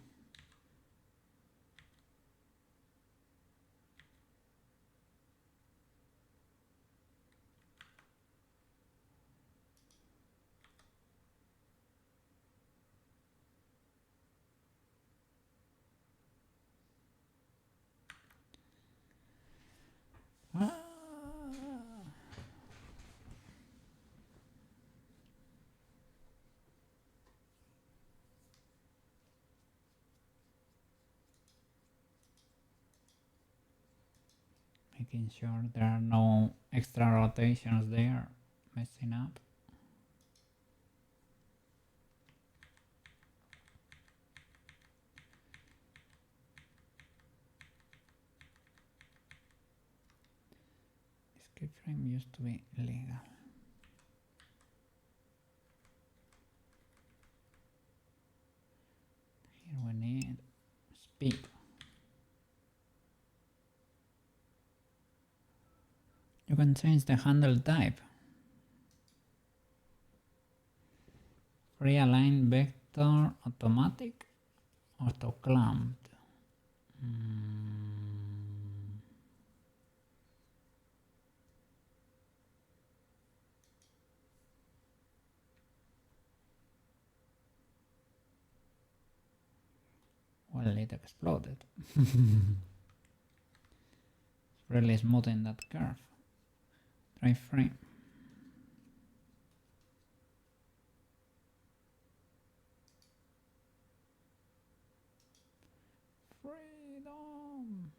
Speaker 1: Making sure there are no extra rotations there messing up. This keyframe used to be legal. Here we need speed. You can change the handle type. Free align vector automatic, auto clamped. Well, it exploded. It's really smooth in that curve. Try frame. Freedom.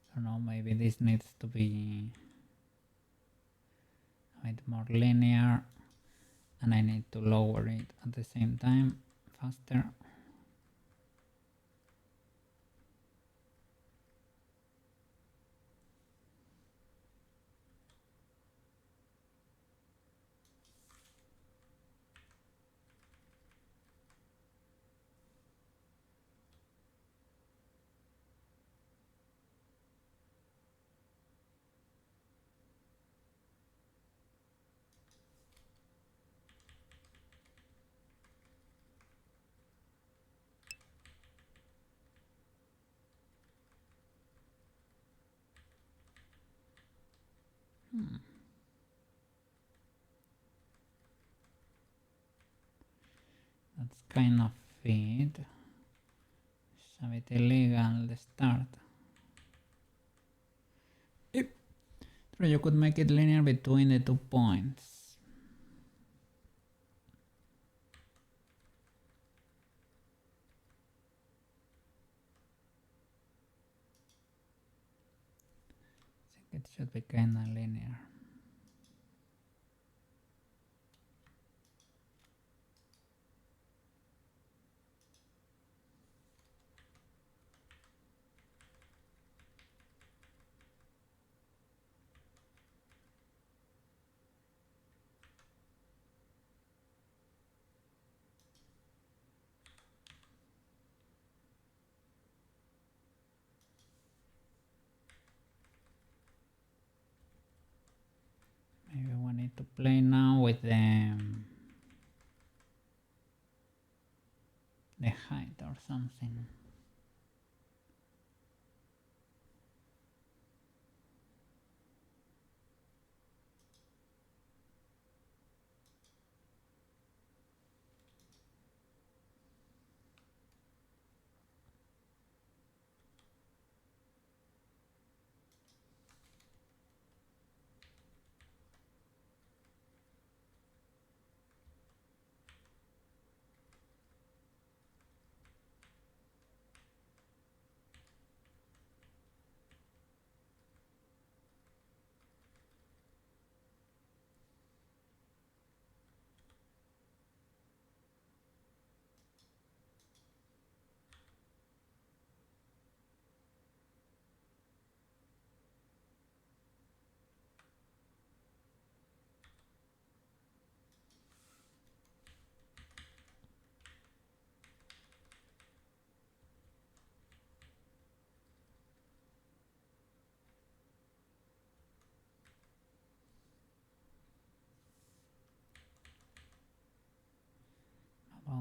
Speaker 1: I don't know, maybe this needs to be a bit more linear, and I need to lower it at the same time faster. That's kind of it. It's a bit illegal, the start. Yep. So you could make it linear between the 2 points. I think it should be kinda linear. Maybe we need to play now with the height or something.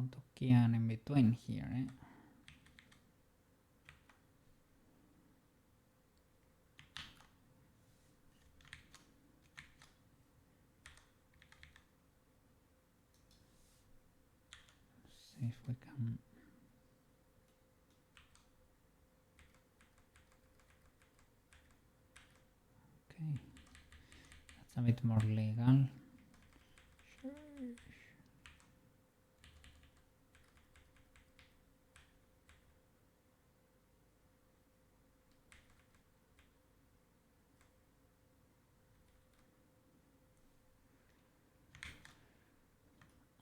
Speaker 1: want to key an in between here, eh? See if we can. Okay, that's a bit more legal.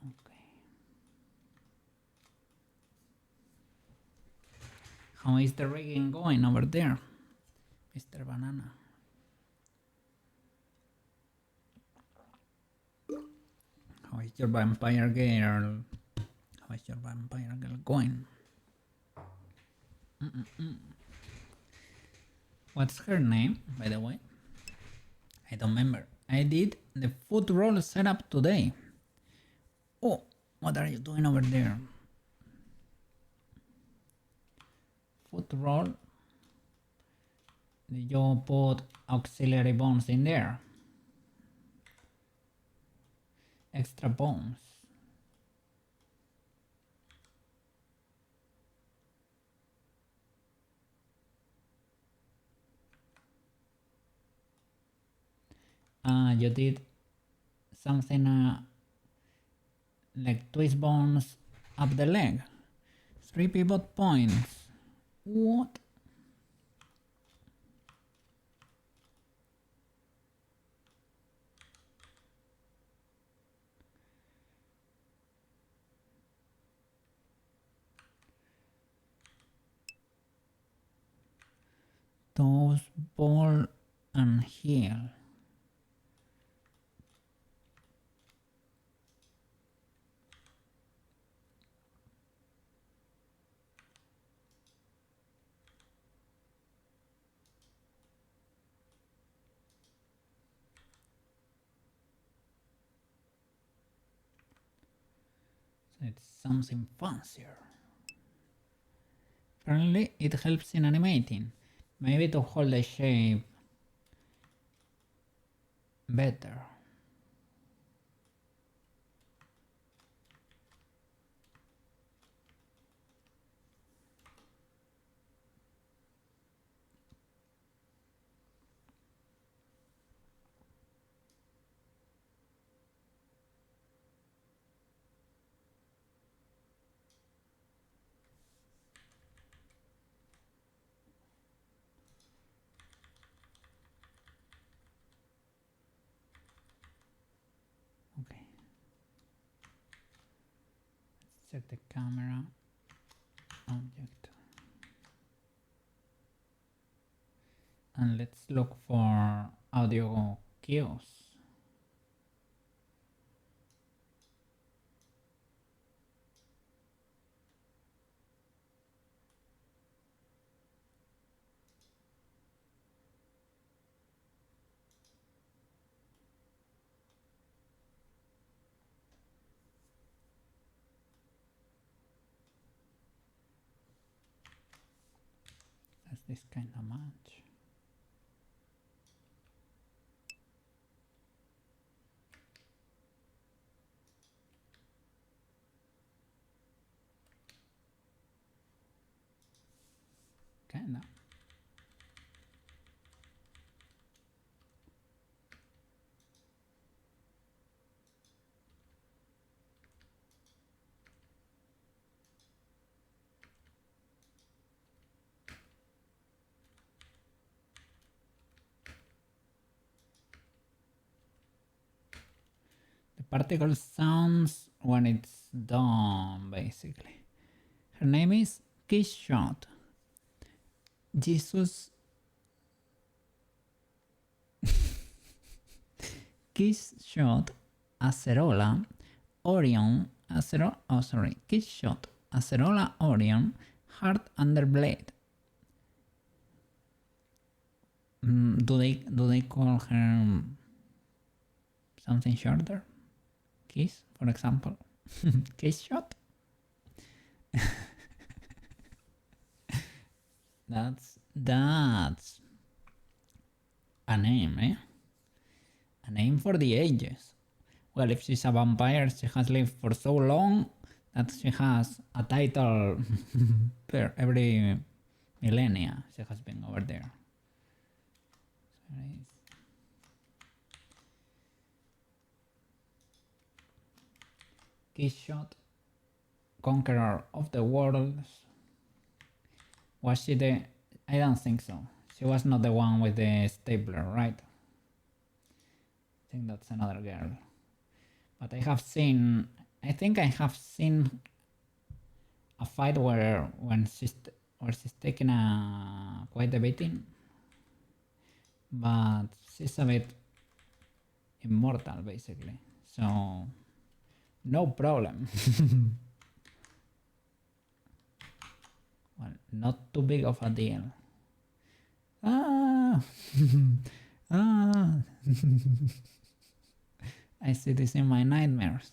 Speaker 1: Okay. How is the rigging going over there, Mr. Banana? How is your vampire girl? How is your vampire girl going? What's her name, by the way? I don't remember. I did the foot roll setup today. Oh, what are you doing over there? Foot roll. Did you put auxiliary bones in there? Extra bones. You did something like twist bones up the leg. 3 pivot points. What? Toes, ball, and heel. So it's something fancier. Apparently it helps in animating. Maybe to hold the shape better. Okay. Let's set the camera object. And let's look for audio cues. That's this kind of match. Kinda. The particle sounds when it's done, basically. Her name is Kiss Shot. Jesus. Kiss Shot, Acerola, Orion, Kiss Shot, Acerola, Orion, Heart Under Blade. Do they call her something shorter? Kiss, for example. Kiss Shot? That's a name, eh? A name for the ages. Well, if she's a vampire, she has lived for so long that she has a title per every millennia she has been over there. Keyshot, conqueror of the worlds. Was she the... I don't think so. She was not the one with the stapler, right? I think that's another girl. But I have seen... I think I have seen a fight where she's taking quite a beating. But she's a bit immortal, basically. So... no problem. Well, not too big of a deal. Ah! Ah! I see this in my nightmares.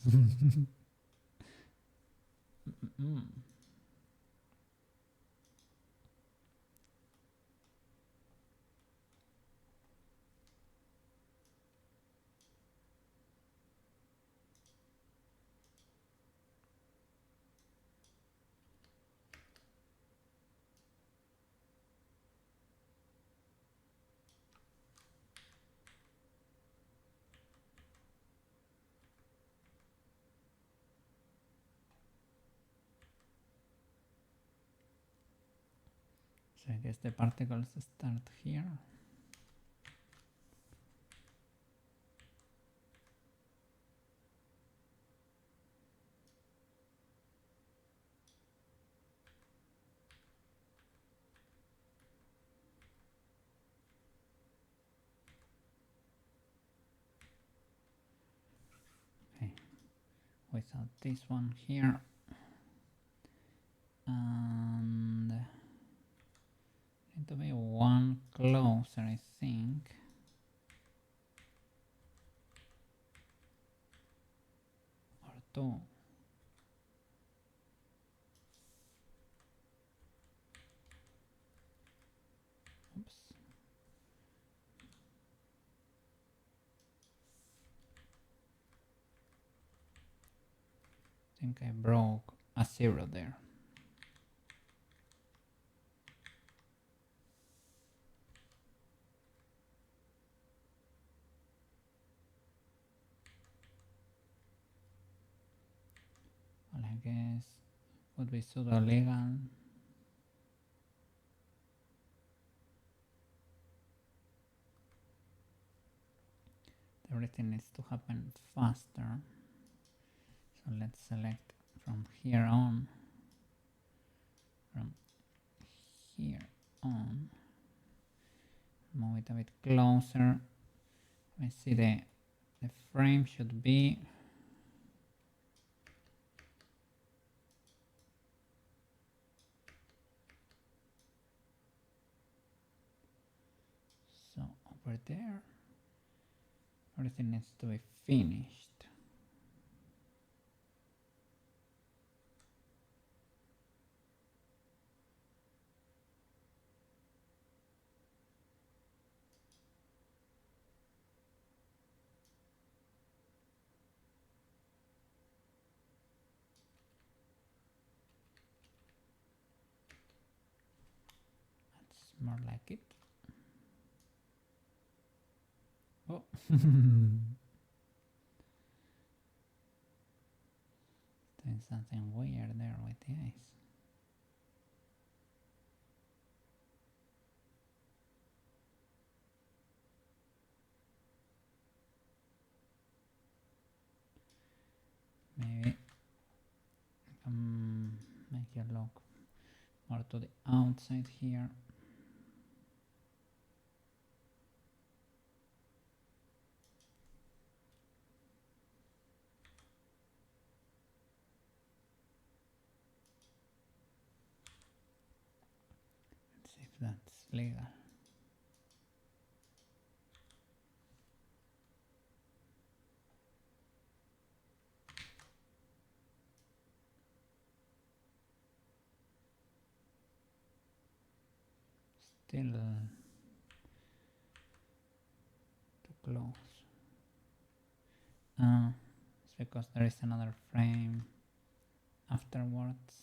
Speaker 1: So I guess the particles start here. Okay. Without this one here. And need to be one closer, I think. Or two. Oops. I think I broke a zero there. Well, I guess would be pseudo legal. Everything needs to happen faster. So let's select from here on. From here on. Move it a bit closer. I see the frame should be so over there. Everything needs to be finished. That's more like it. Oh. Doing something weird there with the eyes. Maybe I can make you look more to the outside here. Let's see if that's legal. still too close. It's because there is another frame afterwards.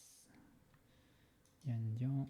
Speaker 1: Yanjo.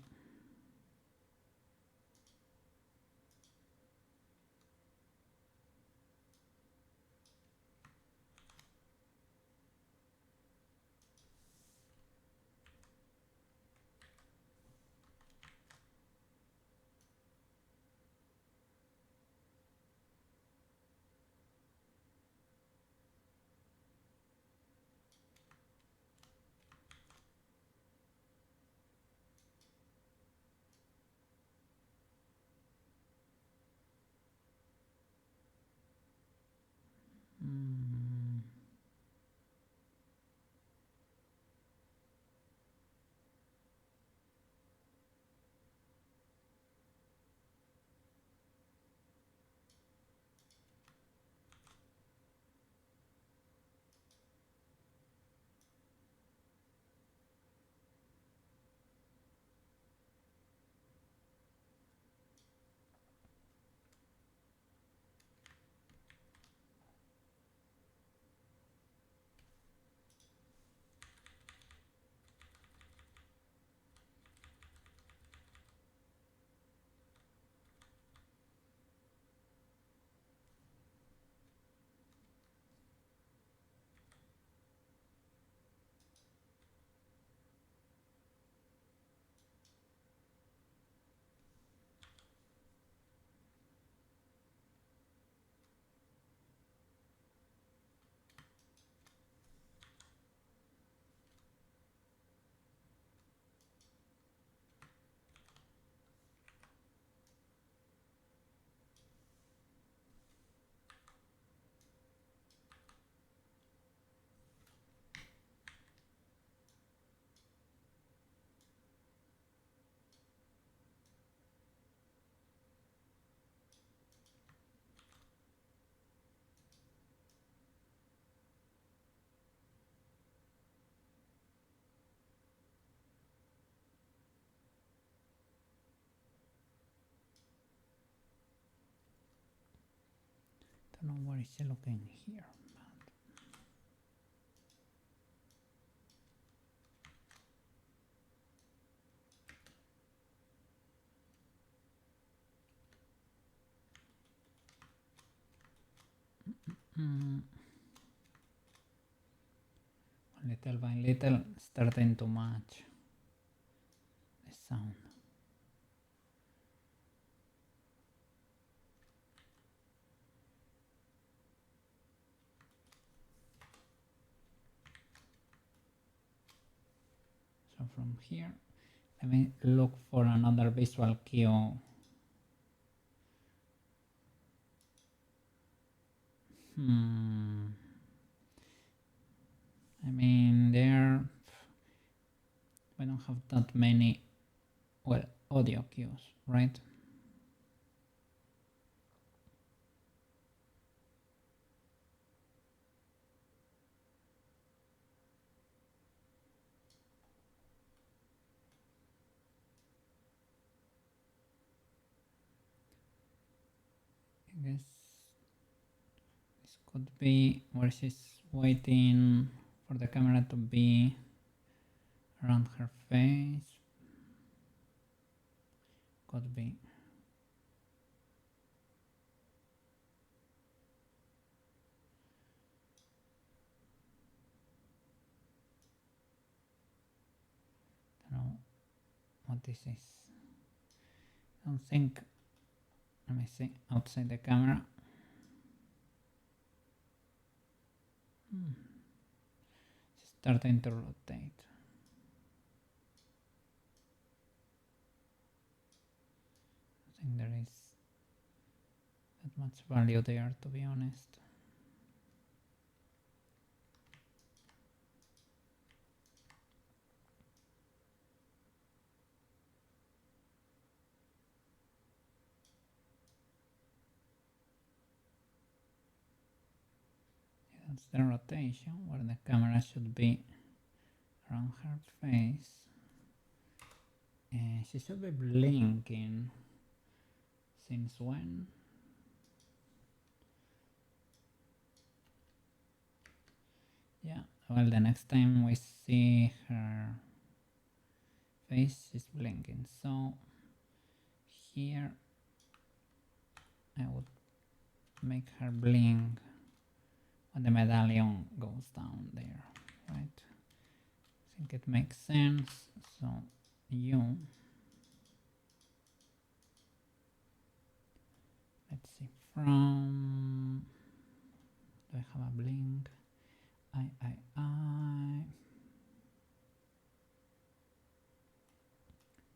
Speaker 1: Don't know what is looking here. Little by little, starting to match the sound. So from here, let me look for another visual cue. I mean, we don't have that many, well, audio cues, right? I guess this could be where she's waiting for the camera to be around her face. Could be. Don't know what this is. I don't think. Let me see outside the camera. It's starting to rotate. I think there is that much value there, to be honest. That's the rotation where the camera should be around her face. She should be blinking. Since when? Yeah, well, the next time we see her face is blinking, so here I would make her blink when the medallion goes down there, right? I think it makes sense. So you, let's see, from, do I have a blink? I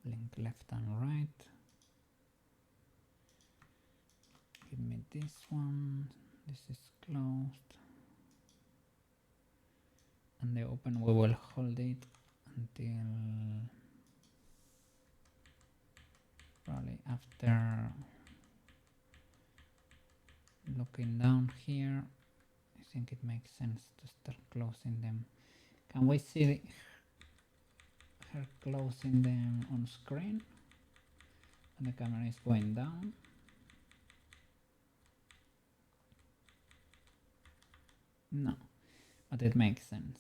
Speaker 1: blink left and right. Give me this one. This is closed. And the open, we will hold it until probably after looking down here. I think it makes sense to start closing them. Can we see her closing them on screen? And the camera is going down. No, but it makes sense.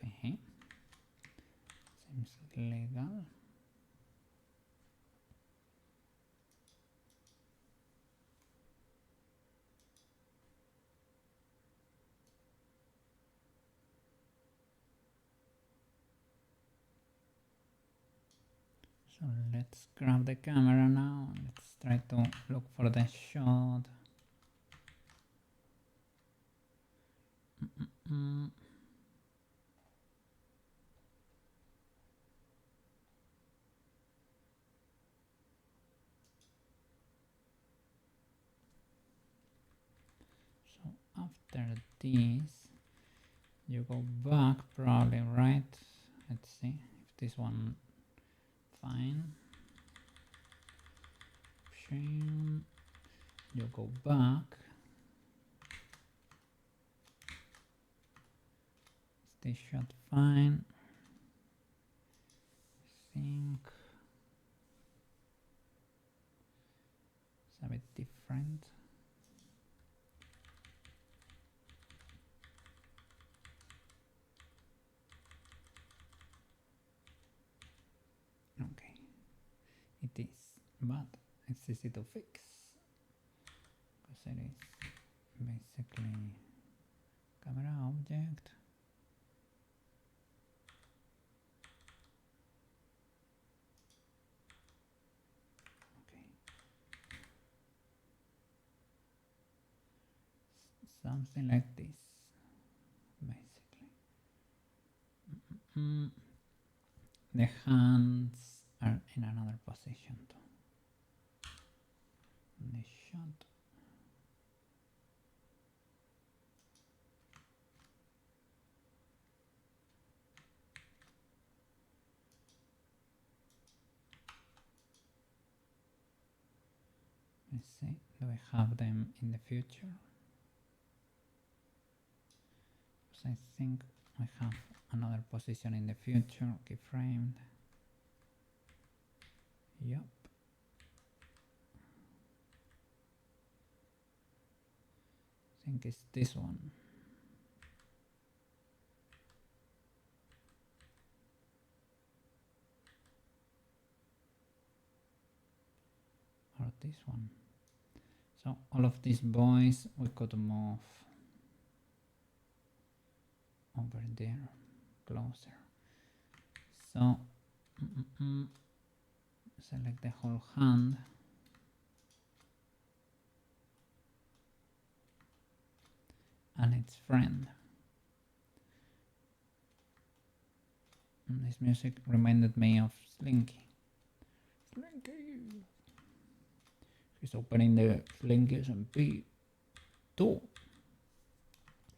Speaker 1: Okay, seems legal. So let's grab the camera now. Let's try to look for the shot. So after this, you go back probably, right? Let's see if this one fine. Shame. You go back. Is this shot fine? I think it's a bit different. Okay, it is, but it's easy to fix because it is basically camera object. Okay, something like this, basically. The hands are in another position too. The shot. Let's see, do I have them in the future? Because I think I have another position in the future, keyframed. Yup. I think it's this one. Or this one. So all of these boys we could move over there, closer. So select the whole hand. its friend. And this music reminded me of Slinky. Slinky! He's opening the Slinky SMP 2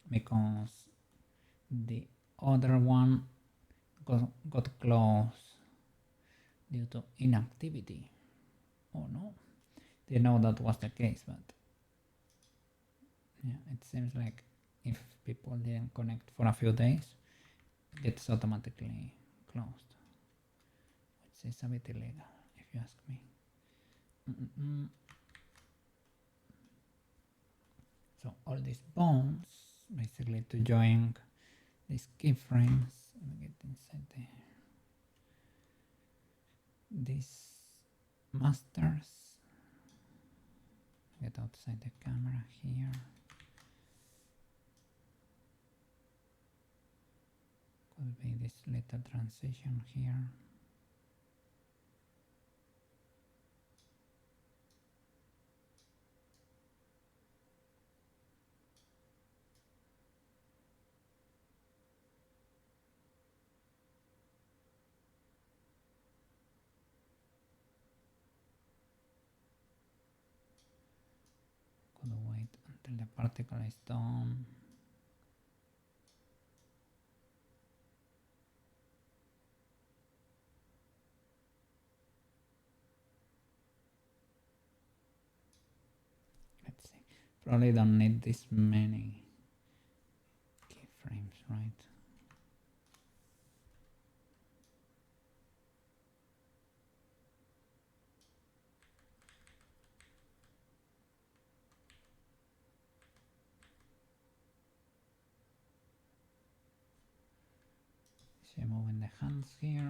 Speaker 1: because the other one got closed due to inactivity. Oh no, didn't know that was the case, but yeah, it seems like if people didn't connect for a few days, it gets automatically closed, which is a bit illegal if you ask me. So all these bones basically to join these keyframes. Let me get inside there. These masters. Get outside the camera here. Could be this little transition here. Could wait until the particle is done. Let's see. Probably don't need this many keyframes, right? So moving the hands here.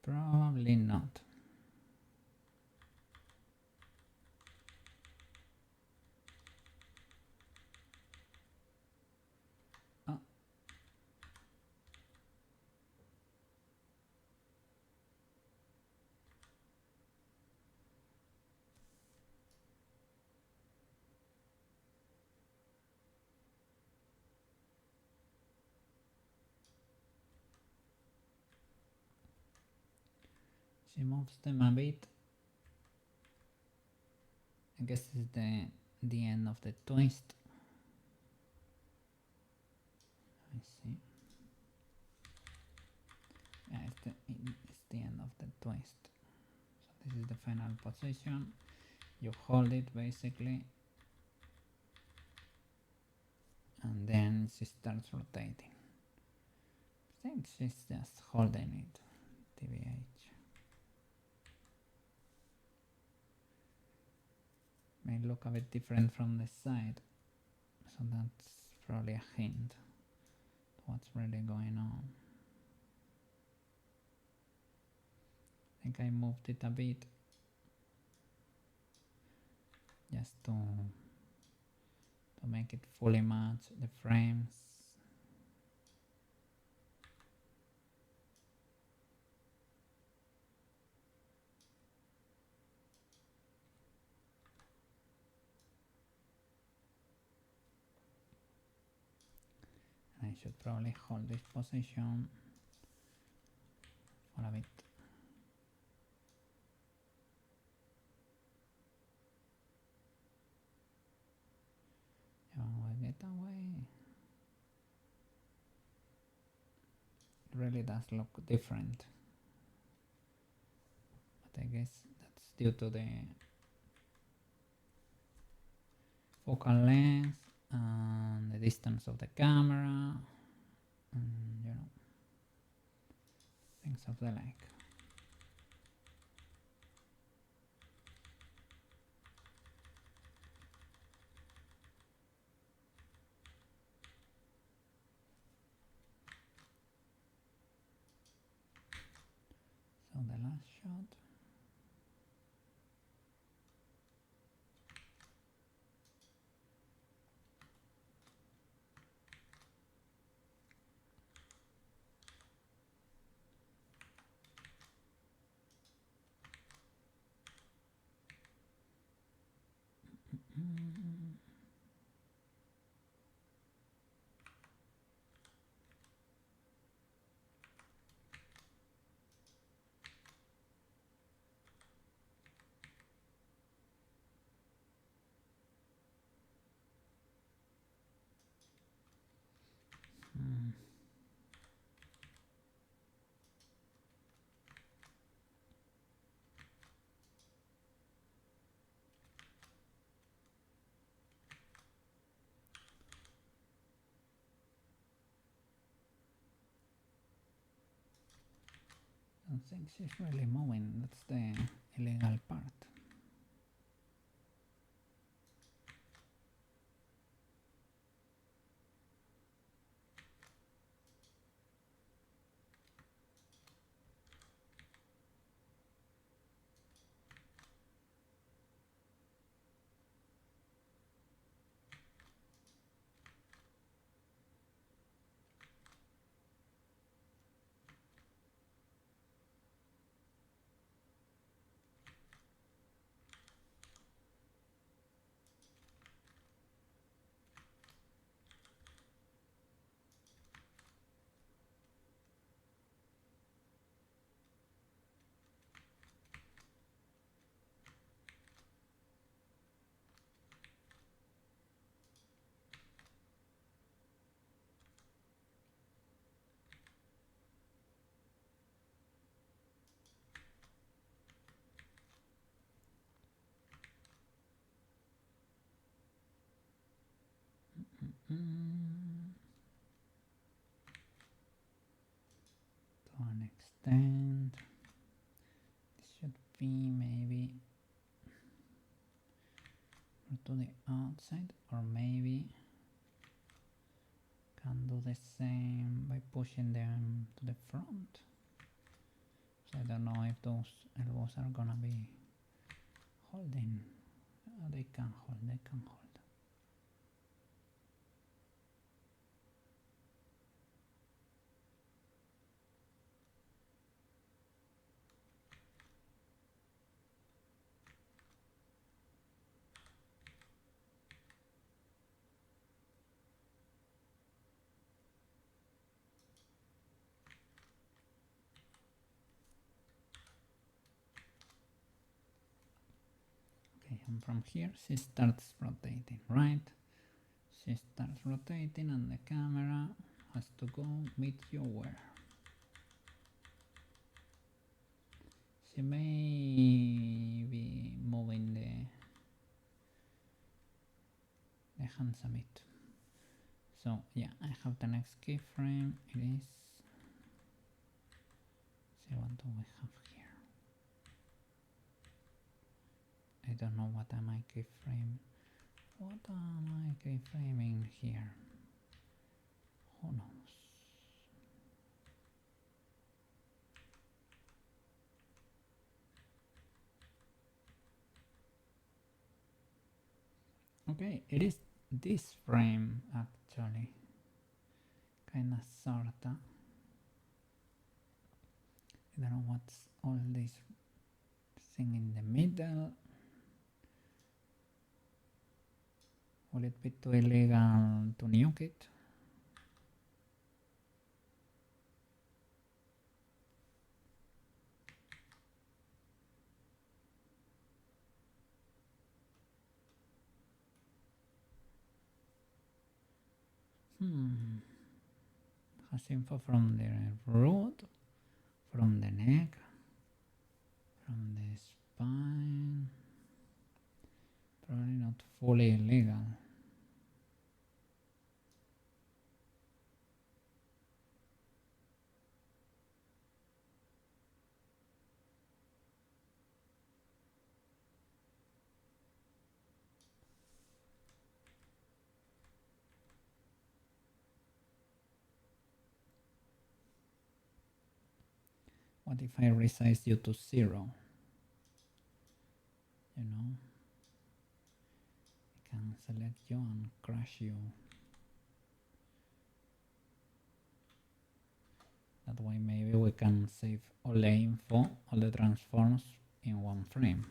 Speaker 1: Probably not. Oh. She moves them a bit. I guess this is the end of the twist. I see. Yeah, it's the end of the twist. So this is the final position. You hold it basically, and then she starts rotating. I think she's just holding it, TBH. May look a bit different from the side, so that's probably a hint to what's really going on. I think I moved it a bit just to make it fully match the frames. I should probably hold this position for a bit. Will get away. It really does look different, but I guess that's due to the focal length and the distance of the camera, and you know, things of the like. So the last shot. don't think she's really moving. That's the illegal part. To an extent, this should be maybe to the outside, or maybe can do the same by pushing them to the front. So I don't know if those elbows are gonna be holding. They can hold, they can hold. Okay, and from here she starts rotating, right? She starts rotating and the camera has to go meet you where? She may be moving the hands a bit. So yeah, I have the next keyframe. It is. See, what do we have here? I don't know what am I keyframing. What am I keyframing here? Who knows? Okay, it is this frame actually. Kinda sorta. I don't know what's all this thing in the middle. Will it be too illegal to nuke it? Has info from the root, from the neck, from the spine. Probably not fully illegal. What if I resize you to 0? You know, I can select you and crush you. That way maybe we can save all the info, all the transforms in one frame.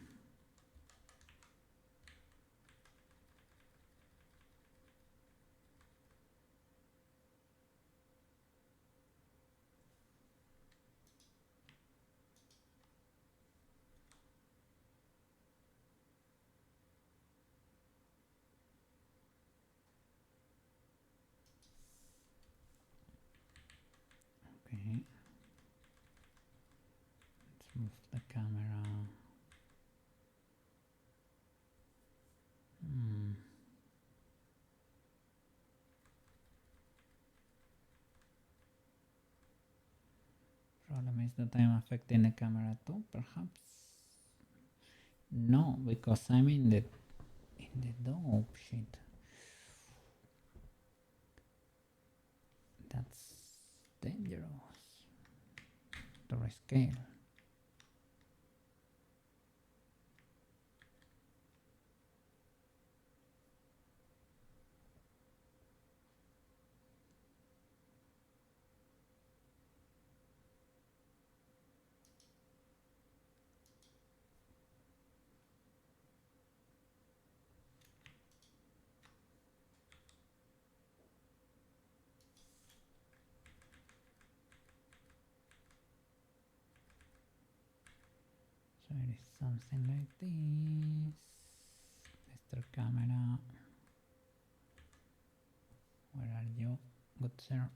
Speaker 1: Move the camera. Problem is that I'm affecting the camera too, perhaps. No, because I'm in the dope shit. That's dangerous. To rescale. So it is something like this. Mr. Camera. Where are you? Good sir.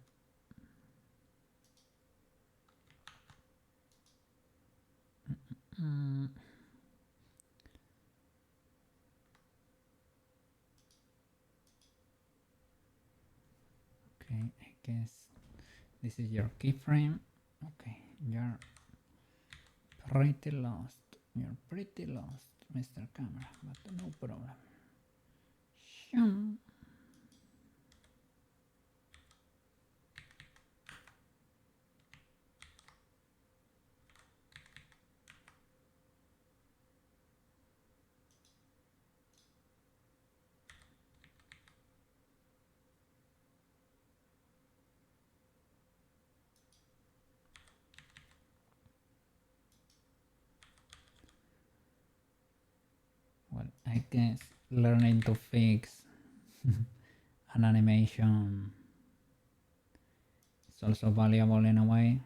Speaker 1: Okay, I guess this is your keyframe. Okay, you're pretty lost. You're pretty lost, Mr. Camera, but no problem. Shum. Well, I guess learning to fix an animation is also valuable in a way.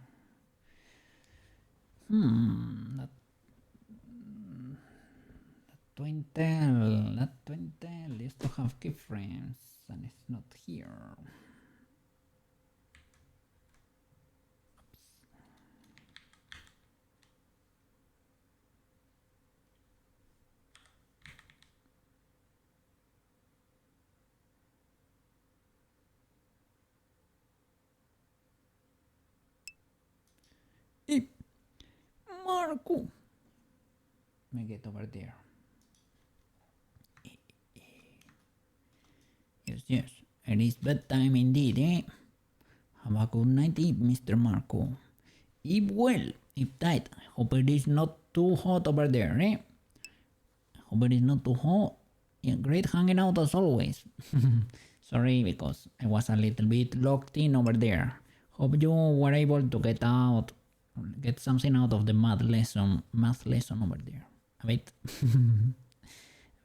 Speaker 1: That Twintel used to have keyframes and it's not here. Hey, Marco! Let me get over there. Yes, it is bedtime indeed, eh? Have a good night, Mr. Marco. Eat well, eat tight. I hope it is not too hot over there, eh? I hope it is not too hot. Yeah, great hanging out as always. Sorry, because I was a little bit locked in over there. Hope you were able to get something out of the math lesson over there. A bit,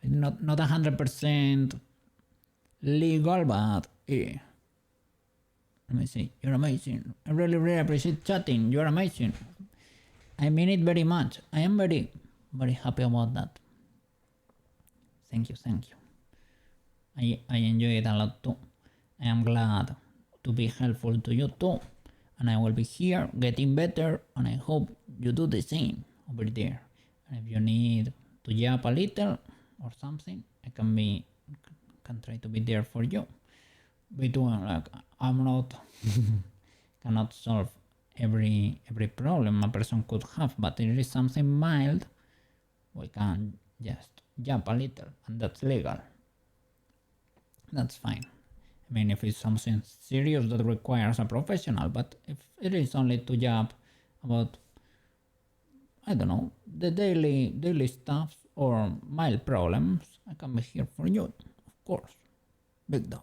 Speaker 1: not 100% legal, but yeah. Let me see. You're amazing. I really, really appreciate chatting. You're amazing. I mean it very much. I am very, very happy about that. Thank you, thank you. I enjoy it a lot too. I am glad to be helpful to you too. And I will be here getting better, and I hope you do the same over there. And if you need to yap a little or something, I can try to be there for you. Between like I'm not cannot solve every problem a person could have, but if it is something mild, we can just jump a little, and that's legal. That's fine. I mean, if it's something serious that requires a professional, but if it is only to jump about, I don't know, the daily stuff or mild problems, I can be here for you, of course. Big W.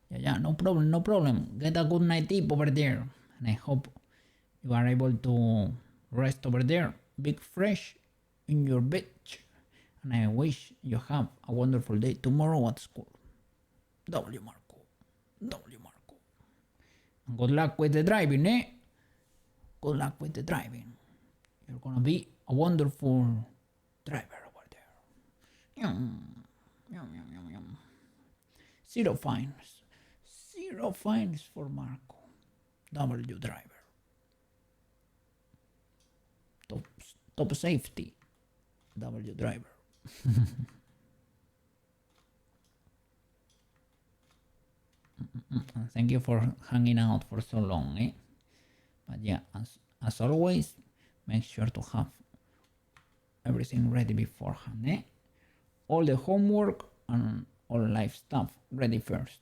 Speaker 1: Yeah, no problem. Get a good night tip over there. And I hope you are able to rest over there, big fresh in your bed. And I wish you have a wonderful day tomorrow at school. W Marco. And good luck with the driving, eh? Good luck with the driving. You're gonna be a wonderful driver over there. Yum. Zero fines for Marco. W driver. Stop safety, W driver. Thank you for hanging out for so long, eh? But yeah, as always, make sure to have everything ready beforehand, eh? All the homework and all live stuff ready first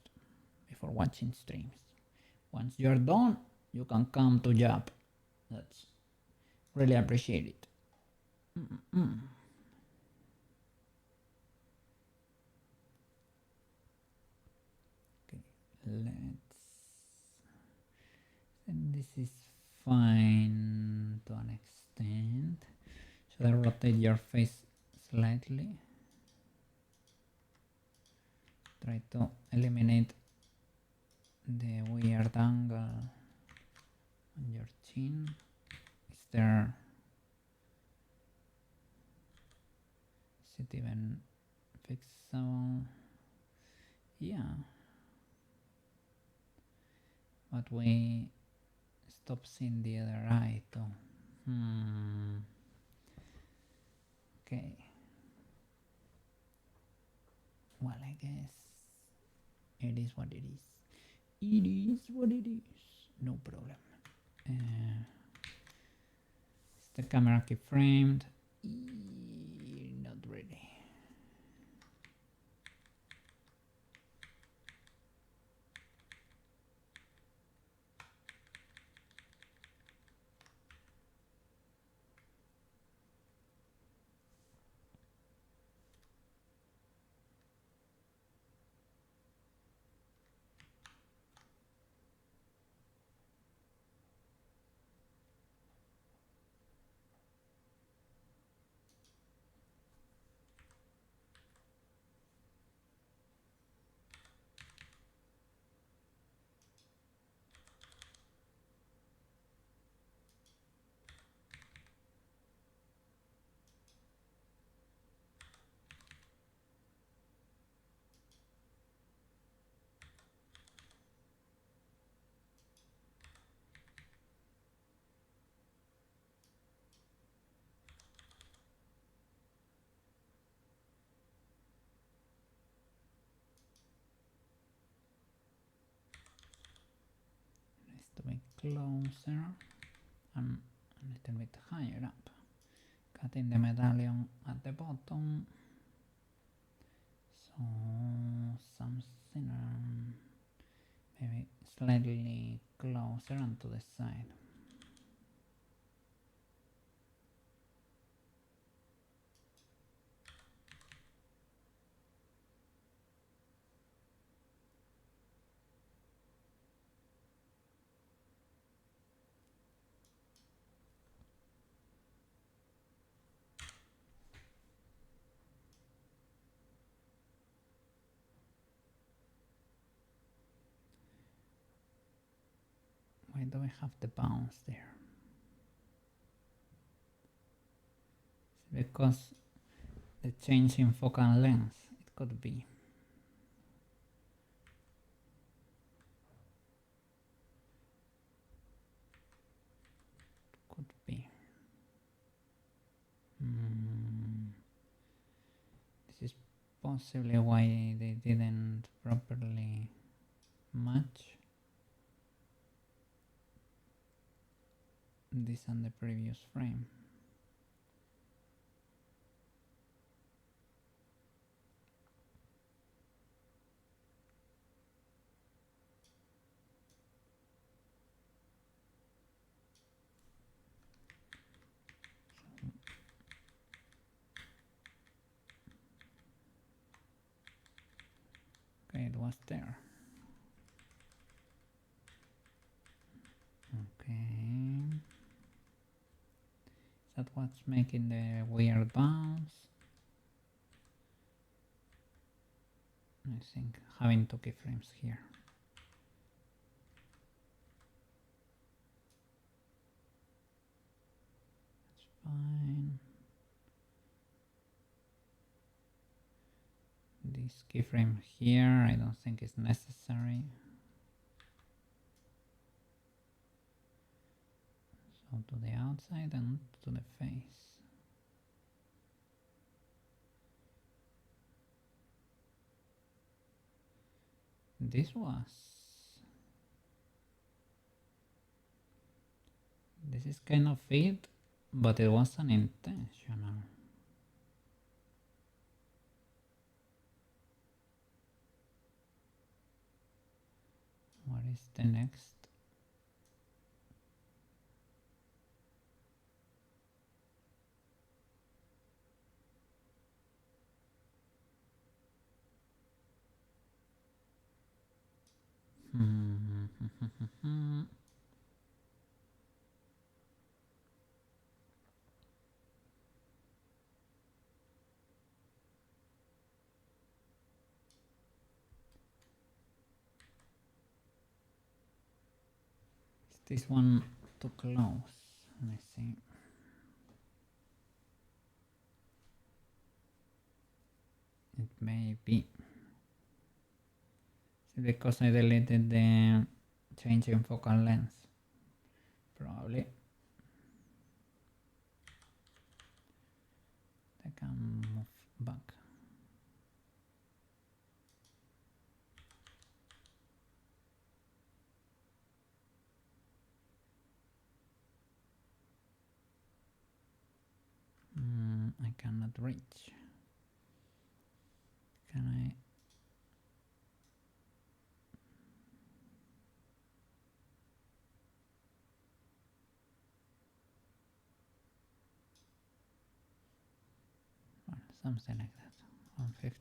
Speaker 1: before watching streams. Once you're done, you can come to Jab. That's really appreciate it. Okay, let's. And this is fine to an extent. Should I rotate your face slightly? Try to eliminate the weird angle on your chin. Is it even fixable? Yeah. But we stop seeing the other eye too. Okay. Well, I guess it is what it is. It is what it is. No problem. Is the camera keyframed? Not really. Needs to be closer and a little bit higher up. Cutting the medallion at the bottom. So something maybe slightly closer and to the side. Why do we have the bounce there? It's because the change in focal length, it could be. Could be. This is possibly why they didn't properly match this and the previous frame. Okay, it was there. Okay. Is that what's making the weird bounce? I think having two keyframes here. That's fine. This keyframe here, I don't think is necessary. So to the outside and to the face. This is kind of it, but it wasn't intentional. What is the next? Is this one too close? Let me see. It may be. Is it because I deleted the change in focal length? Probably. I can move back. I cannot reach. Can I? Well, something like that. 150.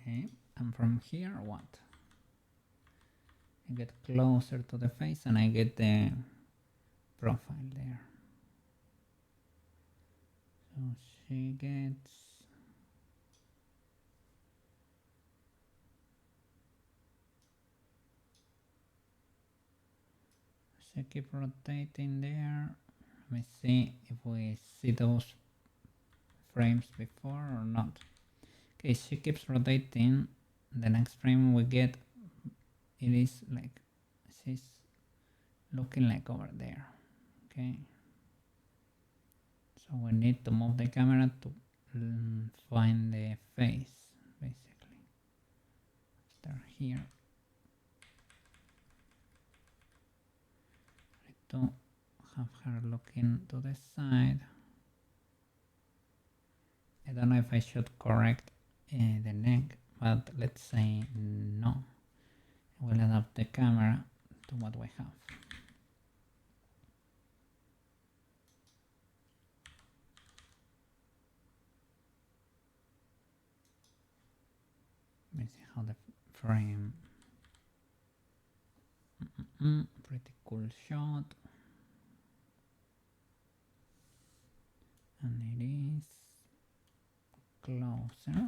Speaker 1: Okay, and from here, what? I get closer to the face and I get the profile there. So she gets. She keep rotating there. Let me see if we see those frames before or not. Okay, she keeps rotating. The next frame we get, it is like she's looking like over there. Okay, so we need to move the camera to find the face, basically. Start here. To have her looking to the side. I don't know if I should correct the neck, but let's say no. I will adapt the camera to what we have. Let me see how the frame. Pretty cool shot. And it is closer.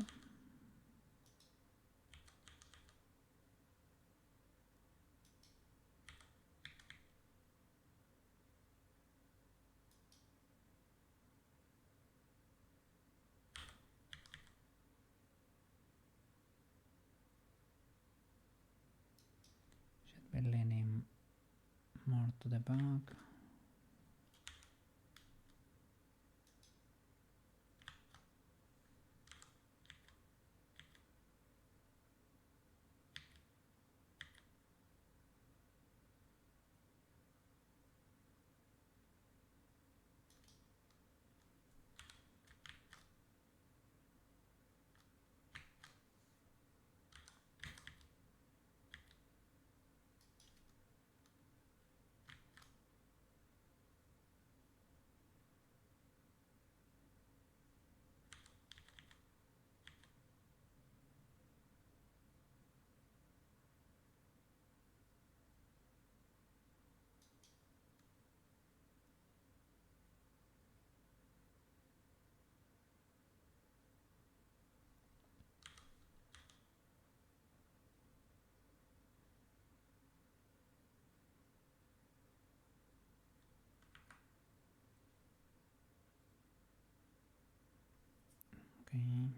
Speaker 1: Should be leaning more to the back. Okay.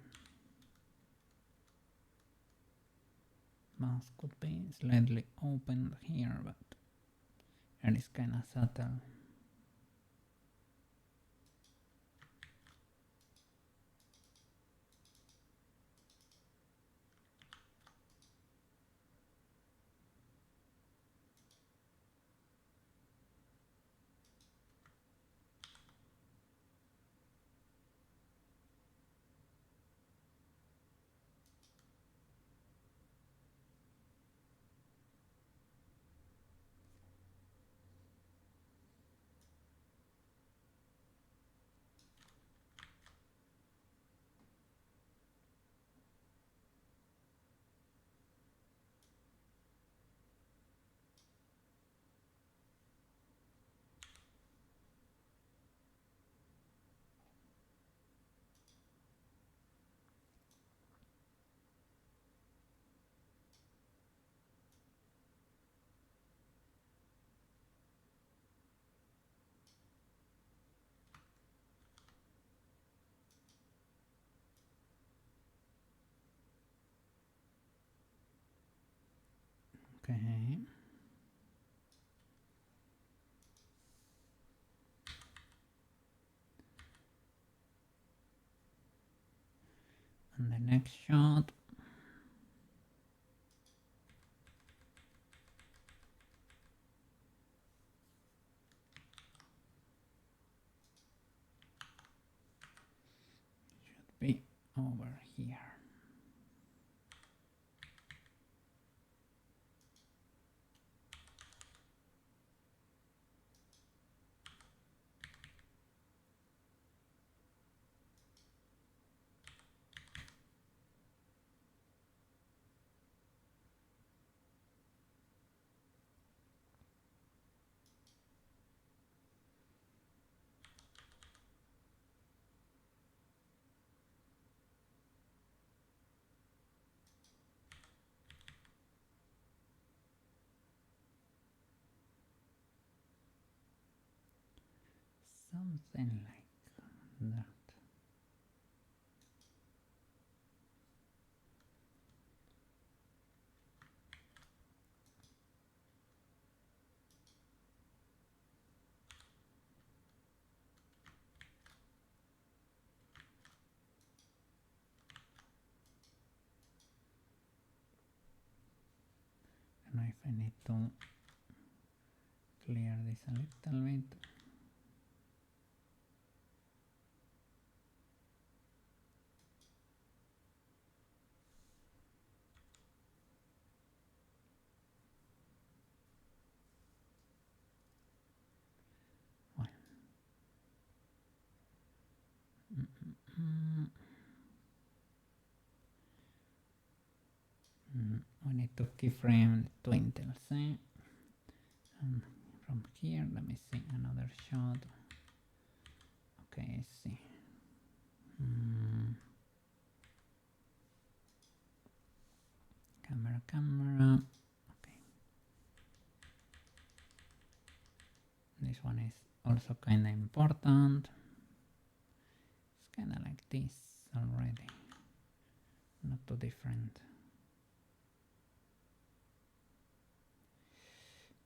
Speaker 1: mouth could be slightly open here, but it is kind of subtle. Okay. And the next shot. Should be over here. Something like that. And if I need to clear this a little bit. Well. We need to keyframe the twinkles, eh? And from here, let me see another shot. Okay, I see. Camera. Okay. This one is also kind of important. It's kind of like this already. Not too different.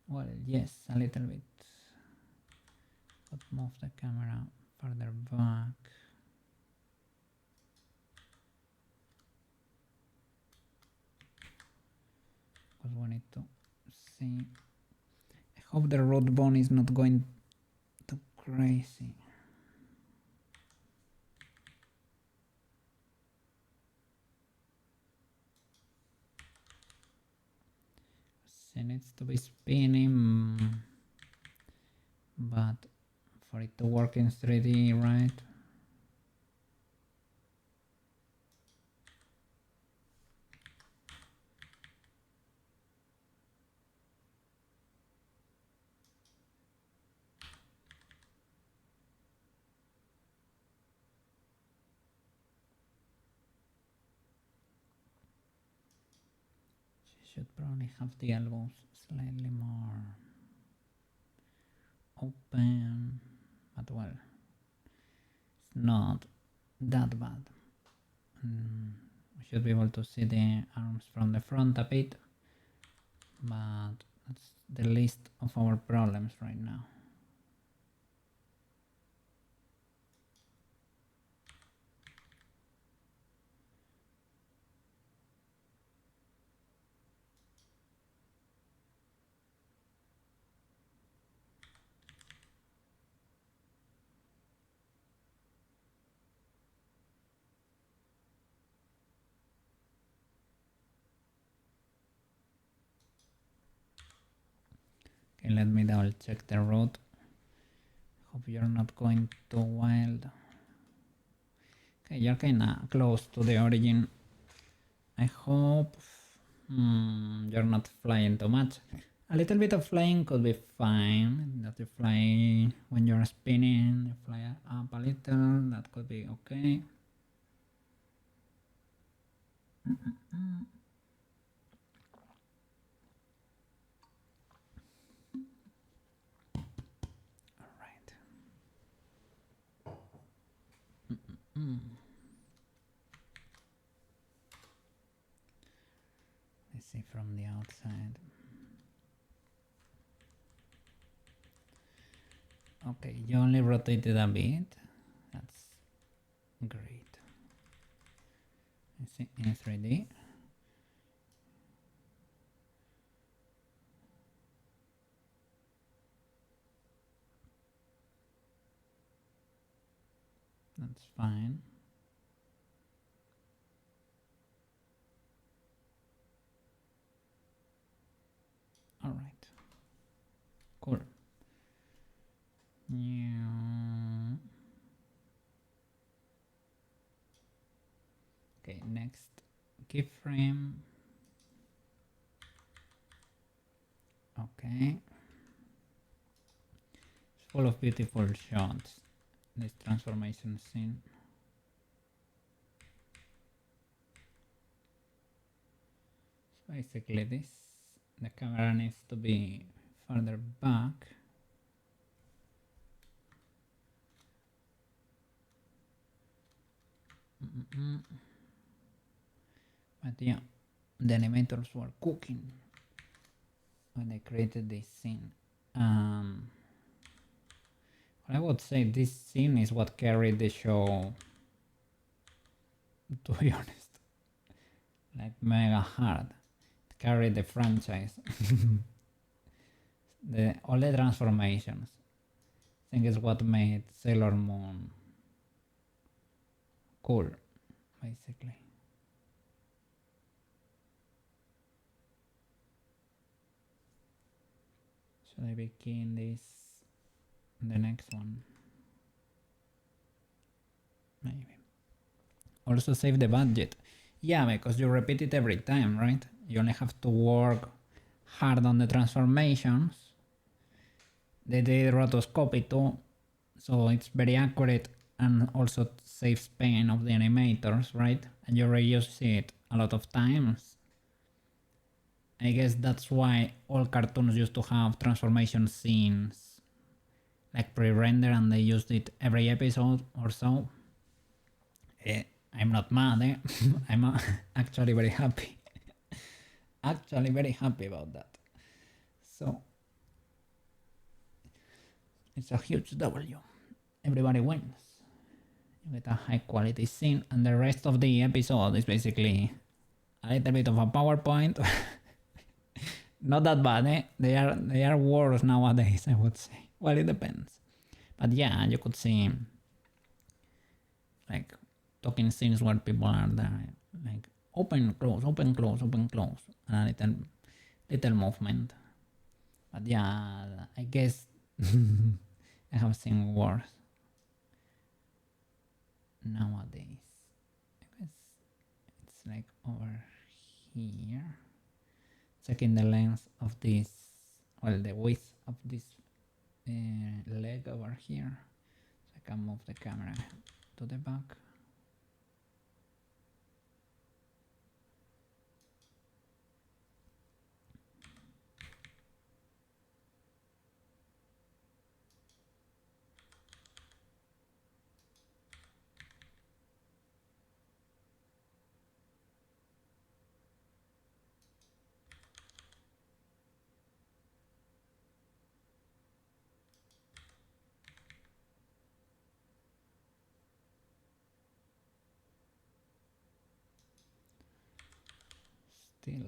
Speaker 1: Well, yes, a little bit. But move the camera further back. Because we need to see. I hope the root bone is not going too crazy. It needs to be spinning, but for it to work in 3D, right? Should probably have the elbows slightly more open, but well, it's not that bad. We should be able to see the arms from the front a bit. but that's the least of our problems right now. Okay, let me double check the route. Hope you're not going too wild. Okay, you're kinda close to the origin. I hope you're not flying too much. A little bit of flying could be fine. That you fly when you're spinning, you fly up a little, that could be okay. Alright. Let's see from the outside. Okay, you only rotated a bit. That's great. Let's see in 3D. That's fine. Alright. Cool. Yeah. Okay, next keyframe. Okay. It's full of beautiful shots. This transformation scene. So basically the camera needs to be further back. But yeah, the animators were cooking when they created this scene. I would say this scene is what carried the show, to be honest. Like mega hard. It carried the franchise. All the transformations. I think is what made Sailor Moon cool, basically. Should I be keying this in the next one? Maybe. Also save the budget. Yeah, because you repeat it every time, right? You only have to work hard on the transformations. They did rotoscopy too, so it's very accurate and also saves pain of the animators, right? And you reuse it a lot of times. I guess that's why all cartoons used to have transformation scenes like pre-render, and they used it every episode or so. I'm not mad, eh? I'm actually very happy. Actually very happy about that. So it's a huge W. Everybody wins. You get a high quality scene, and the rest of the episode is basically a little bit of a PowerPoint. Not that bad, eh? They are worse nowadays, I would say. Well, it depends. But yeah, you could see like talking scenes where people are there, like open, close, open, close, open, close, and a little movement. But yeah, I guess I have seen worse nowadays. I guess it's like over here. Checking the length of this, well, the width of this leg over here. So I can move the camera to the back. still.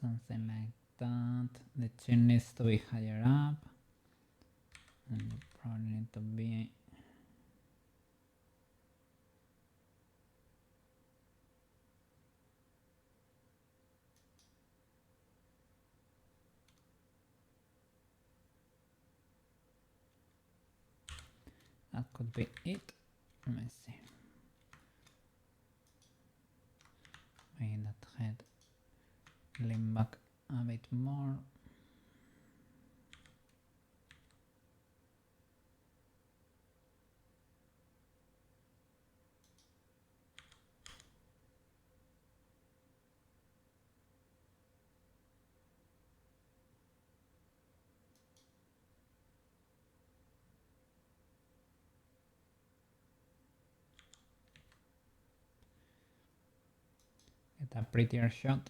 Speaker 1: Something like that. The chin needs to be higher up. And you probably need to be that could be it. Let me see. Make that head lean back a bit more. Get a prettier shot.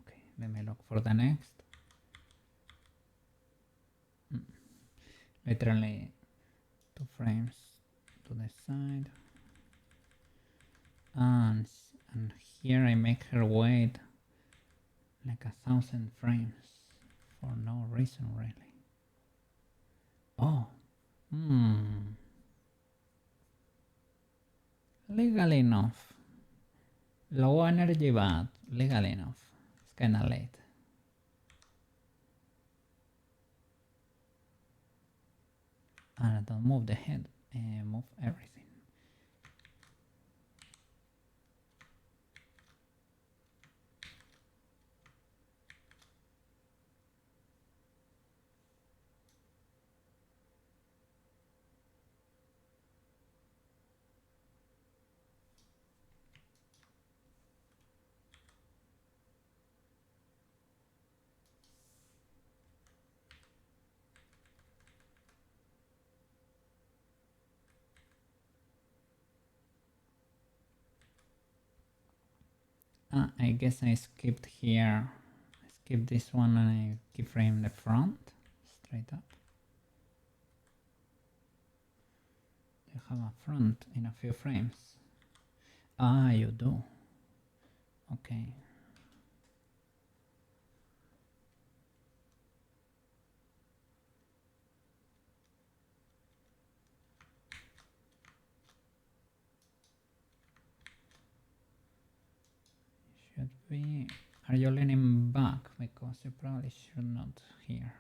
Speaker 1: Okay, let me look for the next. Literally 2 frames to the side. And here I make her wait like 1,000 frames for no reason really. Oh, legal enough. Low energy but legal enough. It's kinda late. And don't move the head, move everything. I guess I skipped here. I skipped this one and I keyframe the front straight up. You have a front in a few frames. Ah, you do. Okay. Should be. Are you leaning back? Because you probably should not here.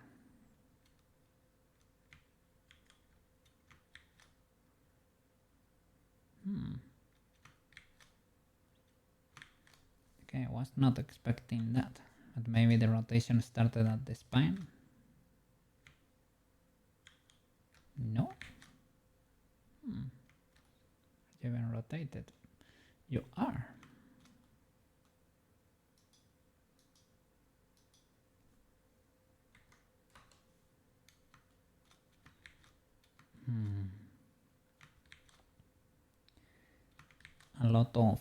Speaker 1: Okay, I was not expecting that. But maybe the rotation started at the spine. No. You even rotated. You are. A lot of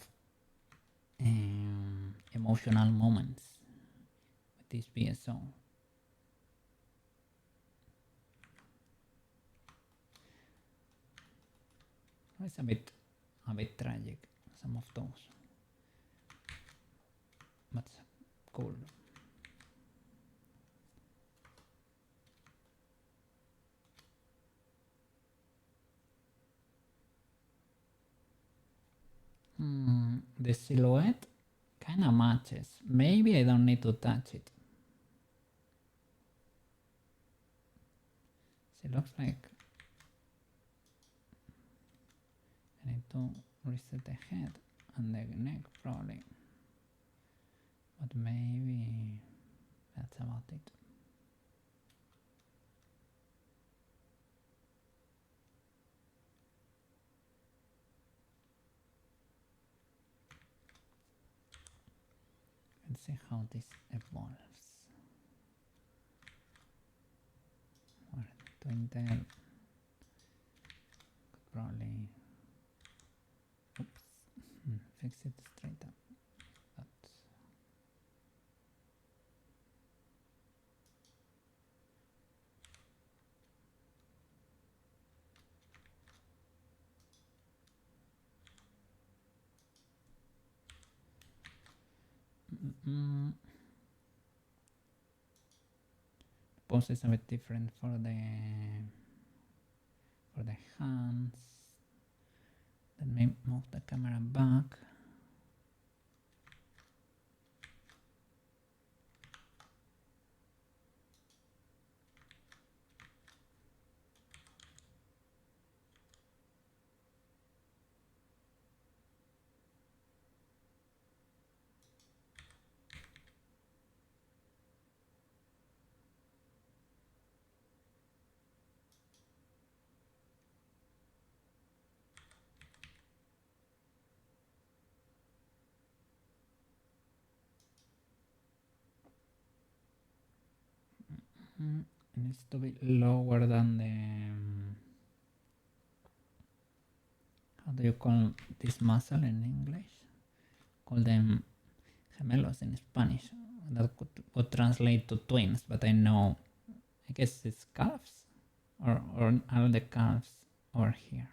Speaker 1: emotional moments with this BSO. It's a bit tragic, some of those, but cool. The silhouette kind of matches. Maybe I don't need to touch it. It looks like I need to reset the head and the neck probably. But maybe that's about it. see how this evolves. We're doing that. Probably fix it straight up. That's pose is a bit different for the hands. Let me move the camera back. It needs to be lower than the how do you call this muscle in English? Call them gemelos in Spanish. That would translate to twins, but I know, I guess it's calves, or are the calves over here?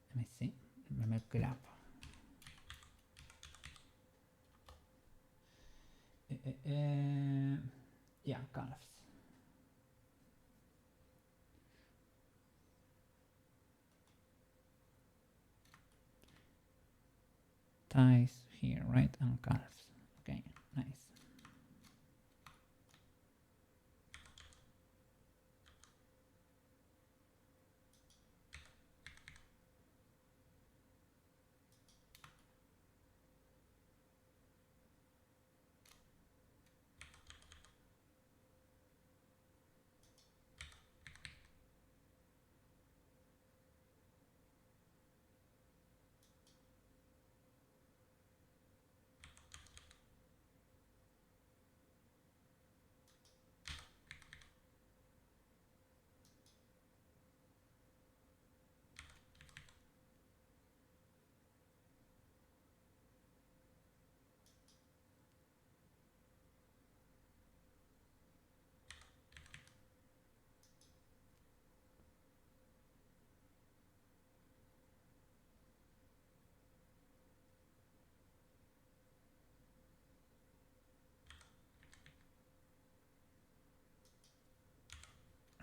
Speaker 1: Let me see. Let me look it up. Yeah, calves. Thighs here, right, and calves. Okay, nice.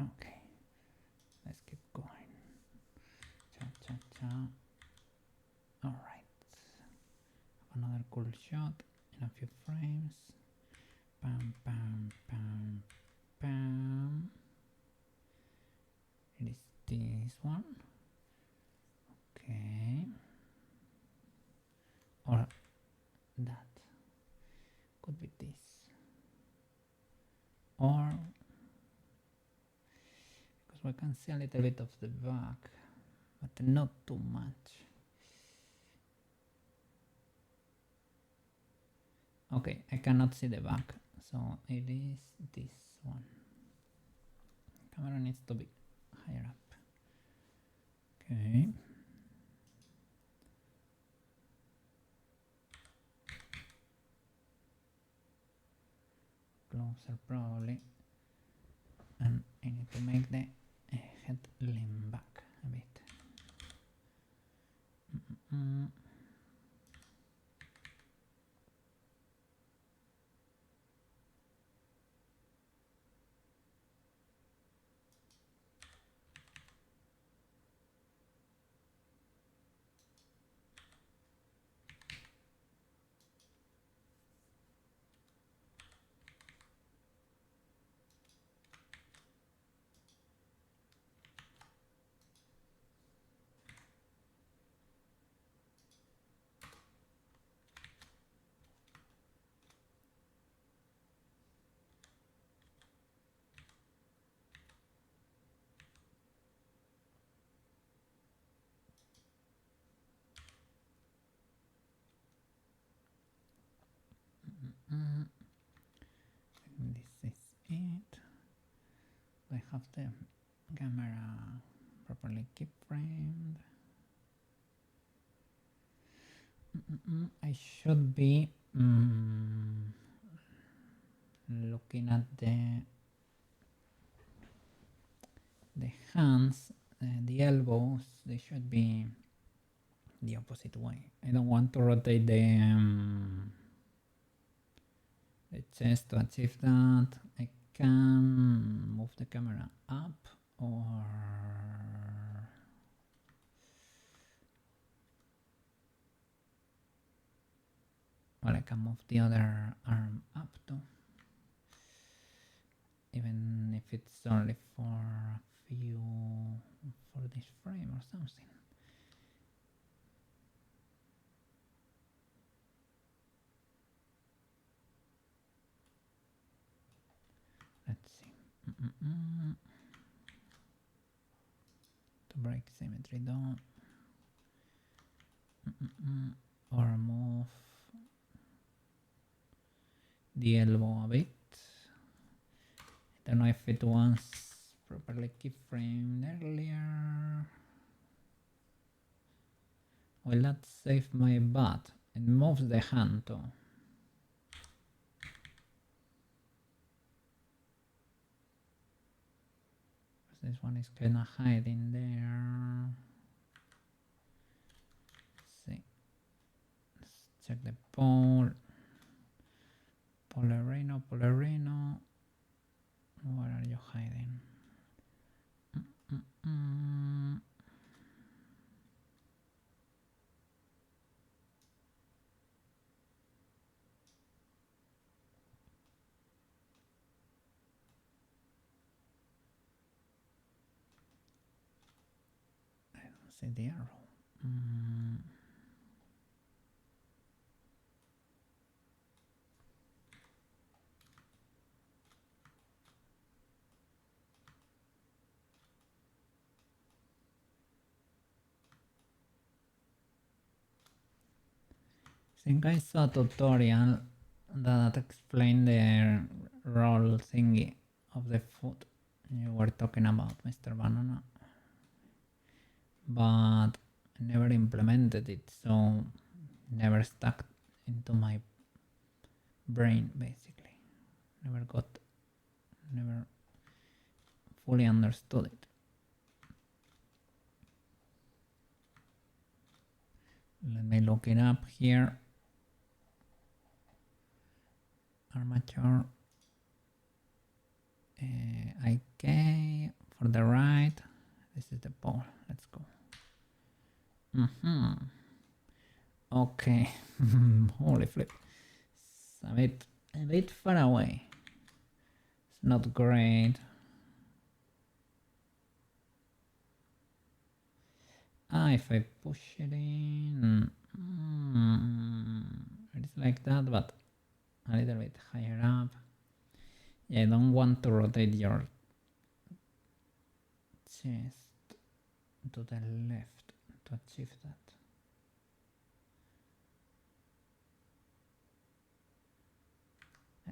Speaker 1: Okay, let's keep going. Cha cha cha. All right, another cool shot in a few frames. Pam pam pam pam. It is this one. Okay, or that could be this, or because we can see a little bit of the back, but not too much. Okay, I cannot see the back, so it is this one. Camera needs to be higher up. Okay. Closer probably, and I need to make the head lean back a bit. This is it. I have the camera properly keyframed. I should be looking at the hands, the elbows. They should be the opposite way. I don't want to rotate the chest to achieve that. I can move the camera up, or well, I can move the other arm up too, even if it's only for this frame or something. Let's see. To break symmetry though, or move the elbow a bit. I don't know if it was properly keyframed earlier. Well, that saved my butt. It moves the hand too. This one is kind of hiding there. Let's see. Let's check the pole. Polarino. Where are you hiding? I don't see the arrow. I think I saw a tutorial that explained the roll thingy of the foot you were talking about, Mr. Banana, but I never implemented it, so never stuck into my brain basically. Never fully understood it. Let me look it up here. Armature. IK for the right. This is the pole. Let's go. Okay. Holy flip. It's a bit far away. It's not great. If I push it in, it's like that, but a little bit higher up. Yeah, I don't want to rotate your chest to the left to achieve that.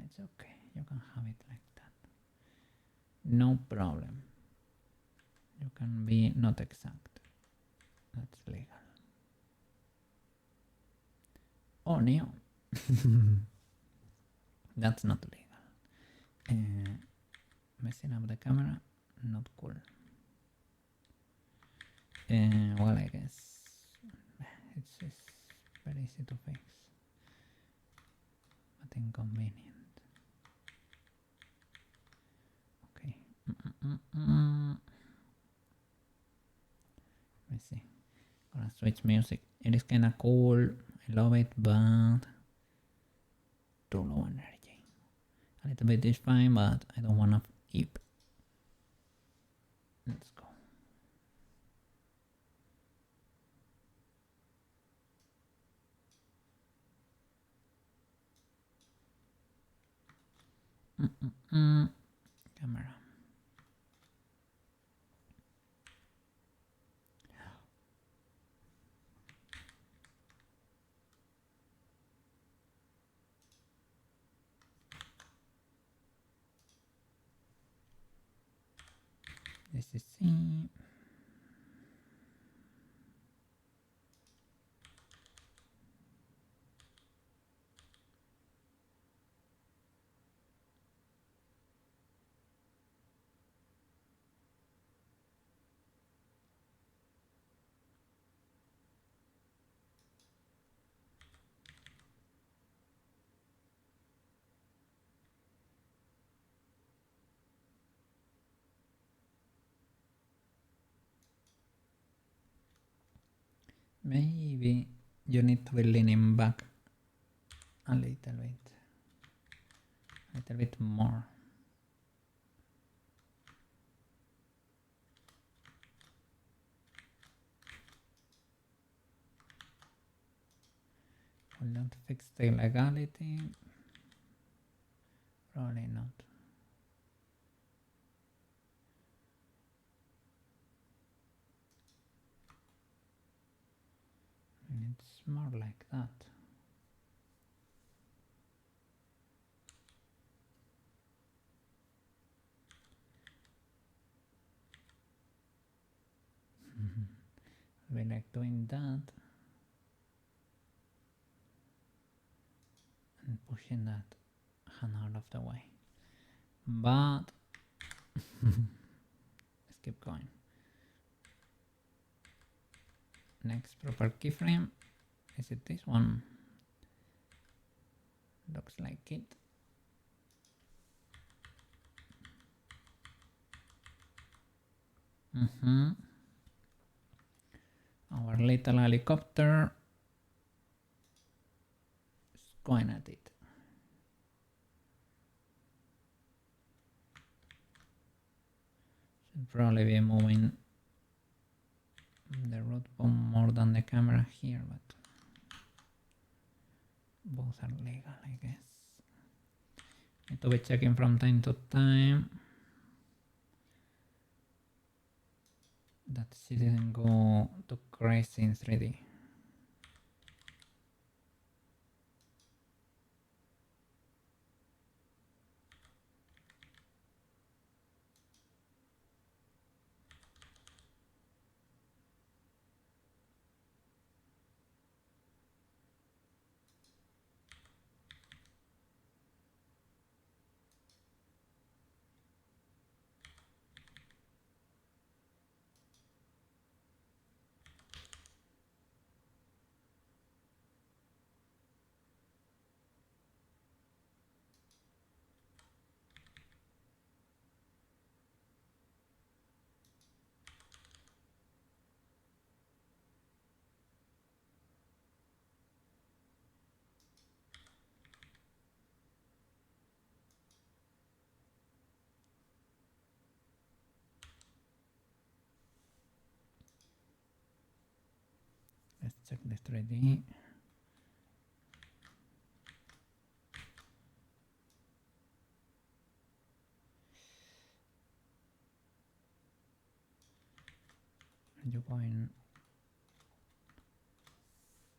Speaker 1: It's okay, you can have it like that. No problem. You can be not exact. That's legal. Oh no. That's not legal. Messing up the camera, not cool. Well, I guess it's just very easy to fix, but inconvenient. Okay. Let me see. Gonna switch music. It is kinda cool. I love it, but too low energy. A little bit is fine, but I don't wanna keep. Let's go. Camera. This is C. Maybe you need to be leaning back a little bit more. Will not fix the legality. Probably not. It's more like that. We like doing that and pushing that hand out of the way. But let's keep going. Next proper keyframe. Is it this one? Looks like it. Our little helicopter is going at it. Should probably be moving the root bomb more than the camera here, but both are legal, I guess. Need to be checking from time to time that she didn't go too crazy in 3D. Let's check the 3D. Are you going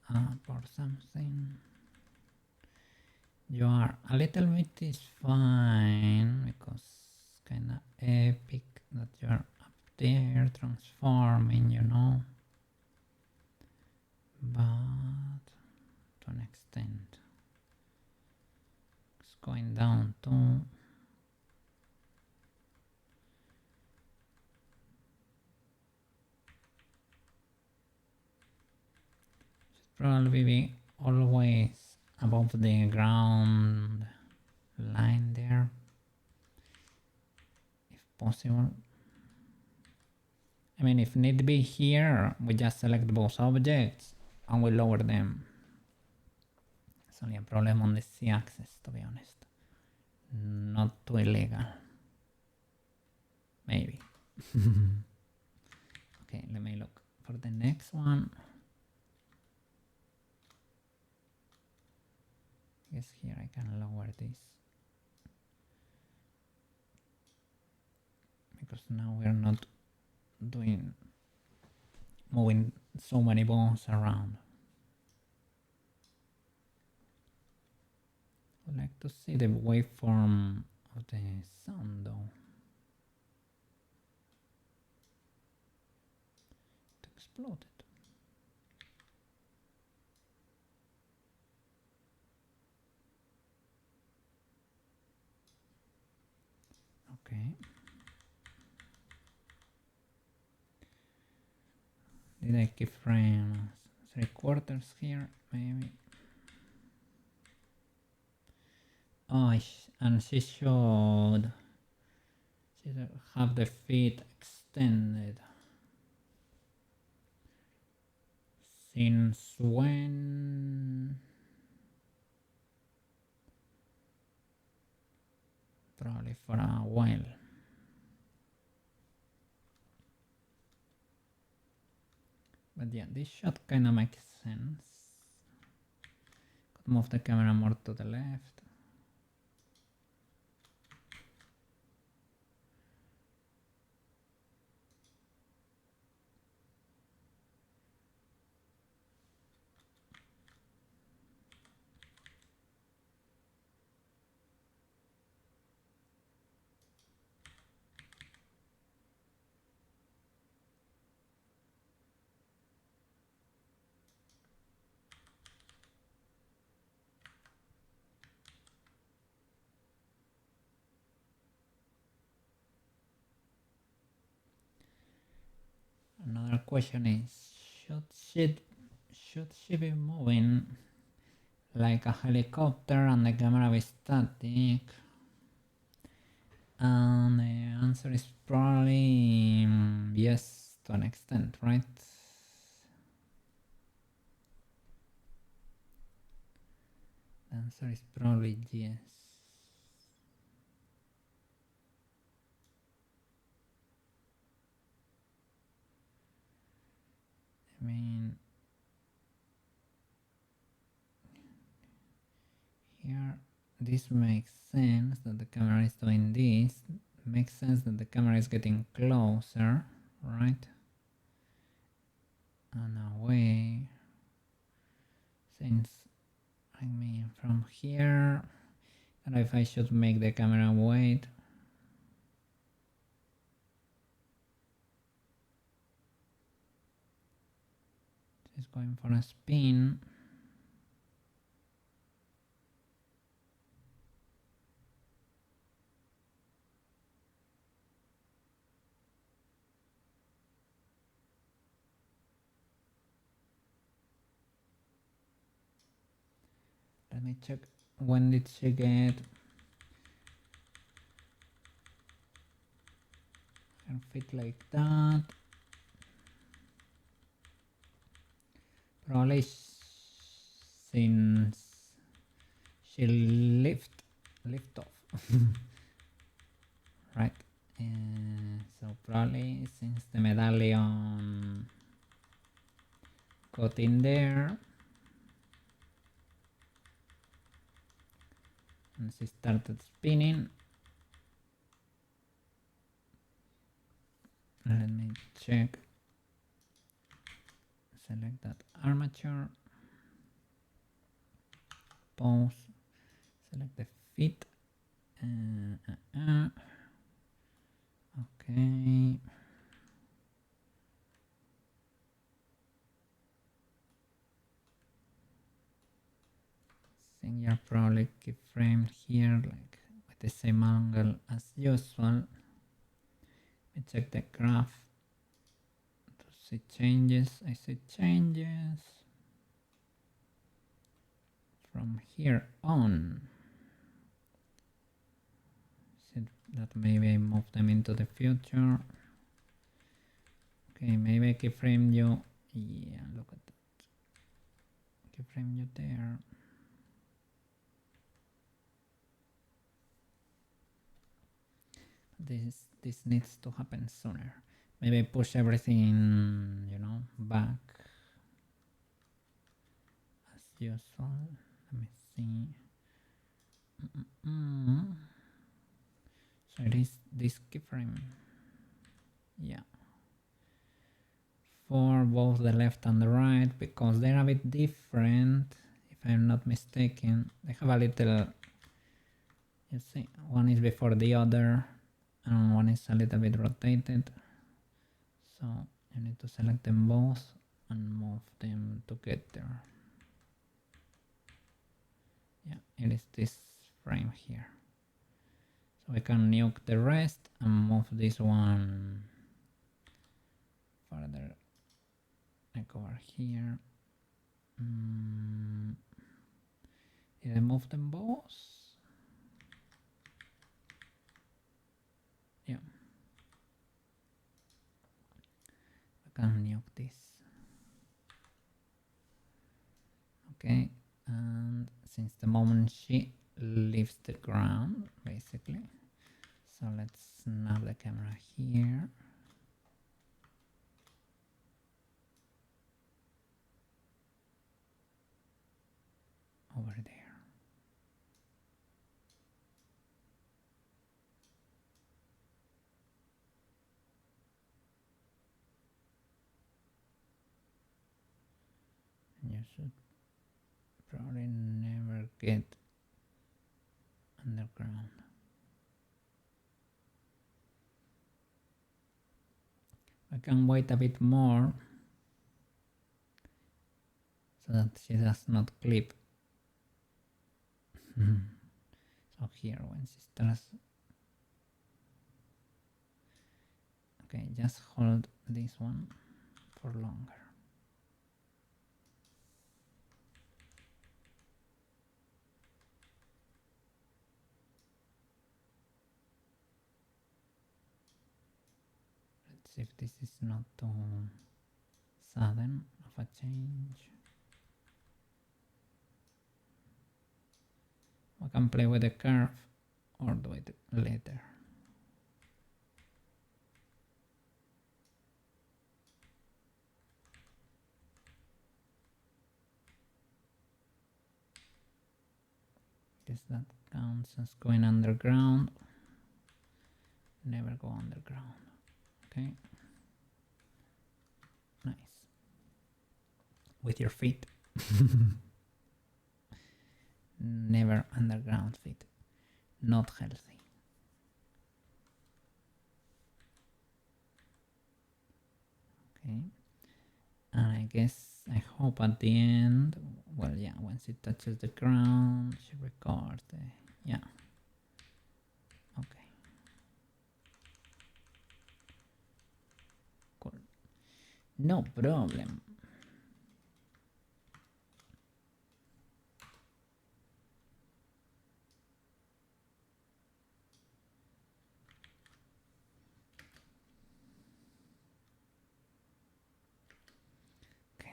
Speaker 1: up or something? You are a little bit is fine because kinda epic that you're up there transforming, you know. But to an extent, it's going down to probably be always above the ground line there, if possible. I mean, if need be here, we just select both objects and we lower them. It's only a problem on the Z-axis, to be honest. Not too illegal. Maybe. Okay, let me look for the next one. I guess here I can lower this. Because now we're not moving so many bones around. I'd like to see the waveform of the sound though. exploded. Okay. Did I keyframe 3/4 here? Maybe. Oh, and she should have the feet extended. Since when? Probably for a while. But yeah, this shot kinda makes sense. Could move the camera more to the left. Another question is, should she be moving like a helicopter and the camera be static? And the answer is probably yes, to an extent, right? The answer is probably yes. I mean, here this makes sense that the camera is doing this. Makes sense that the camera is getting closer, right? And away. Since, I mean, from here, I don't know if I should make the camera wait. It's going for a spin. Let me check, when did she get her feet like that? Probably since she lift off. Right, so probably since the medallion got in there and she started spinning. Let me check. Select that armature, pose, select the feet. Okay. I think you're probably keyframed here, like with the same angle as usual. Let me check the graph to see changes. I see changes from here on. See that maybe I move them into the future. Okay, maybe I keyframe you. Yeah, look at that. Keyframe you there. This needs to happen sooner. Maybe push everything, you know, back as usual. Let me see. So it is this keyframe. Yeah. For both the left and the right, because they're a bit different, if I'm not mistaken. They have a little, you see, one is before the other and one is a little bit rotated. So I need to select them both and move them together. Yeah, it is this frame here. So we can nuke the rest and move this one further, like over here. Did I move them both? Yeah. I can nuke this. Okay, and since the moment she leaves the ground, basically. So let's snap the camera here. Over there. You should probably never get underground. I can wait a bit more so that she does not clip. So here when she starts, okay, just hold this one for longer. Let's see if this is not too sudden of a change. I can play with the curve or do it later. Guess that counts as going underground. Never go underground. Okay. Nice. With your feet. Never underground feet. Not healthy. Okay. And I guess, I hope at the end, well, yeah, once it touches the ground, she records the, yeah. Okay. Cool. No problem.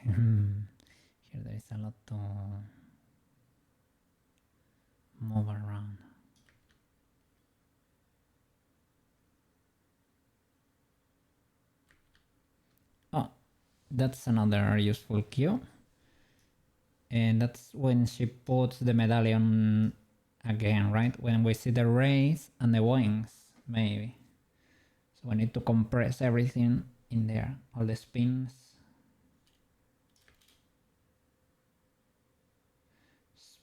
Speaker 1: Here there is a lot to move around. Oh, that's another useful cue. And that's when she puts the medallion again, right? When we see the rays and the wings, maybe. So we need to compress everything in there, all the spins.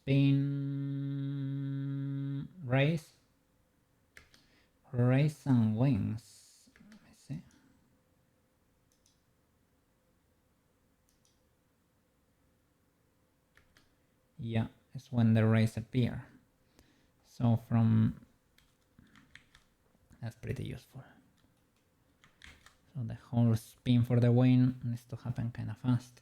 Speaker 1: Spin, rays and wings. Let me see. Yeah, it's when the rays appear. So from, that's pretty useful. So the whole spin for the wing needs to happen kind of fast.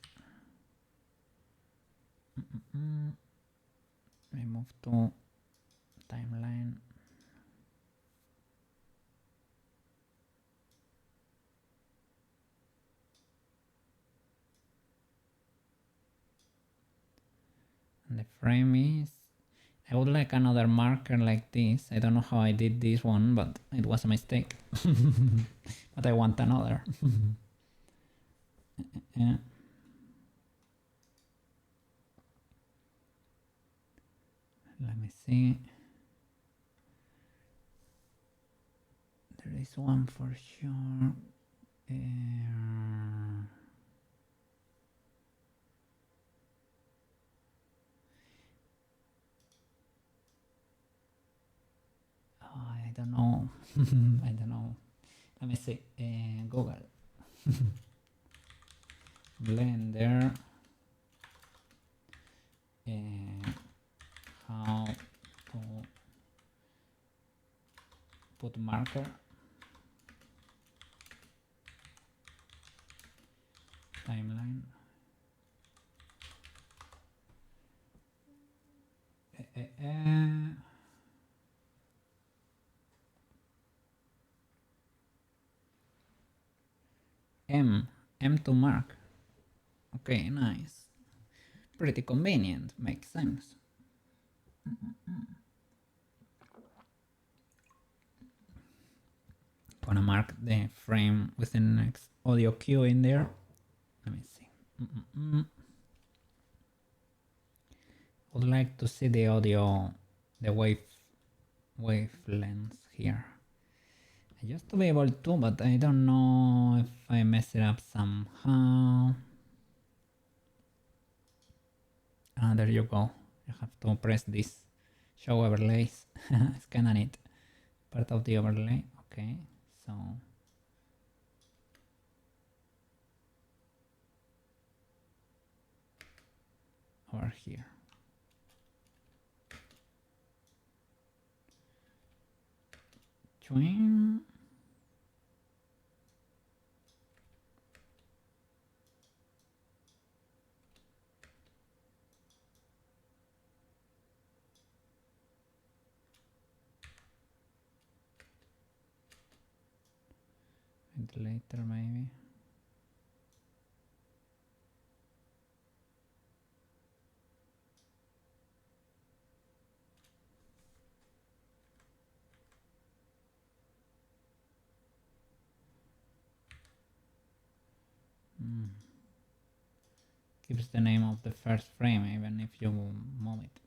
Speaker 1: We move to timeline. And the frame is, I would like another marker like this. I don't know how I did this one, but it was a mistake. But I want another. Yeah. Let me see. There is one for sure. I don't know. I don't know. Let me see. Google. Blender how to put marker timeline M to mark. Okay, nice. Pretty convenient, makes sense. Gonna mark the frame with the next audio cue in there. Let me see. Would like to see the audio, the wavelengths here. I used to be able to, but I don't know if I mess it up somehow. Ah, there you go. You have to press this show overlays. It's kinda neat. Part of the overlay. Okay, so over here. Twing. And later maybe. Keeps the name of the first frame even if you move it.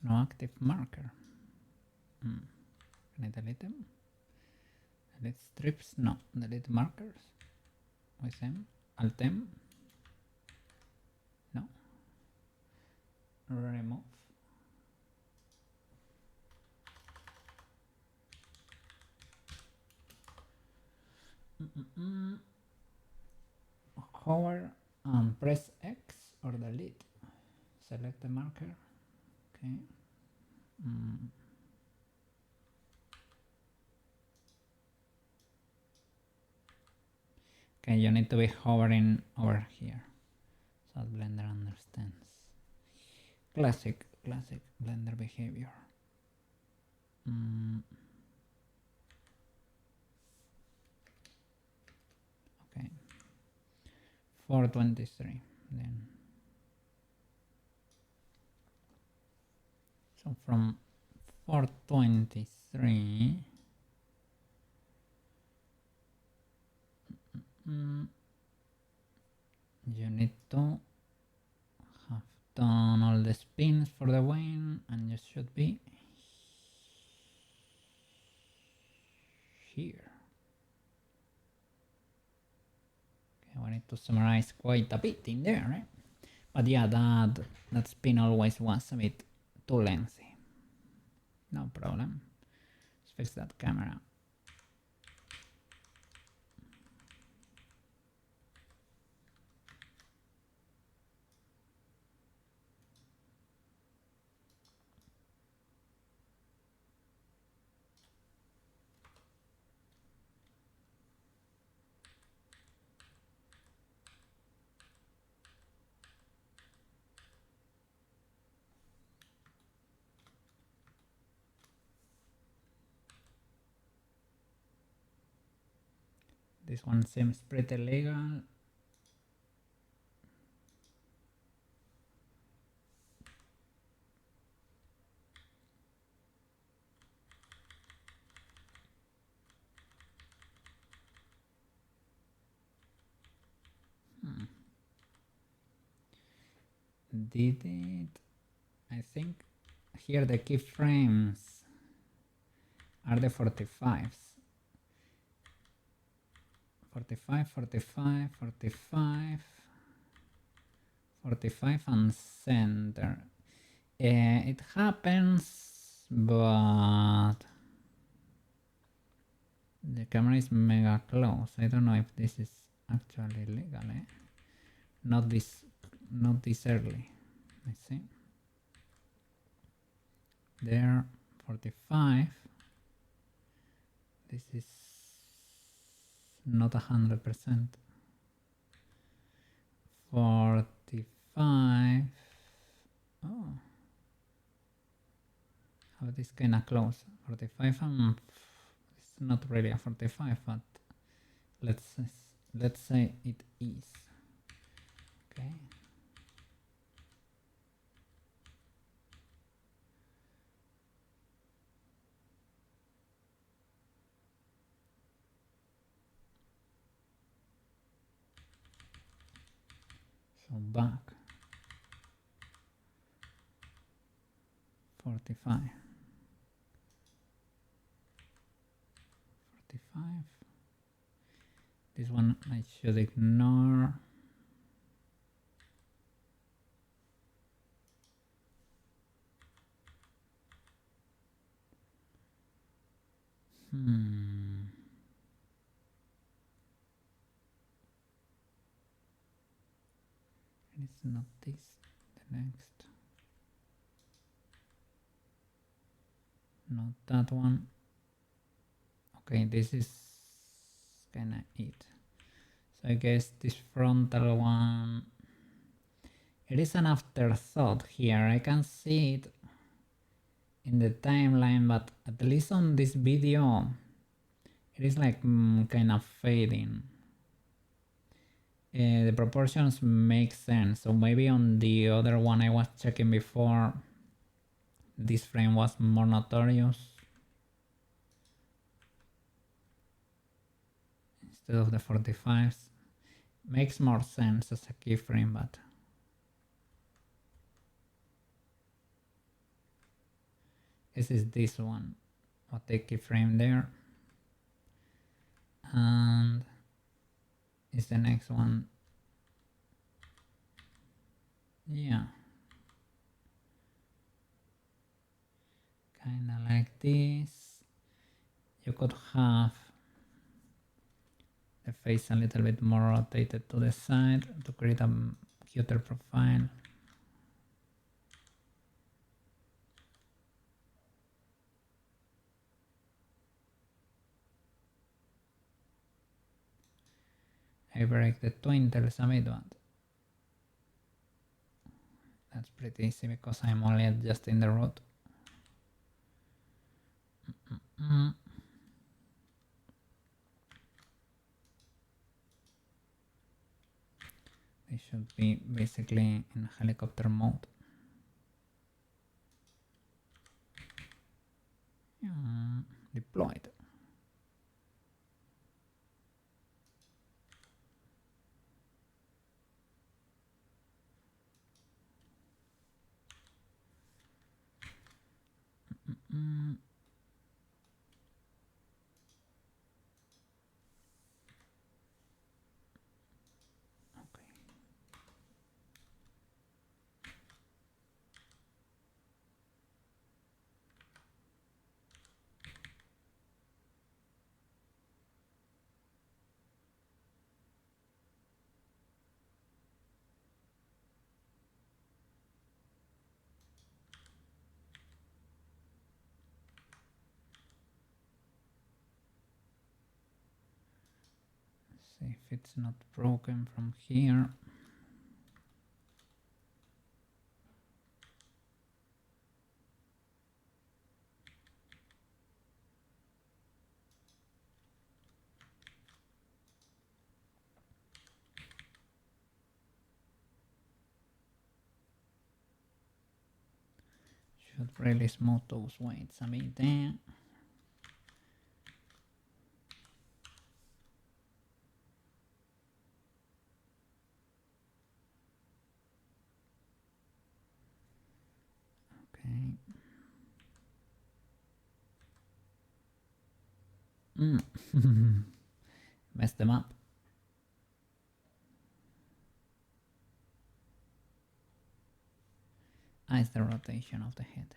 Speaker 1: No active marker. Can I delete them? Delete strips? No. Delete markers? With them? Alt M? No. Remove. Hover and press X or delete. Select the marker. Okay. Okay, you need to be hovering over here so that Blender understands. Classic Blender behavior. Okay. 423 then. So from 423 you need to have done all the spins for the wing and you should be here. Okay, I need to summarize quite a bit in there, right? But yeah, that spin always was a bit too lengthy. No problem. Let's fix that camera. This one seems pretty legal. Did it? I think here the keyframes are the 45s. 45, 45, 45, 45 and center. It happens, but the camera is mega close. I don't know if this is actually legal. Not this early. I see. There, 45. This is not 100%. 45. Oh, how this kinda close. 45 and it's not really a 45, but let's say it is. Okay. So back 45. 45. This one I should ignore. It's not this. The next. Not that one. Okay, this is kinda it. So I guess this frontal one, it is an afterthought here. I can see it in the timeline, but at least on this video, it is like kind of fading. The proportions make sense. So maybe on the other one I was checking before, this frame was more notorious instead of the 45s. Makes more sense as a keyframe, but this is this one. I'll take keyframe there, and is the next one. Yeah, kind of like this. You could have the face a little bit more rotated to the side to create a cuter profile. I break the twintles a bit, but that's pretty easy because I'm only adjusting the root. They should be basically in helicopter mode. Deployed. See if it's not broken from here. Should really smooth those weights a bit there. Okay. Mess them up. besides the rotation of the head.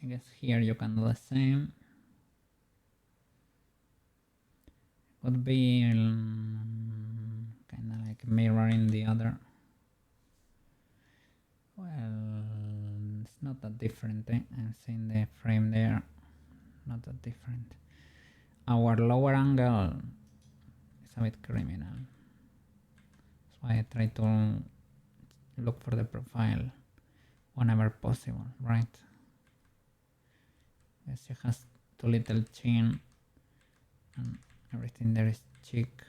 Speaker 1: I guess here you can do the same. Would be kind of like mirroring the other. Well, it's not that different. I'm seeing the frame there, not that different. Our lower angle is a bit criminal. That's why I try to look for the profile whenever possible, right? Yes, she has too little chin and everything there is cheek.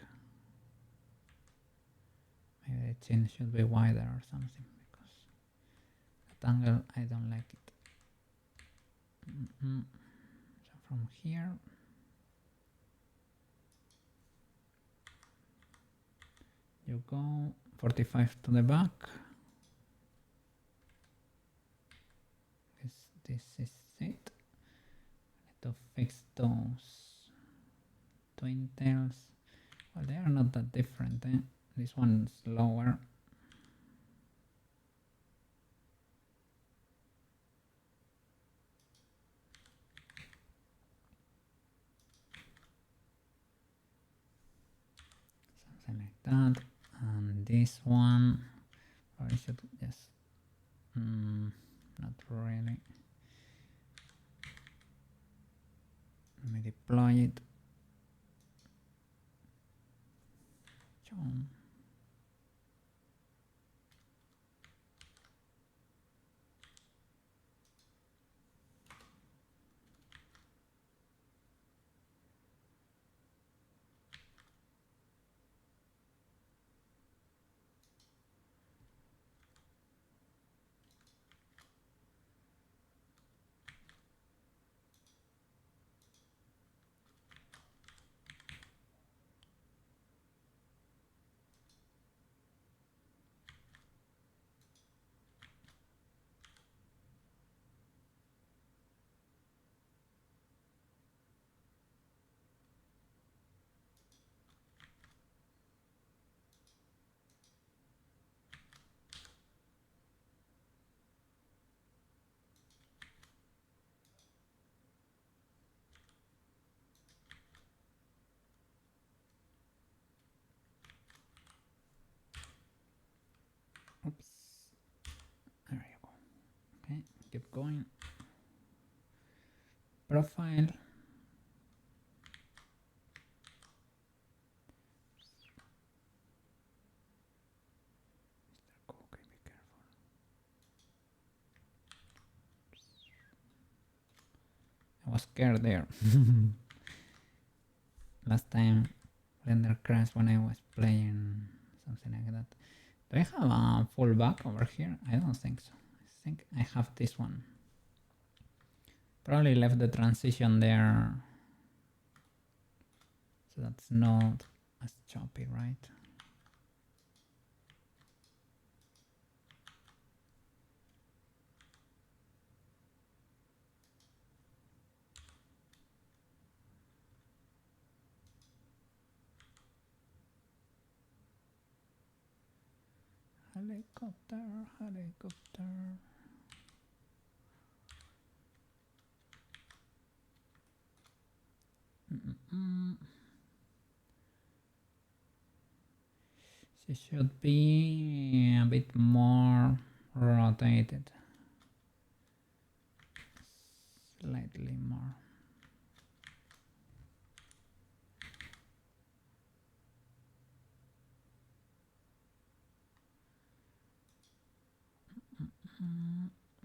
Speaker 1: Maybe the chin should be wider or something, because that angle I don't like it. So from here you go 45 to the back. This is it. I need to fix those twin tails. Well, they are not that different. This one's lower. Something like that. And this one, or I should just, not really. Let me deploy it. Chom. Oops. There you go. Okay, keep going. Profile. Okay, be careful. I was scared there. Last time Blender crashed when I was playing something like that. Do I have a fallback over here? I don't think so. I think I have this one. Probably left the transition there, so that's not as choppy, right? Helicopter, helicopter. She should be a bit more rotated. Slightly more.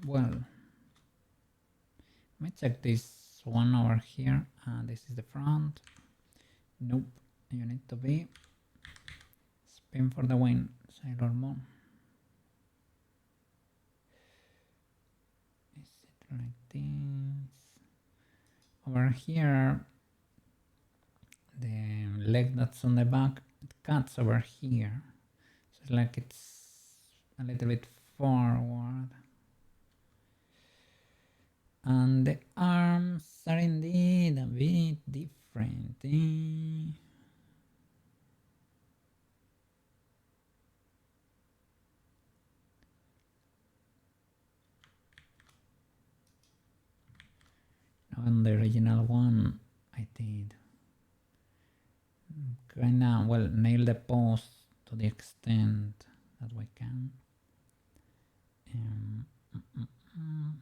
Speaker 1: Well, let me check this one over here. This is the front. Nope. You need to be spin for the win, Sailor Moon. Is it like this? Over here, the leg that's on the back, it cuts over here. So it's like it's a little bit forward. And the arms are indeed a bit different. Now on the original one, I did kinda, well, nail the pose to the extent that we can. Um, mm, mm, mm.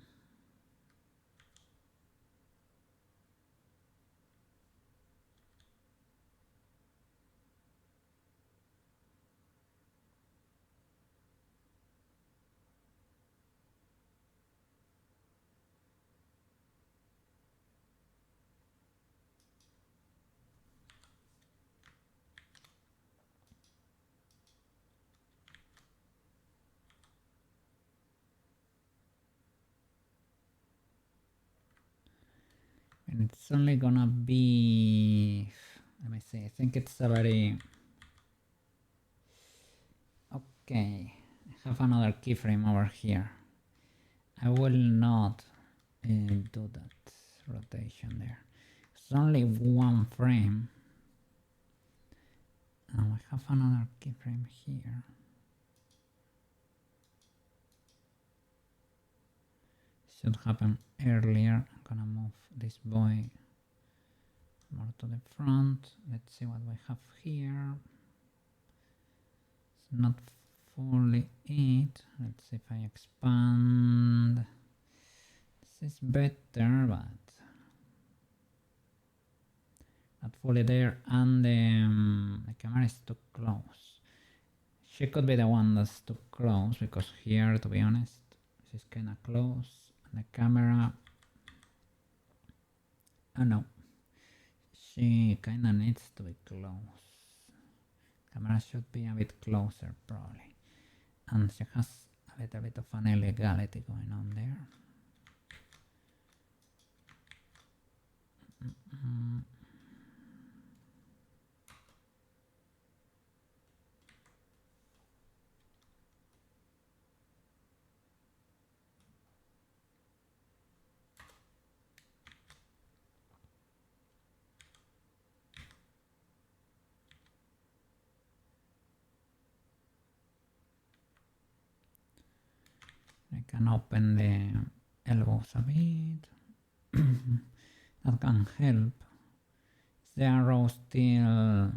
Speaker 1: And it's only gonna be, let me see, I think it's a very, okay, I have another keyframe over here. I will not do that rotation there. It's only one frame. And we have another keyframe here. Should happen earlier. I'm gonna move this boy more to the front. Let's see what we have here. It's not fully it. Let's see if I expand. This is better, but not fully there, and the camera is too close. She could be the one that's too close, because here, to be honest, this is kinda close. And the camera, oh no, she kinda needs to be close. Camera should be a bit closer, probably. And she has a little bit of an illegality going on there. I can open the elbows a bit. That can help. Is the arrow still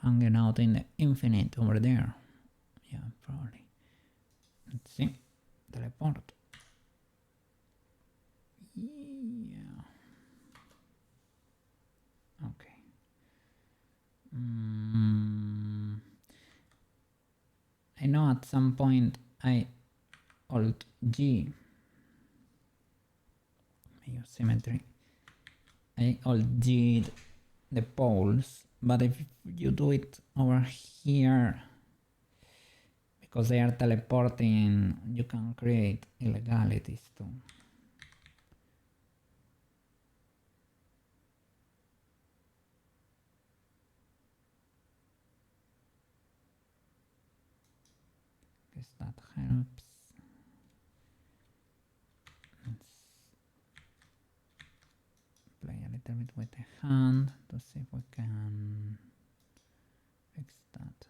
Speaker 1: hanging out in the infinite over there? Yeah, probably. Let's see. Teleport. Yeah. Okay. I know at some point I Alt G. I use symmetry. I Alt G'd the poles, but if you do it over here, because they are teleporting, you can create illegalities too. Guess that helps. Let's play a little bit with the hand to see if we can fix that.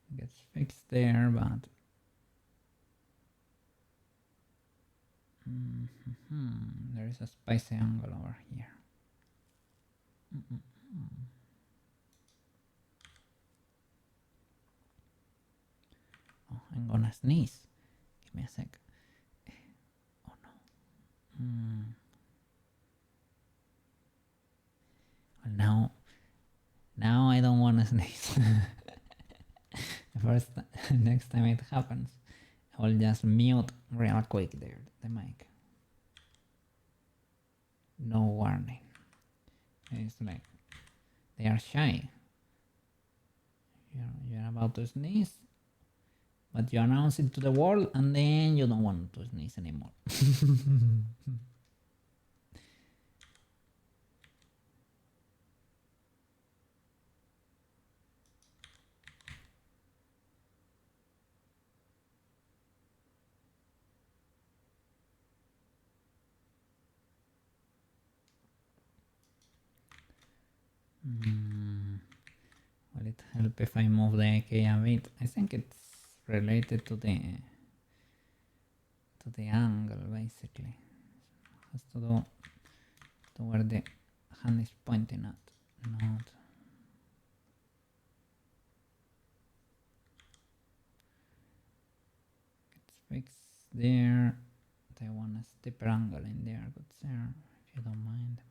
Speaker 1: It gets fixed there, but there is a spicy angle over here. Oh, I'm gonna sneeze. Give me a sec. Oh Well, now I don't want to sneeze. First, next time it happens, I will just mute real quick there the mic. No warning. It's like they are shy. You're about to sneeze, but you announce it to the world, and then you don't want to sneeze anymore. Will it help if I move the AK a bit? I think it's related to the angle, basically. It has to do to where the hand is pointing at, not. It's fixed there. I want a steeper angle in there, good sir, if you don't mind.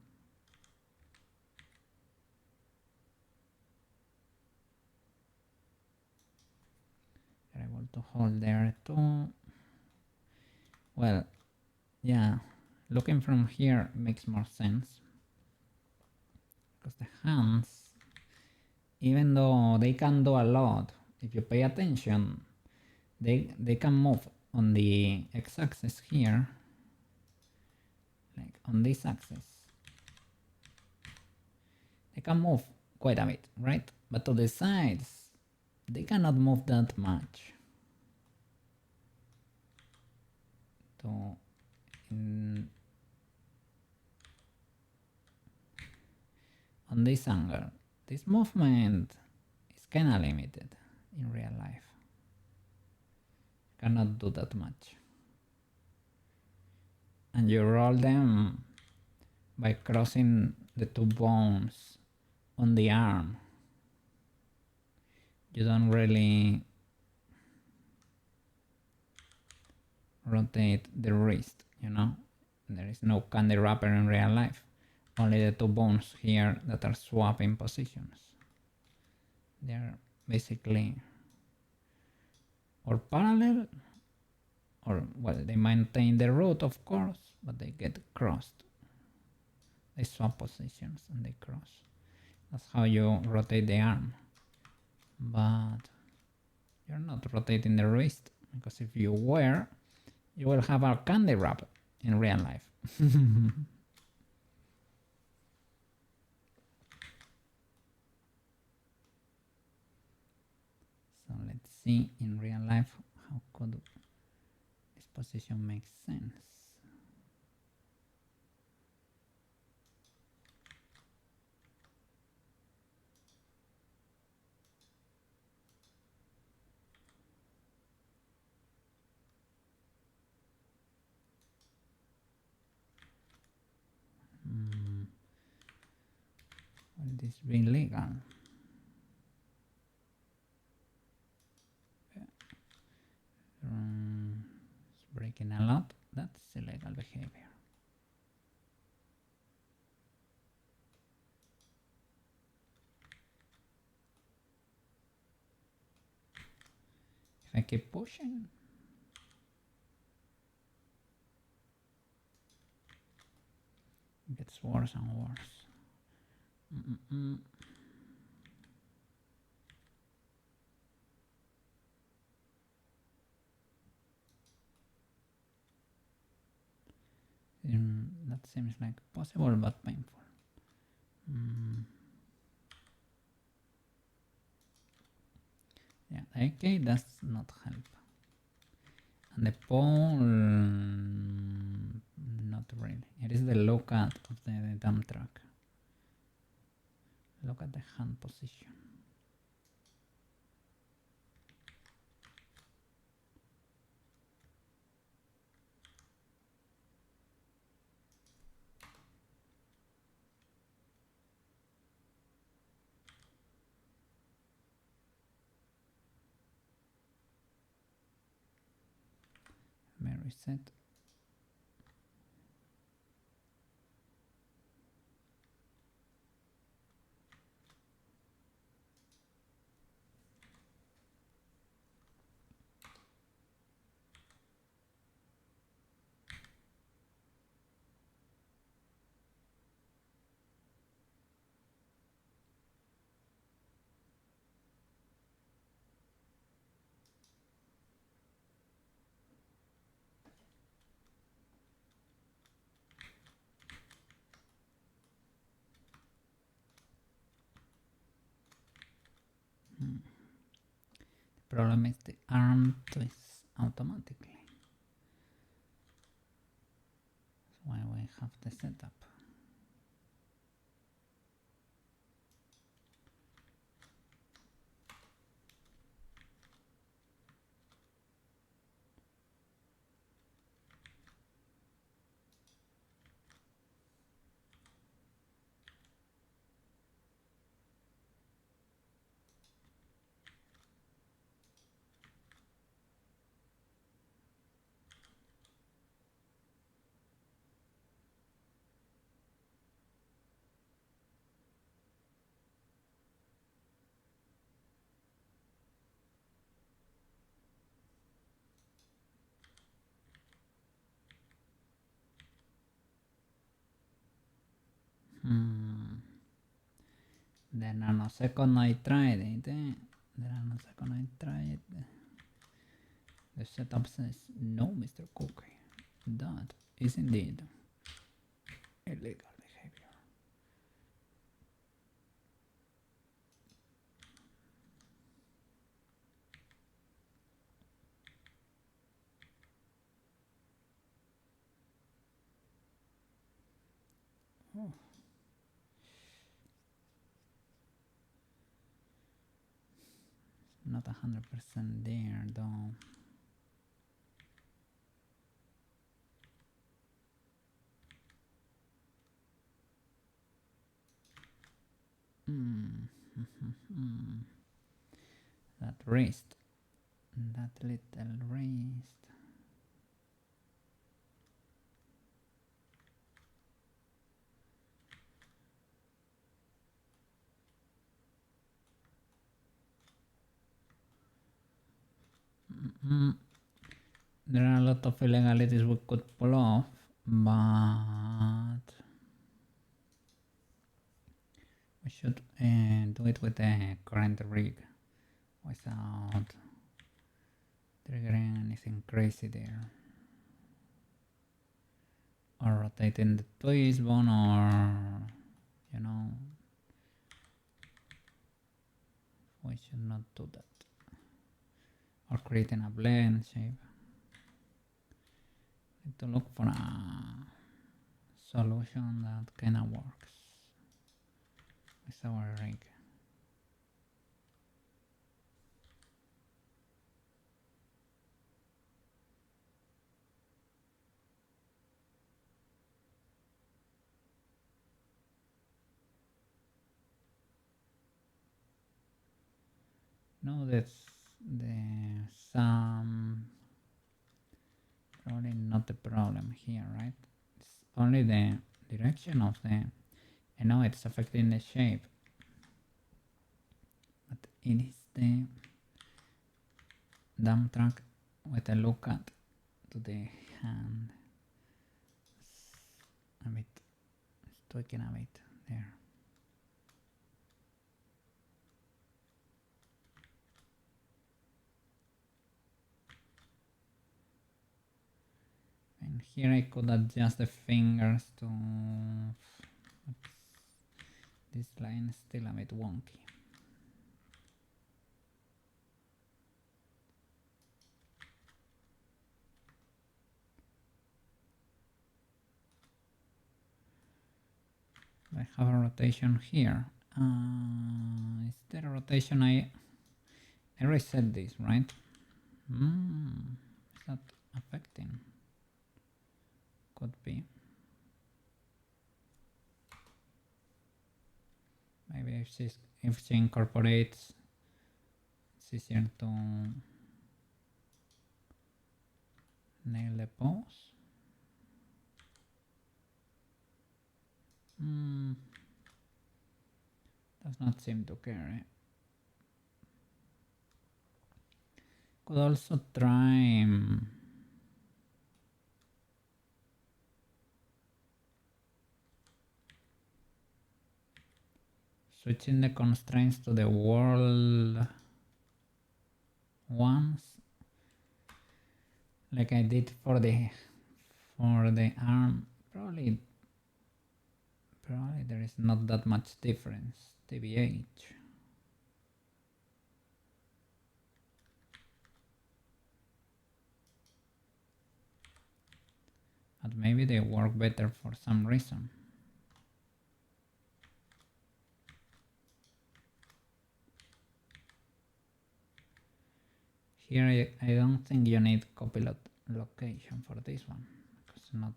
Speaker 1: You're able to hold there too. Well, yeah, looking from here makes more sense. Because the hands, even though they can do a lot, if you pay attention, they can move on the x-axis here, like on this axis. They can move quite a bit, right? But to the sides, they cannot move that much. So on this angle, this movement is kind of limited in real life. You cannot do that much. And you roll them by crossing the two bones on the arm. You don't really rotate the wrist, you know? There is no candy wrapper in real life. Only the two bones here that are swapping positions. They're basically or parallel, or well, they maintain the root, of course, but they get crossed. They swap positions and they cross. That's how you rotate the arm. But you're not rotating the wrist, because if you were, you will have a candy wrap in real life. So let's see in real life how could this position make sense. Will this be legal? It's breaking a lot. That's illegal behavior. If I keep pushing, it gets worse and worse. That seems like possible but painful. Yeah, the AK does not help. And the pole, not really. It is the low cut of the dump truck. Look at the hand position. Let me reset. problem is the arm twists automatically. That's why we have the setup. The nanosecond I tried it. The nanosecond I tried it. The setup says no, Mr. Cookie. That is indeed illegal behavior. Oh. Not 100% there though. That wrist. That little wrist. There are a lot of illegalities we could pull off, but we should do it with the current rig without triggering anything crazy there. Or rotating the twist bone, or you know, we should not do that. Or creating a blend shape. Need to look for a solution that kinda works with our rig. No, that's the some probably not the problem here, right? It's only the direction of the. I know it's affecting the shape, but it is the dump track with a look at to the hand. A bit, it's tweaking a bit there. And here I could adjust the fingers to. This line is still a bit wonky. I have a rotation here. Is there a rotation? I reset this, right? Is that affecting? Could be. Maybe if she incorporates, it's easier to nail the pose. Does not seem to care. Could also try switching the constraints to the world ones, like I did for the arm. Probably there is not that much difference, TBH. but maybe they work better for some reason. Here I don't think you need copy location for this one, because not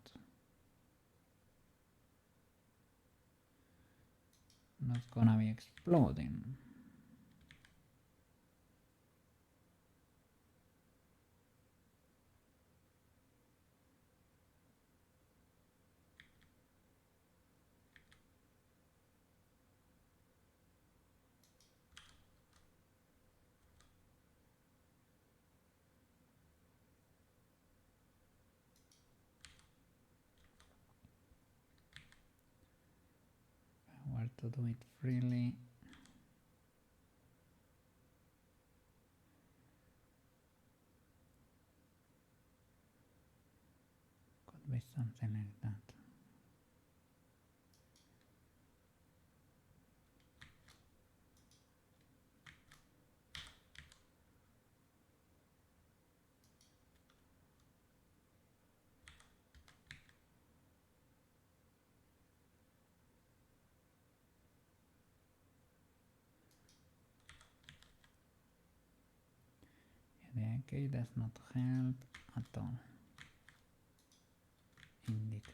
Speaker 1: gonna be exploding. Where to do it freely. Could be something like that. The AK does not help at all. Indeed.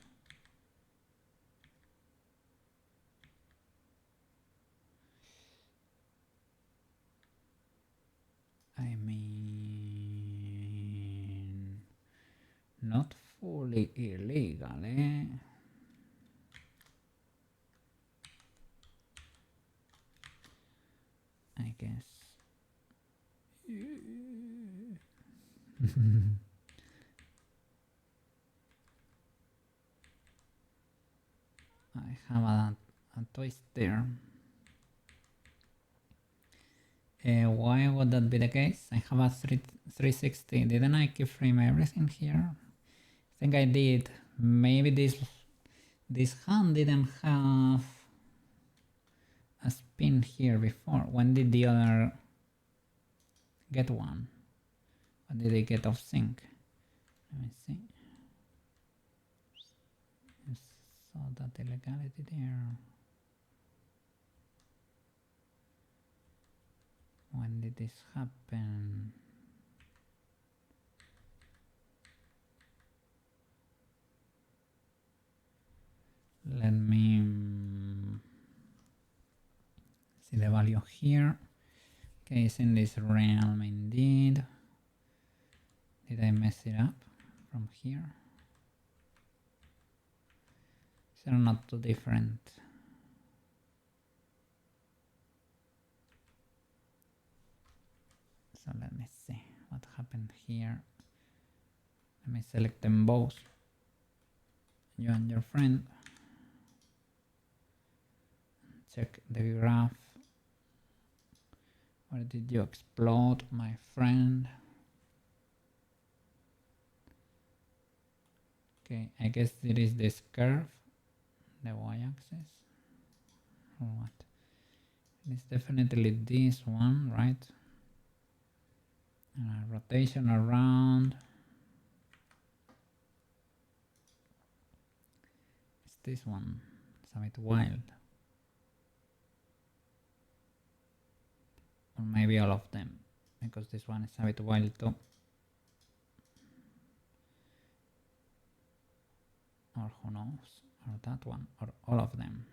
Speaker 1: I mean, not fully illegal, eh? I guess. I have a twist there. Why would that be the case? I have a 360. Didn't I keyframe everything here? I think I did. Maybe this hand didn't have a spin here before. When did the other get one? When did they get off sync? Let me see. I saw that illegality there. When did this happen? Let me see the value here. Okay, it's in this realm indeed. Did I mess it up from here? These are not too different. So let me see what happened here. Let me select them both. You and your friend. Check the graph. Where did you explode, my friend? Okay, I guess it is this curve, the y-axis, or what? It's definitely this one, right? Rotation around. It's this one. It's a bit wild. Or maybe all of them, because this one is a bit wild too. Or who knows, or that one, or all of them.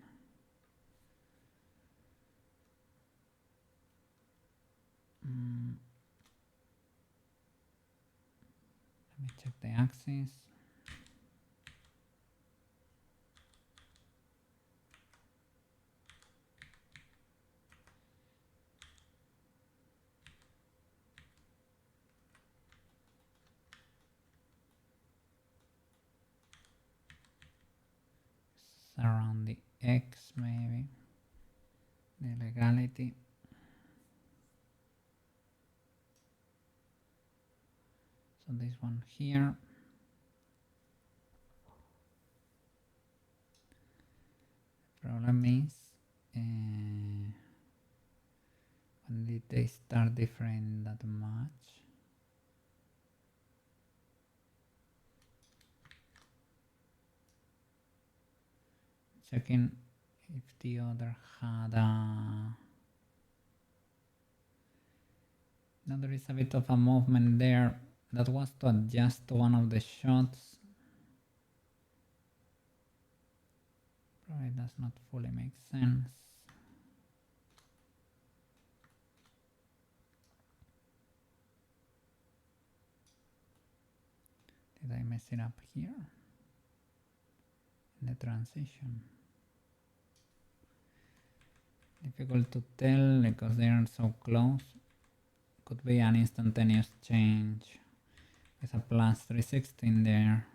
Speaker 1: Let me check the axis. Around the X maybe, the legality. So this one here. The problem is when did they start differing that much? checking if the other had a... Now there is a bit of a movement there. That was to adjust one of the shots. Probably does not fully make sense. Did I mess it up here? In the transition. Difficult to tell because they are so close. Could be an instantaneous change with a plus 360 in there.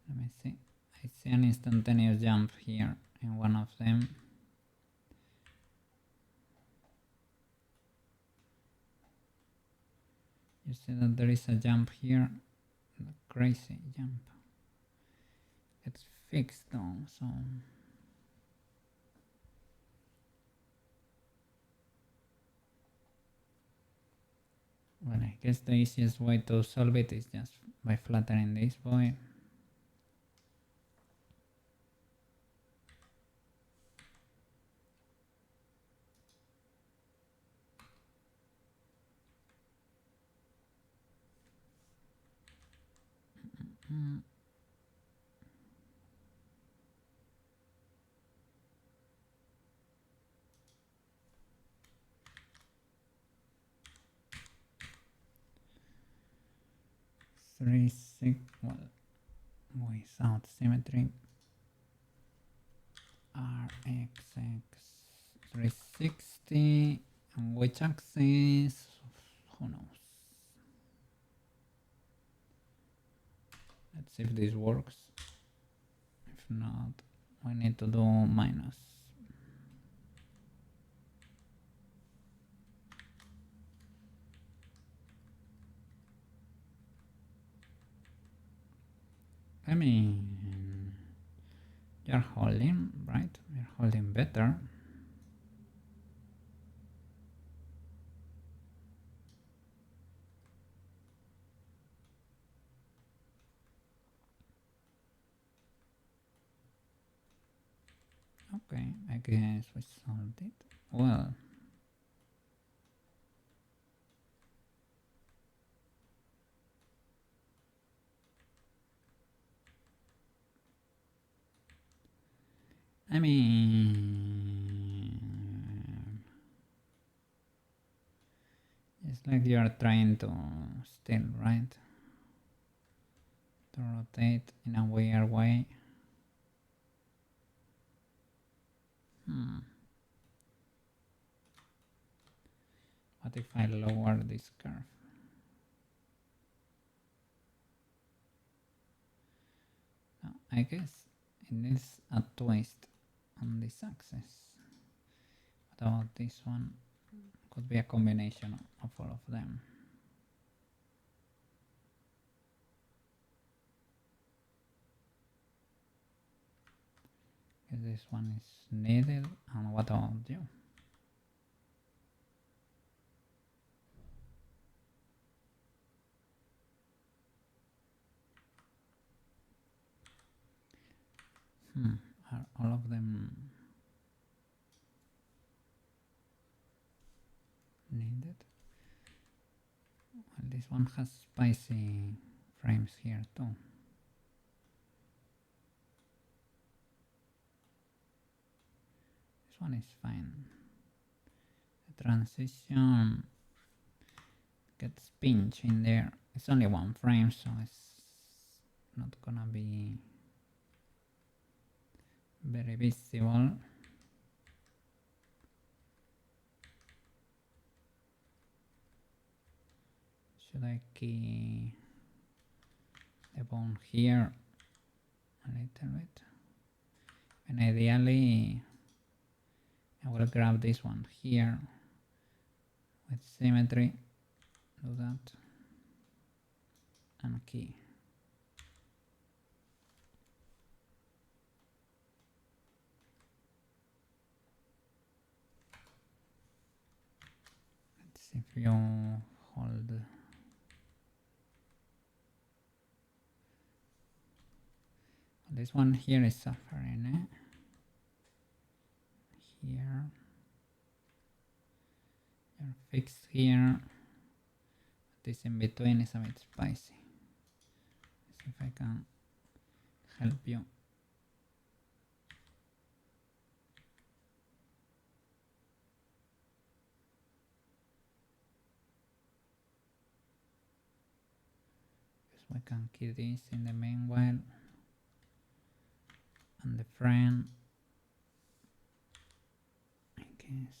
Speaker 1: Let me see. I see an instantaneous jump here in one of them. You see that there is a jump here. A crazy jump. It's fixed though, so... Well, I guess the easiest way to solve it is just by flattering this boy. Mm. Well, without symmetry. RXX 360, and which axis? Who knows? Let's see if this works. If not, we need to do minus. I mean, you're holding, right? You're holding better. Okay, I guess we solved it. Well, I mean, it's like you are trying to still, right? To rotate in a weird way. What if I lower this curve? Now, I guess it needs a twist on this axis. What about this one? Could be a combination of all of them. This one is needed. And what about you? Are all of them needed? Well, this one has spicy frames here too. This one is fine. The transition gets pinch in there. It's only one frame, so it's not gonna be very visible. Should I key the bone here a little bit? And ideally I will grab this one here with symmetry. Do that. and key. Let's see if you hold. This one here is suffering, eh? Here. You're fixed here. This in between is a bit spicy. Let's see if I can help you. Because we can keep this in the meanwhile. And the frame, I guess.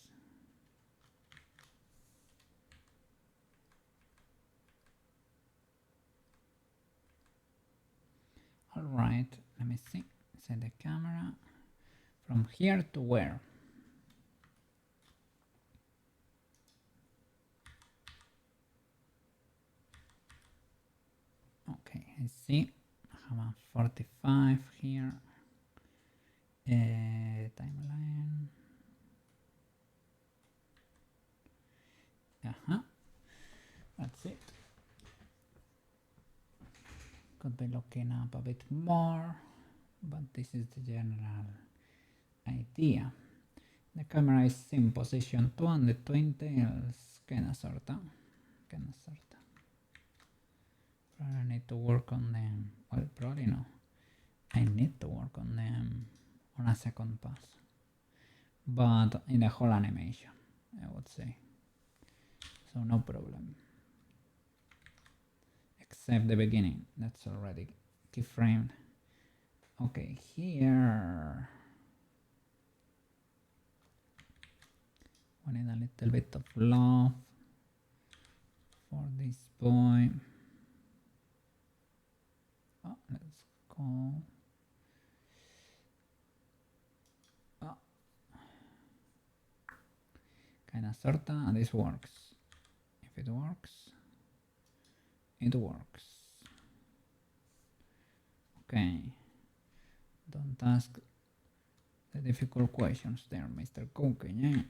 Speaker 1: All right, let me see. Set the camera from here to where? Okay, I see. I have a 45 here. Timeline. That's it. Could be looking up a bit more, but this is the general idea. The camera is in position 2 and the twin tails kinda sorta. Probably need to work on them. Well, probably no. I need to work on them on a second pass. But in the whole animation, I would say. So no problem. Except the beginning, that's already keyframed. Okay, here we need a little bit of love for this boy. Oh, let's go. Oh. Kinda sorta, this works. If it works, it works. Okay. Don't ask the difficult questions there, Mr. Cooking, eh?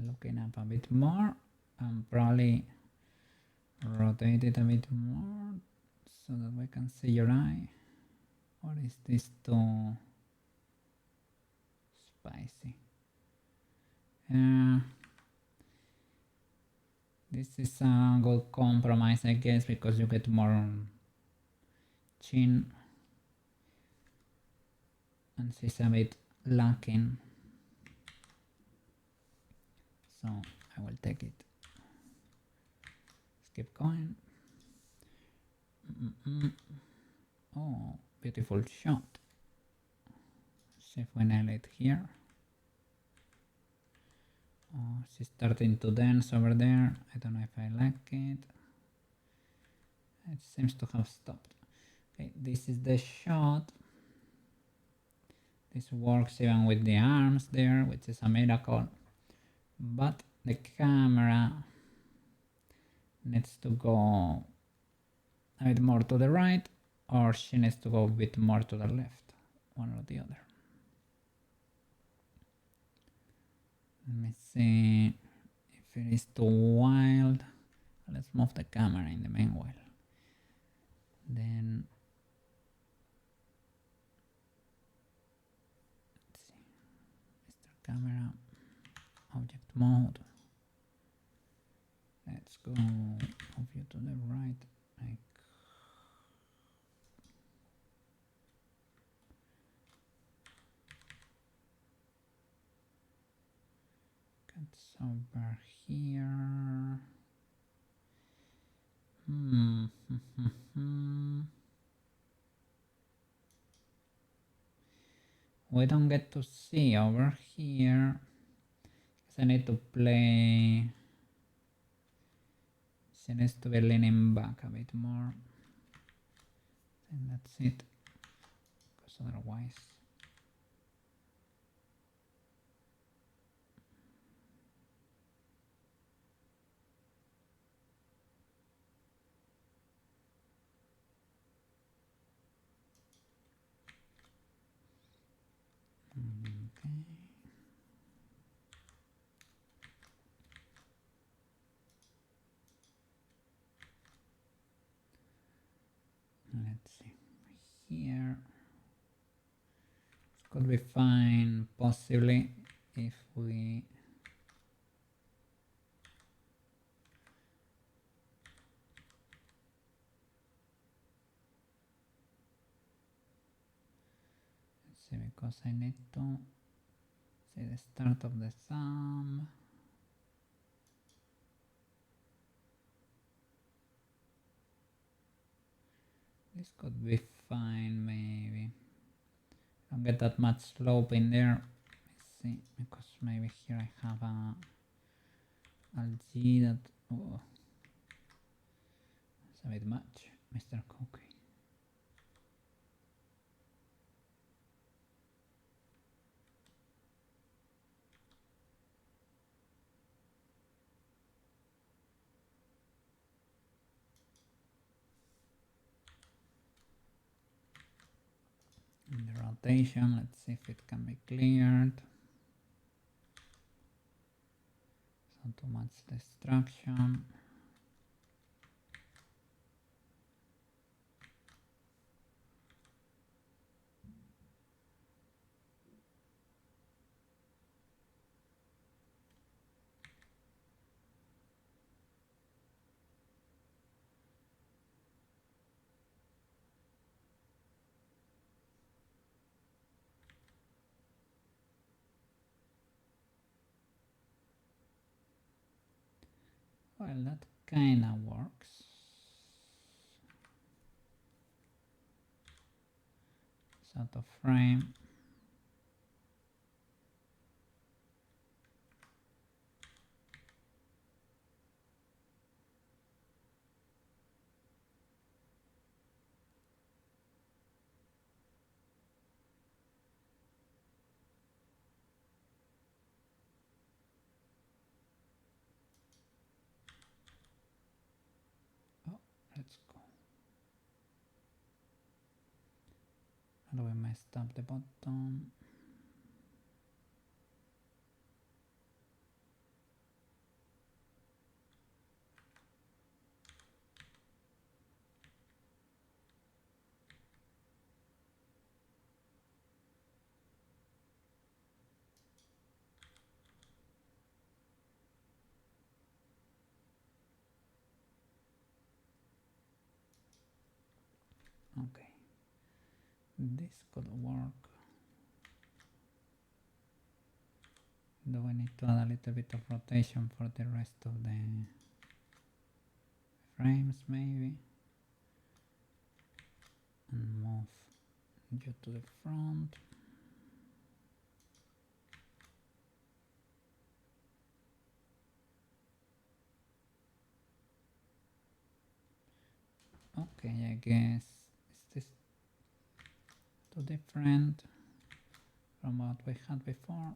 Speaker 1: Looking up a bit more and probably rotate it a bit more so that we can see your eye. Or is this too spicy? This is a good compromise, I guess, because you get more chin and she's a bit lacking. So I will take it. Let's keep going. Oh, beautiful shot. See if we nail it here. Oh, she's starting to dance over there. I don't know if I like it. It seems to have stopped. Okay, this is the shot. This works even with the arms there, which is a miracle. But the camera needs to go a bit more to the right, or she needs to go a bit more to the left, one or the other. Let me see if it is too wild. Let's move the camera in the meanwhile. Then let's see, Mr. Camera, object mode. Let's go move you to the right. Like it's over here. We don't get to see over here because I need to play. She needs to be leaning back a bit more. And that's it. Because otherwise. Okay. Let's see here. It could be fine, possibly, if we let's see, because I need to see the start of the sum. This could be fine, maybe. Don't get that much slope in there. Let's see, because maybe here I have a algae that it's a bit much, Mr. Cookie. In the rotation, let's see if it can be cleared. So too much destruction. Well, that kinda works. It's out of frame. Oh, let's go. How do we messed up the bottom? Okay, this could work. Do we need to add a little bit of rotation for the rest of the frames, maybe? And move you to the front. Okay, I guess is this too different from what we had before?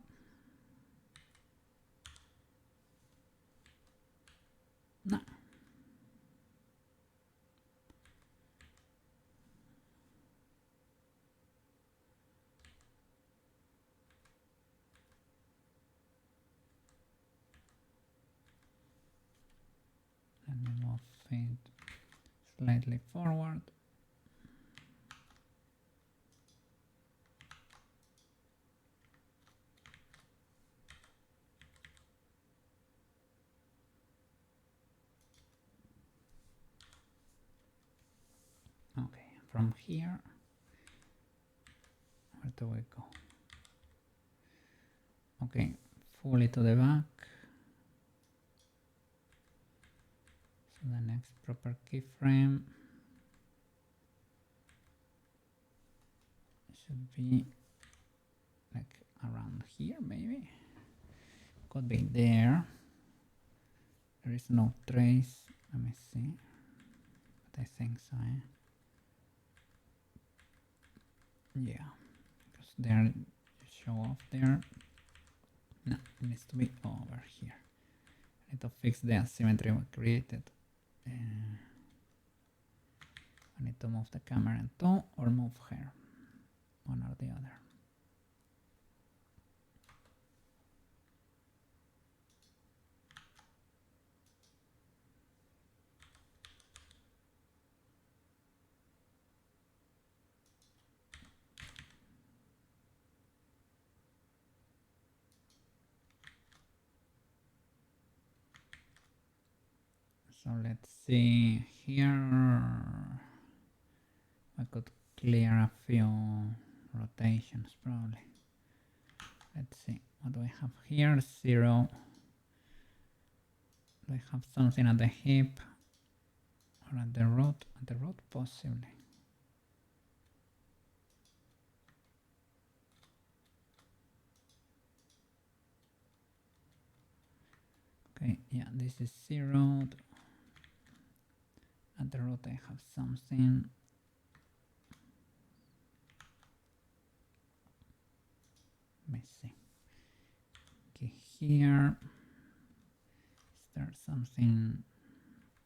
Speaker 1: No. Let me move it slightly forward. Okay, from here, where do we go? Okay, fully to the back. So the next proper keyframe should be like around here, maybe. Could be there. There is no trace. Let me see. But I think so. Yeah, because there you show off there. No, it needs to be over here. I need to fix the asymmetry we created. I need to move the camera in two or move her, one or the other. So let's see here. I could clear a few rotations probably. Let's see what do we have here. 0. Do I have something at the hip or at the root? At the root possibly. Okay, yeah, this is 0. At the root I have something. Let me see. Okay, here. Is there something?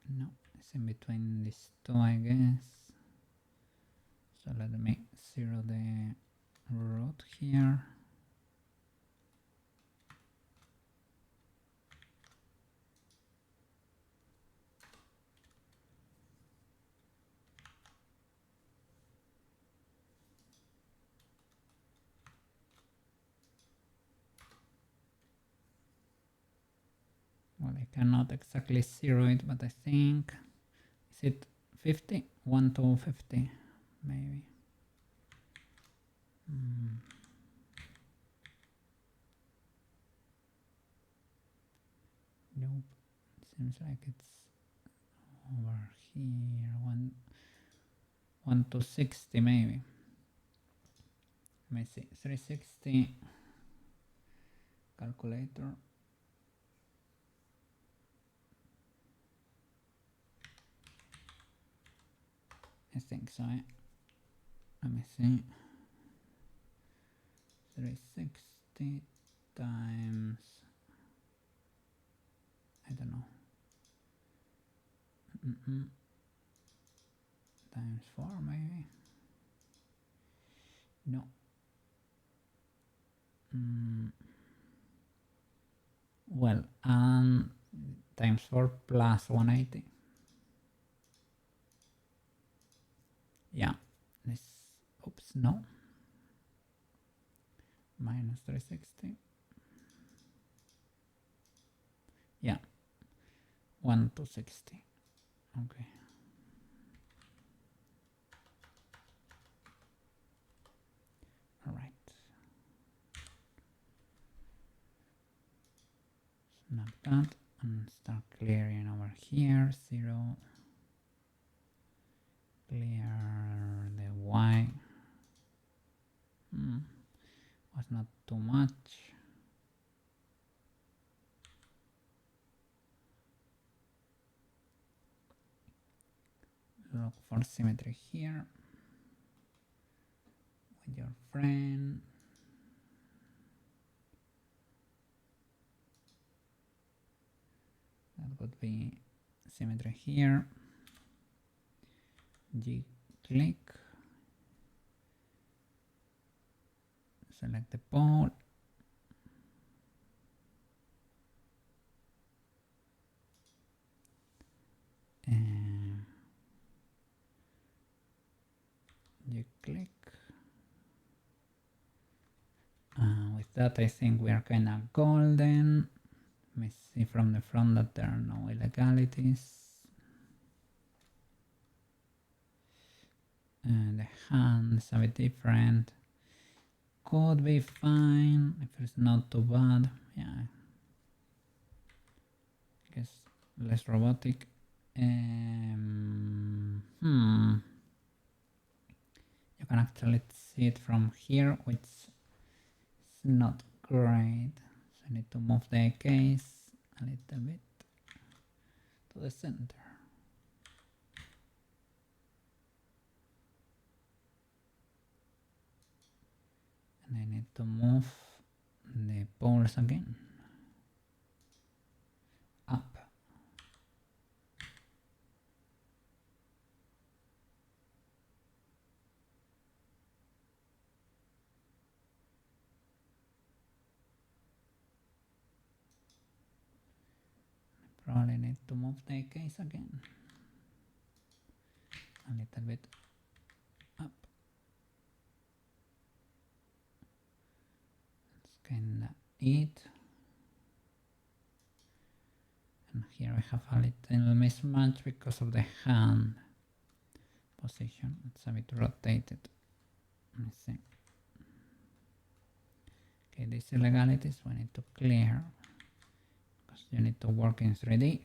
Speaker 1: No, it's in between these two, I guess. So let me 0 the root here. Well, I cannot exactly 0 it, but I think, is it 50? 1 to 50, maybe. Nope, seems like it's over here. 1 to 60 maybe. Let me see, 360 calculator. I think so. Let me see. 360 times, I don't know, times 4 maybe. No. Well, times 4 plus 180. Yeah, this, oops, no. Minus 360. Yeah, 1 to 60. Okay. All right. Snap that and start clearing over here. 0. Clear the Y. Was not too much. Look for symmetry here with your friend. That would be symmetry here. G click. Select the pole. You click. With that, I think we are kind of golden. Let me see from the front that there are no illegalities. And the hands a bit different. Could be fine if it's not too bad. Yeah, I guess less robotic. You can actually see it from here, which is not great. So I need to move the case a little bit to the center. And I need to move the poles again up. Probably need to move the case again a little bit up. That's kinda it. And here we have a little much because of the hand position. It's a bit rotated. Let me see. Okay, these illegalities we need to clear because you need to work in 3D.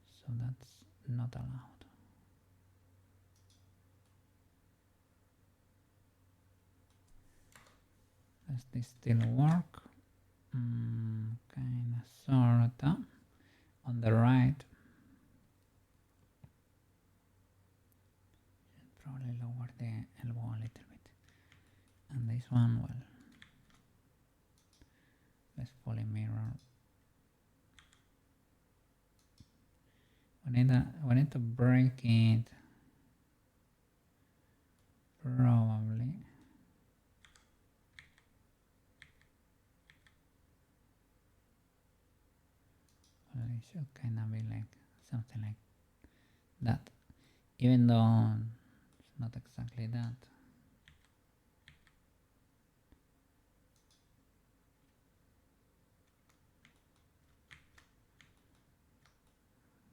Speaker 1: So that's not allowed. Does this still work? Kinda, sorta. On the right. Should probably lower the elbow a little bit. And this one, well, let's fully mirror. We need to break it. Probably. Well, it should kind of be like something like that, even though it's not exactly that.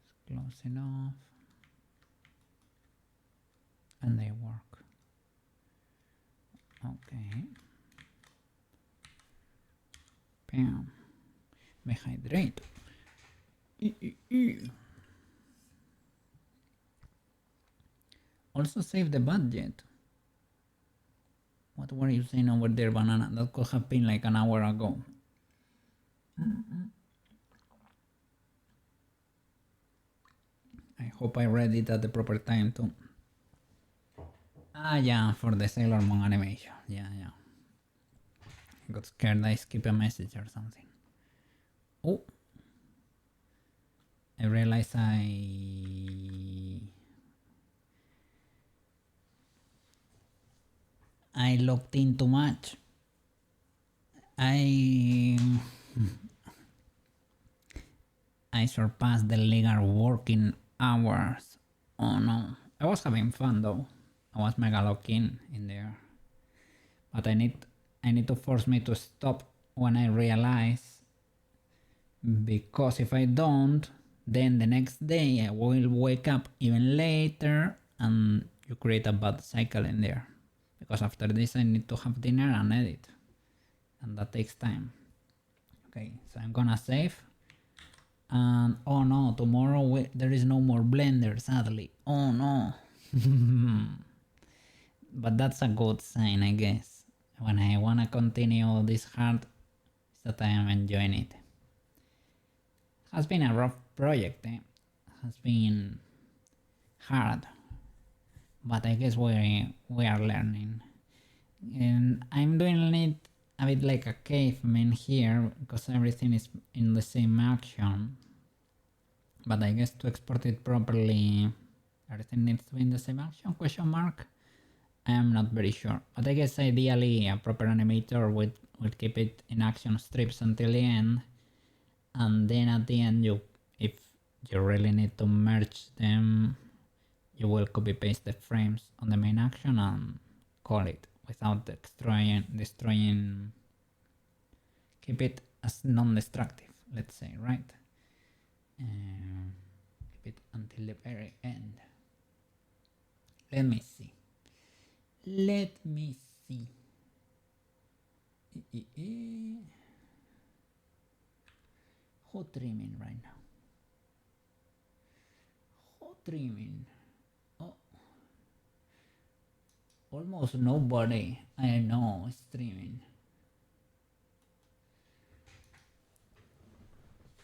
Speaker 1: It's close enough, and they work. Okay. Bam. Me hydrate. Also save the budget. What were you saying over there, Banana? That could have been like an hour ago. I hope I read it at the proper time too. Ah, yeah, for the Sailor Moon animation. Yeah. I got scared I skipped a message or something. Oh. I realized I logged in too much. I surpassed the legal working hours. Oh no. I was having fun though. I was mega locked in there. But I need to force me to stop when I realize, because if I don't, then the next day I will wake up even later and you create a bad cycle in there. Because after this I need to have dinner and edit. And that takes time. Okay, so I'm gonna save. And oh no, tomorrow there is no more Blender, sadly. Oh no. But that's a good sign, I guess. When I wanna continue this hard, is that I am enjoying it. Has been a rough project, has been hard, but I guess we are learning. And I'm doing it a bit like a caveman here, because everything is in the same action. But I guess to export it properly, everything needs to be in the same action, question mark? I am not very sure. But I guess ideally a proper animator would keep it in action strips until the end. And then at the end, if you really need to merge them, you will copy paste the frames on the main action and call it without destroying. Keep it as non-destructive, let's say, right? Keep it until the very end. Let me see. Who trimming right now? Who trimming? Oh, almost nobody I know is streaming.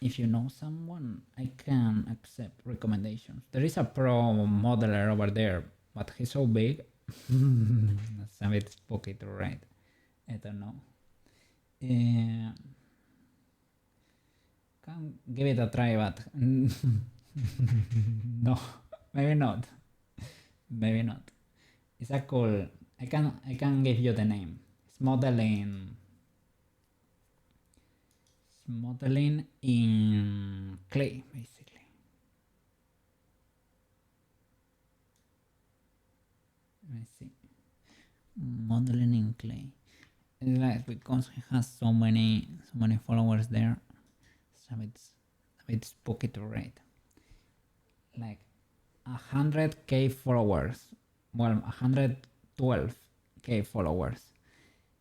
Speaker 1: If you know someone, I can accept recommendations. There is a pro modeler over there, but he's so big. That's a bit spooky to write. I don't know. Can give it a try, but no, maybe not. Maybe not. It's a cool. I can give you the name. It's modeling. It's modeling in clay, basically. Let me see. Modeling in clay. It's like because he has so many followers there. So it's a bit spooky to read. Like 100k followers. Well, 112k followers.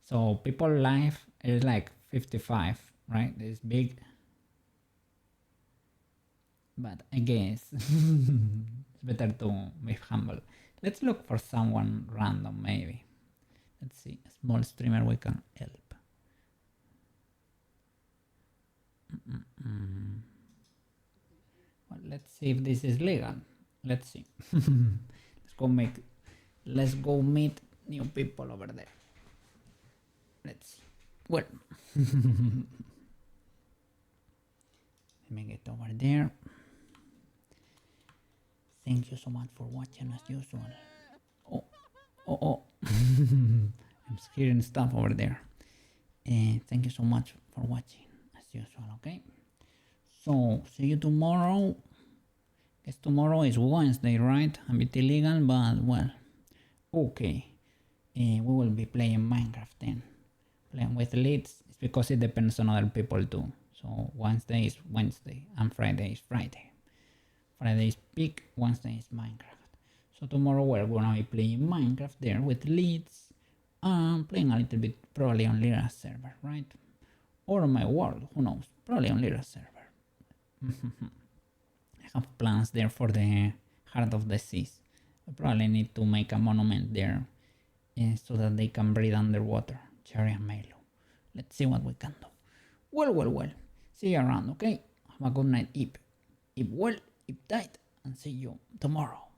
Speaker 1: So people live is like 55, right? It's big. But I guess it's better to be humble. Let's look for someone random maybe. Let's see, a small streamer we can help. Well, let's see if this is legal. Let's see. Let's go meet new people over there. Let's see. Well, let me get over there. Thank you so much for watching as usual. Oh. I'm hearing stuff over there. Thank you so much for watching as usual, okay? So, see you tomorrow. Guess tomorrow is Wednesday, right? A bit illegal, but well, okay. We will be playing Minecraft then. Playing with leads. It's because it depends on other people too. So Wednesday is Wednesday and Friday is Friday. Friday is Peak, Wednesday is Minecraft. So tomorrow we're gonna be playing Minecraft there with leads. Playing a little bit probably on Lyra's server, right? Or on my world, who knows? Probably on Lyra's server. I have plans there for the Heart of the Seas. I probably need to make a monument there so that they can breathe underwater. Cherry and Milo. Let's see what we can do. Well. See you around, okay? Have a good night, Eep well, Eep tight, and see you tomorrow.